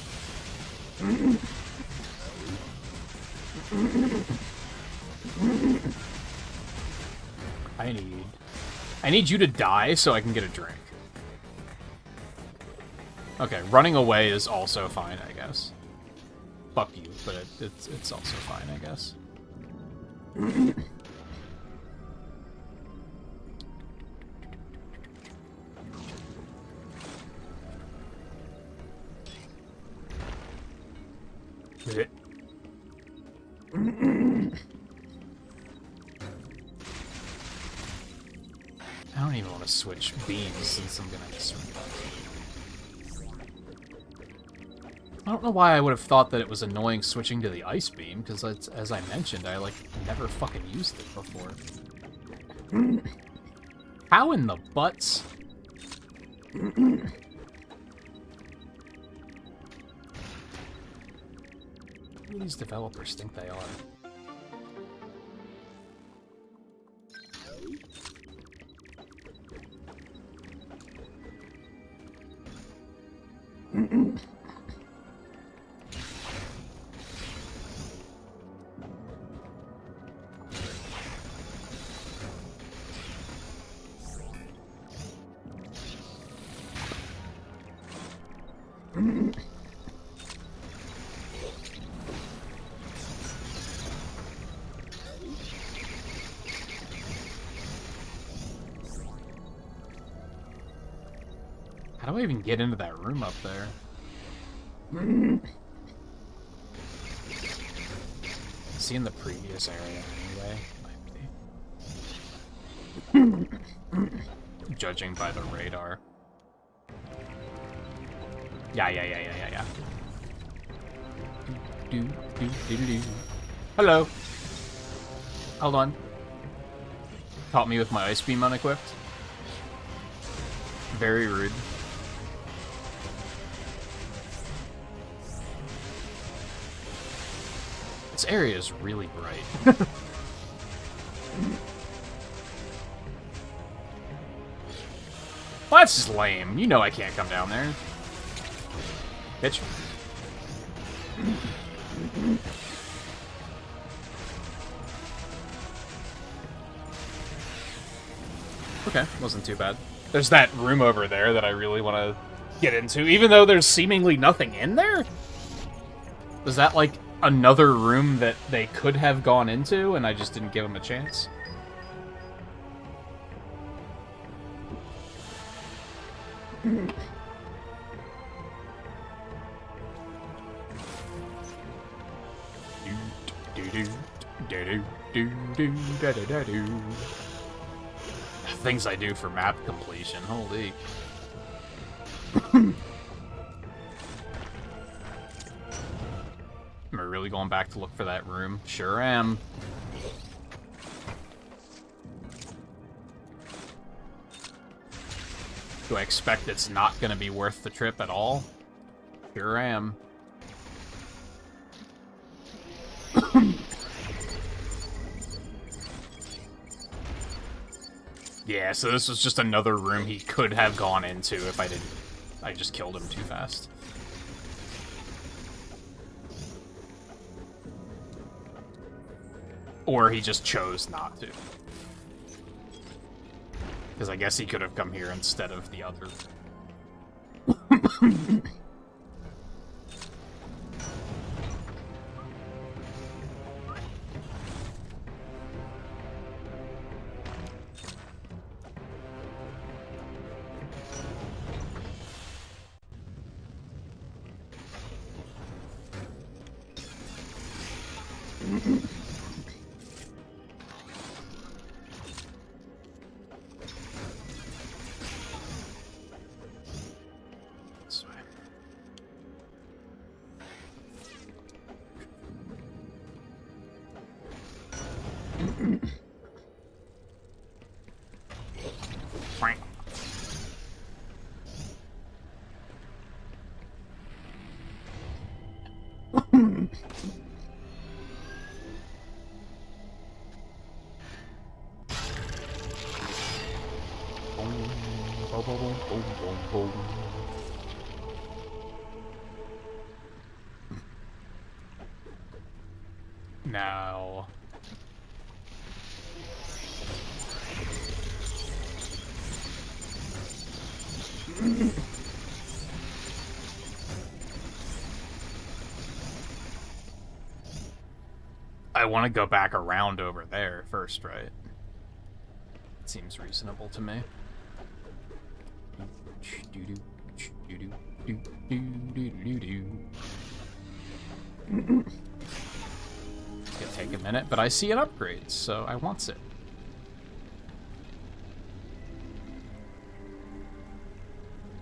I need you to die so I can get a drink. Okay, running away is also fine, I guess. Fuck you, but it's also fine, I guess. I don't even want to switch beams since I'm gonna swing. I don't know why I would have thought that it was annoying switching to the ice beam, because as I mentioned, I like never fucking used it before. How in the butts? Who do these developers think they are? How do I even get into that room up there? Is he in the previous area anyway? Might be. Judging by the radar. Yeah. Do. Hello. Hold on. Caught me with my ice beam unequipped. Very rude. This area is really bright. Well, that's just lame. You know I can't come down there. Bitch. Okay, wasn't too bad. There's that room over there that I really want to get into, even though there's seemingly nothing in there? Is that, like, another room that they could have gone into, and I just didn't give them a chance? Things I do for map completion, holy. Am I really going back to look for that room? Sure am. Do I expect it's not going to be worth the trip at all? Sure am. Yeah, so this was just another room he could have gone into if I didn't. I just killed him too fast. Or he just chose not to. Because I guess he could have come here instead of the other. Now... I want to go back around over there first, right? Seems reasonable to me. It's gonna take a minute, but I see an upgrade, so I wants it.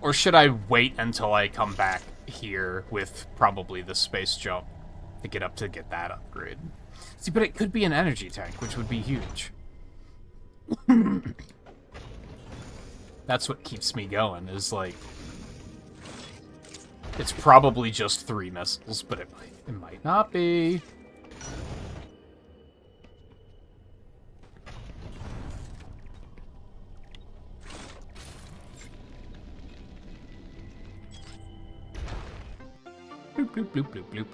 Or should I wait until I come back here with probably the space jump to get that upgrade? See, but it could be an energy tank, which would be huge. That's what keeps me going, is like... It's probably just 3 missiles, but it might not be. Bloop, bloop, bloop, bloop, bloop.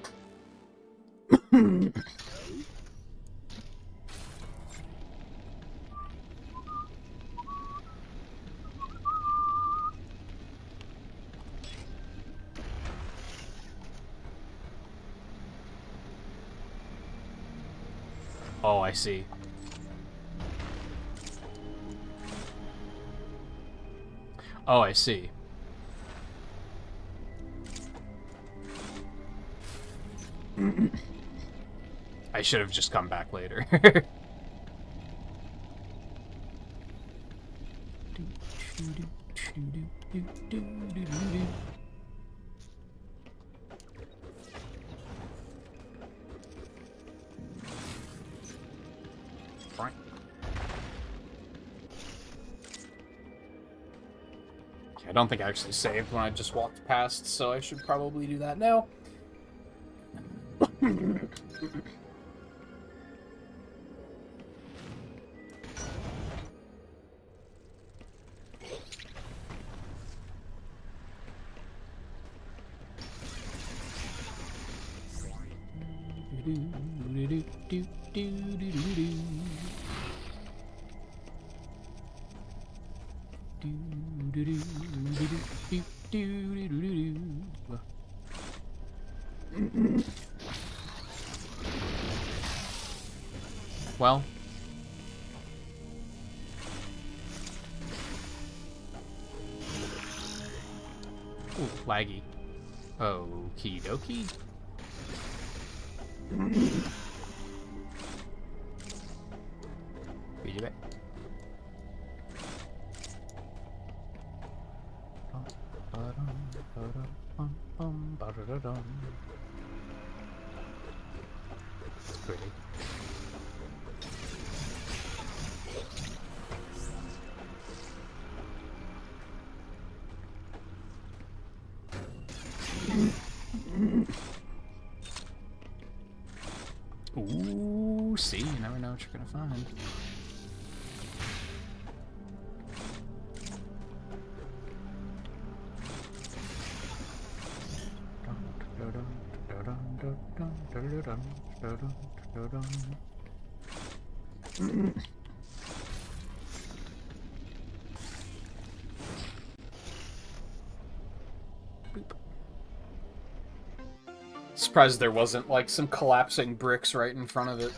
Oh, I see. Oh, I see. I should have just come back later. I don't think I actually saved when I just walked past, so I should probably do that now. Well, Ooh, laggy. Okie dokie. Read it. It's pretty. Ooh, see, you never know what you're gonna find. Surprised there wasn't like some collapsing bricks right in front of it.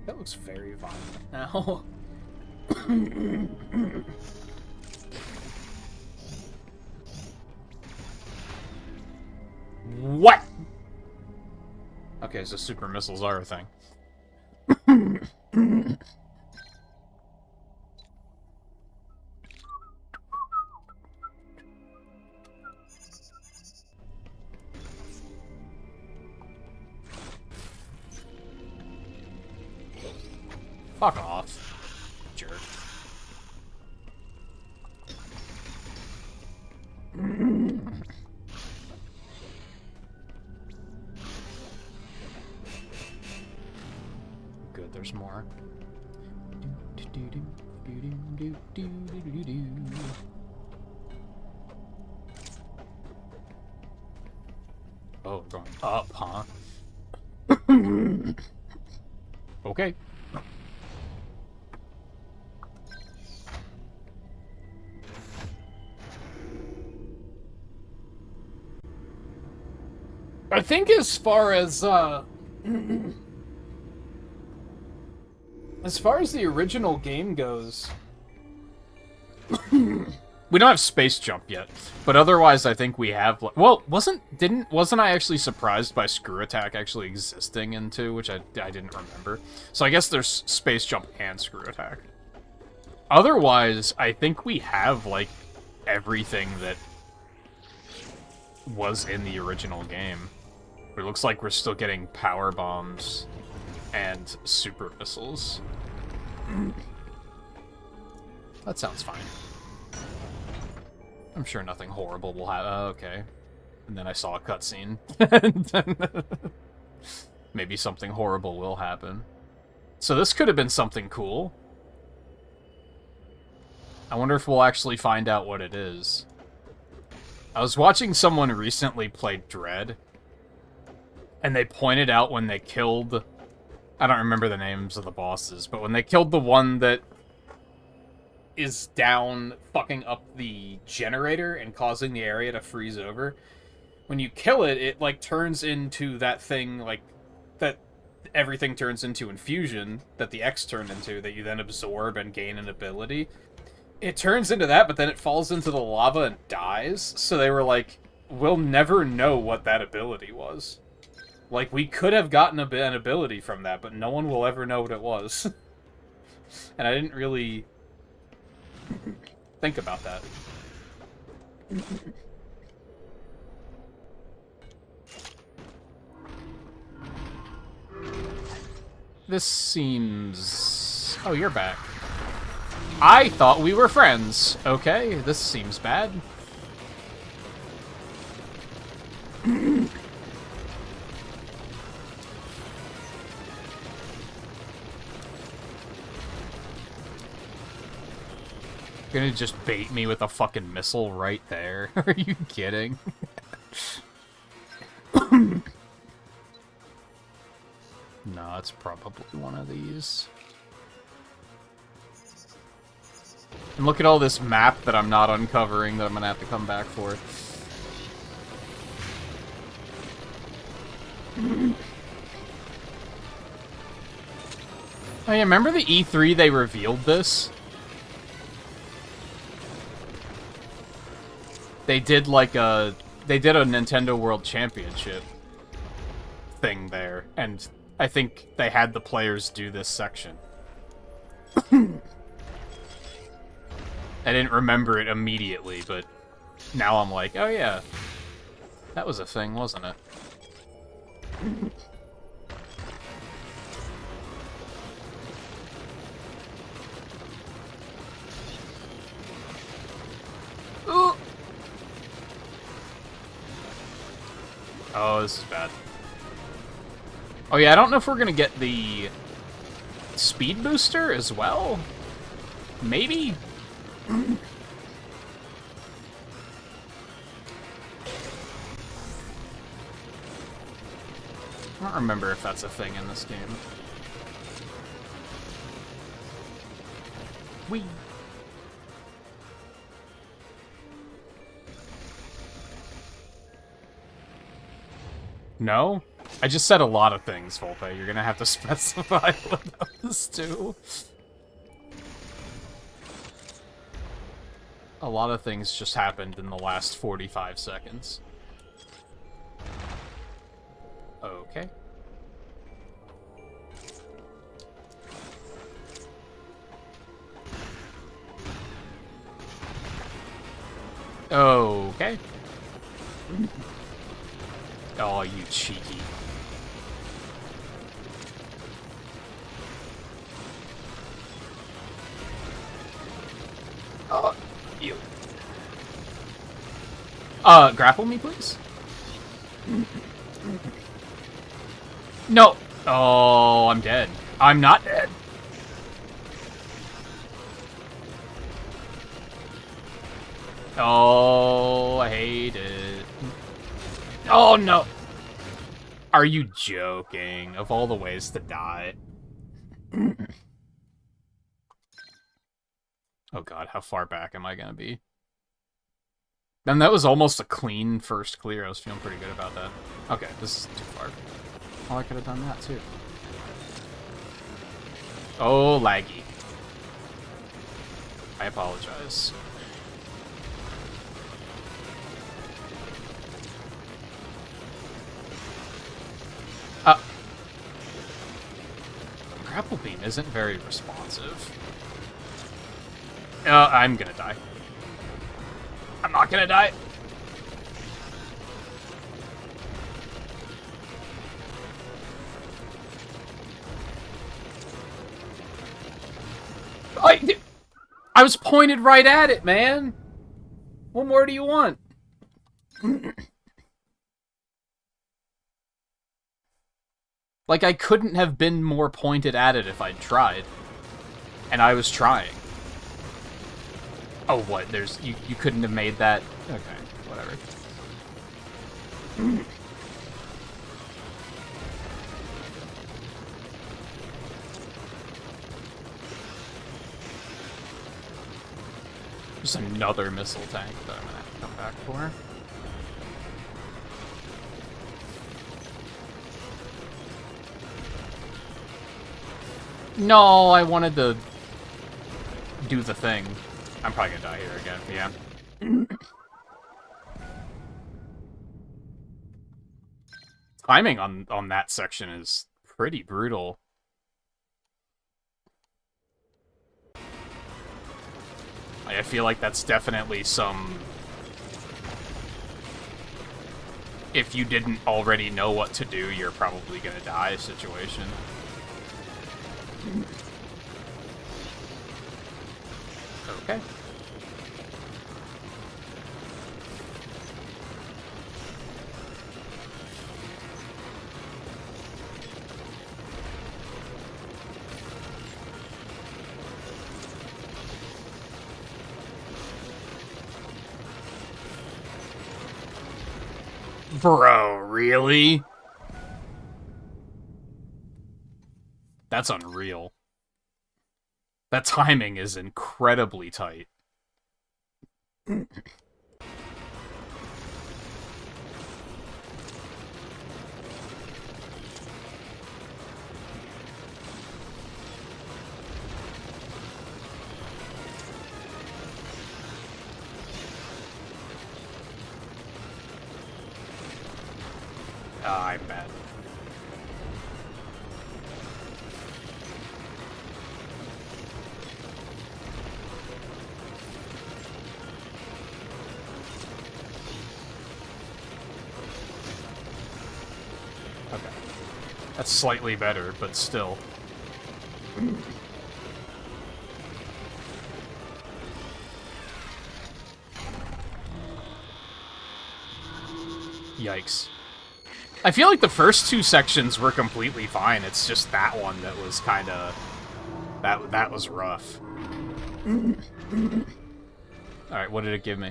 That looks very violent now. What? Okay, so super missiles are a thing. Fuck off, jerk. Good, there's more. Oh, we're going up, huh? Okay. I think as far as the original game goes, we don't have space jump yet, but otherwise I think we have. Well, wasn't I actually surprised by screw attack actually existing in 2, which I didn't remember. So I guess there's space jump and screw attack. Otherwise, I think we have like everything that was in the original game. But it looks like we're still getting power bombs and super missiles. That sounds fine. I'm sure nothing horrible will happen. Okay. And then I saw a cutscene. Maybe something horrible will happen. So this could have been something cool. I wonder if we'll actually find out what it is. I was watching someone recently play Dread, and they pointed out when they killed... I don't remember the names of the bosses, but when they killed the one that is down fucking up the generator and causing the area to freeze over, when you kill it, it, like, turns into that thing, like, that everything turns into infusion, that the X turned into, that you then absorb and gain an ability. It turns into that, but then it falls into the lava and dies, so they were like, we'll never know what that ability was. Like, we could have gotten an ability from that, but no one will ever know what it was. And I didn't really think about that. This seems... Oh, you're back. I thought we were friends. Okay, this seems bad. You're gonna just bait me with a fucking missile right there? Are you kidding? No, it's probably one of these. And look at all this map that I'm not uncovering that I'm gonna have to come back for. Oh yeah, remember the E3 they revealed this? They did like a Nintendo World Championship thing there, and I think they had the players do this section. I didn't remember it immediately, but now I'm like, oh yeah, that was a thing, wasn't it? Ooh. Oh, this is bad. Oh yeah, I don't know if we're gonna get the speed booster as well. Maybe? I don't remember if that's a thing in this game. Whee! No? I just said a lot of things, Volpe. You're gonna have to specify what those do. A lot of things just happened in the last 45 seconds. Okay. Okay. Oh, you cheeky. Oh, you. Grapple me, please? No. Oh, I'm dead. I'm not dead. Oh, I hate it. Oh, no. Are you joking? Of all the ways to die. Oh god, how far back am I gonna be? And that was almost a clean first clear. I was feeling pretty good about that. Okay, this is too far. Oh, I could have done that too. Oh, laggy. I apologize. Grapple beam isn't very responsive. I'm gonna die. I'm not gonna die. I was pointed right at it, man. What more do you want? Like, I couldn't have been more pointed at it if I'd tried. And I was trying. Oh, what? There's... You couldn't have made that... Okay, whatever. There's another missile tank that I'm gonna have to come back for. No, I wanted to do the thing. I'm probably gonna die here again, yeah. Timing on that section is pretty brutal. I feel like that's definitely some... If you didn't already know what to do, you're probably gonna die situation. Okay. Bro, really? That's unreal. That timing is incredibly tight. I'm bad. Okay. That's slightly better, but still. Yikes. I feel like the first two sections were completely fine. It's just that one that was kind of... That was rough. Alright, what did it give me?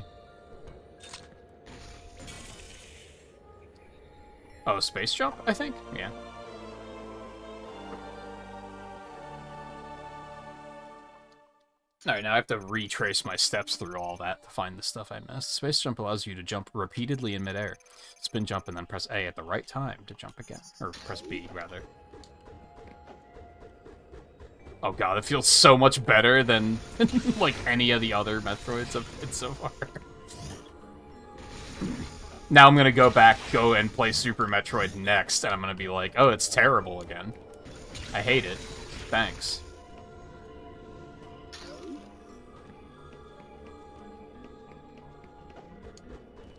Oh, space jump, I think? Yeah. Alright, now I have to retrace my steps through all that to find the stuff I missed. Space jump allows you to jump repeatedly in midair. Spin jump and then press A at the right time to jump again. Or press B, rather. Oh god, it feels so much better than, like, any of the other Metroids I've played so far. Now I'm gonna go and play Super Metroid next, and I'm gonna be like, oh, it's terrible again. I hate it. Thanks.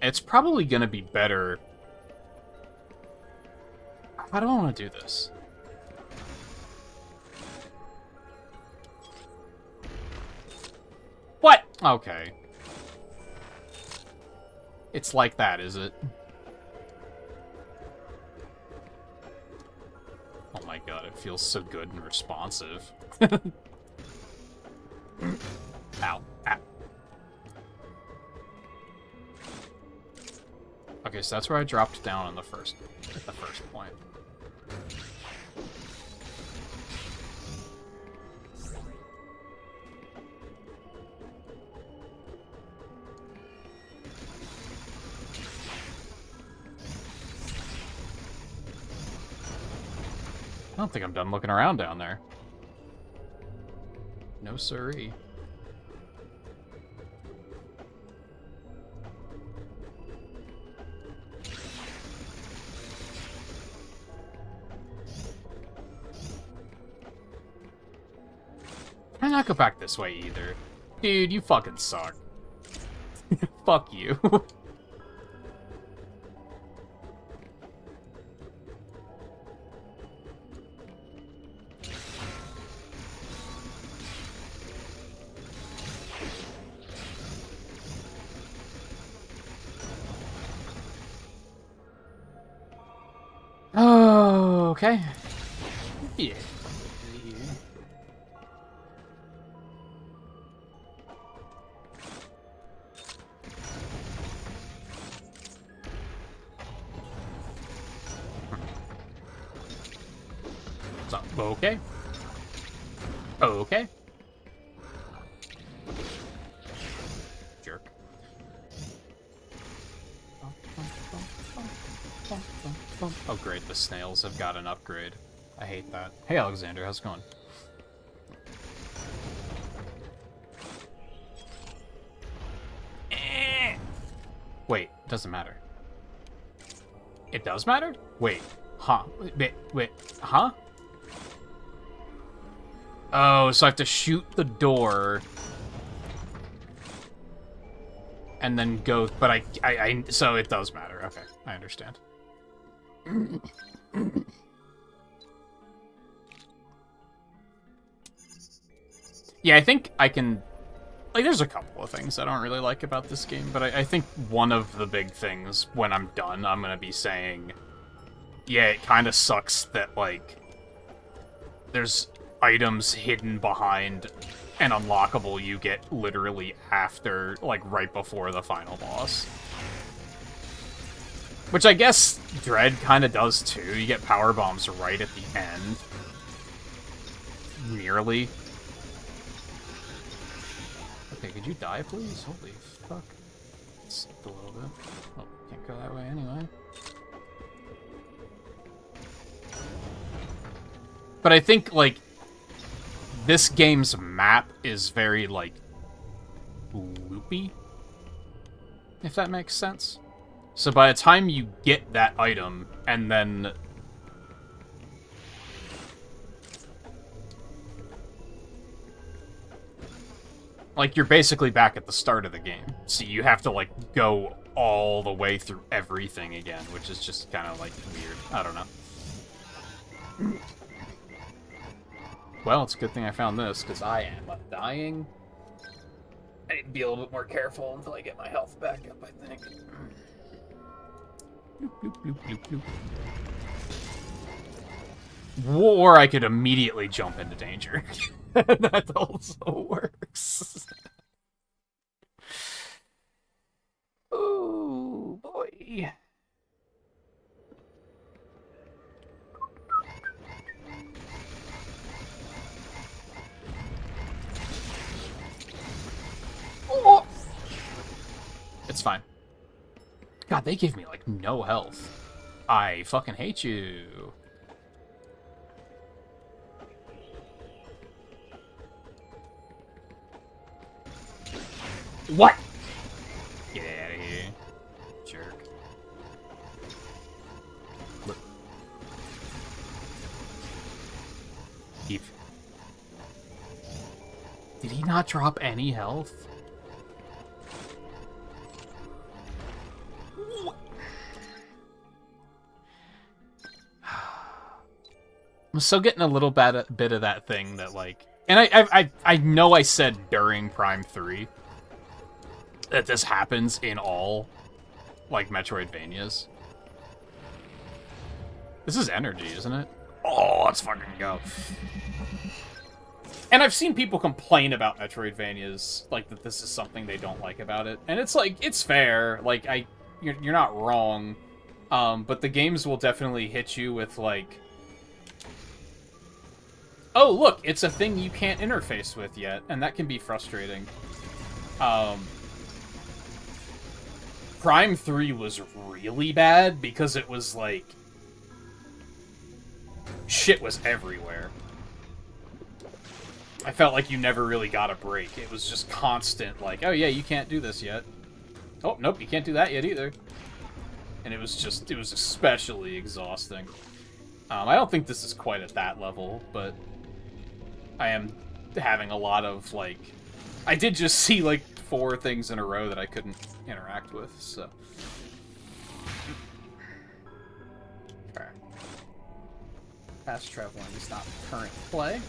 It's probably gonna be better. How do I want to do this? What? Okay. It's like that, is it? Oh my god, it feels so good and responsive. Ow. Ow. Okay, so that's where I dropped down on the first point. I don't think I'm done looking around down there. No siree. Can I not go back this way either? Dude, you fucking suck. Fuck you. Oh, okay. Yeah. So, okay. Okay. Jerk. Oh great, the snails have got an upgrade. I hate that. Hey Alexander, how's it going? Wait, doesn't matter. It does matter? Wait, huh? Wait, huh? Oh, so I have to shoot the door and then go, but so it does matter. Okay, I understand. Yeah, I think I can... Like, there's a couple of things I don't really like about this game, but I think one of the big things, when I'm done, I'm gonna be saying, yeah, it kind of sucks that, like, there's items hidden behind an unlockable you get literally after, like, right before the final boss. Which I guess Dread kind of does too. You get power bombs right at the end. Nearly. Okay, could you die, please? Holy fuck. Skipped a little bit. Oh, can't go that way anyway. But I think, like, this game's map is very, like, loopy, if that makes sense. So by the time you get that item, and then... like, you're basically back at the start of the game. So you have to, like, go all the way through everything again, which is just kind of, like, weird. I don't know. Well, it's a good thing I found this, because I am dying. I need to be a little bit more careful until I get my health back up, I think. Bloop, bloop, bloop, bloop, bloop. Or I could immediately jump into danger. That also works. Oh, boy. Oh. It's fine. God, they give me, like, no health. I fucking hate you. What? Get out of here. Jerk. Look. Did he not drop any health? I'm still getting a little bit of that thing that, like... And I know I said during Prime 3 that this happens in all, like, Metroidvanias. This is energy, isn't it? Oh, let's fucking go. And I've seen people complain about Metroidvanias, like, that this is something they don't like about it. And it's, like, it's fair. Like, you're not wrong. But the games will definitely hit you with, like... oh, look, it's a thing you can't interface with yet, and that can be frustrating. Prime 3 was really bad because it was, like... shit was everywhere. I felt like you never really got a break. It was just constant, like, oh yeah, you can't do this yet. Oh, nope, you can't do that yet either. And it was just, it was especially exhausting. I don't think this is quite at that level, but... I am having a lot of, like... I did just see, like, 4 things in a row that I couldn't interact with, so... Alright. Fast traveling is not current play.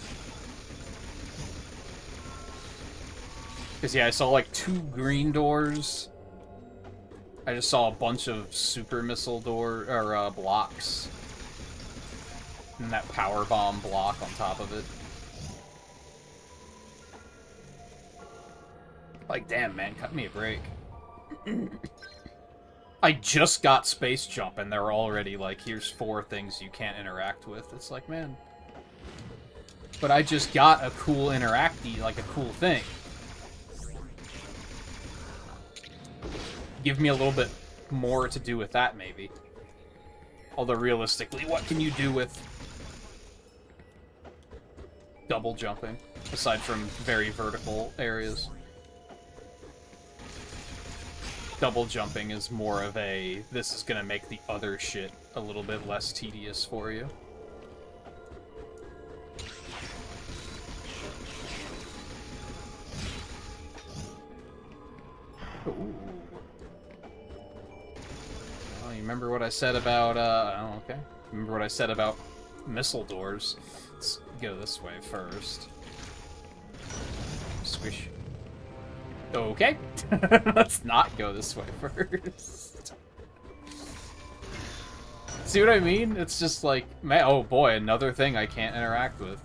Because, yeah, I saw, like, 2 green doors. I just saw a bunch of super missile or blocks. And that power bomb block on top of it. Like, damn, man, cut me a break. I just got Space Jump, and they're already like, here's 4 things you can't interact with. It's like, man. But I just got a cool interactee, like a cool thing. Give me a little bit more to do with that, maybe. Although, realistically, what can you do with double jumping, aside from very vertical areas? Double jumping is more of a, this is gonna make the other shit a little bit less tedious for you. Ooh. Well, you remember what I said about, oh, okay. Remember what I said about missile doors. Let's go this way first. Squish. Okay. Let's not go this way first. See what I mean? It's just like, man, oh boy, another thing I can't interact with.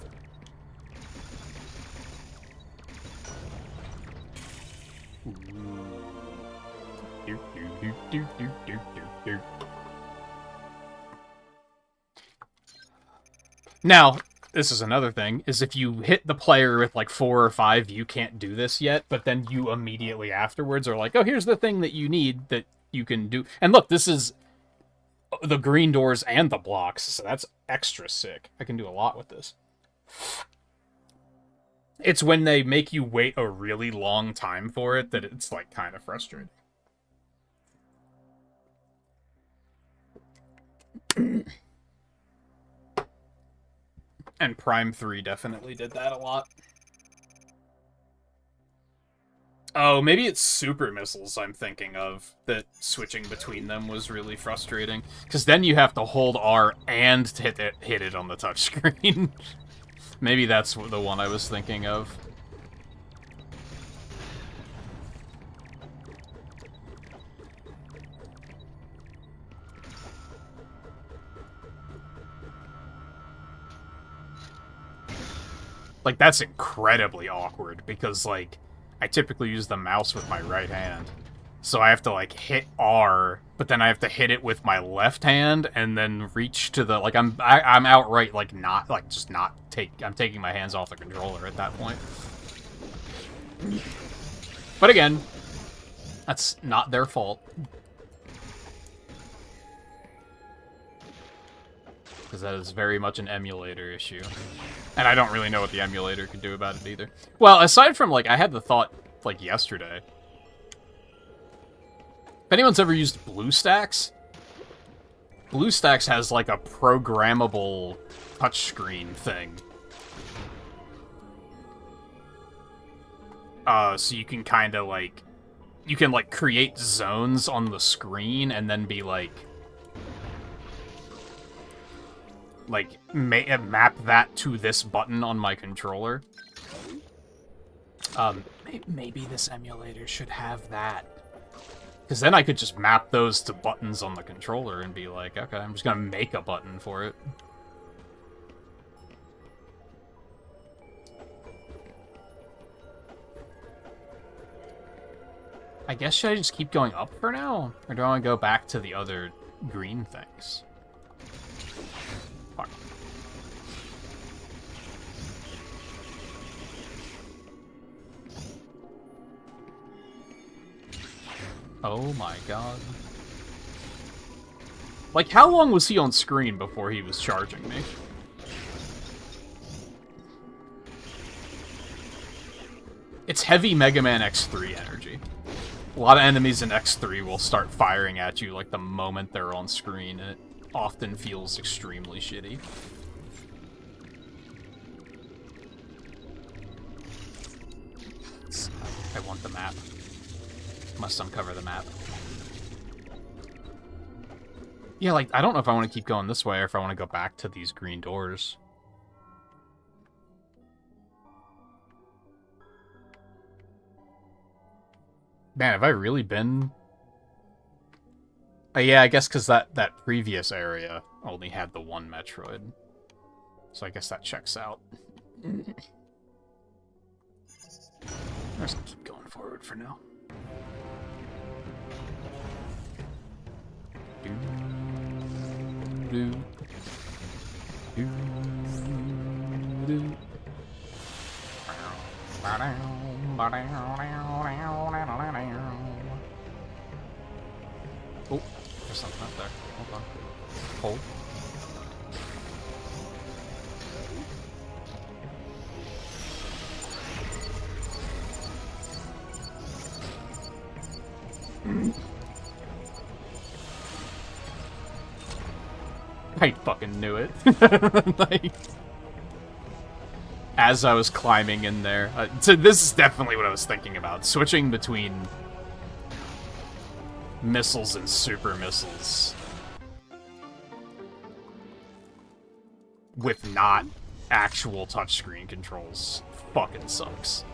Now, this is another thing, is if you hit the player with like 4 or 5, you can't do this yet, but then you immediately afterwards are like, oh, here's the thing that you need that you can do. And look, this is the green doors and the blocks, so that's extra sick. I can do a lot with this. It's when they make you wait a really long time for it that it's like kind of frustrating. And Prime 3 definitely did that a lot. Oh, maybe it's super missiles I'm thinking of, that switching between them was really frustrating. Because then you have to hold R and hit it on the touchscreen. Maybe that's the one I was thinking of. Like, that's incredibly awkward, because, like, I typically use the mouse with my right hand. So I have to, like, hit R, but then I have to hit it with my left hand, and then reach to the, like, I'm outright, like, not, like, just not I'm taking my hands off the controller at that point. But again, that's not their fault. Because that is very much an emulator issue. And I don't really know what the emulator could do about it either. Well, aside from, like, I had the thought, like, yesterday. If anyone's ever used BlueStacks, BlueStacks has, like, a programmable touchscreen thing. So you can kind of, like... You can, like, create zones on the screen and then be, like, map that to this button on my controller. Maybe this emulator should have that. Because then I could just map those to buttons on the controller and be like, okay, I'm just gonna make a button for it. I guess should I just keep going up for now? Or do I want to go back to the other green things? Fuck. Oh my god. Like, how long was he on screen before he was charging me? It's heavy Mega Man X3 energy. A lot of enemies in X3 will start firing at you like the moment they're on screen, and it often feels extremely shitty. I want the map. Must uncover the map. Yeah, like, I don't know if I want to keep going this way or if I want to go back to these green doors. Man, have I really been... yeah, I guess because that previous area only had the one Metroid. So I guess that checks out. I'm just gonna keep going forward for now. Oh, there's something up there. Hold on. Hold. I fucking knew it. Like, as I was climbing in there. So this is definitely what I was thinking about. Switching between missiles and super missiles with not actual touchscreen controls fucking sucks.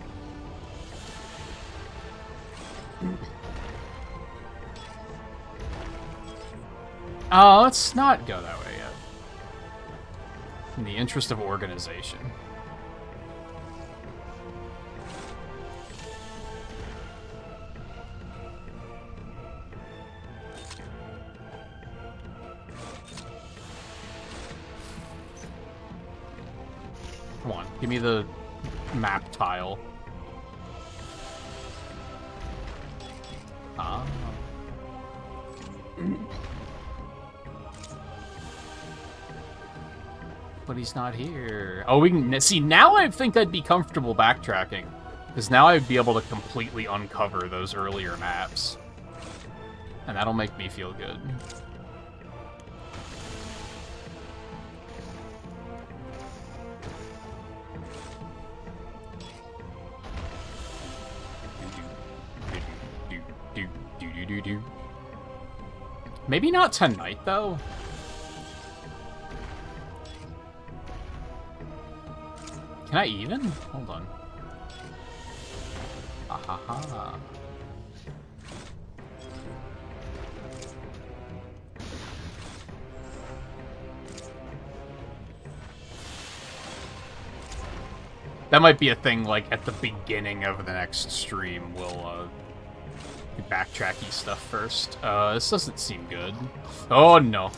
Let's not go that way yet. In the interest of organization. Come on, give me the map tile. Ah. But he's not here. Oh, we can see now. I think I'd be comfortable backtracking, because now I'd be able to completely uncover those earlier maps, and that'll make me feel good. Maybe not tonight, though. Can I even? Hold on. Ahaha. That might be a thing, like, at the beginning of the next stream, we'll, do backtracky stuff first. This doesn't seem good. Oh, no.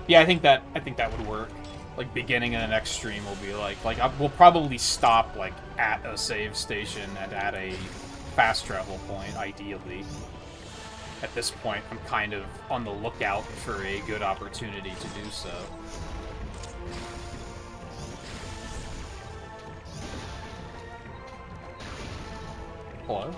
Yeah, I think that would work. Like, beginning of the next stream will be like we'll probably stop like at a save station and at a fast travel point, ideally. At this point, I'm kind of on the lookout for a good opportunity to do so. Hello?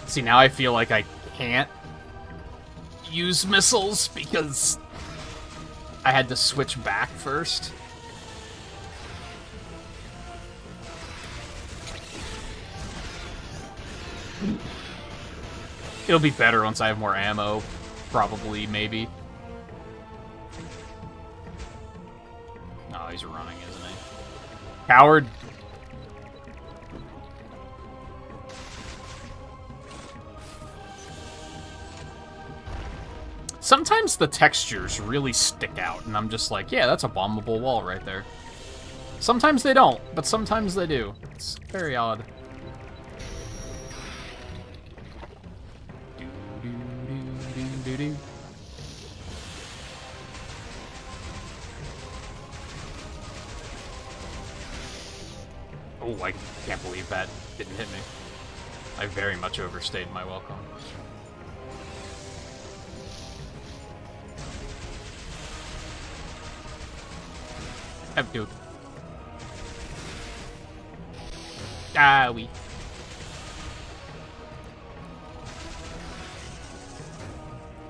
See, now I feel like I can't use missiles because I had to switch back first. It'll be better once I have more ammo, probably, maybe. Oh, he's running, isn't he? Coward. Sometimes the textures really stick out, and I'm just like, yeah, that's a bombable wall right there. Sometimes they don't, but sometimes they do. It's very odd. Oh, I can't believe that didn't hit me. I very much overstayed my welcome. Dude. Ah, oui.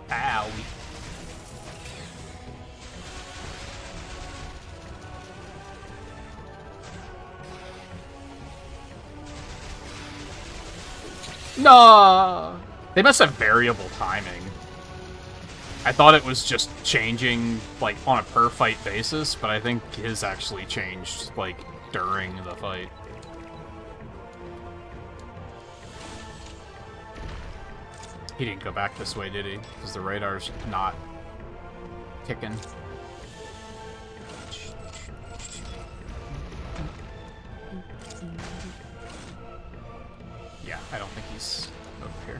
Ah, oui. No! They must have variable timing. I thought it was just changing, like, on a per-fight basis, but I think his actually changed, like, during the fight. He didn't go back this way, did he? Because the radar's not ticking. Yeah, I don't think he's over here.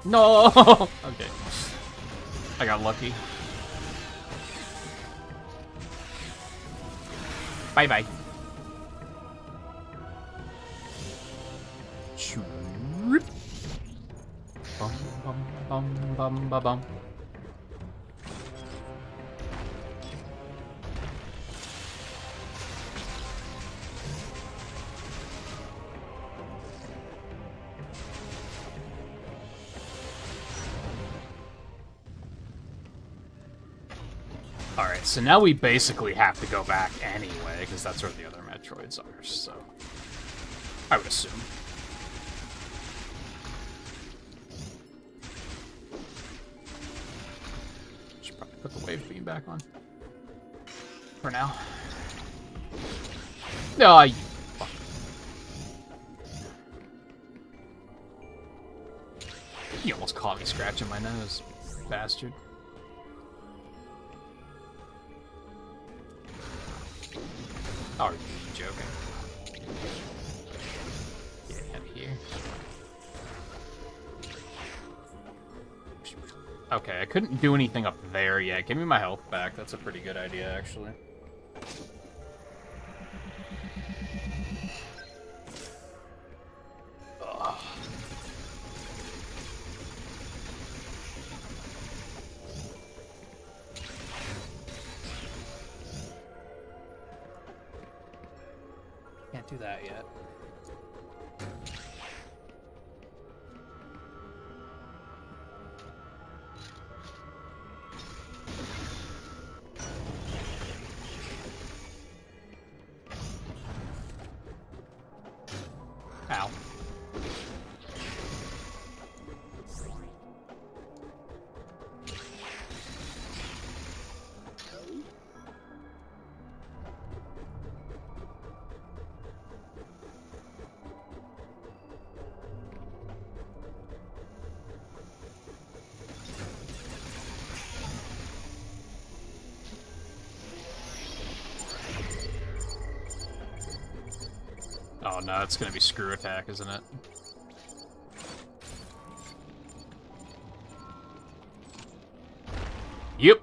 No! Okay. I got lucky. Bye-bye. Bum, bum, bum, bum, bum, bum. Alright, so now we basically have to go back anyway, because that's where the other Metroids are, so... I would assume. Should probably put the wave beam back on. For now. No, you fuck. You almost caught me scratching my nose, bastard. Oh, are you joking? Get out of here. Okay, I couldn't do anything up there yet. Give me my health back. That's a pretty good idea, actually. Ugh. Can't do that yet. Ow. Oh no, it's gonna be screw attack, isn't it? Yep.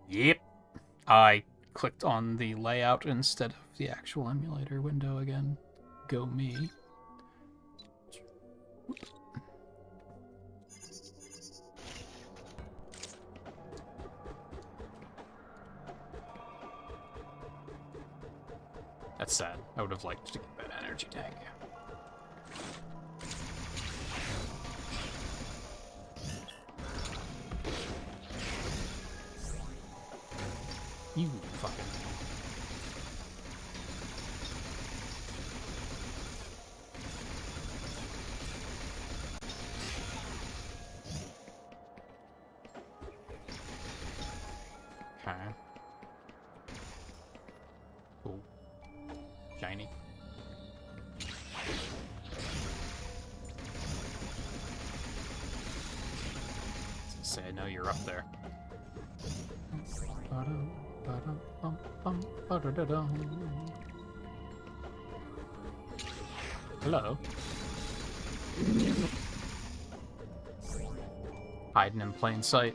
Yep. I clicked on the layout instead of the actual emulator window again. Go me. That's sad. I would have liked to get that energy tank. You fucking... Okay. Cool. Shiny. Say I know you're up there. Hello. Hiding in plain sight.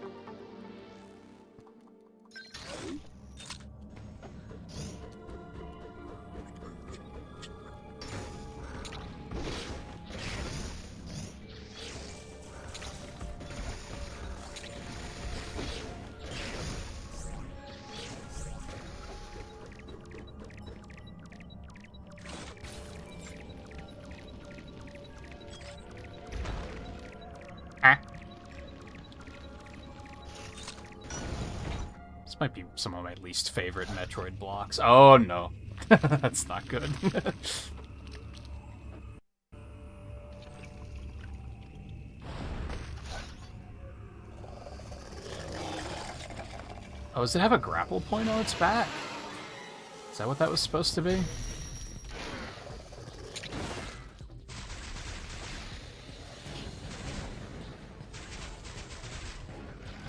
This might be some of my least favorite Metroid blocks. Oh no. That's not good. Oh, does it have a grapple point on its back? Is that what that was supposed to be?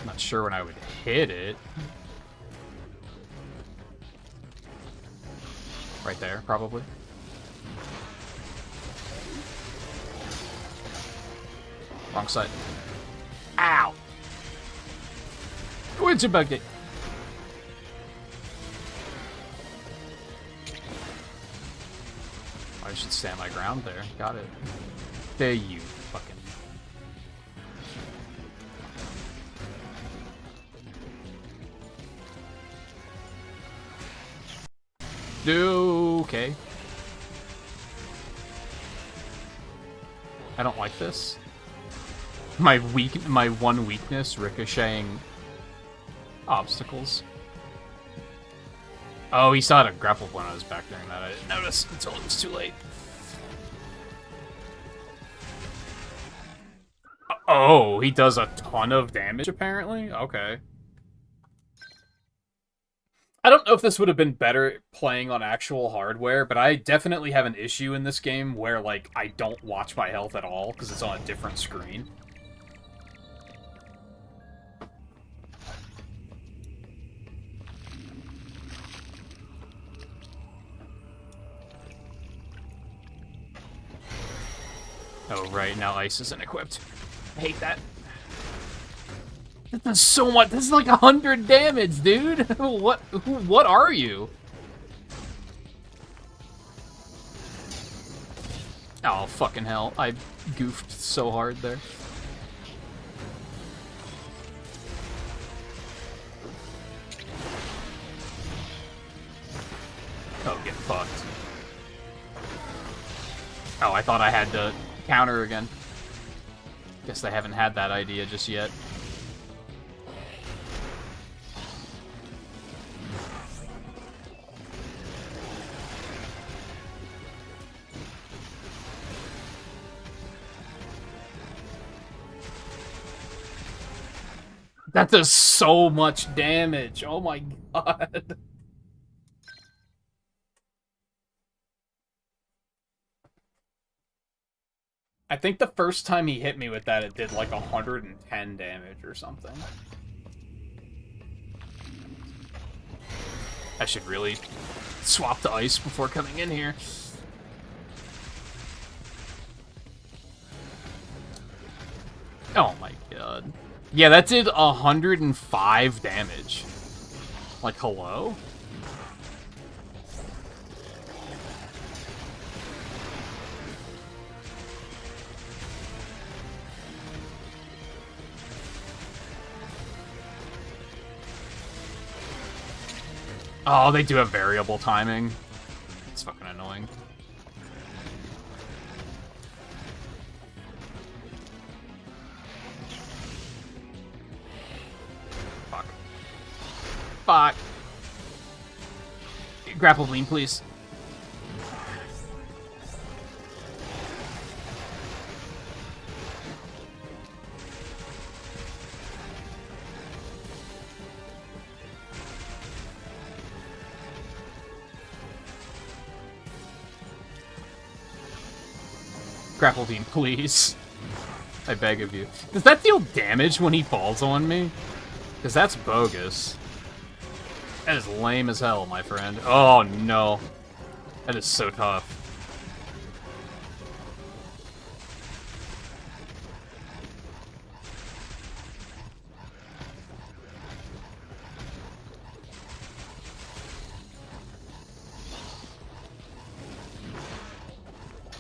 I'm not sure when I would hit it. Right there, probably. Wrong side. Ow! Where's your bucket? I should stand my ground there. Got it. There you fucking... Okay. I don't like this. My one weakness, ricocheting obstacles. Oh, he saw it a grapple when I was back during that. I didn't notice until it was too late. Oh, he does a ton of damage, apparently? Okay. I don't know if this would have been better playing on actual hardware, but I definitely have an issue in this game where, like, I don't watch my health at all because it's on a different screen. Oh, right, now ice isn't equipped. I hate that. This is so much. This is like 100 damage, dude. What are you? Oh, fucking hell. I goofed so hard there. Oh, get fucked. Oh, I thought I had to counter again. Guess they haven't had that idea just yet. That does so much damage. Oh my god. I think the first time he hit me with that, it did like 110 damage or something. I should really swap to ice before coming in here. Oh my god. Yeah, that did 105 damage. Like, hello? Oh, they do have variable timing. It's fucking annoying. Fuck. Fuck. Grapple beam, please. Grapple beam, please. I beg of you. Does that deal damage when he falls on me? Because that's bogus. That is lame as hell, my friend. Oh, no. That is so tough.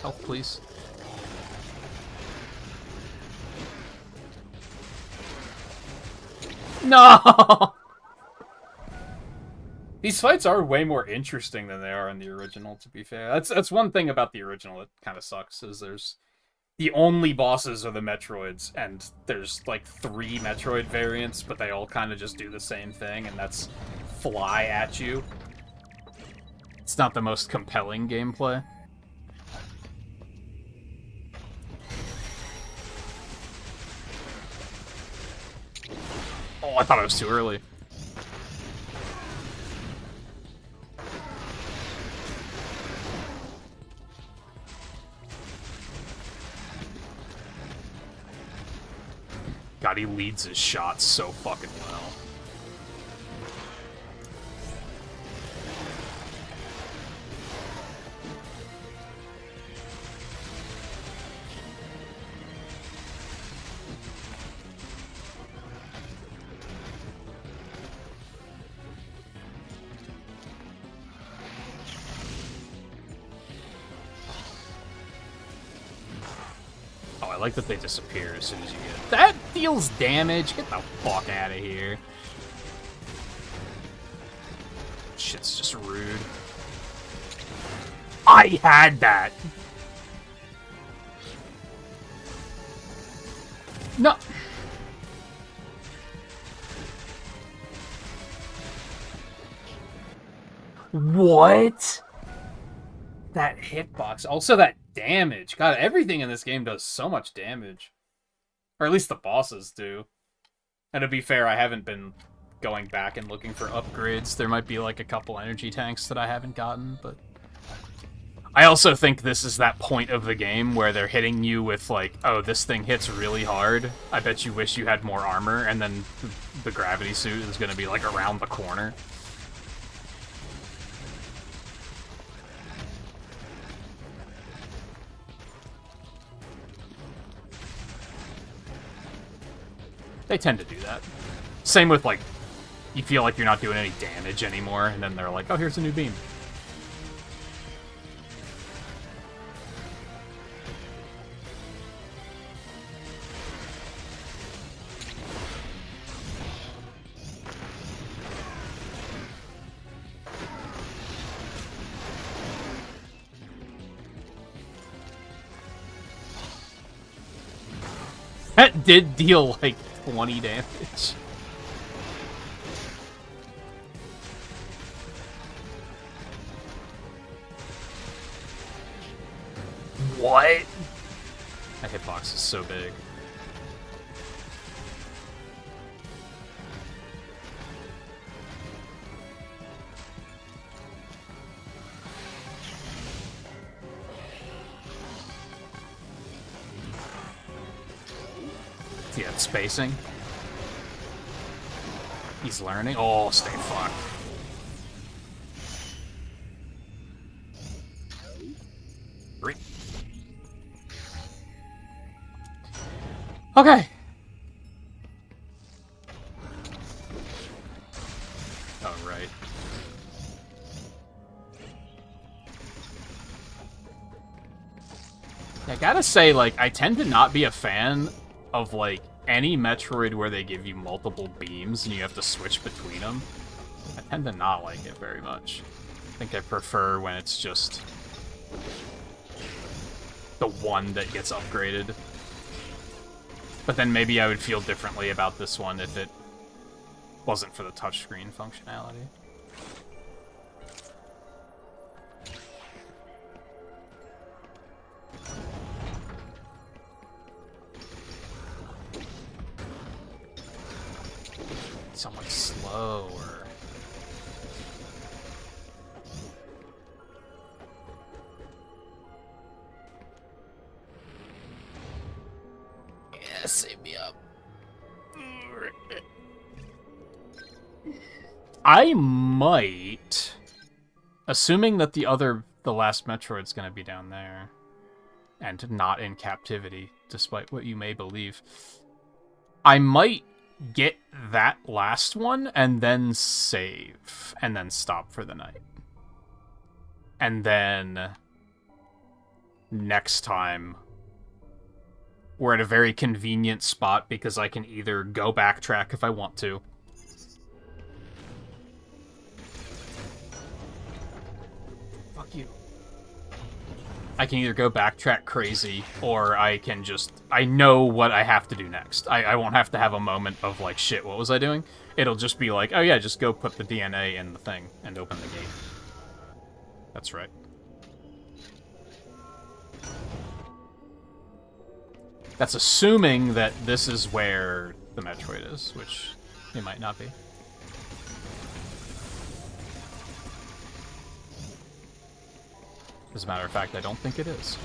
Help, please. No! These fights are way more interesting than they are in the original, to be fair. That's one thing about the original that kind of sucks, is there's... The only bosses are the Metroids, and there's, like, 3 Metroid variants, but they all kind of just do the same thing, and that's fly at you. It's not the most compelling gameplay. Oh, I thought it was too early. God, he leads his shots so fucking well. I like that they disappear as soon as you get... That deals damage! Get the fuck out of here. Shit's just rude. I had that! No! What? That hitbox. Also that damage. God, everything in this game does so much damage. Or at least the bosses do. And to be fair, I haven't been going back and looking for upgrades. There might be like a couple energy tanks that I haven't gotten, but... I also think this is that point of the game where they're hitting you with like, oh, this thing hits really hard. I bet you wish you had more armor, and then the gravity suit is going to be like around the corner. They tend to do that. Same with, like, you feel like you're not doing any damage anymore, and then they're like, oh, here's a new beam. That did deal, like, 20 damage. What? That hitbox is so big. Yeah, spacing. He's learning. Oh, stay fucked. Great. Okay. Oh, right. I gotta say, like, I tend to not be a fan of, like, any Metroid where they give you multiple beams and you have to switch between them. I tend to not like it very much. I think I prefer when it's just the one that gets upgraded. But then maybe I would feel differently about this one if it wasn't for the touchscreen functionality. Somewhat slow, or... Yeah, save me up. I might... Assuming that the last Metroid's gonna be down there, and not in captivity, despite what you may believe, I might get that last one, and then save, and then stop for the night. And then next time, we're at a very convenient spot because I can either go backtrack if I want to. Fuck you. I can either go backtrack crazy, or I can just... I know what I have to do next. I won't have to have a moment of, like, shit, what was I doing? It'll just be like, oh yeah, just go put the DNA in the thing and open the gate. That's right. That's assuming that this is where the Metroid is, which it might not be. As a matter of fact, I don't think it is.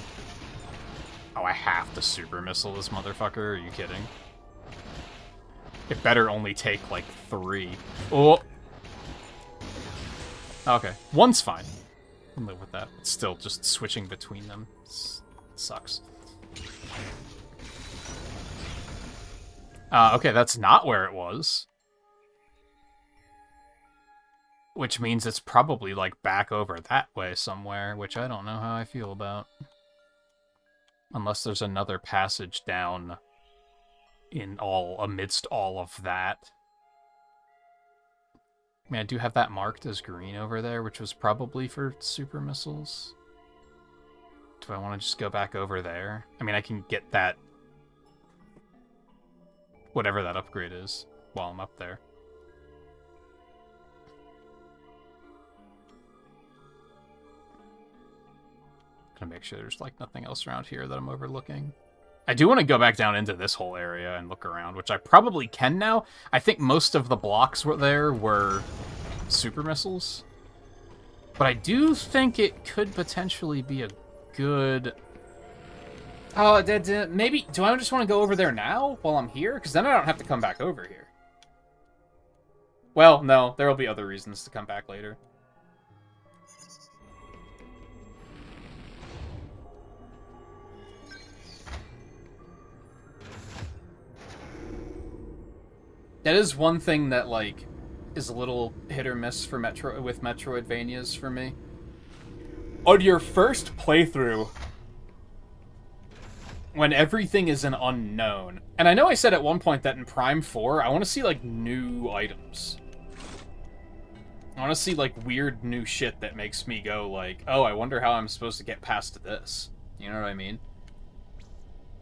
Oh, I have to super missile this motherfucker? Are you kidding? It better only take, like, 3. Oh! Okay. One's fine. I can live with that. It's still just switching between them. Sucks. Okay, that's not where it was. Which means it's probably, like, back over that way somewhere, which I don't know how I feel about. Unless there's another passage down amidst all of that. I mean, I do have that marked as green over there, which was probably for super missiles. Do I want to just go back over there? I mean, I can get that, whatever that upgrade is, while I'm up there. Gonna make sure there's, like, nothing else around here that I'm overlooking. I do want to go back down into this whole area and look around, which I probably can now. I think most of the blocks were super missiles. But I do think it could potentially be a good... Oh, maybe... Do I just want to go over there now while I'm here? Because then I don't have to come back over here. Well, no. There will be other reasons to come back later. That is one thing that, like, is a little hit or miss for with Metroidvanias for me. On your first playthrough, when everything is an unknown, and I know I said at one point that in Prime 4, I want to see, like, new items. I want to see, like, weird new shit that makes me go, like, oh, I wonder how I'm supposed to get past this. You know what I mean?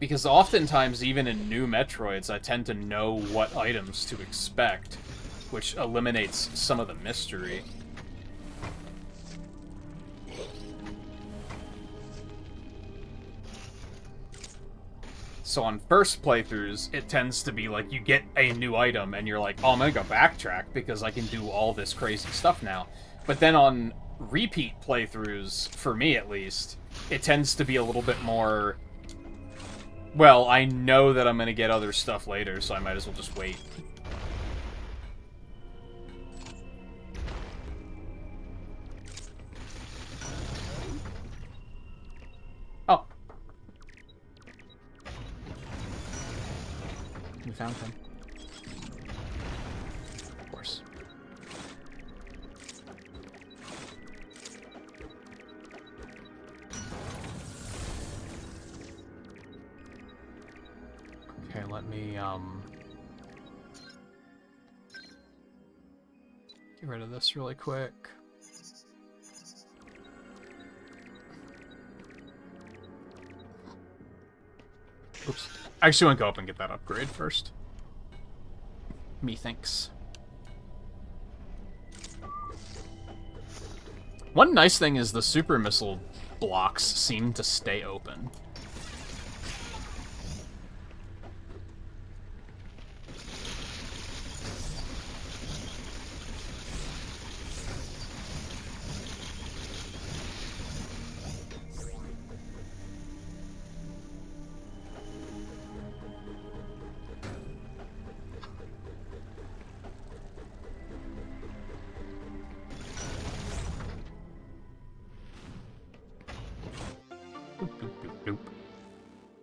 Because oftentimes, even in new Metroids, I tend to know what items to expect, which eliminates some of the mystery. So on first playthroughs, it tends to be like you get a new item and you're like, oh, I'm gonna go backtrack because I can do all this crazy stuff now. But then on repeat playthroughs, for me at least, it tends to be a little bit more... Well, I know that I'm going to get other stuff later, so I might as well just wait. Oh. We found him. Of course. Okay, let me, get rid of this really quick. Oops. I actually want to go up and get that upgrade first. Methinks. One nice thing is the super missile blocks seem to stay open.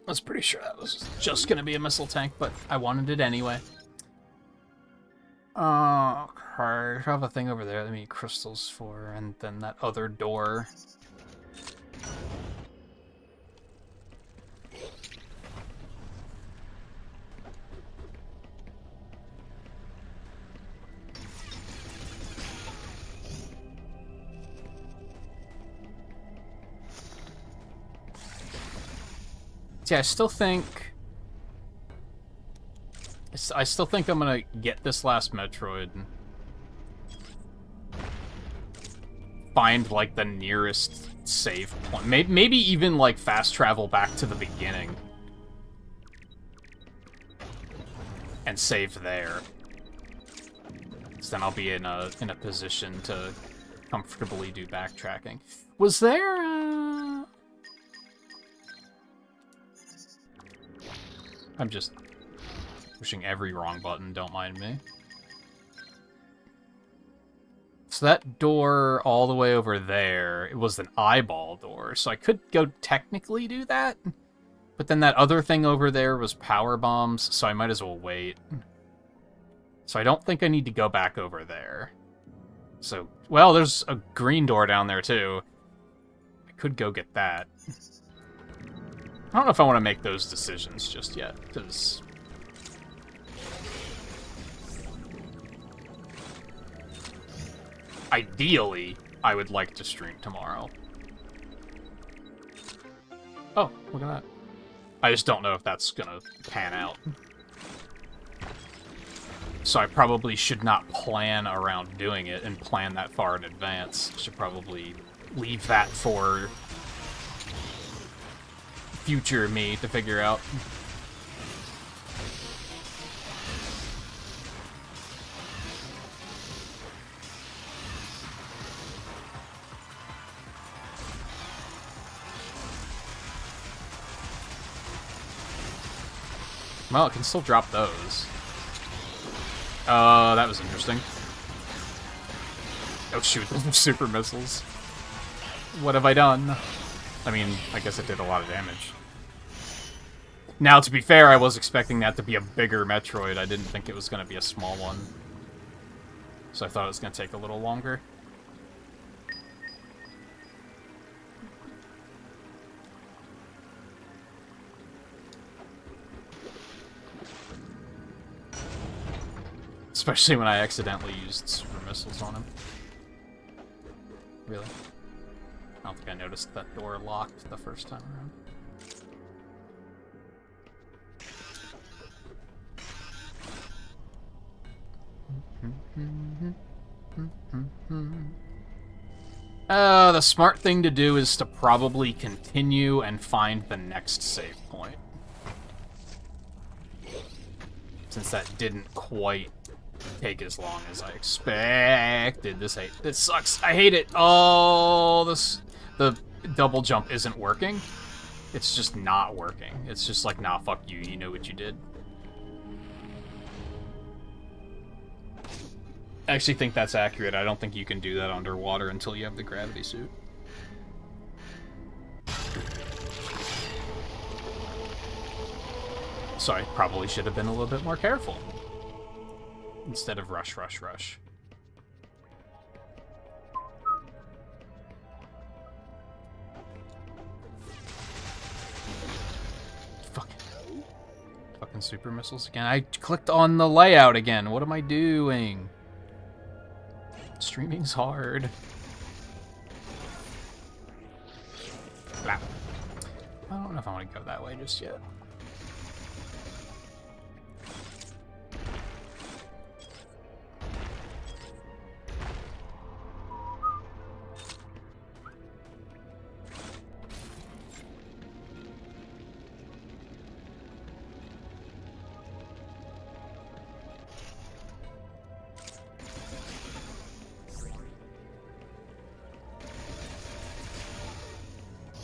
I was pretty sure that was just gonna be a missile tank, but I wanted it anyway. Okay, I have a thing over there that I need crystals for, and then that other door. Yeah, I still think I'm gonna get this last Metroid and find, like, the nearest save point. Maybe even, like, fast travel back to the beginning and save there. So then I'll be in a position to comfortably do backtracking. Was there, I'm just pushing every wrong button, don't mind me. So that door all the way over there, it was an eyeball door, so I could go technically do that. But then that other thing over there was power bombs, so I might as well wait. So I don't think I need to go back over there. So, well, there's a green door down there too. I could go get that. I don't know if I want to make those decisions just yet, because... ideally, I would like to stream tomorrow. Oh, look at that. I just don't know if that's gonna pan out. So I probably should not plan around doing it and plan that far in advance. Should probably leave that for future me to figure out. Well, it can still drop those. That was interesting. Oh shoot, those are super missiles. What have I done? I mean, I guess it did a lot of damage. Now, to be fair, I was expecting that to be a bigger Metroid. I didn't think it was going to be a small one. So I thought it was going to take a little longer. Especially when I accidentally used super missiles on him. Really? I don't think I noticed that door locked the first time around. The smart thing to do is to probably continue and find the next save point. Since that didn't quite take as long as I expected. This sucks. I hate it. Oh, the double jump isn't working. It's just not working. It's just like, nah, fuck you. You know what you did. I actually think that's accurate. I don't think you can do that underwater until you have the gravity suit. So I probably should have been a little bit more careful. Instead of rush, rush, rush. Fucking super missiles again. I clicked on the layout again. What am I doing? Streaming's hard. Blah. I don't know if I want to go that way just yet.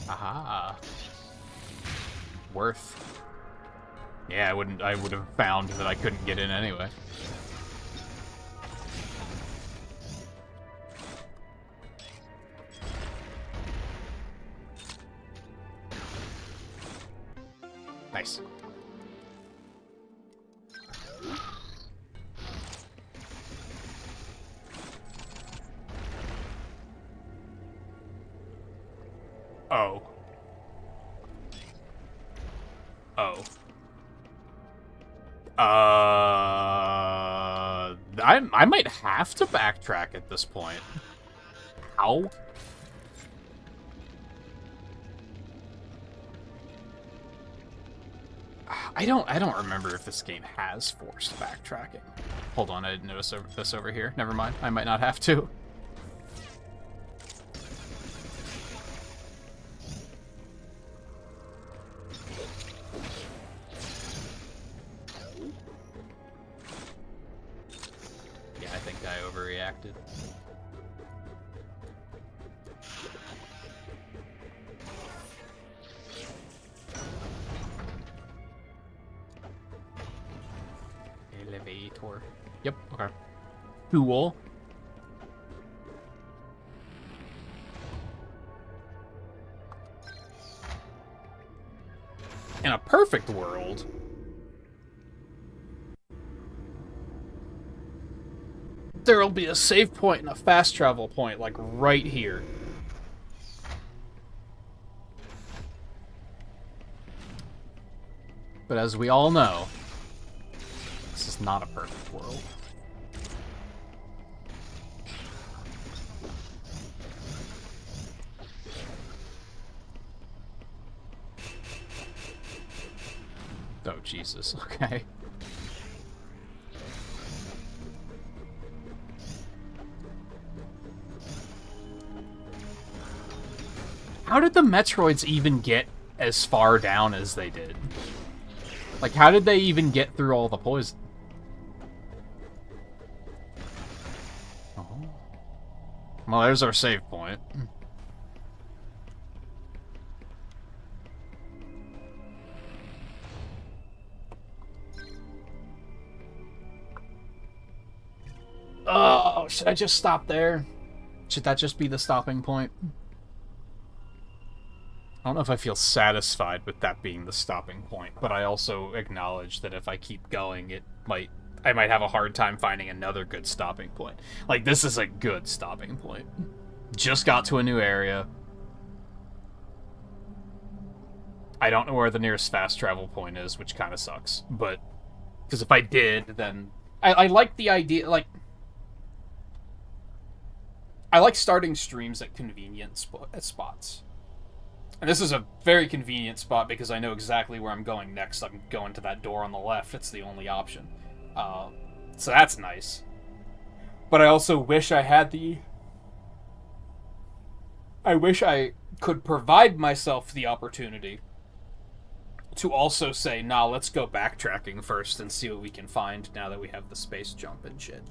Aha. Worth. Yeah, I would have found that I couldn't get in anyway. Nice. Oh. Oh. I might have to backtrack at this point. How? I don't remember if this game has forced backtracking. Hold on, I didn't notice this over here. Never mind. I might not have to. Overreacted. Elevator. Yep, okay. Cool. In a perfect world, there'll be a save point and a fast travel point, like, right here. But as we all know, this is not a perfect world. Oh, Jesus. Okay. How did the Metroids even get as far down as they did? Like, how did they even get through all the poison? Oh. Well, there's our save point. Oh, should I just stop there? Should that just be the stopping point? I don't know if I feel satisfied with that being the stopping point, but I also acknowledge that if I keep going, I might have a hard time finding another good stopping point. Like, this is a good stopping point. Just got to a new area. I don't know where the nearest fast travel point is, which kind of sucks. But, because if I did, then... I like the idea, like... I like starting streams at convenient spots. And this is a very convenient spot because I know exactly where I'm going next. I'm going to that door on the left. It's the only option. So that's nice. But I also wish I had the... I wish I could provide myself the opportunity to also say, nah, let's go backtracking first and see what we can find now that we have the space jump and shit.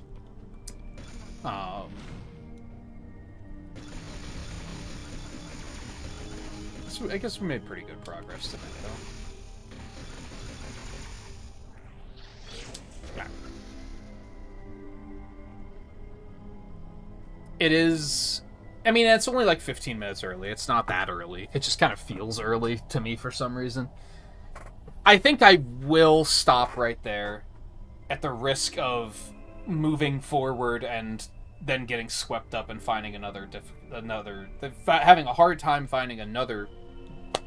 So I guess we made pretty good progress tonight, though. Yeah. It is... I mean, it's only like 15 minutes early. It's not that early. It just kind of feels early to me for some reason. I think I will stop right there at the risk of moving forward and then getting swept up and finding having a hard time finding another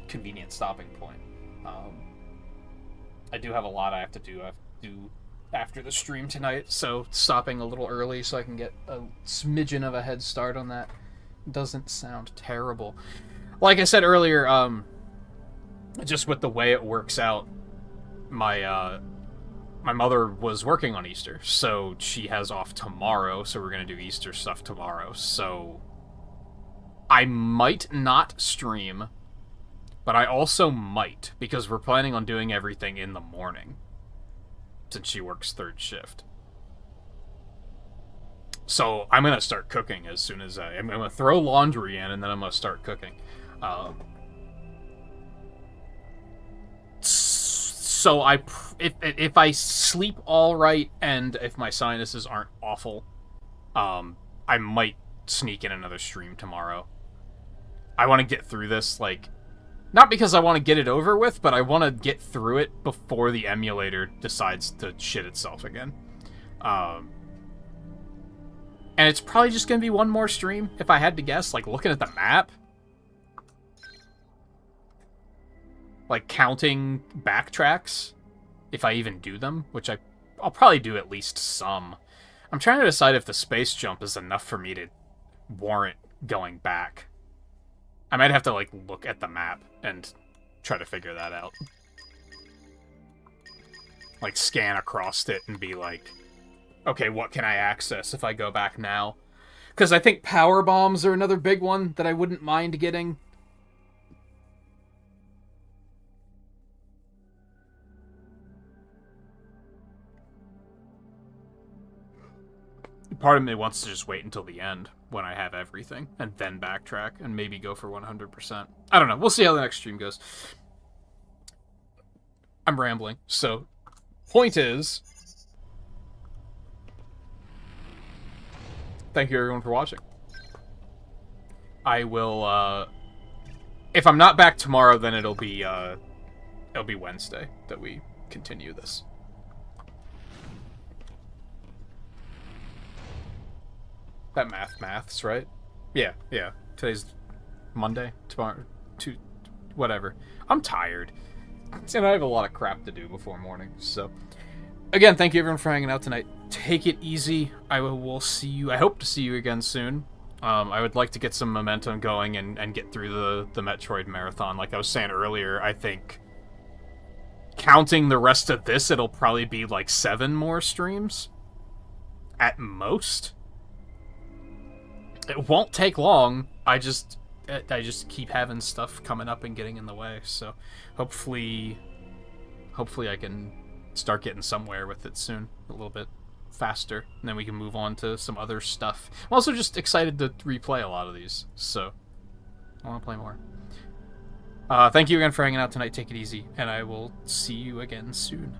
convenient stopping point. I do have a lot I have to do after the stream tonight, so stopping a little early so I can get a smidgen of a head start on that doesn't sound terrible. Like I said earlier, just with the way it works out, my mother was working on Easter, so she has off tomorrow, so we're going to do Easter stuff tomorrow. So I might not stream, but I also might, because we're planning on doing everything in the morning, since she works third shift. So I'm going to start cooking as soon as I'm going to throw laundry in, and then I'm going to start cooking. So if I sleep all right, and if my sinuses aren't awful, I might sneak in another stream tomorrow. I want to get through this, like, not because I want to get it over with, but I want to get through it before the emulator decides to shit itself again. And it's probably just going to be one more stream, if I had to guess. Like, looking at the map, like, counting backtracks, if I even do them, which I'll probably do at least some. I'm trying to decide if the space jump is enough for me to warrant going back. I might have to, like, look at the map and try to figure that out. Like, scan across it and be like, okay, what can I access if I go back now? Because I think power bombs are another big one that I wouldn't mind getting. Part of me wants to just wait until the end when I have everything and then backtrack and maybe go for 100%. I don't know. We'll see how the next stream goes. I'm rambling. So, point is, thank you everyone for watching. I will, if I'm not back tomorrow, then it'll be Wednesday that we continue this. That maths, right? Yeah. Today's Monday, tomorrow, whatever. I'm tired. And I have a lot of crap to do before morning, so... Again, thank you everyone for hanging out tonight. Take it easy. I will see you... I hope to see you again soon. I would like to get some momentum going and get through the Metroid marathon. Like I was saying earlier, I think... Counting the rest of this, it'll probably be like 7 more streams. At most. It won't take long. I just keep having stuff coming up and getting in the way, so hopefully I can start getting somewhere with it soon, a little bit faster, and then we can move on to some other stuff. I'm also just excited to replay a lot of these, so I want to play more. Thank you again for hanging out tonight. Take it easy, and I will see you again soon.